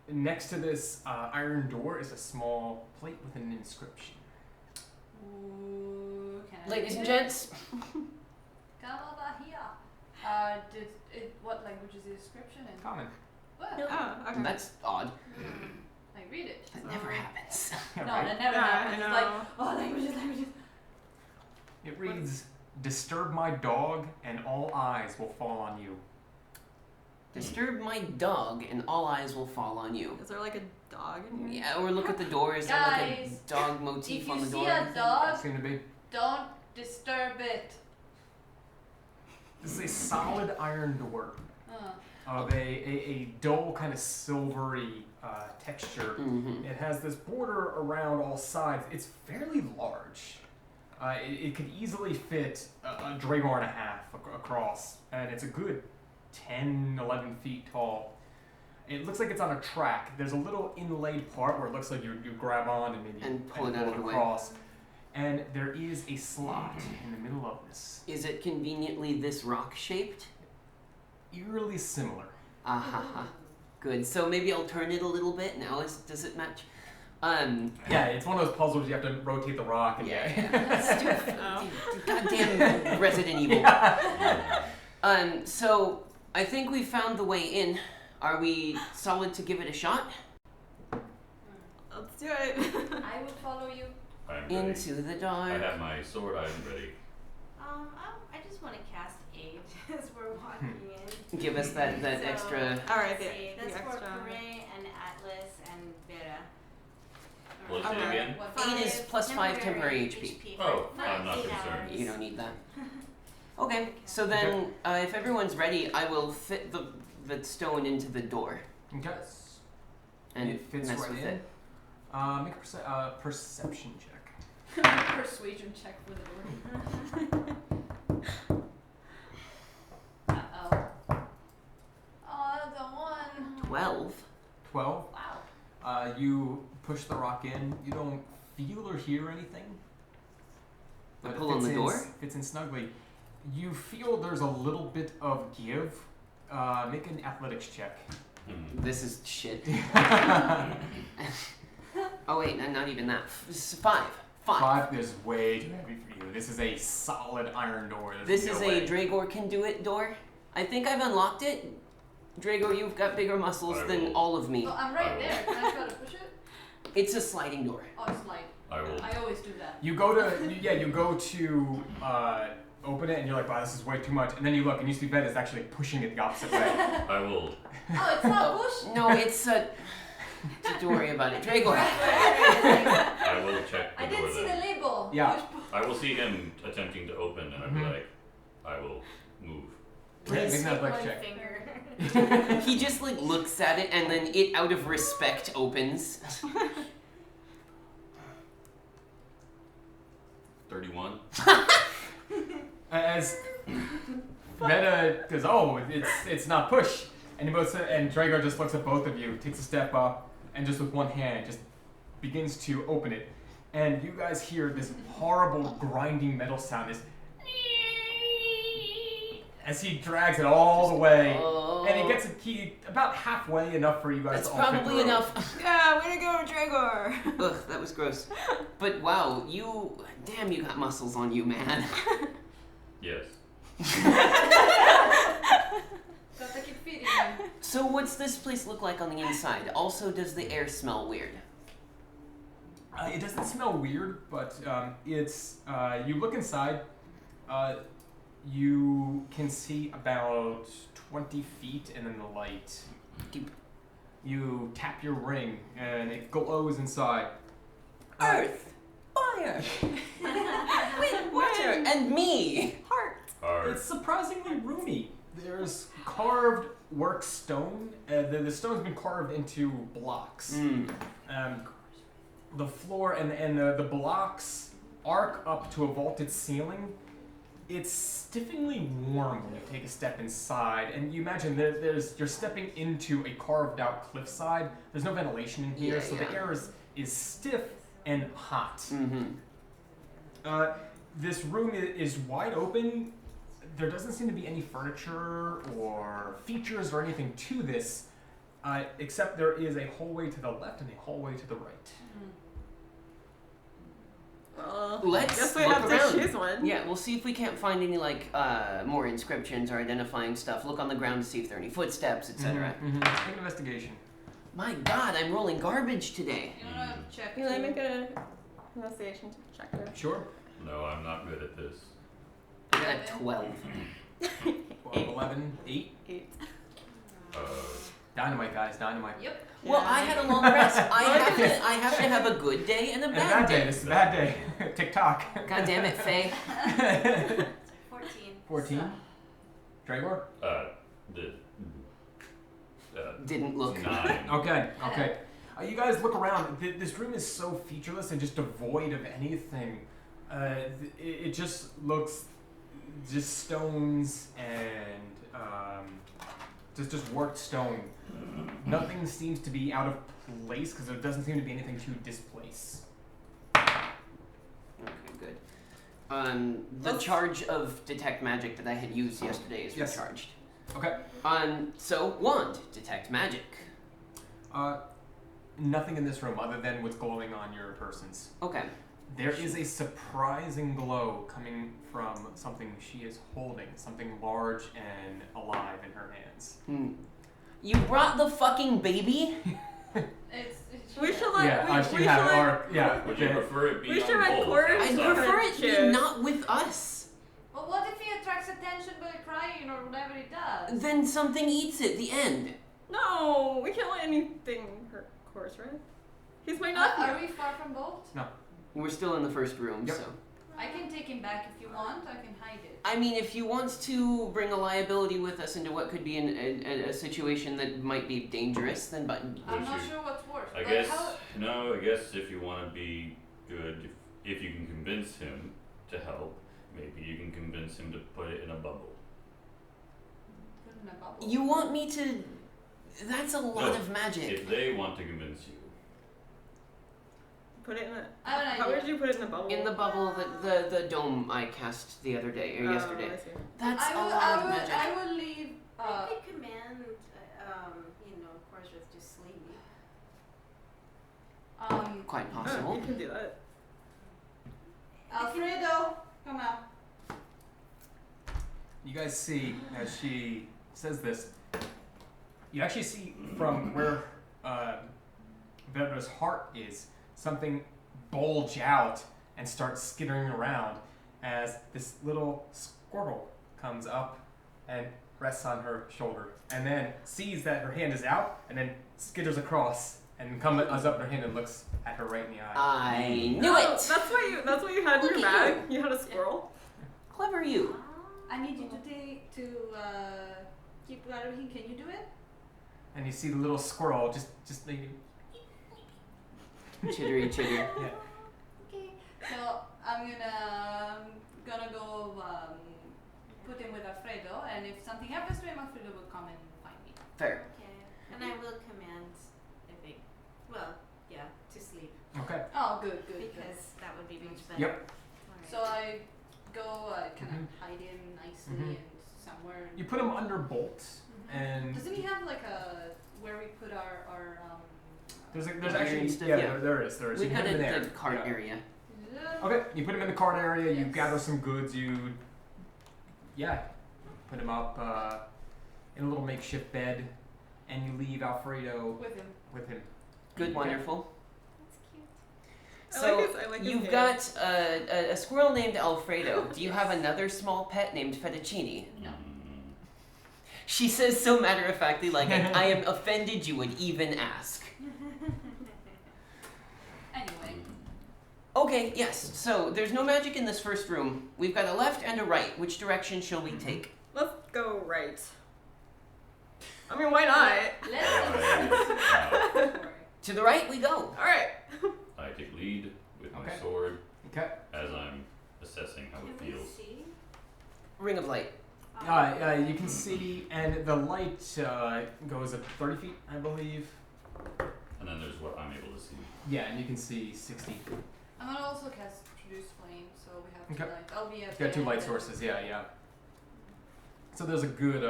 next to this iron door is a small plate with an inscription. Ooh, can I Ladies read and it? gents, Come over here. What language is the description in? Common. What? Oh, okay. that's odd. I read it. That never happens. Yeah, No, right? that never Yeah, happens. I It's know. like, oh, languages. It reads, "Disturb my dog, and all eyes will fall on you." Disturb my dog, and all eyes will fall on you. Is there like a dog in here? Yeah, or look at the door. Is there like a Guys, dog motif If on you the see door? a dog, Seem to be. don't disturb it. This is a solid iron door Uh, of a dull kind of silvery texture. Mm-hmm. It has this border around all sides. It's fairly large. It could easily fit a Dragor and a half across, and it's a good 10, 11 feet tall. It looks like it's on a track. There's a little inlaid part where it looks like you grab on and maybe pull it out of the way. across. And there is a slot in the middle of this. Is it conveniently this rock shaped? Eerily similar. Ah, good. So maybe I'll turn it a little bit. Now, does it match? Yeah, it's one of those puzzles you have to rotate the rock. And Goddamn Resident Evil. So I think we found the way in. Are we solid to give it a shot? Let's do it. I will follow you. I'm ready. Into the dark. I have my sword. I'm ready. I just want to cast Aid as we're walking in. Give us that So, extra. All right, let's see, the that's for extra. Corey and Atlas and Vera. What is it Okay. again? What Eight is plus 5 temporary HP. for Oh, I'm not 19 concerned. hours. You don't need that. Okay, so then if everyone's ready, I will fit the stone into the door Okay. and it fits mess right with in. it. Make a perception check. Persuasion check for the door. Uh-oh. Oh, that's a 1. 12. 12. Wow. You push the rock in. You don't feel or hear anything. I But it pull on fits the in- door? Fits in snugly. You feel there's a little bit of give. Make an athletics check. This is shit. Oh wait, not even that. 5. 5 is way too heavy for you. This is a solid iron door. There's This no is way. a Dragor can do it door. I think I've unlocked it. Dragor, you've got bigger muscles I than will. all of me. Well, I'm right there. Can I try to push it? It's a sliding door. Oh, it's like, I will. I always do that. You go to open it and you're like, wow, this is way too much. And then you look and you see Ben is actually pushing it the opposite way. I will. Oh, it's not push? No, it's a. Don't worry about it. Dragor. I will check the I door didn't see the then. label. Yeah. Push, push. I will see him attempting to open, and I'll be like, I will move. Make an Take athletics one check. finger. He just like looks at it and then it out of respect opens. 31. As Meta goes, oh, it's not push. And Drago just looks at both of you, takes a step up, and just with one hand just begins to open it. And you guys hear this horrible grinding metal sound, this as he drags it all the way. And he gets it about halfway, enough for you guys That's to all fit probably through. enough. Yeah, way to go, Dragor. Ugh, that was gross. But wow, you got muscles on you, man. Yes. Got to keep feeding you. So what's this place look like on the inside? Also, does the air smell weird? It doesn't smell weird, but it's you look inside. You can see about 20 feet, and then the light. You tap your ring, and it glows inside. Earth, fire, wind, water, and me. Heart. It's surprisingly roomy. There's carved work stone. The stone's been carved into blocks. The floor and the blocks arc up to a vaulted ceiling. It's stiffingly warm when you take a step inside, and you imagine you're stepping into a carved out cliffside. There's no ventilation in here, so the air is stiff and hot. This room is wide open. There doesn't seem to be any furniture or features or anything to this, except there is a hallway to the left and a hallway to the right. Let's guess we look have around. to choose one. Yeah, we'll see if we can't find any more inscriptions or identifying stuff. Look on the ground to see if there are any footsteps, etc. Make an investigation. My God, I'm rolling garbage today. You wanna check? Can I make an investigation check? Sure. No, I'm not good at this. I got a 12. 12, 11, 8. 8. Dynamite, guys, dynamite. Yep. Well, I had a long rest. I have to have a good day and a And a bad bad day. day. This is a bad day. TikTok. God damn it, Faye. 14. 14. Dragor? Didn't look. 9. Okay. You guys look around. This room is so featureless and just devoid of anything. It just looks just stones and just worked stone. Nothing seems to be out of place because there doesn't seem to be anything to displace. Okay, good. The charge of detect magic that I had used yesterday is recharged. Okay. So wand, detect magic. Nothing in this room other than what's glowing on your persons. Okay. There is a surprising glow coming from something she is holding, something large and alive in her hands. You brought the fucking baby? We should let. Would you prefer it be We should on let hold Corey- I outside? prefer it be Cheers. not with us. Well, what if he attracts attention by crying or whatever he does? Then something eats it. The end. No, we can't let anything hurt Course, right? He's my nephew. Are we far from both? No. We're still in the first room, Yep. so. I can take him back if you want. I can hide it. I mean, if you want to bring a liability with us into what could be a situation that might be dangerous, then button. I'm Would not you- sure what's worse. I but guess how- no. I guess if you want to be good, if you can convince him to help, maybe you can convince him to put it in a bubble. Put it in a bubble. You want me to. That's a lot No, of magic. If they want to convince you, Put it in a. I have an How idea. would you put it in a bubble? In the bubble, the dome I cast the other day, or yesterday. I see. That's I a will, lot I of will, magic. I will leave. I could command, Korsrith to sleep. Quite Oh, possible. you can do that. Alfredo, come out. You guys see, as she says this, you actually see from where Vedra's heart is, something bulge out and start skittering around as this little squirrel comes up and rests on her shoulder, and then sees that her hand is out, and then skitters across and comes up her hand and looks at her right in the eye. I knew Oh, it! That's what you had in Look your at bag. You had a squirrel. Clever you. I need you to keep everything. Can you do it? And you see the little squirrel just like, Chittery chitter. yeah. Okay. So I'm gonna go put him with Alfredo, and if something happens to him, Alfredo will come and find me. Fair. Okay. And I will command, to sleep. Okay. Oh, good. Because that would be much better. Yep. So I go kind of hide him nicely and somewhere. You put him under bolts, and Doesn't he have like a where we put our there's Iron actually stuff, yeah, yeah. there is. We You got put him in the there. cart Yeah. area. Okay, you put him in the cart area. You Yes. gather some goods. You put him up in a little makeshift bed, and you leave Alfredo with him. Good, Okay. wonderful. That's cute. So I like his you've hair. got a squirrel named Alfredo. Do you have another small pet named Fettuccine? No. She says so matter-of-factly, like, I am offended you would even ask. Anyway, Okay, yes, so there's no magic in this first room. We've got a left and a right. Which direction shall we take? Let's go right. I mean, why not? let's. To the right we go. All right. I take lead with my Okay. sword Okay. as I'm assessing how it Can we feels. see? Ring of light. You can see, and the light goes up 30 feet, I believe. And then there's what I'm able to see. Yeah, and you can see 60. I'm gonna also cast produce flame, so we have two Okay. lights. I'll be at It's got the two end light and- sources. Yeah. So there's a good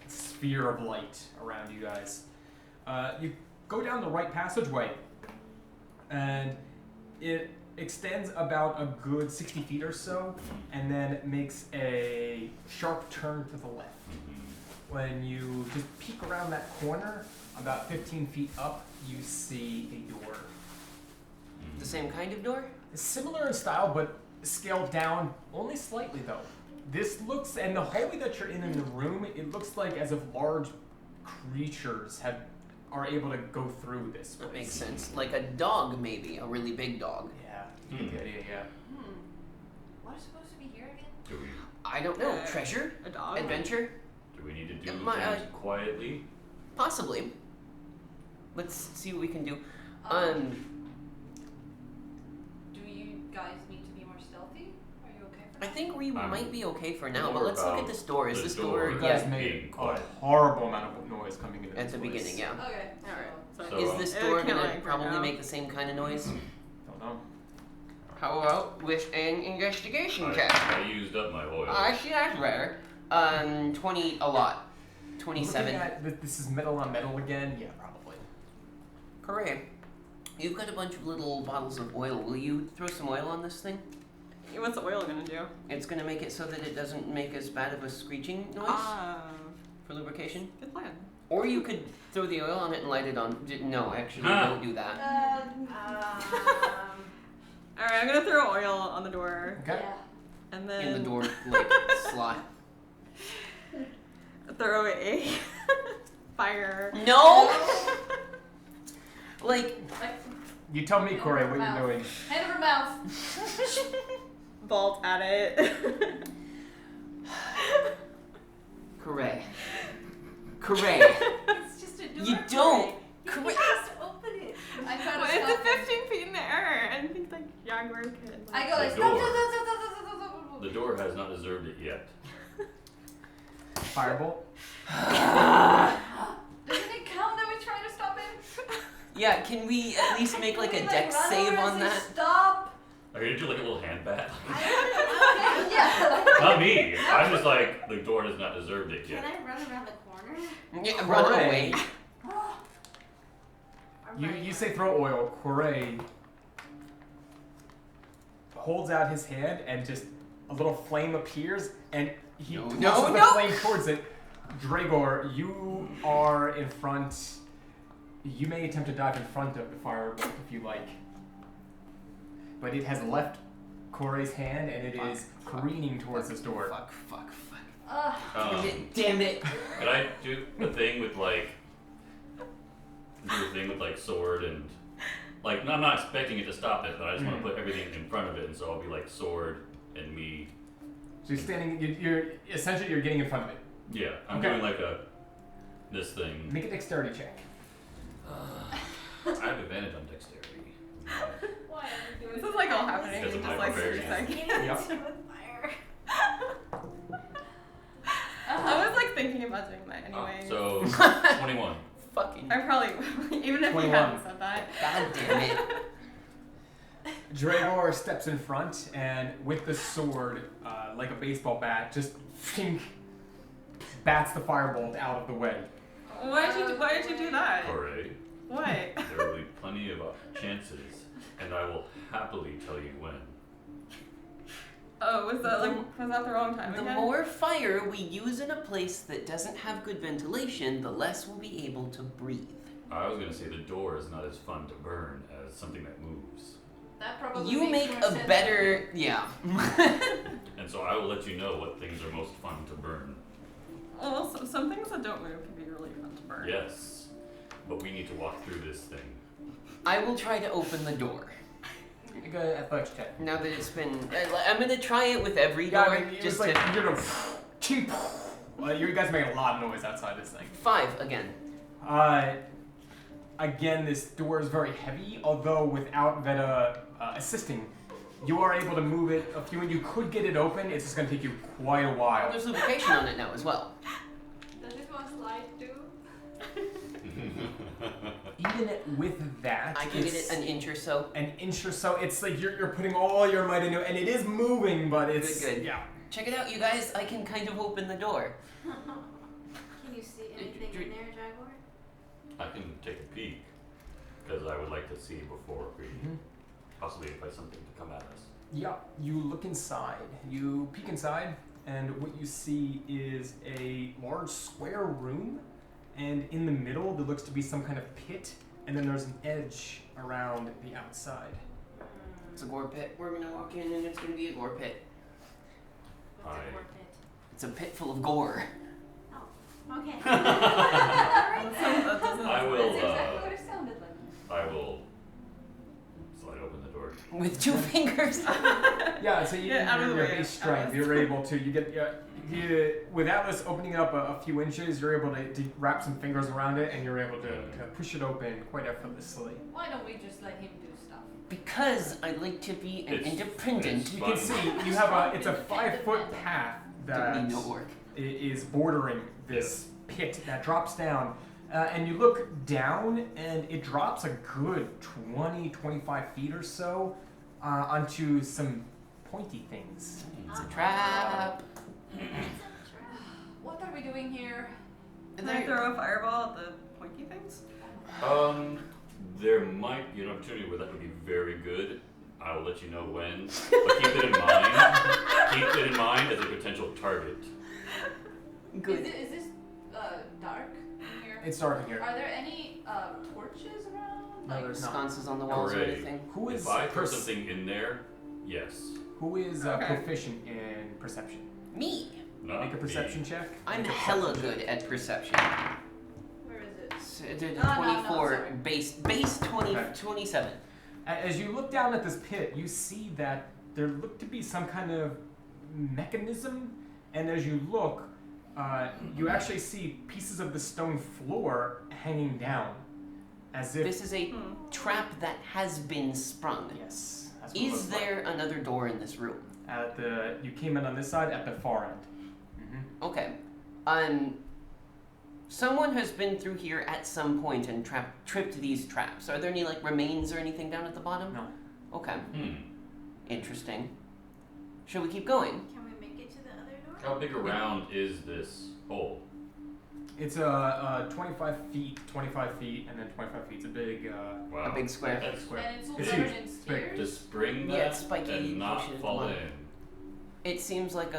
sphere of light around you guys. You go down the right passageway, and it extends about a good 60 feet or so, and then makes a sharp turn to the left. When you just peek around that corner, about 15 feet up, you see a door. The same kind of door? It's similar in style, but scaled down only slightly though. This looks, and the hallway that you're in the room, it looks like as if large creatures are able to go through this place. That makes sense. Like a dog, maybe. A really big dog. Yeah, you get the idea, yeah. What is supposed to be here again? Do we I don't know. Treasure? A dog. Adventure? do we need to do My, things quietly? Possibly. Let's see what we can do. Do you guys need to be more stealthy? I think we might be okay for now, but more let's look at about this door. Is the this door. door? You guys Yeah. made a horrible amount of noise coming into At this the place. beginning, yeah. Okay. Alright. So, Is this it door can't gonna like right probably now. make the same kind of noise? Don't know. How about with an investigation check? I used up my oil. I see that's rare. 20, a lot. 27. Looking at this is metal on metal again? Yeah, probably. Correct. You've got a bunch of little bottles of oil. Will you throw some oil on this thing? What's the oil gonna do? It's gonna make it so that it doesn't make as bad of a screeching noise for lubrication. Good plan. Or you could throw the oil on it and light it on. No, actually, don't do that. Alright, I'm gonna throw oil on the door. Okay. Yeah. And then In the door, like, slot. throw a fire. No! Like, You tell me, Corey, what you're doing. Hand over mouth. Bolt at it. correct. Correct. It's just a door. You don't. You Correct. just open it. I try to Well, stop it's him. 15 feet in the air. I think like Jaguar could. I go like The stop, door. stop, stop, stop, stop, stop, stop, stop. The door has not deserved it yet. Firebolt. Doesn't it count that we try to stop him? Yeah, can we at least make like a dex run save over on and that? say, Stop. Are you gonna do like a little hand bat? Okay, yeah. Not me. I'm just like, the door has not deserved it Can yet. I run around the corner? Yeah, run Correct. away. You say throw oil. Corey holds out his hand and just a little flame appears and he No, pushes no, the no. flame towards it. Dragor, you are in front. You may attempt to dive in front of the firebolt if you like. But it has left Corey's hand and it is careening towards this door. Fuck. Damn it. Could I do the thing with like sword and like no, I'm not expecting it to stop it, but I just want to put everything in front of it, and so I'll be like sword and me. So you're standing. You're essentially you're getting in front of it. Yeah, I'm Okay. doing like this thing. Make a dexterity check. I have advantage on dexterity. Why are we doing This is like all happening Because in of just my like 3 barbarian. seconds. Yep. with fire? I was like thinking about doing that anyway. So 21. Fucking. I probably, even if 21. he hadn't said that. God damn it. Dragor steps in front and with the sword, like a baseball bat, just bats the firebolt out of the way. Why did you do that? Corey, What? there will be plenty of chances, and I will happily tell you when. Oh, was that the wrong time The again? more fire we use in a place that doesn't have good ventilation, the less we'll be able to breathe. I was gonna say the door is not as fun to burn as something that moves, That probably You makes make more a sense. better. Yeah. and so I will let you know what things are most fun to burn. Well, some things that don't move can be really fun to burn. Yes, but we need to walk through this thing. I will try to open the door. Make an athletics check. Now that it's been. I'm gonna try it with every Yeah, door. I mean, it just was like to. you're gonna ching. You guys make a lot of noise outside this thing. 5 again. Again, this door is very heavy, although without Veta assisting, you are able to move it a few, and you could get it open. It's just going to take you quite a Well, while. there's lubrication on it now as well. Does it go slide too? Even with that, I can get it's it an inch or so. an inch or so. It's like you're putting all your might into it, and it is moving, but it's Good. yeah. Check it out, you guys. I can kind of open the door. Can you see anything in there, Jaguar? I can take a peek because I would like to see before we possibly find something to come at us. Yeah, you look inside. You peek inside, and what you see is a large square room, and in the middle there looks to be some kind of pit, and then there's an edge around the outside. It's a gore pit. We're gonna walk in and it's gonna be a gore pit. What's Hi. it worth it? It's a pit full of gore. Okay. That doesn't- I will. That's exactly what it sounded like. I will slide open the door. With 2 fingers. Yeah, so Out of the your way, base strength, Atlas. you're able to, with Atlas opening it up a few inches, you're able to wrap some fingers around it and you're able to push it open quite effortlessly. Why don't we just let him do stuff? Because I like to be an It's independent. You can see you have it's a 5-foot path Don't that need no work. is bordering this pit that drops down. And you look down, and it drops a good 20-25 feet or so onto some pointy things. It's a trap. What are we doing here? Can I throw a fireball at the pointy things? There might be an opportunity where that would be very good. I will let you know when. But keep it in mind. Keep it in mind as a potential target. Good. Is this dark in here? It's dark in here. Are there any torches around? No, there's not. Sconces on the walls or Great. anything. Who is If I throw something in there, yes. Who is Okay. proficient in perception? Me. Not Make a perception me. check. I'm Make a hella perception good at perception. Where is it? So, the Oh, no, 24 sorry. base 20 Okay. 27. As you look down at this pit, you see that there looked to be some kind of mechanism, and as you look, you actually see pieces of the stone floor hanging down, as if. This is a trap that has been sprung. Yes. That's what it Is looks like. there another door in this room? You came in on this side at the far end. Okay. Someone has been through here at some point and tripped these traps. Are there any like remains or anything down at the bottom? No. Okay. Interesting. Shall we keep going? Can we make it to the other door? How big around is this hole? It's 25 feet, and then 25 feet. It's a big. Wow. A big square. That's Square. And it's all It's covered huge. in It's big. stairs? to spring Yeah, that it's spiky and not portion at the fall bottom. in. It seems like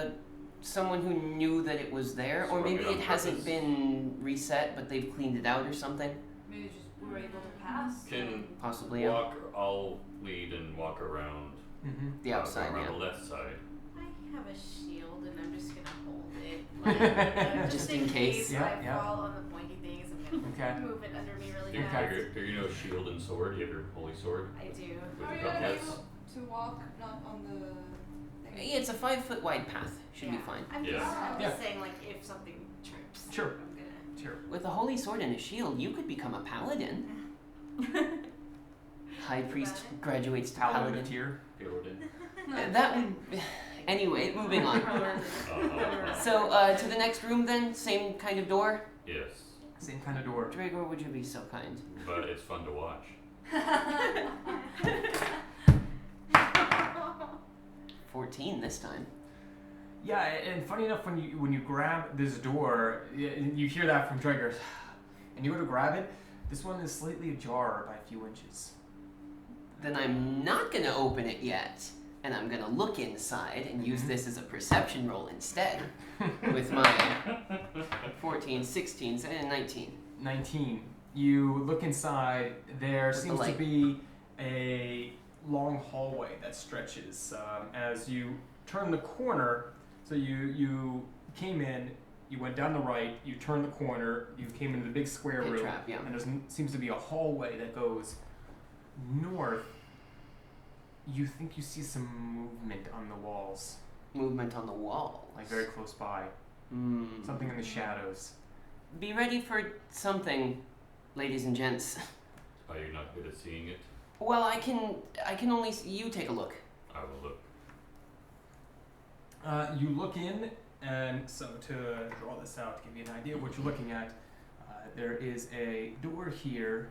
someone who knew that it was there, or Sprung maybe it on it hasn't purpose. been reset, but they've cleaned it out or something. Maybe just we were able to pass. Can Possibly. Yeah. walk. I'll lead and walk around. The outside. around Yeah. the left side. I have a shield and I'm just gonna hold it. Just in case. Yeah, I yeah. fall on the pointy things, I'm gonna Okay. move it under me really Do you fast. know shield and sword? You have your holy sword I do. with Are the you gonna be gauntlets. able to walk not on the thing? Yeah, it's a 5-foot wide path. Should be Yeah. fine. I'm Yeah. just Yeah. saying, like, if something trips. Sure. I'm gonna. Sure. With a holy sword and a shield, you could become a paladin. High priest graduates to paladin. Paladin. That would. Anyway, moving on. So, to the next room then? Same kind of door? Yes, Same kind of door. Dragor, would you be so kind? but it's fun to watch. 14 this time. Yeah, and funny enough, when you grab this door, you hear that from Draggers, and you go to grab it. This one is slightly ajar by a few inches. Then I'm not gonna open it yet. And I'm gonna look inside and use this as a perception roll instead. With my 14, 16, and 19. 19. You look inside. There With the seems to light. be a long hallway that stretches. As you turn the corner, so you came in, you went down the right, you turned the corner, you came into the big square Pit room, trap, yeah. and there seems to be a hallway that goes north. You think you see some movement on the walls, Movement on the wall. like very close by. Something in the shadows. Be ready for something, ladies and gents. Are you not good at seeing it? Well, I can only see you take a look. I will look. You look in, and so to draw this out, to give you an idea of what you're looking at, there is a door here,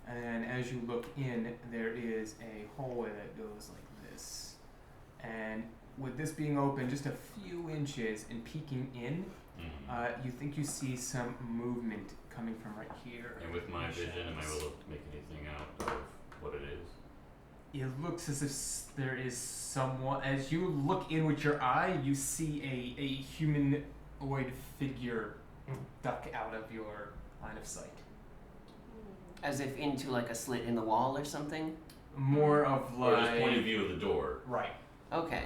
and as you look in, there is a hallway that goes like this. And with this being open just a few inches and peeking in, you think you see some movement coming from right here. And with my vision, am I able to make anything out of what it is? It looks as if there is someone. As you look in with your eye, you see a humanoid figure duck out of your line of sight. As if into like a slit in the wall or something. More of Or like. just point of view of the door. Right. Okay.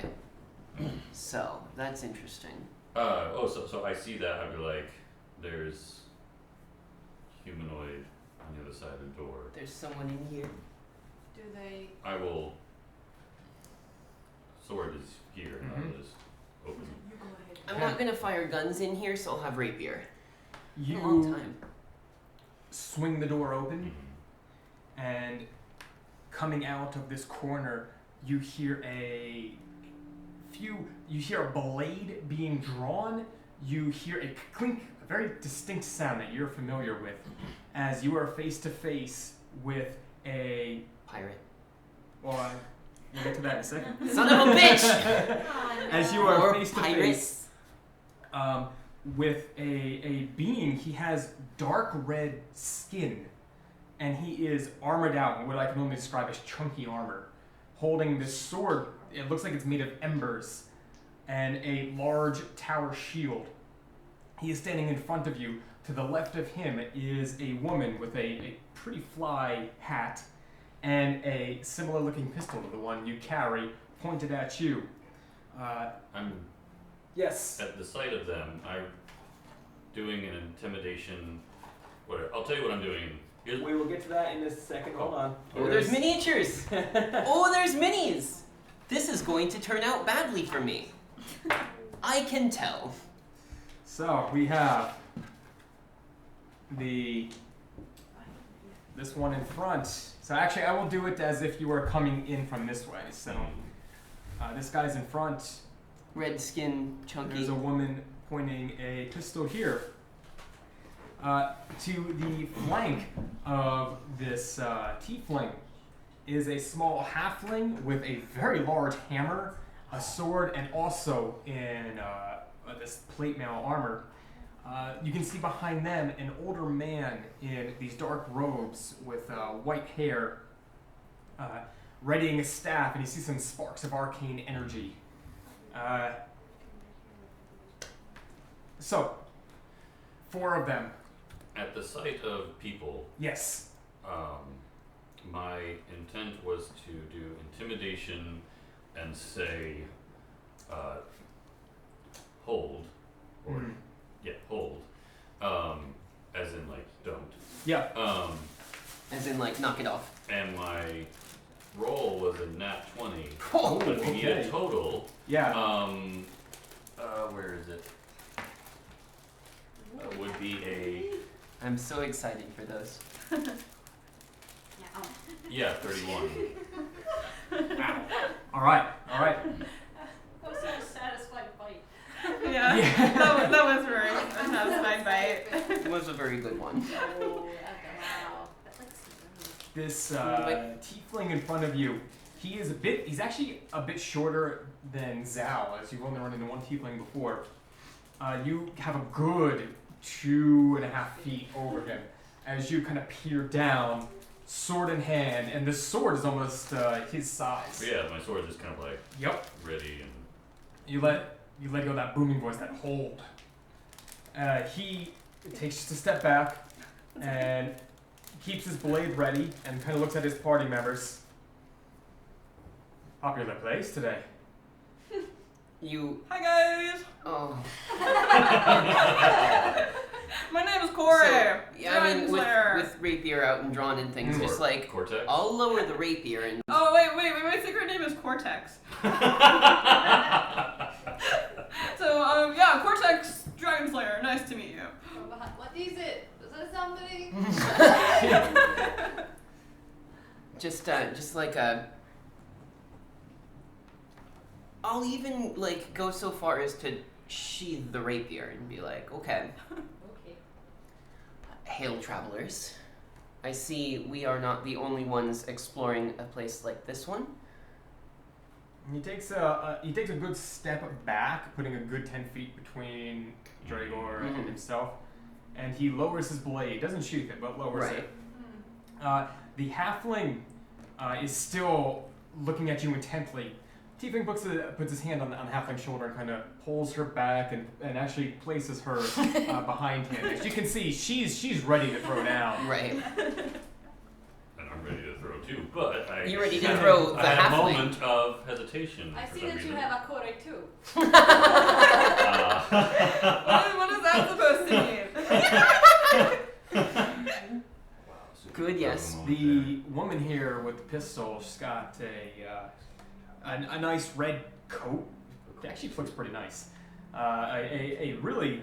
So, that's interesting. So I see that. I'd be like, there's humanoid on the other side of the door. There's someone in here. Do they? I will. Sword is here, and I'll just open it. You go ahead. I'm not gonna fire guns in here, so I'll have rapier. A long You time. swing the door open, and coming out of this corner, you hear a blade being drawn. You hear a clink, a very distinct sound that you're familiar with, as you are face to face with a Pirate. Well, we'll get to that in a second. Son of a bitch! As you are Or face to pirates. face with a being, he has dark red skin, and he is armored out in what I can only describe as chunky armor, holding this sword. It looks like it's made of embers, and a large tower shield. He is standing in front of you. To the left of him is a woman with a pretty fly hat and a similar looking pistol to the one you carry pointed at you. I'm Yes. at the sight of them. I'm doing an intimidation. Whatever. I'll tell you what I'm doing. Here's We will get to that in a second. Hold on. Oh, there's miniatures! Oh, there's minis! This is going to turn out badly for me. I can tell. So we have this one in front. So actually, I will do it as if you were coming in from this way. So this guy's in front. Red skin, chunky. There's a woman pointing a pistol here. To the flank of this tiefling is a small halfling with a very large hammer, a sword, and also in this plate mail armor. You can see behind them an older man in these dark robes with white hair, readying a staff, and you see some sparks of arcane energy. So, 4 of them. at the sight of people. Yes. My intent was to do intimidation and say, hold, or hold, as in like don't. Yeah. As in, like, knock it off. And my roll was a nat 20. Oh, but we need a total. Yeah. Where is it? Would be a I'm so excited for those. yeah 31. All right. That was such a satisfying bite. Yeah, Yeah. that was very a satisfying bite. It was a very good one. Oh, wow. That looks really This tiefling in front of you, he's actually a bit shorter than Zhao, as you've only run into one tiefling before. You have a good 2.5 feet over him as you kind of peer down, sword in hand, and the sword is almost his size. But yeah, my sword is kind of like ready and You let go of that booming voice, that hold. He takes just a step back and keeps his blade ready and kind of looks at his party members. Popular place today. You. Hi guys, Oh. my name is Corey. So, yeah, I mean, Slayer. with rapier out and drawn and things, just like, Cortex. I'll lower the rapier and. Oh wait, my secret name is Cortex. So yeah, Cortex Dragon Slayer. Nice to meet you. What is it? Is that somebody? Just like a. I'll even like go so far as to sheathe the rapier and be like, okay. Okay. Hail, travelers. I see we are not the only ones exploring a place like this one. He takes a good step back, putting a good 10 feet between Dragor and himself, and he lowers his blade. Doesn't sheath it, but lowers it. The halfling is still looking at you intently. Tiefling puts his hand on the halfling's shoulder and kind of pulls her back and actually places her behind him. As you can see, she's ready to throw down. Right. And I'm ready to throw too, but You're ready to throw the I had a halfling. moment of hesitation. I for see some that reason. you have a Kore too. What is that supposed to mean? Wow, super Good, yes. moment. The woman here with the pistol, she's got a nice red coat. It actually looks pretty nice. A really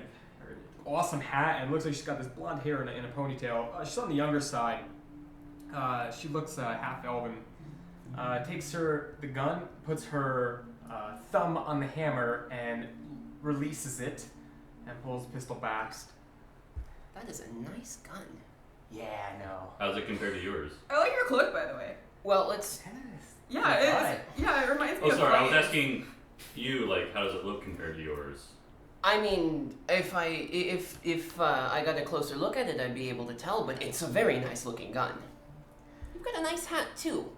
awesome hat, and it looks like she's got this blonde hair in a ponytail. She's on the younger side. She looks half elven. Takes the gun, puts her thumb on the hammer, and releases it, and pulls the pistol back. That is a nice gun. Yeah, I know. How's it compared to yours? I like your cloak, by the way. Well, let's. Yeah, it reminds me Oh, of sorry. I was Blaze. asking you, like, how does it look compared to yours? I mean, if I got a closer look at it, I'd be able to tell. But it's a very nice looking gun. You've got a nice hat too.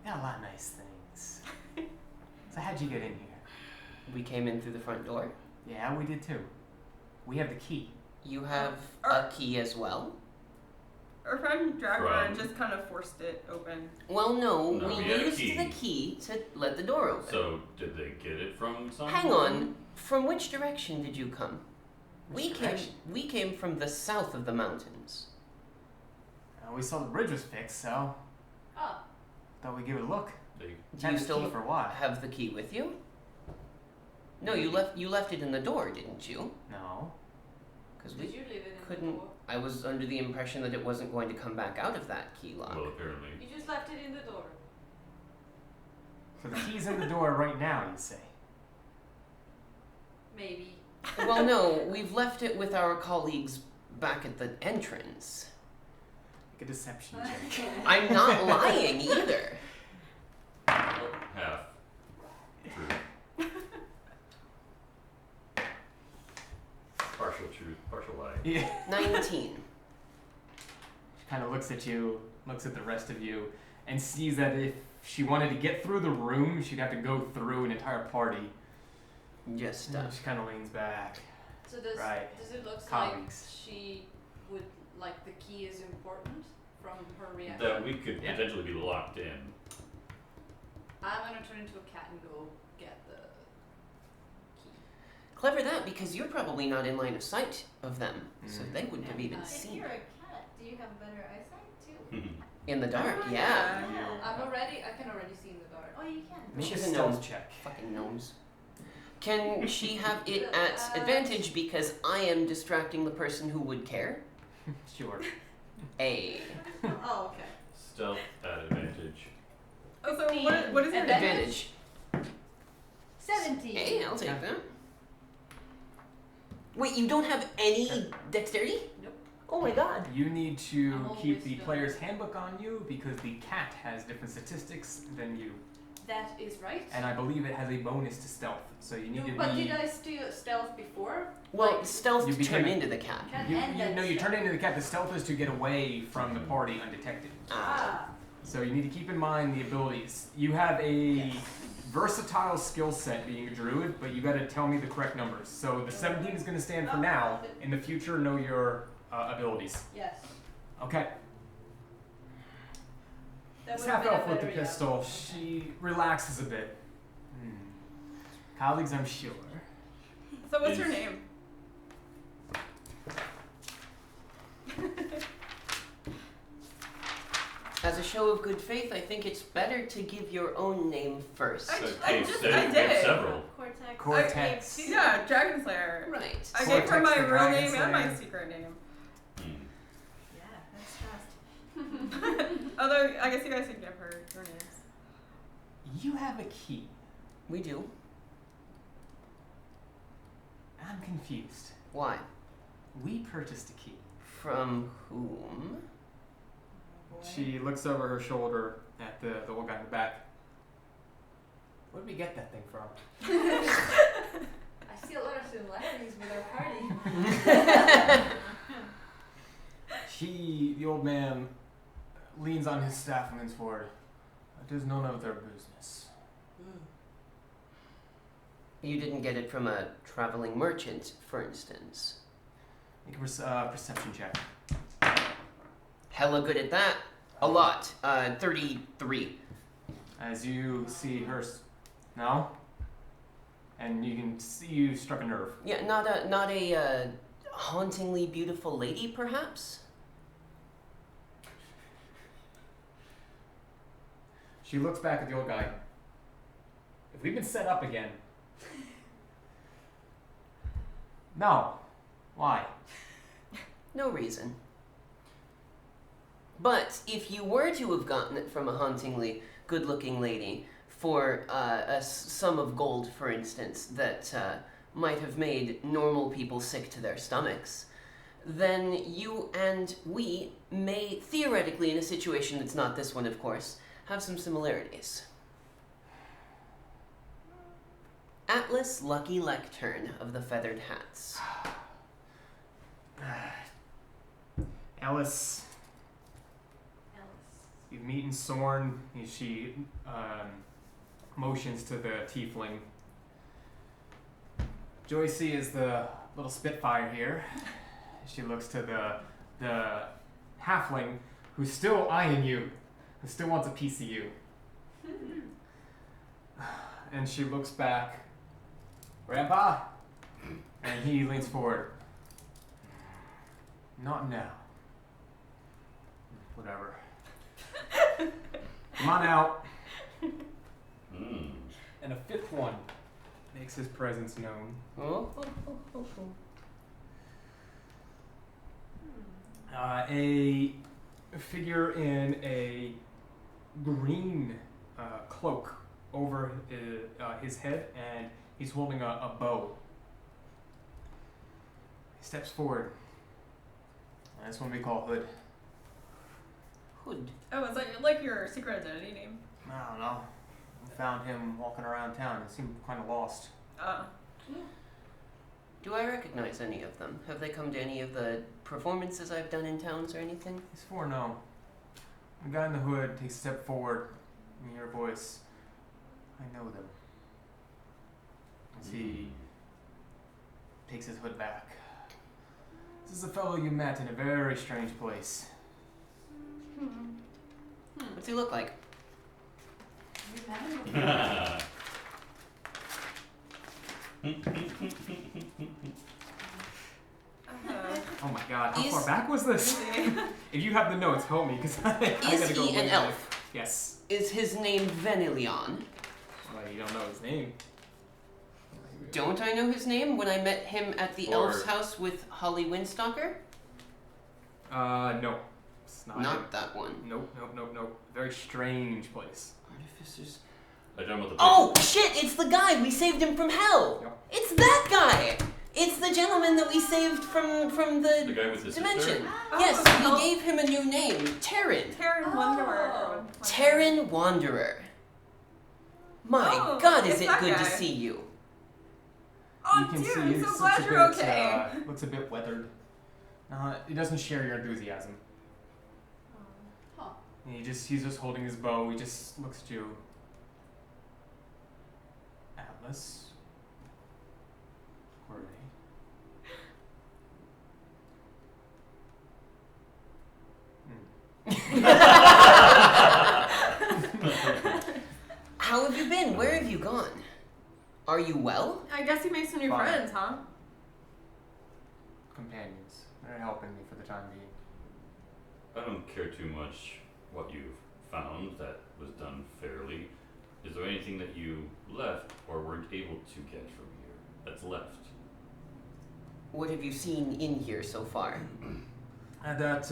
Got a lot of nice things. So how'd you get in here? We came in through the front door. Yeah, we did too. We have the key. You have a key as well. Our friend Dragmar From- just kind of forced it open. Well, no, No, we we had a used key. the key to let the door open. So, did they get it from someone? Hang on. From which direction did you come? Which direction? We came from the south of the mountains. We saw the bridge was fixed, so Oh, thought we'd give it a look. They, Do Had you the still key for what? have the key with you? No, you left it in the door, didn't you? No. Because did we you leave it in couldn't. the door? I was under the impression that it wasn't going to come back out of that key lock. well, apparently. You just left it in the door. So the key's in the door right now, you say? Maybe. Well, no, we've left it with our colleagues back at the entrance. Make a deception check. I'm not lying either. Half. True. Partial truth, partial lie. Yeah. 19. She kind of looks at you, looks at the rest of you, and sees that if she wanted to get through the room, she'd have to go through an entire party. Just She kind of leans back. So does it look Colleagues. like she would like the key is important from her reaction? That we could Yeah. potentially be locked in. I'm gonna turn into a cat and go get the key. clever that, because you're probably not in line of sight of them, so they wouldn't have even If If seen you're it. a cat, do you have better eyesight too? In the dark, Oh, yeah. I can already see in the dark. Oh, you can. Make a She's a stealth gnome. check. Fucking gnomes. Can she have it at advantage because I am distracting the person who would care? Sure. A. Oh, okay. Stealth at advantage. Oh, so what is your Advantage. 17. A, I'll take that. Wait, you don't have any dexterity? Nope. Oh my god. You need to I'm keep always the done. player's handbook on you because the cat has different statistics than you. That is right. And I believe it has a bonus to stealth, so you need to But be. did I steal stealth before? Well, Like, stealth You to became turn a- into the cat. Cat You, and then no, you turn stealth. into the cat. The stealth is to get away from the party undetected. Ah. So you need to keep in mind the abilities. You have a Yes. versatile skill set being a druid, but you got to tell me the correct numbers. So the 17 is going to stand for now. In the future, know your abilities. Yes. Okay. That This would have half been a elf with the better, yeah. pistol, she relaxes a bit. Colleagues, I'm sure. So what's your Is- name? As a show of good faith, I think it's better to give your own name first. I Dave just- said I we did. have several. Cortex. Cortex. I gave two. Yeah, Dragon Slayer. Right. I gave her Cortex my the real Dragon name and my Slayer. secret name. Hmm. Yeah, that's fast. Although I guess you guys could give her your names. You have a key. We do. I'm confused. Why? We purchased a key. From whom? She looks over her shoulder at the old guy in the back. Where'd we get that thing from? I see a lot of similarities with our party. The old man, leans on his staff and leans forward. It is none of their business. You didn't get it from a traveling merchant, for instance. Make a perception check. Hella good at that. A lot. 33. As you see her. No? And you can see you struck a nerve. Yeah, not a hauntingly beautiful lady, perhaps? She looks back at the old guy. Have we been set up again? No. Why? No reason. But if you were to have gotten it from a hauntingly good-looking lady for a sum of gold, for instance, that might have made normal people sick to their stomachs, then you and we may, theoretically, in a situation that's not this one, of course, have some similarities. Atlas Lucky Lectern of the Feathered Hats. Alice, you've meeting Sorn. She motions to the tiefling. Joycey is the little spitfire here. She looks to the halfling who's still eyeing you, who still wants a piece of you. And she looks back. Grandpa? And he leans forward. Not now. Whatever. Come on out. And a fifth one makes his presence known. A figure in a green cloak over his head, and he's holding a bow. He steps forward. That's one we call Hood. Hood. Oh, is that like your secret identity name? I don't know. I found him walking around town. He seemed kind of lost. Do I recognize any of them? Have they come to any of the performances I've done in towns or anything? He's 4-0. The guy in the hood takes a step forward. You hear a voice. I know them. As he takes his hood back. This is a fellow you met in a very strange place. What's he look like? Oh my god, how far back was this? If you have the notes, help me, because I gotta Is go he an way elf? back. Yes. Is his name Venilion? Well, you don't know his name. Don't I know his name when I met him at the Or- elf's house with Holly Windstalker? No. It's not him. Not that one. Nope. Very strange place. Artificers. I don't know what the Oh, shit! It's the guy! We saved him from hell! Yep. It's that guy! It's the gentleman that we saved from The guy with the dimension. sister? Yes, Oh. we gave him a new name. Terran. Terran Wanderer. Terran Wanderer. My Oh, god, is it's it that good guy. to see you. Oh, You can dude, see I'm it's so looks glad a you're bit, okay. Looks a bit weathered. He doesn't share your enthusiasm. Huh. And he's just holding his bow. He just looks at you. Atlas. Corey. How have you been? Where have you gone? Are you well? I guess you made some new Fine. friends, huh? Companions. They're helping me for the time being. I don't care too much what you've found that was done fairly. Is there anything that you left or weren't able to get from here that's left? What have you seen in here so far? That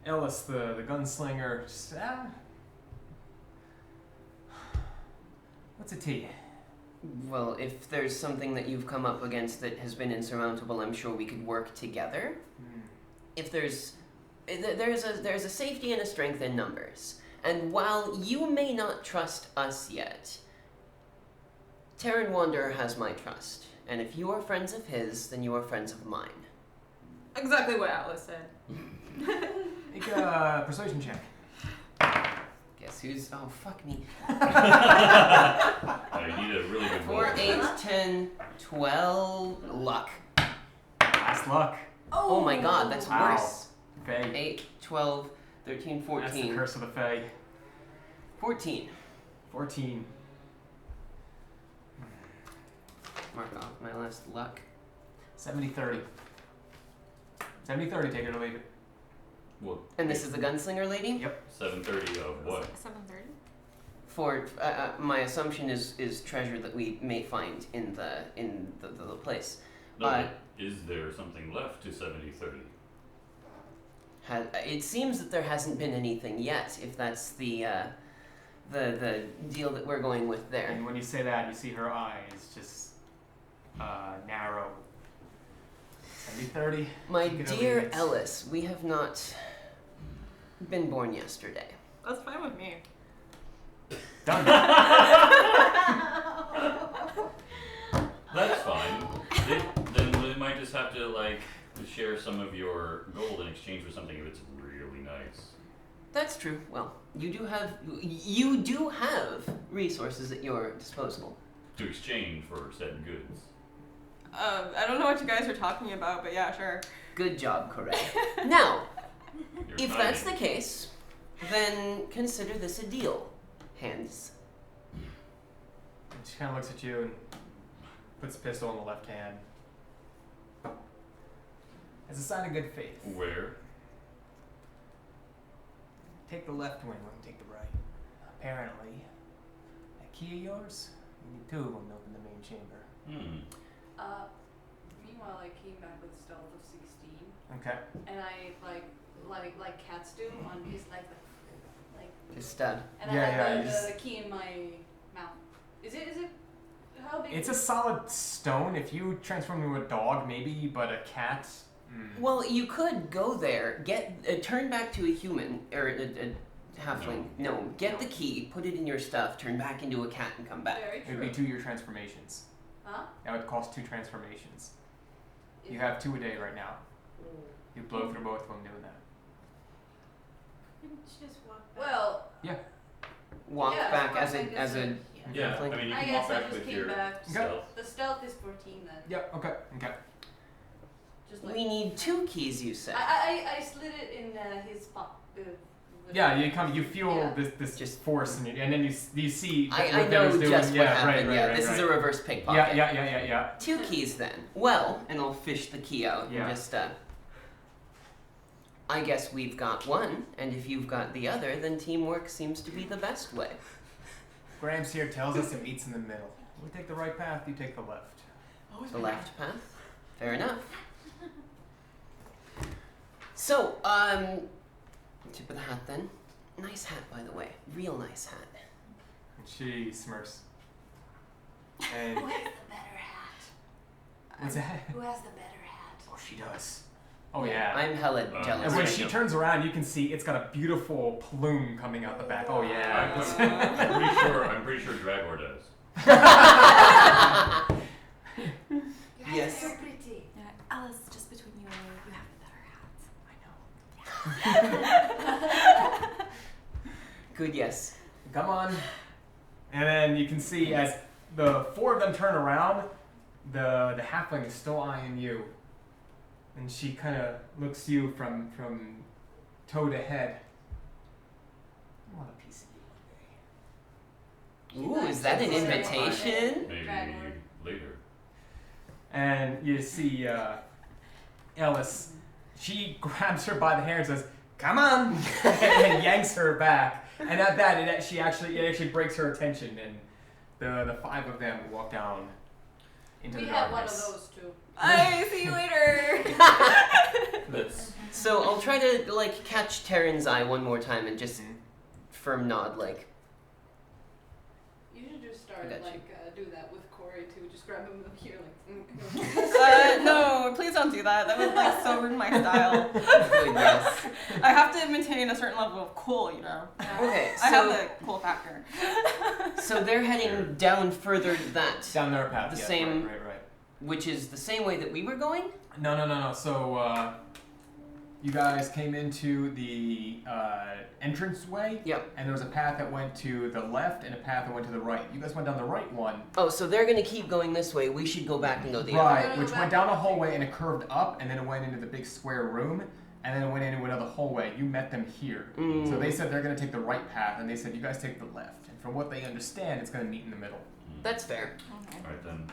Ellis, the gunslinger, just, what's it to you? Well, if there's something that you've come up against that has been insurmountable, I'm sure we could work together. If there's a safety and a strength in numbers. And while you may not trust us yet, Terran Wanderer has my trust. And if you are friends of his, then you are friends of mine. Exactly what Atlas said. Make a persuasion check. Guess who's... Oh, fuck me. You need a really good roll. 4, 8, 10, 12... Luck. Last luck. Oh my god, that's Wow. worse. Faye. 8, 12, 13, 14. That's the curse of the Fae. 14. 14. Mark off my last luck. 70-30. 70-30, take it or leave it. Well, And this is the gunslinger lady? Yep. 7:30 of what? 7:30. For my assumption is treasure that we may find in the place. No, but is there something left to 70:30? It seems that there hasn't been anything yet. If that's the deal that we're going with there. And when you say that, you see her eyes just narrow. 70:30. My Take it over, dear Yates. Ellis, we have not been born yesterday. That's fine with me. Done. That's fine. Then we might just have to like share some of your gold in exchange for something if it's really nice. That's true. Well, you do have resources at your disposal. To exchange for said goods. I don't know what you guys are talking about, but yeah, sure. Good job, correct. Now, Your if that's the timing. case, then consider this a deal. Hands. And she kind of looks at you and puts the pistol in the left hand. As a sign of good faith. Where? Take the left wing, let me take the right. Apparently, that key of yours, you need two of them to open the main chamber. Meanwhile, I came back with stealth of 16, Okay. and I like cats do on his like Just and Yeah, I yeah, had you just- the key in my mouth. Is it how big? It's a solid stone. If you transform into a dog, maybe, but a cat. Well, you could go there, turn back to a human or a halfling. No, get the key, put it in your stuff, turn back into a cat, and come back. Very It true. would be 2 year transformations. Huh? That would cost 2 transformations. You Is- have 2 a day right now. You blow through both of them doing that. Couldn't you just walk back? Well, Walk Yeah, back walk as a back as a- Yeah, halfling. I mean you I can guess walk I back just with came your back. stealth. The stealth is 14 then. Yep. Okay. Okay. Just like We need 2 keys, you said. I slid it in his pop. Yeah. You feel Yeah. this Just- force, and then you see. I what know Venom's doing. just what Yeah, happened. Right, Yeah, right, this right. is a reverse pickpocket. Yeah. 2 keys then. Well, and I'll fish the key out Yeah. and just I guess we've got one, and if you've got the other, then teamwork seems to be the best way. Grams here tells us it meets in the middle. We take the right path, you take the left. The left path. Fair enough. So, tip of the hat then. Nice hat, by the way. Real nice hat. And she smirks. And Who has the better hat? what's that? Who has the better hat? Oh, she does. Oh yeah. I'm hella jealous. And when right she now. turns around, you can see it's got a beautiful plume coming out the back. Oh yeah. I'm pretty sure Dragor does. Yes. So pretty. Yeah, Alice, just between you and me, you have a better hat. Good, yes. Come on. And then you can see as the 4 of them turn around, the halfling is still eyeing you. And she kind of looks you from toe to head. I want a piece of you one day. Ooh, is that an invitation? Maybe Dragor. later. And you see Ellis. She grabs her by the hair and says, "Come on!" and yanks her back. And at that, it actually breaks her attention, and the 5 of them walk down into We the have darkness. one of those too. Bye, see you later. That's So I'll try to like catch Taryn's eye one more time and just Mhm. firm nod like. You should just I start got you. do that with Corey too. Just grab him here No, please don't do that. That would like so ruin my style. Good, yes. I have to maintain a certain level of cool, you know. Okay, I have so the cool factor. so they're heading down further that, Down their path. The yes, same- Right. which is the same way that we were going. No. So you guys came into the entranceway. Yep. And there was a path that went to the left and a path that went to the right. You guys went down the right one. Oh, so they're gonna keep going this way. We should go back and go the other. Right, Go which back went down a and hallway and it curved up, and then it went into the big square room, and then it went into another hallway. You met them here. Mm. So they said they're going to take the right path, and they said you guys take the left. And from what they understand, it's going to meet in the middle. That's fair. Okay. Alright then.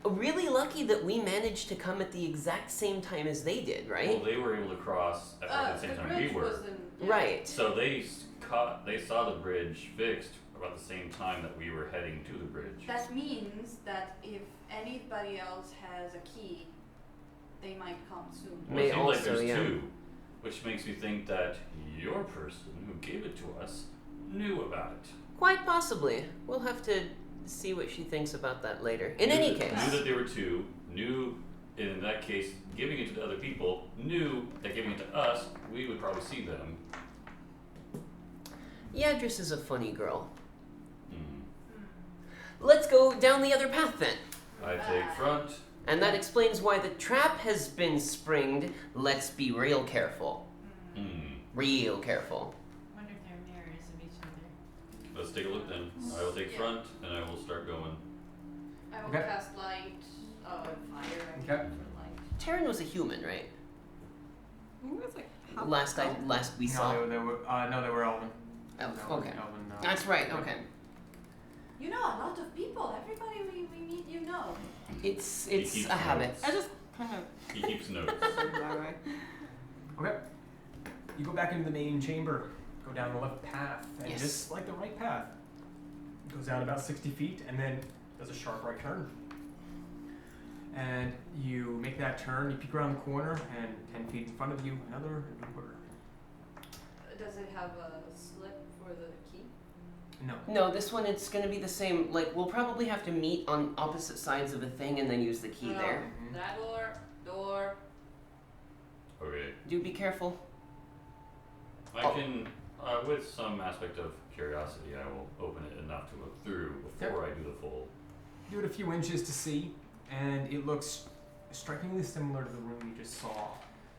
really lucky that we managed to come at the exact same time as they did, right? Well, they were able to cross at the same time we bridge were. wasn't- yeah. Right. So they saw the bridge fixed about the same time that we were heading to the bridge. That means that if anybody else has a key, they might come soon. Well, May it seems like also, there's yeah. two, which makes me think that your person who gave it to us knew about it. Quite possibly. We'll have to see what she thinks about that later. In any case. Knew that there were two, knew in that case giving it to other people, knew that giving it to us, we would probably see them. Yadris is a funny girl. Hmm. Let's go down the other path then. I take front. And that explains why the trap has been springed. Let's be real careful. Hmm. Real careful. Wonder if they're mirrors of each other. Let's take a look then. I will take Yeah. front and I will start going. I will Okay. cast light, fire, I Okay. mean, for light. Taryn was a human, right? It was like, how Last we saw. No, they were Elven. Oh, No, okay. Elven, That's right, okay. You know a lot of people. Everybody we meet, you know. It's keeps a habit. notes. I just kind of He keeps notes. that way. Okay. You go back into the main chamber, go down the left path, and Yes. just like the right path. It goes down about 60 feet and then does a sharp right turn. And you make that turn, you peek around the corner, and 10 feet in front of you, another door. Does it have a slip for the key? No. No, this one it's gonna be the same. Like we'll probably have to meet on opposite sides of a thing and then use the key No. there. Mhm. That door. Okay. Do be careful. I can, with some aspect of curiosity, I will open it enough to look through before I do the full. Do it a few inches to see, and it looks strikingly similar to the room you just saw,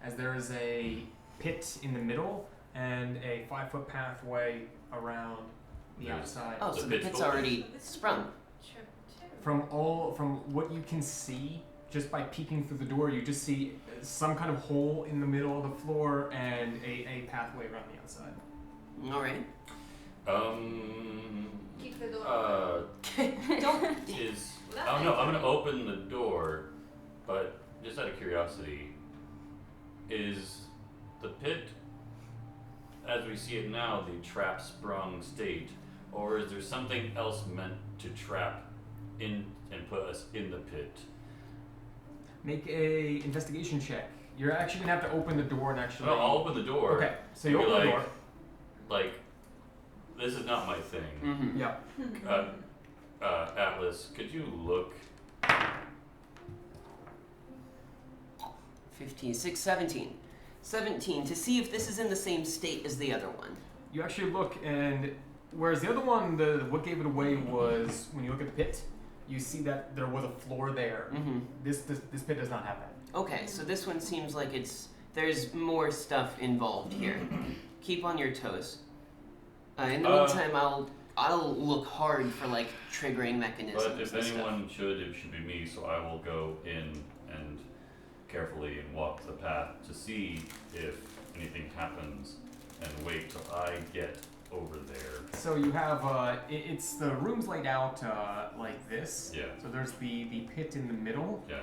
as there is a pit in the middle and a 5-foot pathway around the There's- outside. Oh, The so the pit's pit's open. already This is sprung. Trip too. From what you can see, just by peeking through the door, you just see some kind of hole in the middle of the floor and a pathway around the outside. All right. Keep the door. Don't. Is Well, oh that no, makes I'm gonna sense. open the door, but just out of curiosity, is the pit, as we see it now, the trap sprung state, or is there something else meant to trap in and put us in the pit? Make a investigation check. You're actually gonna have to open the door and actually. No, I'll open the door. Okay, so you Maybe open the like- door. Like, this is not my thing. Mm-hmm. Yeah. Atlas, could you look? 15, 6, 17. 17 to see if this is in the same state as the other one. You actually look, and whereas the other one, what gave it away was when you look at the pit, you see that there was a floor there. Mm-hmm. This pit does not have that. Okay, so this one seems like there's more stuff involved here. Keep on your toes. In the meantime, I'll look hard for like triggering mechanisms. But if and stuff. anyone should, it should be me. So I will go in and carefully and walk the path to see if anything happens, and wait till I get over there. So you have it's the room's laid out like this. Yeah. So there's the pit in the middle, Yeah.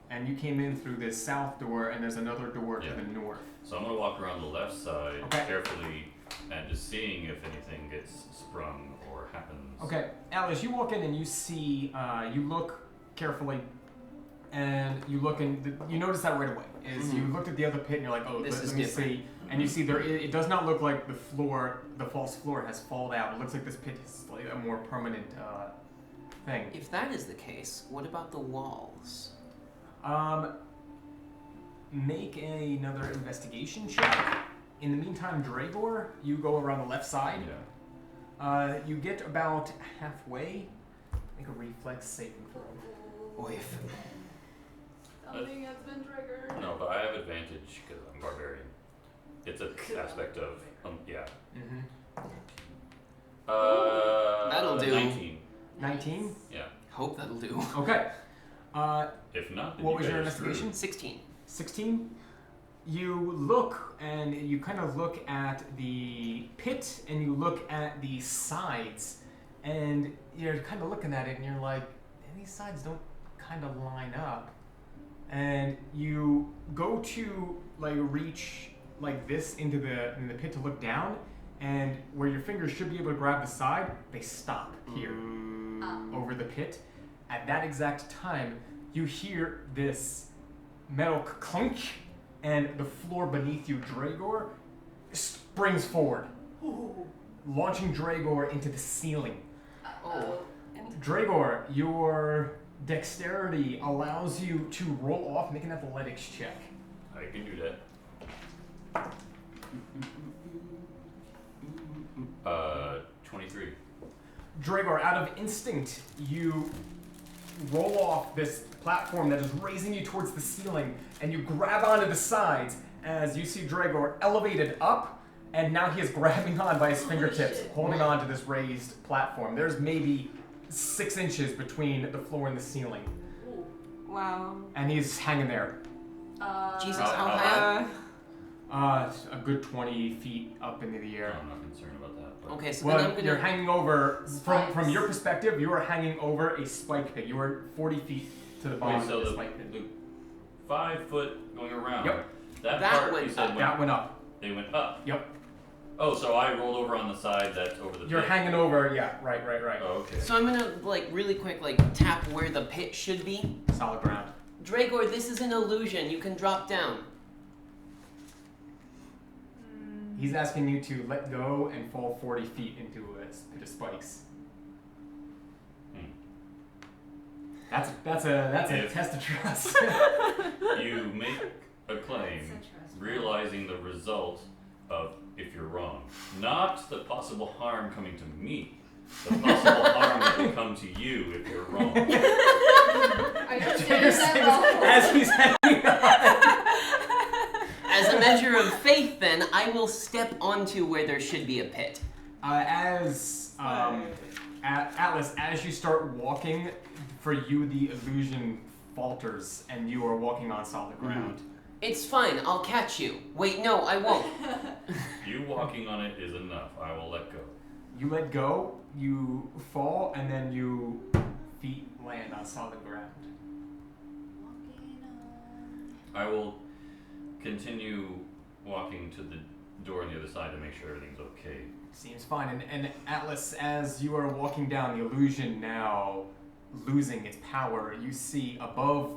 and you came in through this south door, and there's another door Yeah. to the north. So I'm gonna walk around the left side Okay. carefully and just seeing if anything gets sprung or happens. Okay, Alice, you walk in and you see, you look carefully, and you look and you notice that right away. Is you looked at the other pit and you're like, oh, This let is me different. see, and you see it does not look like the floor, the false floor has fallen out. It looks like this pit is like a more permanent thing. If that is the case, what about the walls? Make another investigation check. In the meantime, Dragor, you go around the left side. Yeah. You get about halfway. Make a reflex saving throw. Oif. Something has been triggered. No, but I have advantage because I'm barbarian. It's an aspect of yeah. Mm-hmm. That'll do. 19. 19? Yeah. Hope that'll do. Okay. If not, then What you was guys your are screwed. investigation? 16. 16? You look and you kind of look at the pit and you look at the sides and you're kind of looking at it and you're like, these sides don't kind of line up, and you go to like reach like this in the pit to look down, and where your fingers should be able to grab the side, they stop here over the pit. At that exact time, you hear this metal clunk, and the floor beneath you, Dragor, springs forward, launching Dragor into the ceiling. Oh. Dragor, your dexterity allows you to roll off, make an athletics check. I can do that. 23. Dragor, out of instinct, you roll off this platform that is raising you towards the ceiling, and you grab onto the sides as you see Dragor elevated up, and now he is grabbing on by his fingertips, holding on to this raised platform. There's maybe 6 inches between the floor and the ceiling, Wow. and he's hanging there. Jesus, how high up? A good 20 feet up into the air. I'm not concerned about that. But Okay, so then I'm Well, gonna... you're hanging over, from Spikes. your perspective, you are hanging over a spike pit. You are 40 feet to the bottom Wait, so of the the spike pit. 5 foot going around. Yep. That That part went you said That went up. they went up. Yep. Oh, so I rolled over on the side that's over the You're pit. hanging over, yeah, right. Oh, okay. So I'm gonna, like, really quick, like, tap where the pit should be. Solid ground. Dragor, this is an illusion. You can drop down. He's asking you to let go and fall 40 feet into a pit of spikes. That's a If- test of trust. You make a claim It's interesting. realizing the result of if you're wrong. Not the possible harm coming to me. The possible harm that will come to you if you're wrong. Are you You're saying saying that as he's hanging on. As a measure of faith, then, I will step onto where there should be a pit. Atlas, as you start walking, for you the illusion falters and you are walking on solid ground. It's fine. I'll catch you. Wait, no, I won't. You walking on it is enough. I will let go. You let go, you fall, and then you feet land on solid ground. I will continue walking to the door on the other side to make sure everything's okay. Seems fine. And Atlas, as you are walking down, the illusion now losing its power, you see above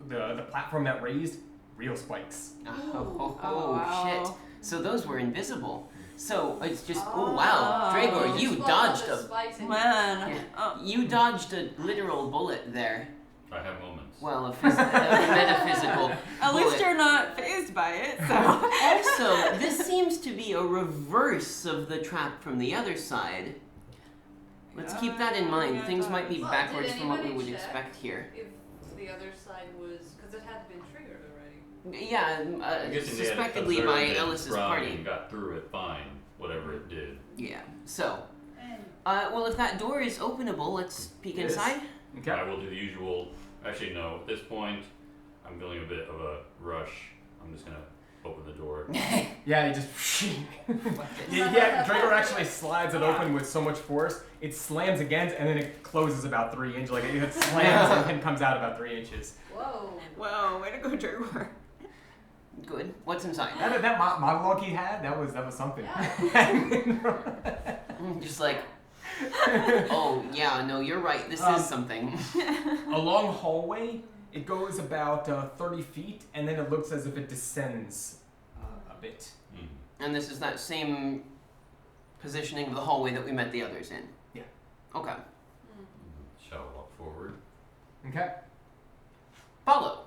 the platform that raised, real spikes. Oh, wow. shit. So those were invisible. So it's just, oh wow. Dragor, you dodged a... Man. Oh. You dodged a literal bullet there. I have moments. Well, a metaphysical At least bullet. you're not phased by it, so. Also, this seems to be a reverse of the trap from the other side. Let's keep that in mind. Things might be Well, backwards did from what we anybody would check? expect here. If the other side was, because it had been triggered already. Yeah, I'm guessing they had suspectedly observed by it Ellis's from party. and got through it fine, whatever it did. Yeah, so. Well, if that door is openable, let's peek It is. inside. Okay. I will do the usual. Actually, no. At this point, I'm feeling a bit of a rush. I'm just gonna open the door. Yeah, you just. yeah, Dragor actually slides it open with so much force, it slams again, and then it closes about 3 inches. Like it slams and then comes out about 3 inches. Whoa. Whoa, way to go, Dragor. Good. What's inside? That monologue he had, that was something. Just like, oh, yeah, no, you're right. This is something. A long hallway. It goes about 30 feet, and then it looks as if it descends a bit. Mhm. And this is that same positioning of the hallway that we met the others in? Yeah. Okay. Shall walk forward. Okay. Follow.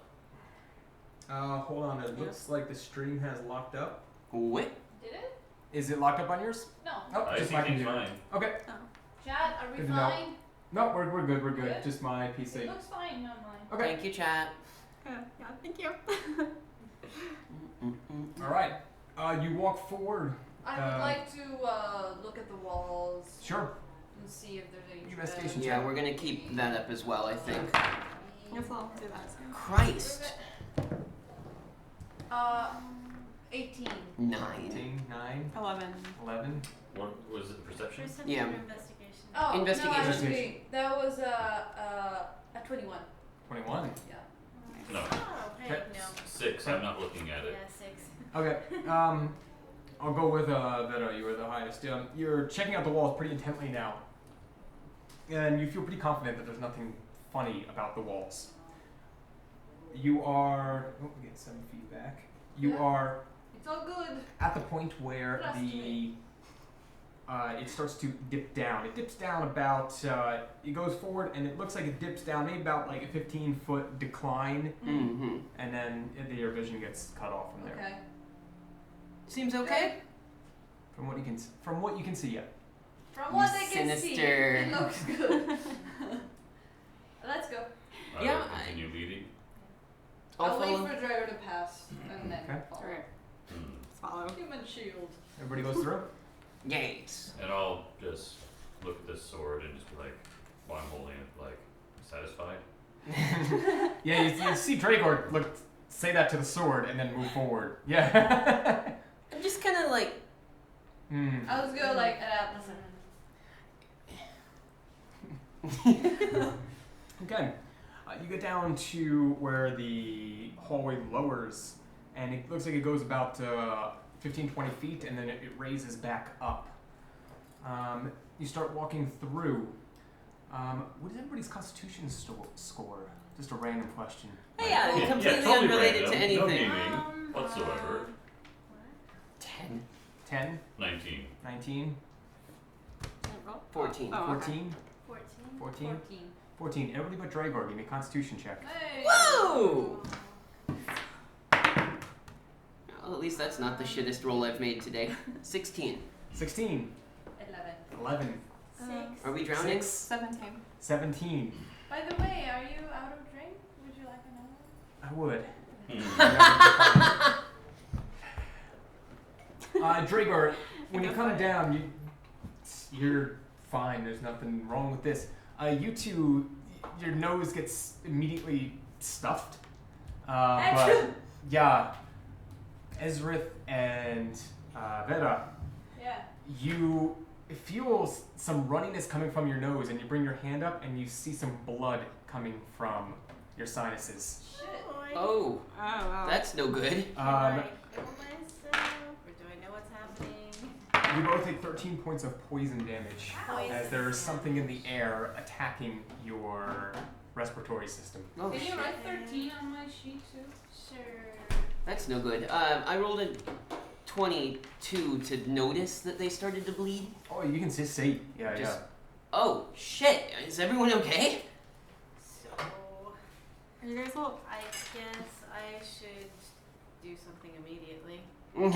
Hold on. It looks like the stream has locked up. Wait. Did it? Is it locked up on yours? No. Oh, I just see my things computer. fine. Okay. Chad, are we Good to know. fine? No, we're good. We're good. Good? Just my PC. It looks fine on mine. Okay. Thank you, chat. Yeah, thank you. All right. You walk forward. I would like to look at the walls Sure. and see if there's any Investigation Yeah, we're gonna keep that up as well, I think. Guess I'll do that. Christ. 18. 9. 9, 11. 11. What was it? Perception? Yeah. Or investigation? Oh, Investigation. no, actually, that was a 21. 21. Yeah. No. Oh, hey, Okay. no. 6. I'm not looking at it. Yeah, 6. Okay. I'll go with Vero. You were the highest. You're checking out the walls pretty intently now, and you feel pretty confident that there's nothing funny about the walls. You are. Oh, we get 7 feet back. You Yeah. are It's all good. at the point where Trust me. it starts to dip down. It dips down about. It goes forward, and it looks like it dips down maybe about like a 15-foot decline, Mm-hmm. and then your vision gets cut off from there. Okay. Seems okay. From what you can see, yeah. From what I can see, Sinister. it looks good. Let's go. I Yeah, will continue leading. I'll wait follow. for Drago to pass and then Okay. follow. Alright, Hmm. let's follow. Human shield. Everybody goes through. Yes. And I'll just look at this sword and just be like, while I'm holding it, like, satisfied? Yeah, you see Dragor say that to the sword and then move forward. Yeah. I'm just kind of like. I was go like, Okay. You get down to where the hallway lowers, and it looks like it goes about 15, 20 feet, and then it raises back up. You start walking through. What is everybody's constitution score? Just a random question. Yeah, completely totally unrelated random. to No anything. meaning whatsoever. 10. 10, 19. 19, 14. Oh, okay. 14, 14, 14. Everybody but Dragor, give me a constitution check. hey. Whoa! Well, at least that's not the shittest roll I've made today. 16. 16, 11. 11, 6. Are we drowning? 6, 17. 17. By the way, are you out of drink? Would you like another? I would. Hmm. Dragor, when you come down, you're fine. There's nothing wrong with this. You two, your nose gets immediately stuffed. But yeah, Ezrith and Vera, Yeah. you feel some runniness coming from your nose, and you bring your hand up, and you see some blood coming from your sinuses. Shit. Oh, Oh, wow. that's no good. Can I kill myself? Or do I know what's happening? You both take 13 points of poison damage. As there's something in the air attacking your respiratory system. Oh, Can you shit. write 13 on my sheet too? Sure. That's no good. I rolled a 22 to notice that they started to bleed. Oh, you can just see. Yeah, Just- Oh, shit. Is everyone okay? So, Are you guys all? I guess I should do something immediately. Well,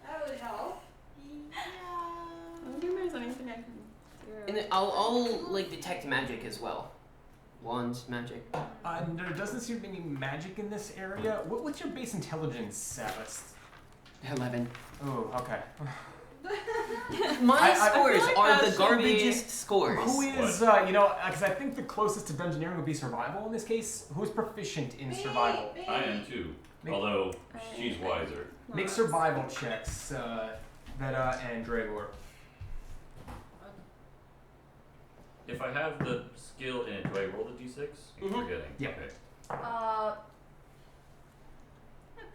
That would help. yeah. I don't think there's anything I can do. And then I'll like detect magic as well. Wands magic. There doesn't seem to be any magic in this area. What's your base intelligence, Sabbath? 11. Oh, okay. My I scores feel like are that the should be- garbagest scores. Who is, because I think the closest to dungeoneering would be survival in this case. Who's proficient in survival? I am too. Make- Although, she's wiser. Make survival checks, Veta and Dragor. If I have the skill in it, do I roll the d6? I'm Mhm. forgetting. Yeah. Okay.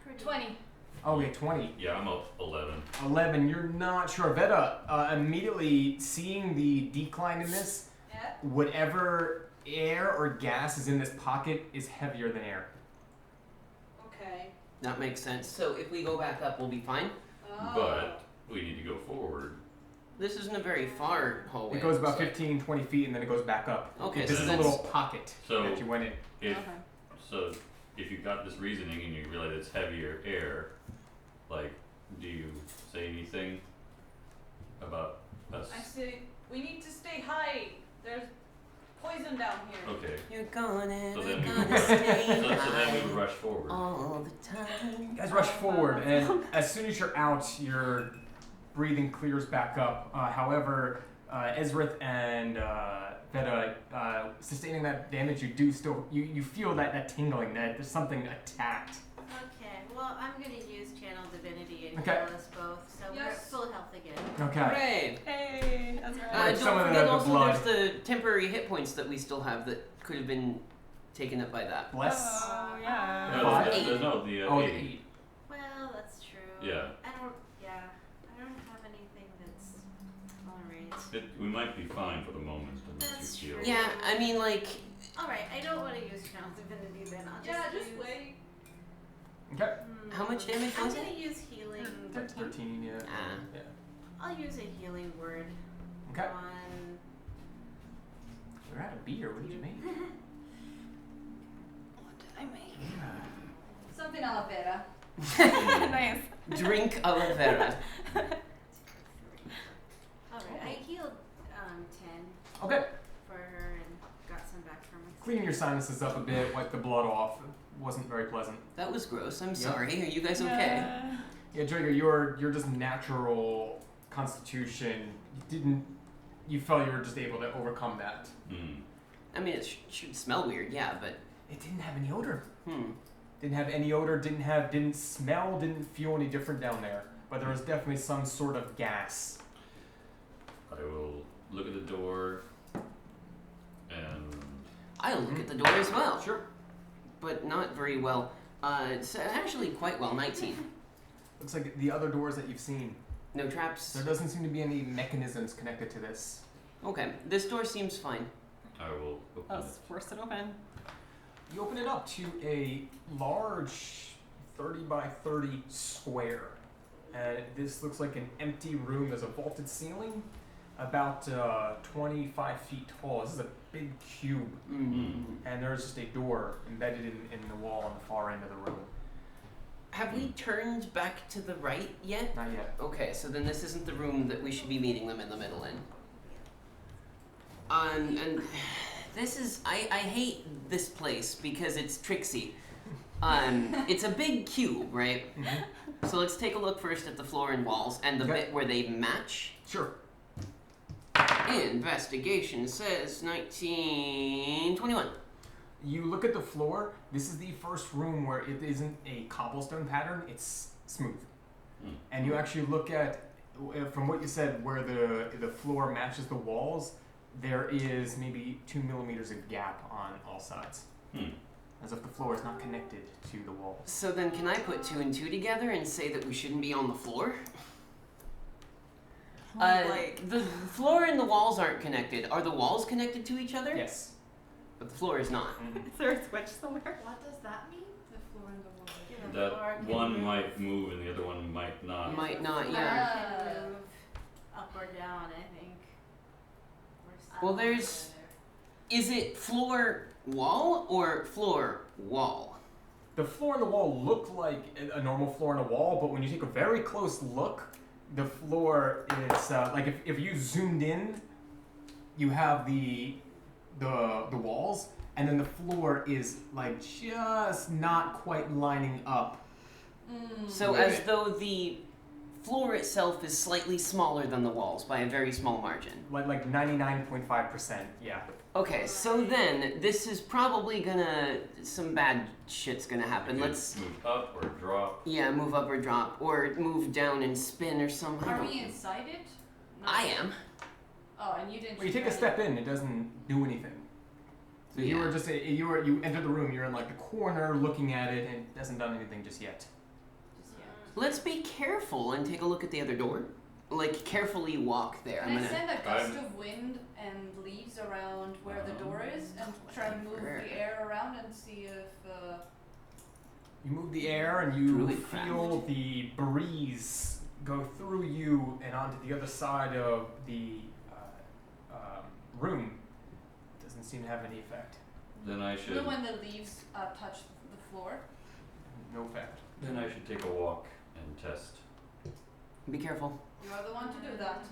Pretty 20. Okay, 20. Yeah, I'm up 11. 11, you're not sure. Veta, immediately seeing the decline in this, Yeah. whatever air or gas is in this pocket is heavier than air. Okay. That makes sense. So if we go back up, we'll be fine. Oh. But we need to go forward. This isn't a very far hallway. It goes about so- 15, 20 feet, and then it goes back up. Okay, This so is a that's- little pocket So- that you went in. If Okay. so, if you got this reasoning and you realize it's heavier air, like, do you say anything about us? I say we need to stay high. There's poison down here. Okay. You're gonna, So then we gonna would rush. stay So then we high would rush forward. all the time. You guys rush forward, and as soon as you're out, your breathing clears back up. However, Ezrith and Veta, sustaining that damage, you feel that tingling, that there's something attacked. Okay, well, I'm going to use Channel Divinity and Okay. heal us both, so Yes. we're full health again. Okay. Hooray! Hey, That's right. Like Don't some of forget the also blood. there's the temporary hit points that we still have that could have been taken up by that. Bless. Oh, yeah. No, Five? the Oh, the 8. 8. Well, that's true. Yeah. I don't have anything that's alright. We might be fine for the moment unless That's you feel. true. Yeah, I mean, like, Alright, I don't want to use Challenge Divinity then. I'll Yeah, just just use... wait. Okay. how much damage I'm was gonna it? use healing. 13, yeah. Ah. Yeah. I'll use a healing word Okay. on... You're out of beer. What did you make? What did I make? Something aloe vera. Nice. Drink aloe vera. Alright, I healed 10 Okay. for her and got some back from myself. Clean your sinuses up a bit. Wipe the blood off. It wasn't very pleasant. That was gross. I'm sorry. Are you guys okay? Yeah, Drager, your just natural constitution you felt you were just able to overcome that. Mm. I mean, it should smell weird, yeah, but It didn't have any odor. hmm. Didn't have any odor, didn't smell, didn't feel any different down there. But there was definitely some sort of gas. I will look at the door and I'll look at the door as well, Sure. but not very well. It's actually quite well. 19. Looks like the other doors that you've seen. No traps. There doesn't seem to be any mechanisms connected to this. Okay, this door seems fine. I will open I'll it. force it open. You open it up to a large 30 by 30 square. And this looks like an empty room. There's a vaulted ceiling, about 25 feet tall. This is a big cube. Mm. And there's just a door embedded in the wall on the far end of the room. Have we turned back to the right yet? Not yet. Okay, so then this isn't the room that we should be meeting them in the middle in. And this is I hate this place because it's tricksy. It's a big cube, right? Mm-hmm. So let's take a look first at the floor and walls and the Okay. bit where they match. Sure. Investigation says 1921. You look at the floor. This is the first room where it isn't a cobblestone pattern. It's smooth. Mm. And you actually look at, from what you said, where the floor matches the walls, there is maybe 2 millimeters of gap on all sides. Hmm. As if the floor is not connected to the walls. So then can I put 2 and 2 together and say that we shouldn't be on the floor? Like, The floor and the walls aren't connected. Are the walls connected to each other? Yes. But the floor is not. is there a switch somewhere? What does that mean? The floor and the wall. The floor That can one move. might move and the other one might not. Might not, The yeah. floor can move up or down, I think. Or Well, there's- Is it floor wall or floor wall? The floor and the wall look like a normal floor and a wall, but when you take a very close look, the floor is like if you zoomed in, you have the walls, and then the floor is like just not quite lining up. So Right. as though the floor itself is slightly smaller than the walls by a very small margin. Like 99.5%, yeah. Okay, so then this is probably some bad shit's gonna happen. You Let's move up or drop. move up or drop or move down and spin or something. Are we inside it? No. I am. Oh, and you didn't. When you take a shoot step in, it doesn't do anything. So you Yeah. were just you enter the room. You're in like the corner looking at it, and it hasn't done anything just yet. Just yet. Let's be careful and take a look at the other door. Like carefully walk there. Can I I'm send a gust I'm- of wind and leaves around where the door is and try to move Whatever. the air around and see if You move the air, and you Druid craft. feel the breeze go through you and onto the other side of the room. Doesn't seem to have any effect. Then I you should. know when the leaves touch the floor. No effect. Then I should take a walk and test. Be careful. You are the one to do that.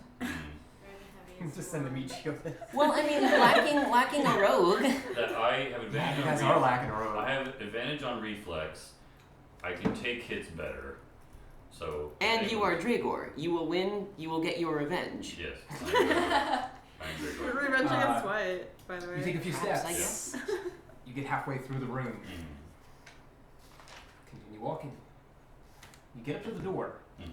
Just send the meat shield. Well, I mean, lacking a rogue. That I have You advantage guys on are lacking a road. I have advantage on reflex. I can take hits better. So. And I you will- are Dragor. You will win. You will get your revenge. Yes. I'm Dragor. Revenge Uh, against what, by the way? You take a few Perhaps, steps. I guess. You get halfway through the room. Mm. Continue walking. You get up to the door. Mhm.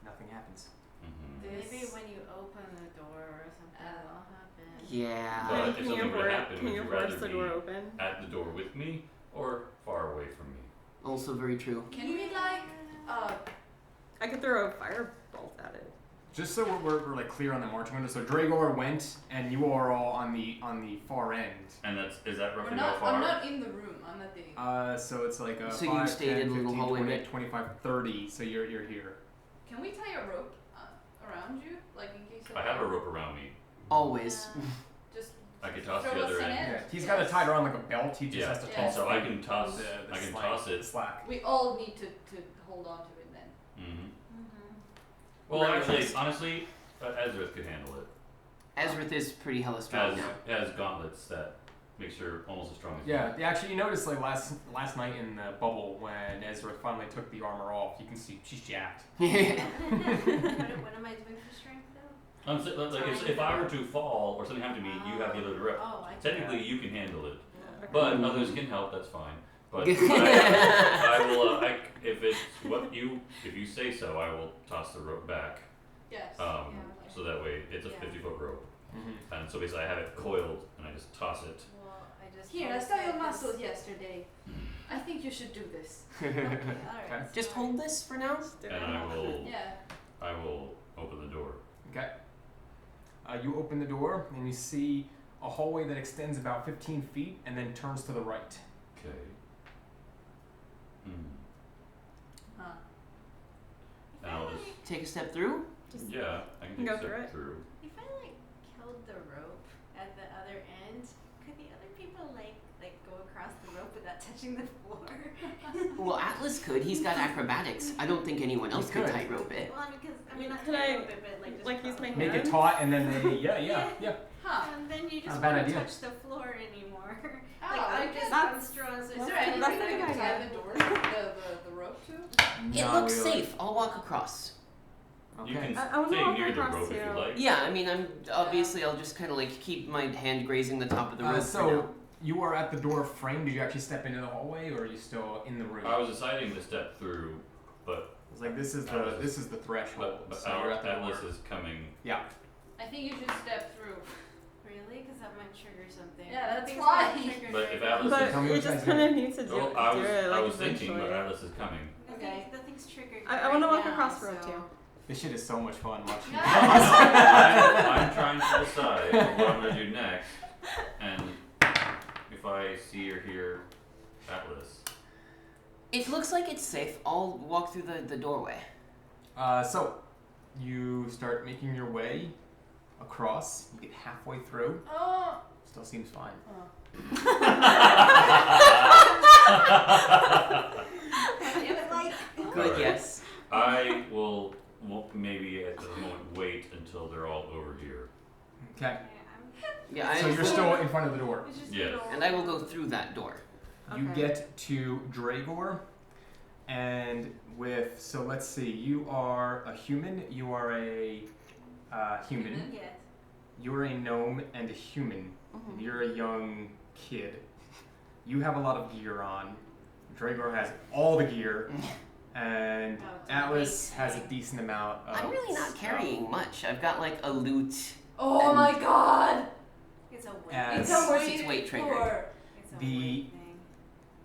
Nothing happens. Mhm. this. Maybe when you open the door or something will happen. Yeah. But if Can you something were to happen, can would you you force rather the be door open? at the door with me or far away from me? Also very true. Can we like I could throw a firebolt at it. Just so we're like clear on the marching order. So Dragor went, and you are all on the far end. And is that we're roughly not how far? I'm not in the room. I'm not the So it's like a So you 5, stayed 10, in the little 15, hallway 20, bit? 25, 30. So you're here. Can we tie a rope around you? Like in case of I have a rope around me. Always. Just I could toss throw the us other in end. it. Yeah, he's got it tied around like a belt. He just Yeah, has to Yeah. toss. so I can toss. the I can slack, toss the it. slack. We all need to hold on to it then. Mm-hmm. Mm-hmm. Well, Right. actually, honestly, Ezra could handle it. Ezrith is pretty hella strong now. Has gauntlets that makes her almost as strong as Yeah, actually, you noticed like last night in the bubble when Ezra finally took the armor off, you can see she's jacked. What am I doing for strength though? If I were to fall or something happened to me, you have the ability to rep. Oh, I Technically, you can handle it, Yeah. but others can help. That's fine. But I will. If you say so, I will toss the rope back. Yes. So that way it's a Yeah. 50-foot rope, Mm-hmm. and so basically I have it coiled and I just toss it. Well, I just Here, I hope saw your that this- muscles yesterday. I think you should do this. Okay, alright. Just hold this for now. And Yeah. I will open the door. Okay. You open the door and you see a hallway that extends about 15 feet and then turns to the right. Okay. Huh. And I'll just Take a step through. yeah, I can Go take a through step it. through. If I killed the rope at the other end, could the other people like go across the rope without touching the floor? Well, Atlas could.'s got acrobatics. I don't think anyone else He could could. tightrope it. Well, because not Can I, tightrope it, but just like, use my cross Make hands? it taut and then they yeah. Huh. And then you Not just a bad won't idea. touch the floor anymore. Oh, I I guess guess I'm strong. So Is there That's anything a that good you can tie idea. the door, the rope to? It Not looks really. safe. I'll walk across. Okay. You can I wanna stay walk near the across rope if you too. like. Yeah, I mean, I'll just kind of like keep my hand grazing the top of the rope for now. So you are at the door frame. Did you actually step into the hallway, or are you still in the room? I was deciding to step through, but It's like this is the threshold. but so you're at the Atlas door. is coming. Yeah. I think you should step through. Really? Because that might trigger something. Yeah, that's Nothing's why. gonna trigger But if very Atlas quickly. is Tell me But what it you just guys kind of do. needs to do, Well, do it I like was thinking, but eventually. Atlas is coming. Nothing's triggered. I wanna right walk now, across the road so- too. This shit is so much fun watching. I'm trying to decide what I'm gonna do next, and if I see or hear Atlas. It looks like it's safe. I'll walk through the doorway. So you start making your way across. You get halfway through. Oh. Still seems fine. Good, Alright. yes. I will maybe at the moment wait until they're all over here. Okay. Yeah, So you're still in front of the door. Yes. And I will go through that door. You Okay. get to Dragor, and so let's see. You are a human. You are a human. Yes. You're a gnome and a human. And you're a young kid. You have a lot of gear on. Dragor has all the gear, and Oh, it's a Atlas weight has a thing. decent amount of. I'm really not stuff. carrying much. I've got like a loot. Oh And- my god! It's a weight. And- It's Of a course weight it's weight triggered. floor. It's a the- weight thing.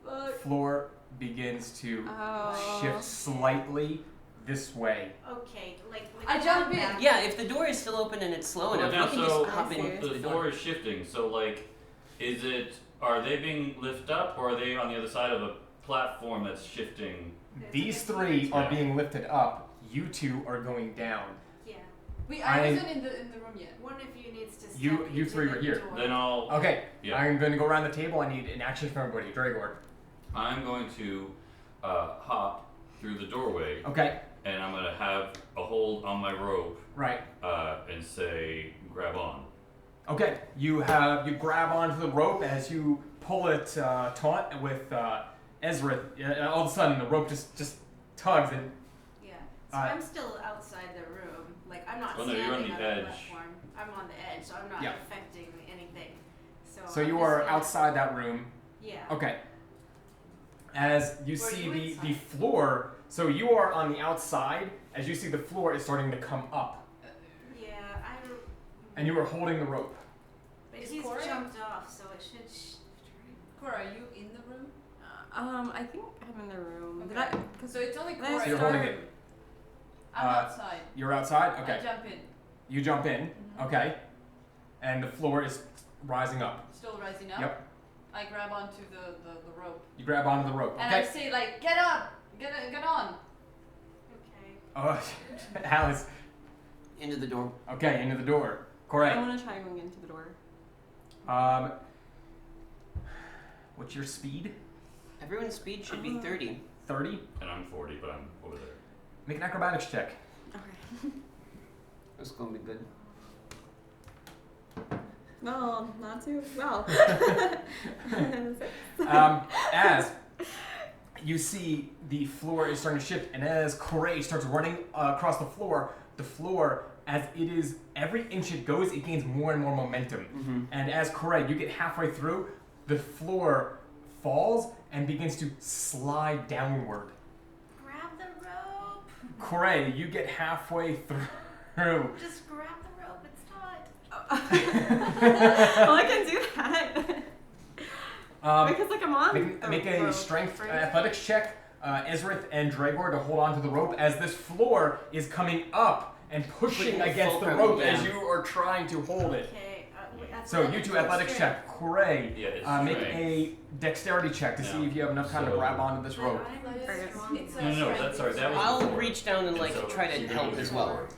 Fuck. Floor begins to Oh. shift slightly this way. Okay, like I jump in. back. Yeah, if the door is still open and it's slow Well, enough, now, we can so just hop I see. into the the floor door. is shifting. So like, are they being lifted up, or are they on the other side of a platform that's shifting? These three are Yeah. being lifted up. You two are going down. Yeah. I wasn't in the room yet. One of you needs to step You into three the were here. door. Then I'll. Okay, Yeah. I'm going to go around the table. I need an action from everybody. Dragor. I'm going to hop through the doorway, Okay, and I'm gonna have a hold on my rope right. and say, "Grab on." Okay, you grab onto the rope as you pull it taut with Ezra. All of a sudden, the rope just tugs and Yeah. So I'm still outside the room. Like I'm not Oh, no, standing you're on the on edge. the platform. I'm on the edge, so I'm not Yeah. affecting anything. so I'm you just are gonna- outside that room. Yeah. Okay. As you Were see you the inside? floor, so you are on the outside. As you see the floor is starting to come up. And you are holding the rope. But Is he's Cora- jumped off, so it should. Cora, are you in the room? I think I'm in the room. Okay. Did I? So it's only Nice. Cora. So you're in the holding room. it. I'm outside. You're outside? I Okay. jump in. You jump in. Mhm. Okay. And the floor is rising up. Still rising up. Yep. I grab onto the rope. You grab onto the rope. And I Okay. say like, get up! Get on! Okay. Oh, Alice. Into the door. Okay, into the door. I Correct. want to try going into the door. What's your speed? Everyone's speed should be 30. 30? And I'm 40, but I'm over there. Make an acrobatics check. Okay. That's gonna be good. No, not too well. As you see the floor is starting to shift, and as Corey starts running across the floor, as it is, every inch it goes, it gains more and more momentum. Mm-hmm. And as Corey, you get halfway through, the floor falls and begins to slide downward. Grab the rope. Corey, you get halfway through. Just grab the rope. It's taut. Well, I can do that. Because like I'm on Make the a rope, strength right? athletics check, Ezrith and Dragor, to hold on to the rope as this floor is coming up and pushing Putting the against the fulcrum rope as down. you are trying to hold it. Okay. So you two athletics check. Corey, Yeah, it's make strength. a dexterity check to see Yeah. if you have enough time to So- grab onto this rope. It's No, that's sorry. That was. I'll before. reach down and So try to you're help doing as it well. before.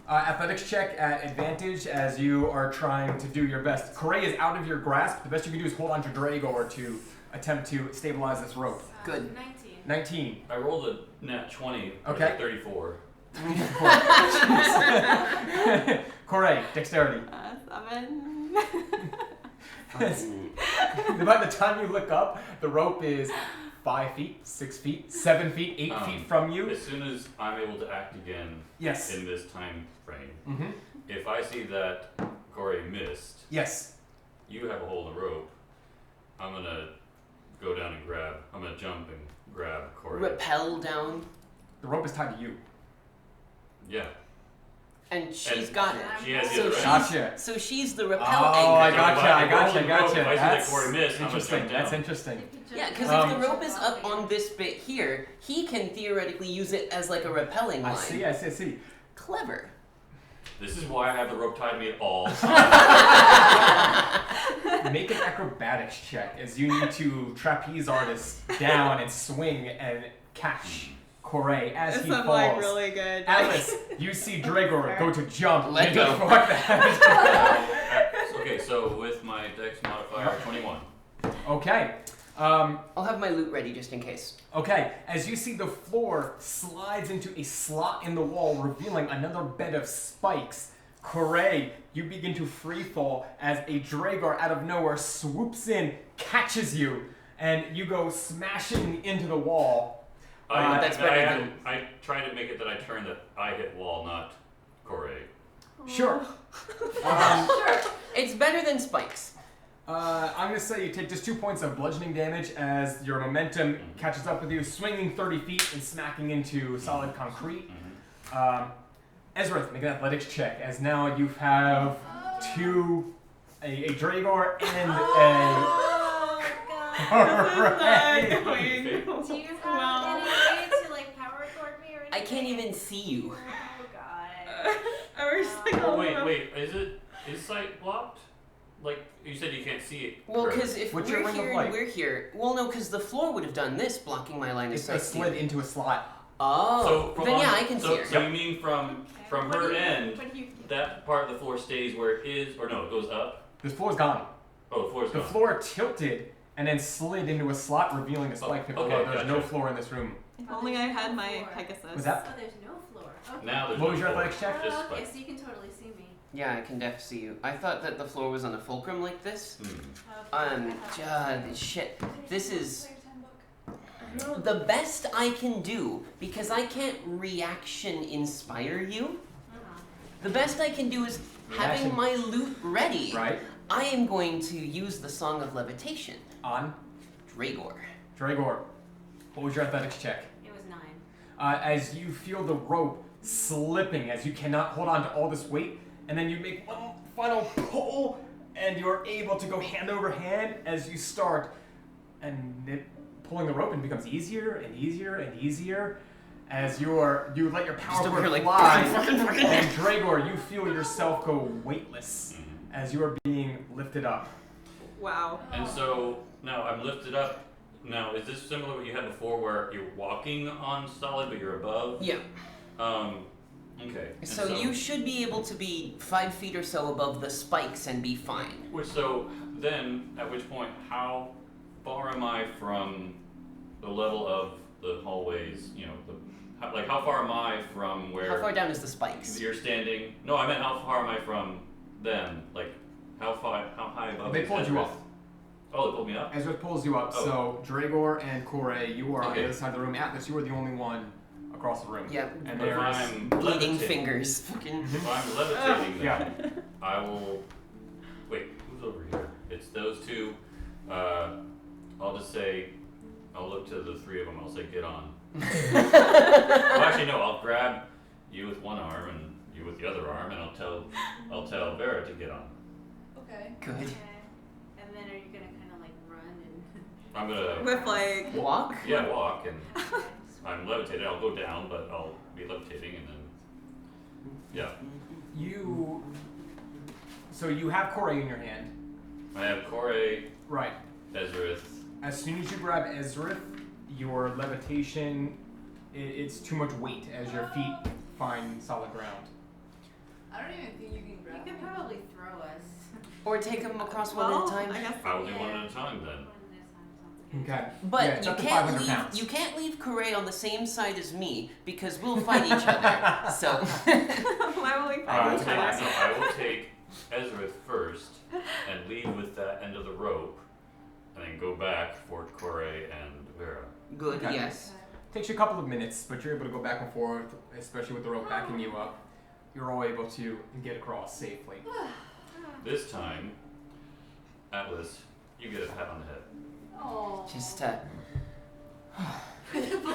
Athletics check at advantage as you are trying to do your best. Corey is out of your grasp. The best you can do is hold on to Dragor to attempt to stabilize this rope. Good. 19. 19. I rolled a nat 20. Okay. 34. Corey, dexterity. 7. By the time you look up, the rope is 5 feet, 6 feet, 7 feet, 8 feet from you. As soon as I'm able to act again Yes. in this time frame, Mm-hmm. if I see that Corey missed, Yes. you have a hole in the rope, I'm gonna go down and grab. I'm gonna jump and grab Corey. Rappel down, The rope is tied to you. Yeah. and she's And- got it. She has the So other she's, end. Gotcha. so she's the rappel Oh, I anchor. gotcha, I gotcha, I If I gotcha. see that That's Corey missed, I'm gonna interesting. jump That's down. interesting. Yeah, because Um, if the rope is up on this bit here, he can theoretically use it as like a rappelling line. I see. Clever. This is why I have the rope tied to me at all times. Make an acrobatics check as you need to trapeze artist down and swing and catch Corey as he I'm falls. like really good. Alice, you see Dragor go to jump. Let and go. Fuck that. Okay, so with my dex modifier 21. Okay. I'll have my loot ready just in case. Okay, as you see the floor slides into a slot in the wall, revealing another bed of spikes. Corey, you begin to free fall as a Dragar out of nowhere swoops in, catches you, and you go smashing into the wall. That's better than- I try to make it that I turn that I hit wall, not Corey. Sure. Sure. It's better than spikes. I'm going to say you take just 2 points of bludgeoning damage as your momentum catches up with you, swinging 30 feet and smacking into solid concrete. Ezra, make an athletics check, as now you have a Dragor and Oh, God. Going Do you have well. any way to like power cord me or anything? I can't even see you. Oh, God. I was like, Oh wait, is sight blocked? Like you said, you can't see it. Well, correctly. because if What's your we're ring of here and light? we're here, well, no, because the floor would have done this, blocking my line of it's sight. a slid into a slot. Oh, So from then on- yeah, I can so, see her. So you mean from What her do you- end, what do you- that part of the floor stays where it is, or no, it goes up? The floor's gone. Oh, the floor's The gone. floor tilted and then slid into a slot, revealing a spike pit okay, below. There's no gotcha. floor in this room. If only I had my Pegasus. Was that? Oh, there's no floor. Okay. Now there's What no was your floor. athletics check? Just Okay, spike. so you can totally see me. Yeah, I can def see you. I thought that the floor was on a fulcrum like this. Okay. Shit. This is the best I can do because I can't reaction inspire you. The best I can do is having Reaction. my loot ready. Right? I am going to use the Song of Levitation. On Dragor. Dragor. What was your athletics check? It was 9. As you feel the rope slipping, as you cannot hold on to all this weight, and then you make one final pull, and you're able to go hand over hand as you start, and pulling the rope and becomes easier and easier and easier as you let your power cord fly, and Dragor, you feel yourself go weightless as you are being lifted up. Wow. And so now I'm lifted up. Now, is this similar to what you had before, where you're walking on solid but you're above? Yeah. Okay. And So you should be able to be 5 feet or so above the spikes and be fine. So then, at which point, how far am I from the level of the hallways? You know, how far am I from where? How far down is the spikes? You're standing. No, I meant how far am I from them? Like, how high above? They is pulled you Ezra? up. Oh, they pulled me up. Ezra pulls you up. Oh. So Dragor and Kore, you are on Okay. the other side of the room. Atlas, you are the only one across the room. Yeah. And But if there's I'm Bleeding levitating- fingers. Fucking. If I'm levitating, then Yeah. I will. Wait, who's over here? It's those two. I'll just say, I'll look to the three of them. I'll say, get on. Well, actually, no. I'll grab you with one arm and you with the other arm, and I'll tell Vera to get on. Okay. Good. Okay. And then are you gonna kind of like run and? I'm gonna. With like. Walk? Yeah, walk, and I'm levitated. I'll go down, but I'll be levitating, and then. Yeah. So you have Kore in your hand. I have Kore, Right. Ezrith. As soon as you grab Ezrith, your levitation, it's too much weight as your feet find solid ground. I don't even think you can You grab could me. probably throw us. Or take them across one at a time. I guess. I will do one at a time then. One at a time sounds good. Okay. But Yeah, it's you up to can't 500 leave. pounds. You can't leave Correa on the same side as me because we'll fight each other. So. Why will we I fight will each take, other? so I will take Ezrith first and lead with that end of the rope, and then go back for Kore and Vera. Good. Okay. Yes. Takes you a couple of minutes, but you're able to go back and forth, especially with the rope backing you up. You're all able to get across safely. This time, Atlas, you get a pat on the head. Oh. Just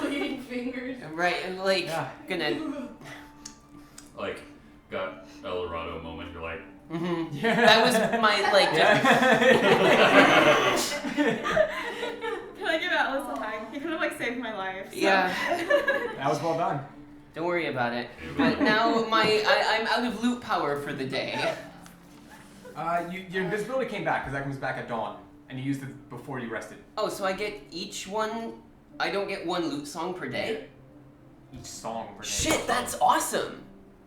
bleeding fingers. right and like Yeah. gonna. Like, got El Dorado moment. You're like, Mm-hmm. Yeah. That was my like. Can I give Atlas a hug? He could have like saved my life. So. Yeah. That was well done. Don't worry about it. But now I'm out of loot power for the day. Your invisibility came back because that comes back at dawn, and you used it before you rested. Oh, so I get each one. I don't get one loot song per day. Each song per day. Shit, that's awesome.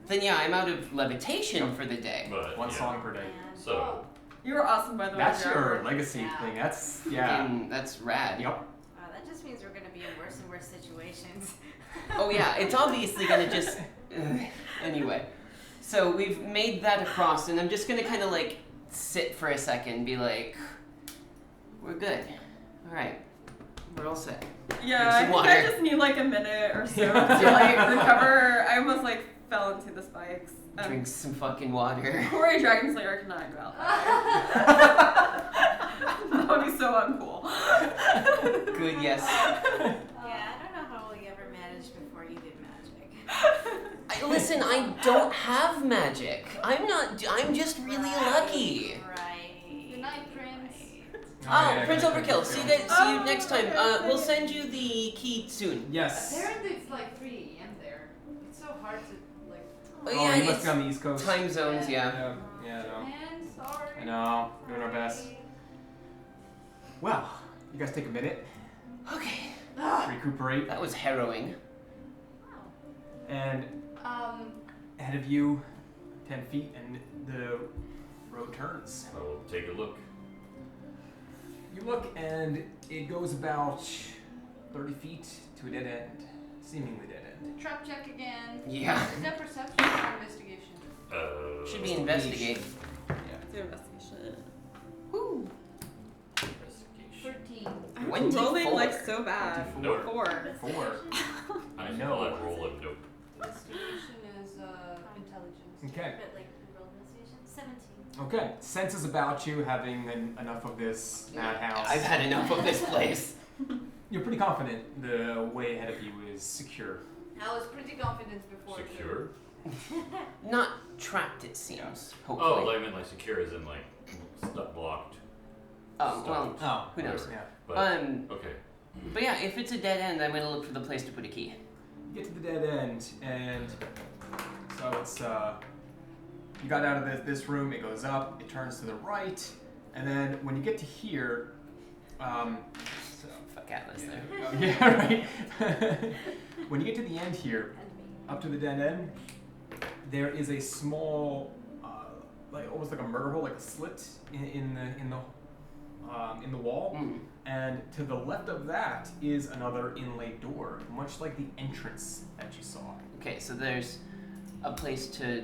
Then yeah, I'm out of levitation for the day. but One yeah. song per day. So, You were awesome, by the way. That's Jared. your legacy Yeah. thing. That's yeah. Fucking, that's rad. Yep. That just means we're gonna be in worse and worse situations. Oh yeah, it's obviously gonna just. Anyway, so we've made that across, and I'm just gonna kind of like sit for a second, and be like, "We're good. All right, we're all set." Yeah, Drink I some think water. I just need like a minute or so to like recover. I almost like fell into the spikes. Drink some fucking water. Corey Dragonslayer cannot go out that way. That would be so uncool. Good, yes. Yeah, I don't know how we ever managed before you did magic. Listen, I don't have magic. I'm just really lucky. Right. Good night, Prince. Oh, Prince Overkill. See you Oh, next time. okay. We'll send you the key soon. Yes. Apparently it's like 3 a.m. there. It's so hard to like. Oh, Oh, yeah, you must it's be on the East Coast. time zones, yeah. Yeah, I know. Man, sorry. I know. Doing our best. Well, you guys take a minute, Okay. recuperate, That was harrowing. and ahead of you, 10 feet, and the road turns. I will take a look. You look, and it goes about 30 feet to a dead end, seemingly dead end. Trap check again. Yeah. Is that perception or investigation? Should be investigate. Do investigation. Woo. Investigation. 13. I'm 24. rolling like so bad. 24. 4. 4. I know. know that roll of nope. Investigation is intelligence. Okay. But like roll investigation, 17. Okay. Senses about you having enough of this madhouse. I've had enough of this place. You're pretty confident the way ahead of you is secure. I was pretty confident before. too. Secure. Not trapped, it seems. Oh, Hopefully. I meant like secure as in like stuck blocked. Oh, well, Oh, who knows? Yeah. But okay. But yeah, if it's a dead end, I'm gonna look for the place to put a key. You get to the dead end, and so it's you got out of this room. It goes up. It turns to the right, and then when you get to here, So fuck Atlas there. yeah, right. When you get to the end here, up to the dead end, there is a small, like almost like a murder hole, like a slit in the wall. Mm. And to the left of that is another inlaid door, much like the entrance that you saw. Okay, so there's a place to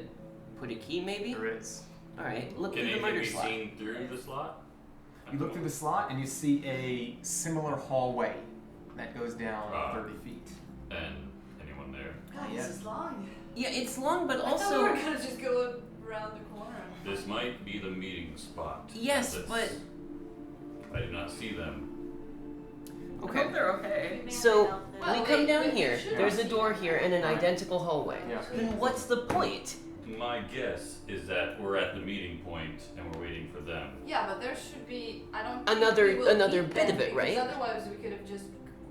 put a key, maybe? There is. Alright, look Can through the anything murder be slot. seen through the slot? You look through the slot and you see a similar hallway that goes down 30 feet. And anyone there? God, Yeah. this is long. Yeah, it's long, but I thought we also... were gonna just go around the corner. This might be the meeting spot. Yes, That's- but... I do not see them. I Okay. hope they're okay. So, Well, we come wait, down wait, here, sure. there's a door here and an identical hallway. Yeah. Then what's the point? My guess is that we're at the meeting point and we're waiting for them. Yeah, but there should be. I don't. Another- think we will another meet bit them of it, because right? Otherwise, we could have just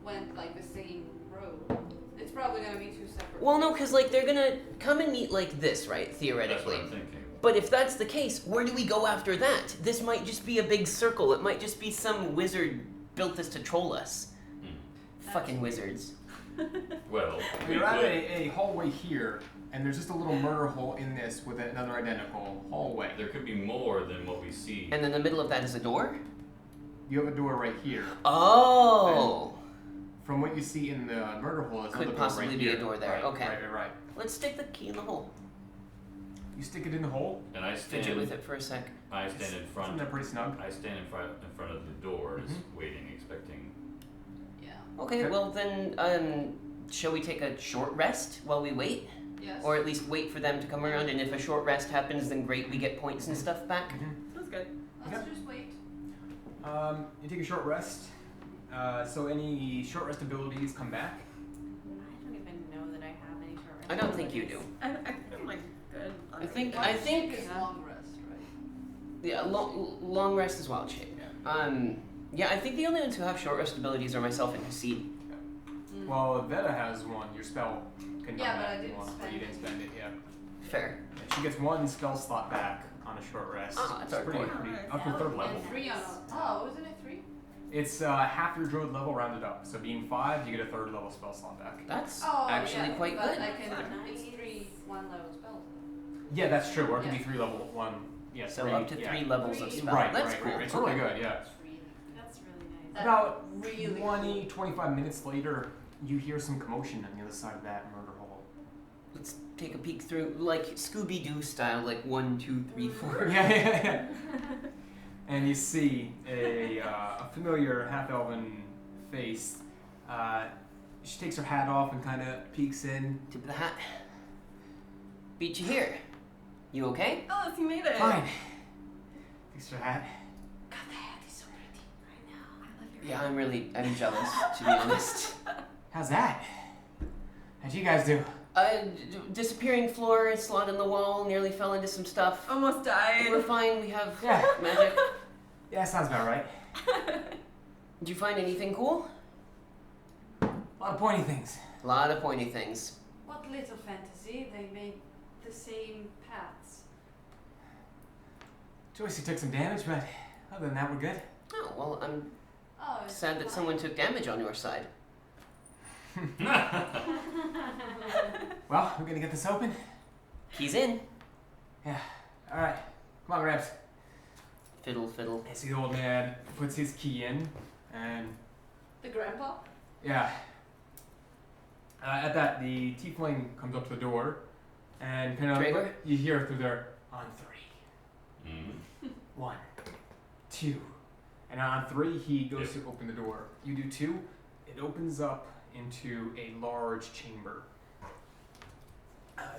went like the same road. It's probably gonna be two separate. Well, no, because, like, they're gonna come and meet like this, right? That's Theoretically. what I'm thinking. But if that's the case, where do we go after that? This might just be a big circle. It might just be some wizard built this to troll us. Fucking wizards. Well, we You're at could- a hallway here, and there's just a little murder hole in this with another identical hallway. there could be more than what we see. And in the middle of that is a door? You have a door right here. Oh! From what you see in the murder hole, there's Could another door possibly right be a here. door there. Right, Okay. Right. Let's stick the key in the hole. You stick it in the hole. And I Fidget stand. with it for a sec. I stand in It's front. in there pretty snug. I stand in front of the doors, Mm-hmm. waiting, expecting. Yeah. Okay, Okay. well then, shall we take a short rest while we wait? Yes. Or at least wait for them to come around, and if a short rest happens, then great, we get points and stuff back? That's good. Let's just wait. You take a short rest. So any short rest abilities come back. I don't even know that I have any short rest I don't think you do. abilities. I'm like good. I think- Wild I shape think- is long rest, right? Yeah, long rest is wild shape. Yeah, I think the only ones who have short rest abilities are myself and Hasid. Well, Veta has one. Your spell can Yeah, come but back I if you didn't want, but spend you didn't it. spend it. Yeah. Fair. And she gets one spell slot back on a short rest. Ah, that's It's pretty, alright. pretty Alright. up to third level. And 3 on. Oh, isn't it 3? It's half your druid level rounded up. So being 5, you get a third level spell slot back. That's Oh, actually yeah, quite but good. I can. Nice. It's 3 1-level spells. Yeah, that's true. Or it could be Yeah. 3 level 1. Yeah, So 3, up to yeah. 3 levels of Three. spell. Right, That's right, cool. right. It's really good. Yeah. That's really. That's really nice. That's About really 20, 25 minutes later, you hear some commotion on the other side of that murder hole. Let's take a peek through, like Scooby-Doo style, like 1, 2, 3, 4. Yeah. And you see a familiar half-elven face. She takes her hat off and kind of peeks in. Tip of the hat. Beat you here. You okay? Alice, you made it. Fine. Takes her hat. God, the hat is so pretty. I know. I love your Yeah, I'm jealous, to be honest. How's that? How'd you guys do? Disappearing floor, slot in the wall, nearly fell into some stuff. Almost died. We're fine, we have Yeah. magic. Yeah, sounds about right. Did you find anything cool? A lot of pointy things. A lot of pointy things. What little fantasy, they made the same paths. Joyce, you took some damage, but other than that, we're good. Oh, well, I'm Oh, it's sad that fine. someone took damage on your side. Well, we're gonna get this open. Keys in. Yeah. All right. Come on, Gramps. Fiddle, fiddle. You see the old man puts his key in, and The grandpa? yeah. At that, the tiefling comes up to the door, and kind of Traeger? you hear through there on 3. Mm. 1, 2, and on 3 he goes to open the door. You do 2. It opens up into a large chamber.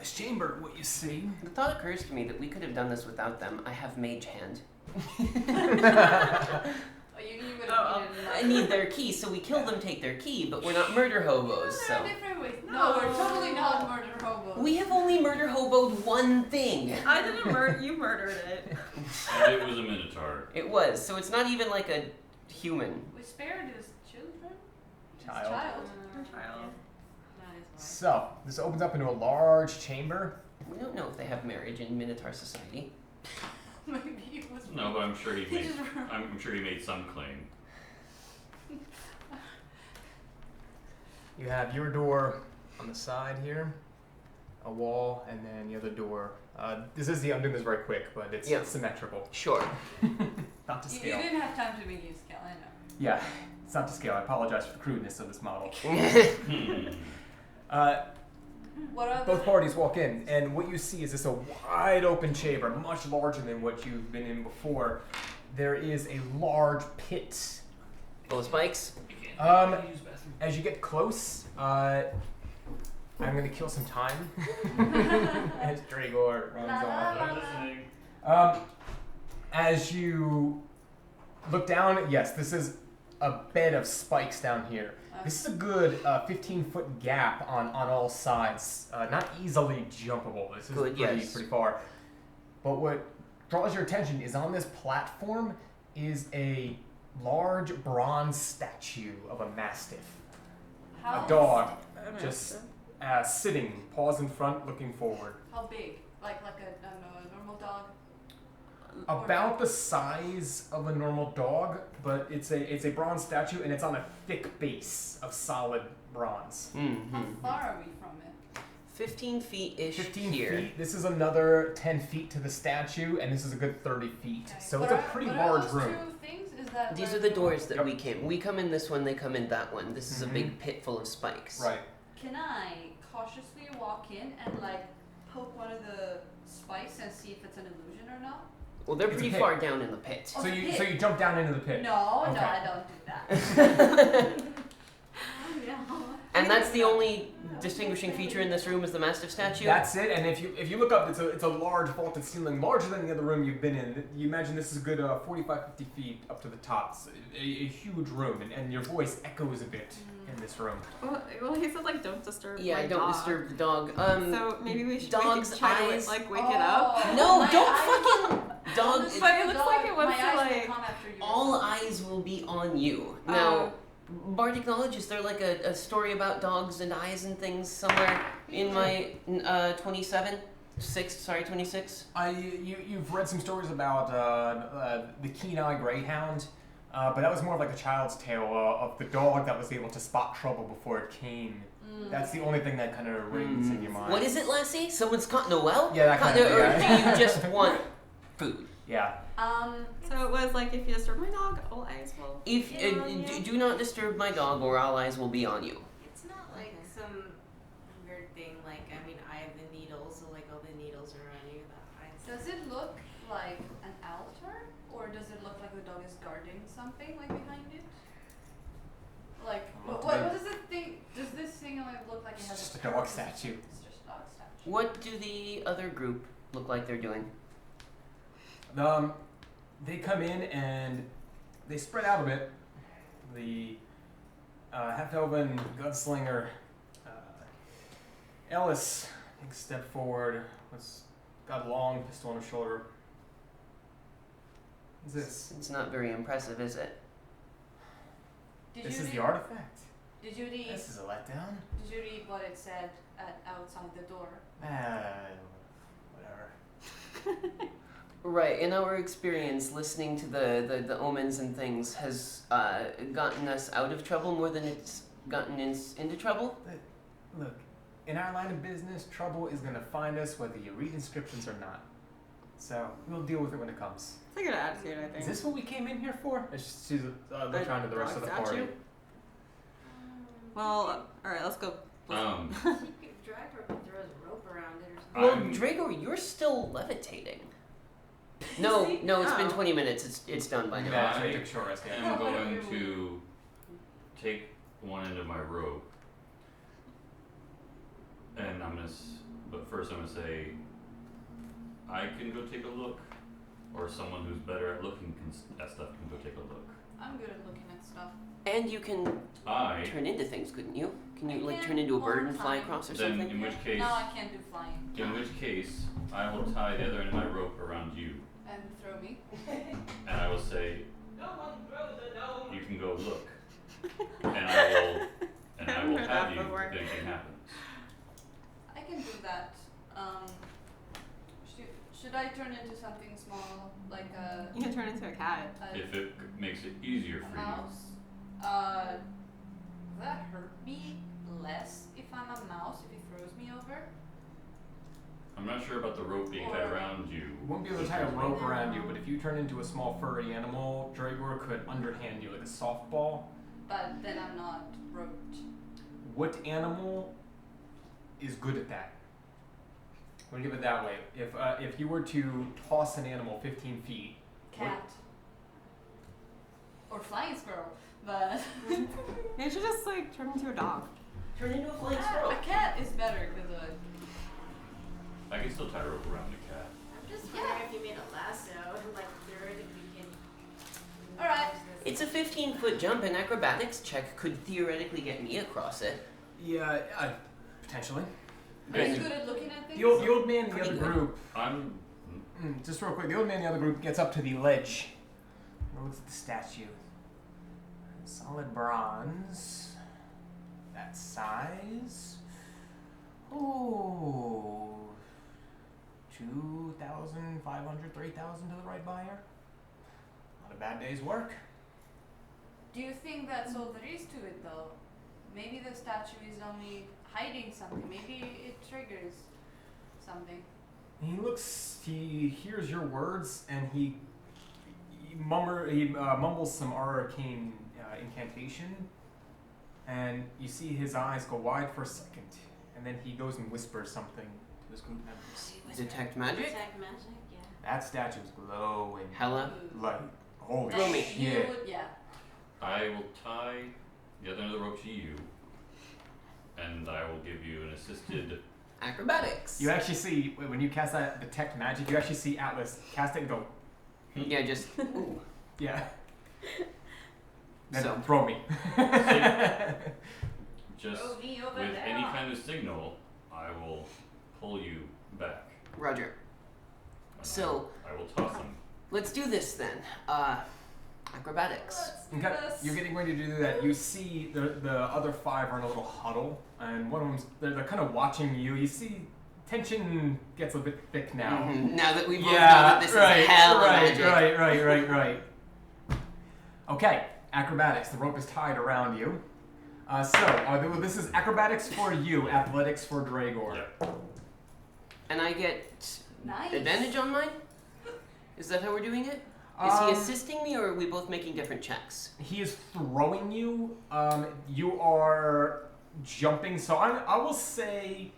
This chamber, what you see? The thought occurs to me that we could have done this without them. I have mage hand. Oh, you would Oh, have needed I need their key, so we kill them, take their key, but we're not murder hobos, There so. are different ways. No, we're totally not murder hobos. We have only murder hobos explode one thing. I didn't murder. You murdered it. And it was a minotaur. It was, so it's not even like a human. We spared his children. Child. Her child. That is why. So, this opens up into a large chamber. We don't know if they have marriage in Minotaur society. Maybe it was. No, but I'm sure he He made. just- I'm sure he made some claim. You have your door on the side here, a wall, and then the other door. I'm doing this very quick, but it's Yeah. symmetrical. Sure. Not to You scale. didn't have time to make you scale, I know. Yeah, it's not to scale. I apologize for the crudeness of this model. What are Both parties walk in, and what you see is this a wide open chamber, much larger than what you've been in before. There is a large pit. Full of spikes? As you get close, I'm gonna kill some time as Dragor runs off. I'm listening. As you look down, yes, this is a bed of spikes down here. This is a good 15-foot gap on all sides. Not easily jumpable. This is Good, yes. pretty far. But what draws your attention is on this platform is a large bronze statue of a mastiff. How, A dog, just sitting, paws in front, looking forward. how big? Like a normal dog? About the size of a normal dog, but it's a bronze statue and it's on a thick base of solid bronze. How far are we from it? 15 feet-ish 15 here. feet. This is another 10 feet to the statue, and this is a good 30 feet. Okay. So What it's a are- pretty what are large those room. Two things? Is that These where are the we- doors that Yep. we came. We come in this one, they come in that one. This is a big pit full of spikes. Right. Can I cautiously walk in and like poke one of the spikes and see if it's an illusion or not? Well, they're It's a pretty pit. far down in the pit. Oh, So the you pit. jump down into the pit. No, Okay. no, I don't do that. And that's the only distinguishing feature in this room is the Mastiff statue? That's it. And if you look up, it's a large vaulted ceiling, larger than the other room you've been in. You imagine this is a good 45, 50 feet up to the top. It's a huge room, and your voice echoes a bit in this room. Well, he said like don't disturb. Yeah, my don't dog. disturb the dog. So maybe we should dog's try eyes- to like wake it up. Oh, No, my don't eyes- fucking dog. Honestly, But it the looks dog- like it wants my to, eyes will like- come after you. All eyes will be on you. Now, Bart acknowledges there like a story about dogs and eyes and things somewhere in my 26. You've read some stories about the keen-eyed greyhound, but that was more of like a child's tale of the dog that was able to spot trouble before it came. That's the only thing that kind of rings in your mind. What is it, Lassie? Someone's caught in a well? Yeah, that Caught kind of- in a- yeah. Or do you just want food? Yeah. So it was like if you disturb my dog, all eyes will. If be on you. do not disturb my dog, or all eyes will be on you. It's not like some weird thing like, I mean, I have the needles, so like all the needles are on you. That eyes. Does it look like an altar, or does it look like the dog is guarding something like behind it? Like, what does it think? Does this thing like look like it has It's just a a dog purpose? statue. It's just a dog statue. What do the other group look like they're doing? They come in and they spread out a bit. The half-elven gunslinger Ellis takes a step forward. Got a long pistol on his shoulder. What's this? It's not very impressive, is it? This is the artifact. Did you read? This is a letdown. Did you read what it said outside the door? Whatever. Right. In our experience, listening to the omens and things has gotten us out of trouble more than it's gotten us into trouble. But look, in our line of business, trouble is gonna find us whether you read inscriptions or not. So we'll deal with it when it comes. It's a good attitude, I think. Is this what we came in here for? She's looking around to the rest of the dog party. statue? Well, all right, let's go. You could drag her and throw a rope around it or something. Well, Drago, you're still levitating. No, it's been 20 minutes. It's done by now. Yeah, so we took a short rest. Yeah. I'm going to take one end of my rope, and but first I'm gonna say, I can go take a look, or someone who's better at looking at stuff can go take a look. I'm good at looking at stuff. And you can I turn into things, couldn't you? Can you I like can turn into a bird one and fly time. across or Then, something? in which case, No, I can't do flying. in which case, I will tie the other end of my rope around you, And throw me. and I will say, you can go look, and I will heard have that you before. if anything happens. I can do that. Should I turn into something small, like a You can turn into a cat. If it makes it easier for you. mouse? Will that hurt me less if I'm a mouse, if he throws me over? I'm not sure about the rope being tied around you. You won't be able to tie a rope around you, but if you turn into a small furry animal, Dragor could underhand you like a softball. But then I'm not roped. What animal is good at that? We'll give it that way. If you were to toss an animal 15 feet, Cat. Or flying squirrel. But You should just like turn into a dog. Turn into a flying a squirrel. cat is better because I can still tie a rope around the cat. I'm just wondering if you made a lasso and like threw it and we can. Alright. It's a 15-foot jump, and acrobatics check could theoretically get me across it. yeah, potentially. Are you And good at looking at things? The old man in the Pretty other good. group, I'm. just real quick, the old man in the other group gets up to the ledge and looks at the statue. Solid bronze. That size. Oh. 2,500, 3,000 to the right buyer. Not a bad day's work. Do you think that's all there is to it though? Maybe the statue is only hiding something. Maybe it triggers something. He hears your words, and he mumbles some arcane incantation, and you see his eyes go wide for a second, and then he goes and whispers something to his group members. detect magic? Detect magic, yeah. That statue's glowing. Hella. Like, holy Throw me. You shit. would, yeah. I will tie the other end of the rope to you, and I will give you an assisted. Acrobatics. You actually see, when you cast that detect magic, you actually see Atlas cast it and go, Yeah, just. Ooh. yeah. Then So- throw me. Just Throw me over with there. any kind of signal, I will pull you back. Roger. And So- I will toss them. Let's do this then. Acrobatics. Let's do Okay, this. you're getting ready to do that. You see the other five are in a little huddle, and one of them's they're kind of watching you. You see tension gets a bit thick now. Mhm. Now that we both know Yeah, that this right, is hell of right, magic. right. Okay, acrobatics. The rope is tied around you. This is acrobatics for you, athletics for Dragor. Yeah. And I get Nice. advantage on mine? Is that how we're doing it? Is he Um, assisting me, or are we both making different checks? He is throwing you. You are jumping, so I will say.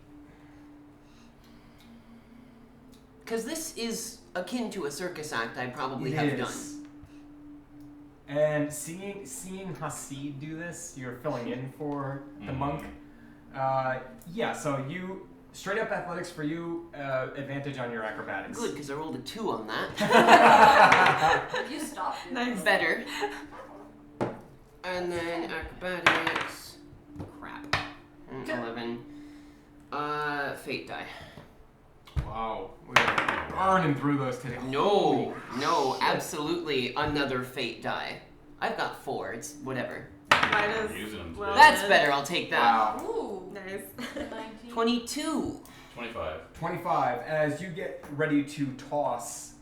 Because this is akin to a circus act I probably It have is. done. And seeing Hasid do this, you're filling in for the monk. Yeah, so you straight up athletics for you, advantage on your acrobatics. Good, because I rolled a 2 on that. You stopped it. Nice. Better. And then acrobatics. Crap. 11. Fate die. Wow, we're burning through those today. No, absolutely another fate die. I've got 4. It's whatever. Mine is Using them well today. That's done. better. I'll take that. Wow. Ooh. Nice. 19. 22. 25. 25. As you get ready to toss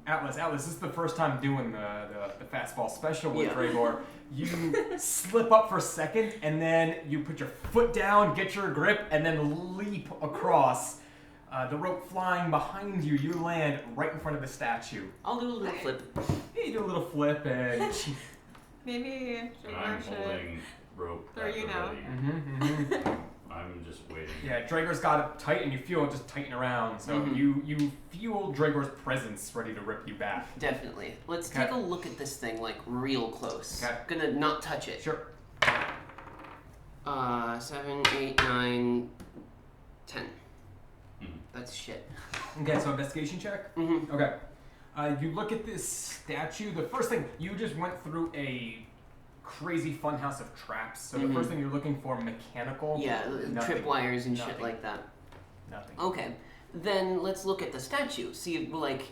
Atlas, this is the first time doing the fastball special with Yeah. Dragor. You slip up for a second, and then you put your foot down, get your grip, and then leap across. The rope flying behind you, you land right in front of the statue. I'll do a little flip. Yeah, you do a little flip, and Maybe And Dragor I'm should. holding rope Throw at you the now. ready. I'm just waiting. yeah, Dragor's got it tight, and you feel it just tighten around. So Mhm. you feel Dragor's presence ready to rip you back. Definitely. Let's Okay. take a look at this thing like real close. Okay. Gonna not touch it. Sure. 7, 8, 9, 10. Mhm. That's shit. Okay, so investigation check. Mm-hmm. Okay. You look at this statue. The first thing, you just went through a crazy funhouse of traps. So the first thing you're looking for, mechanical. Yeah, nothing. tripwires and shit Nothing. like that. Nothing. Okay, then let's look at the statue. See if, like,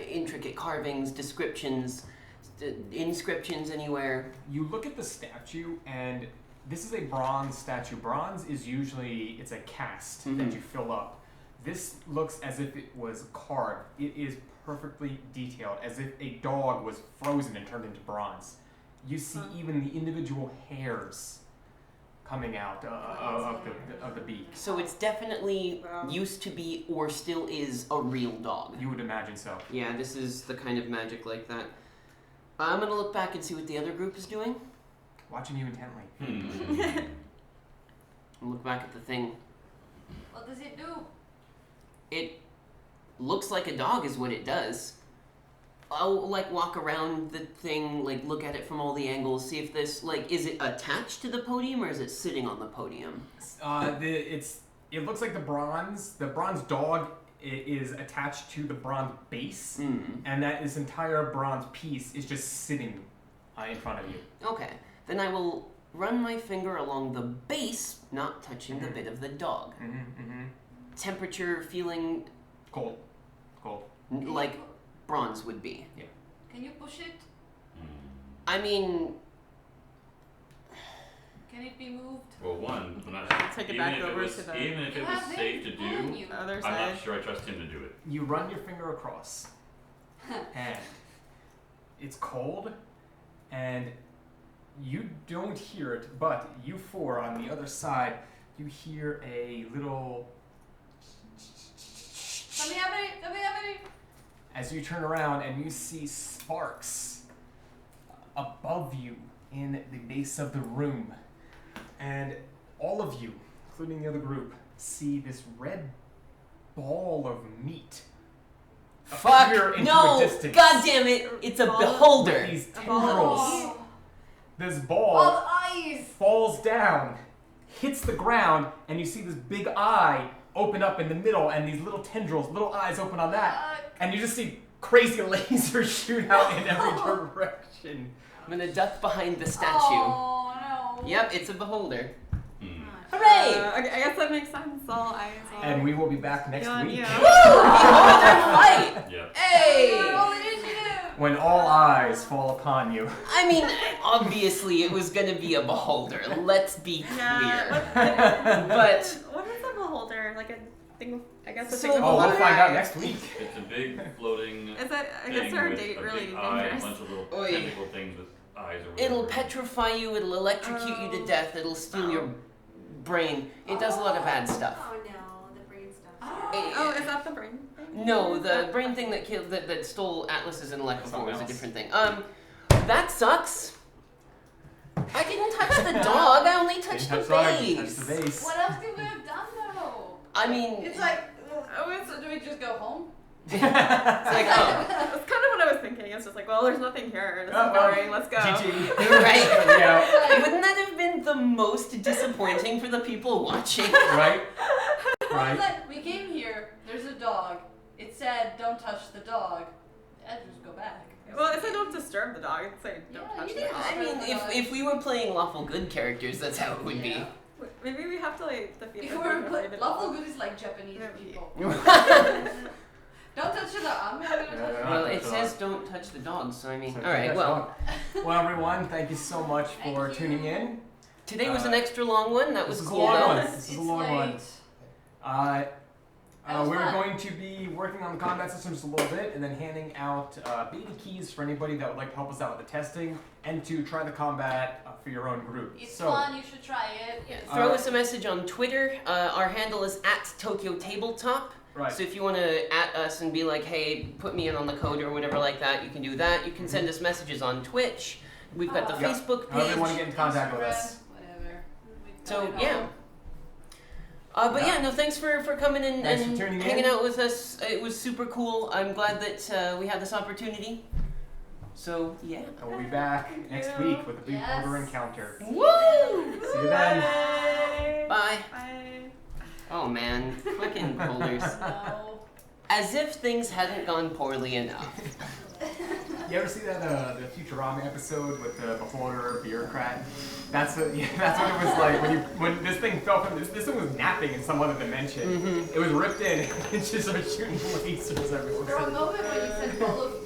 intricate carvings, descriptions, inscriptions anywhere. You look at the statue, and this is a bronze statue. Bronze is usually, it's a cast that you fill up. This looks as if it was carved. It is perfectly detailed, as if a dog was frozen and turned into bronze. You see even the individual hairs coming out of the beak. So it's definitely used to be or still is a real dog. You would imagine so. Yeah, this is the kind of magic like that. I'm gonna look back and see what the other group is doing. Watching you intently. And look back at the thing. What does it do? It looks like a dog is what it does. I'll, like, walk around the thing, like, look at it from all the angles, see if this, like, is it attached to the podium or is it sitting on the podium? It looks like the bronze dog is attached to the bronze base, and that this entire bronze piece is just sitting in front of you. Okay, then I will run my finger along the base, not touching the bit of the dog. Temperature feeling Cold. like bronze would be. Yeah. Can you push it? I mean, Can it be moved? Well, one, I'm not sure. Take it even back if over was, to the- even if it was safe to do, Other I'm side. not sure I trust him to do it. You run your finger across, and it's cold, and you don't hear it, but you four on the other side, you hear a little... As you turn around and you see sparks above you in the base of the room. And all of you, including the other group, see this red ball of meat appear fuck, into no, a distance. god damn it, it's a beholder. With these tendrils. This ball All eyes! falls down, hits the ground, and you see this big eye open up in the middle, and these little tendrils, little eyes open on that, and you just see crazy lasers shoot out in every direction. I'm gonna duck behind the statue. Oh no. Yep, it's a beholder. Ah, Hooray! I guess that makes sense. All eyes. All And we will be back next on week you. Beholder fight! Yeah. Hey! Roll initiative! when all eyes fall upon you. I mean, obviously it was gonna be a beholder. Let's be clear. Yeah. But What is a beholder? Like a thing? I guess it's So- like a Oh, we'll beholder. find out next week. It's a big floating Is that? I thing guess our with date a really big eye, a dangerous. bunch of little Oy. tentacle things with eyes or whatever. it'll petrify you, it'll electrocute you to death, it'll steal your brain. It does a lot of bad stuff. Oh no, the brain stuff. Oh, is that the brain thing? No, the brain thing that killed that stole Atlas's intellect before was a Something different thing. That sucks. I didn't touch the dog. I only touched the Touch the base. base. What else could we have done though? I mean, It's like, so do we just go home? it's like, oh, That's kind of what I was thinking. It's just like, well, there's nothing here. This is Oh, well, boring. Let's go. GG. right? Yeah. Wouldn't that have been the most disappointing for the people watching? Right? It's Right. like, we came here, there's a dog. It said, don't touch the dog. I'd just go back. Well, if I don't disturb the dog, I'd say don't Yeah, touch you the didn't. dog. I mean, if we were playing lawful good characters, that's how it would Yeah. Maybe we have to like defeat If the we're dog with the lawful dog. good is like Japanese Yeah. people. be. Don't touch the dog. I'm not gonna touch the Well, dog. it says don't touch the dog, so I mean, So all right. that's Well, all. Well, everyone, thank you so much for Thank tuning you. in. today was an extra long one. That was This is a cool long though. one. This is It's a long one. late. We're fun. going to be working on the combat system just a little bit and then handing out beta keys for anybody that would like to help us out with the testing and to try the combat for your own group. It's So, fun. You should try it. Throw us a message on Twitter. Our handle is @TokyoTabletop. right. So if you want to @ us and be like, hey, put me in on the code or whatever like that, you can do that. You can send us messages on Twitch. We've got the Yep. Facebook However page. you want to get in contact with Instagram, us. Whatever. We So got it yeah. all. But yeah, no, thanks for coming in Thanks for and tuning hanging in. out with us. It was super cool. I'm glad that we had this opportunity. So yeah. And we'll be back next you. week with a big Yes. border encounter. Woo! See you then. Bye. Bye. Bye. Oh man, fucking boulders. No. As if things hadn't gone poorly enough. You ever see that the Futurama episode with the beholder bureaucrat? That's what it was like when this thing fell from this thing was napping in some other dimension. It was ripped in and it just started shooting lasers everywhere. For a moment when you said ball of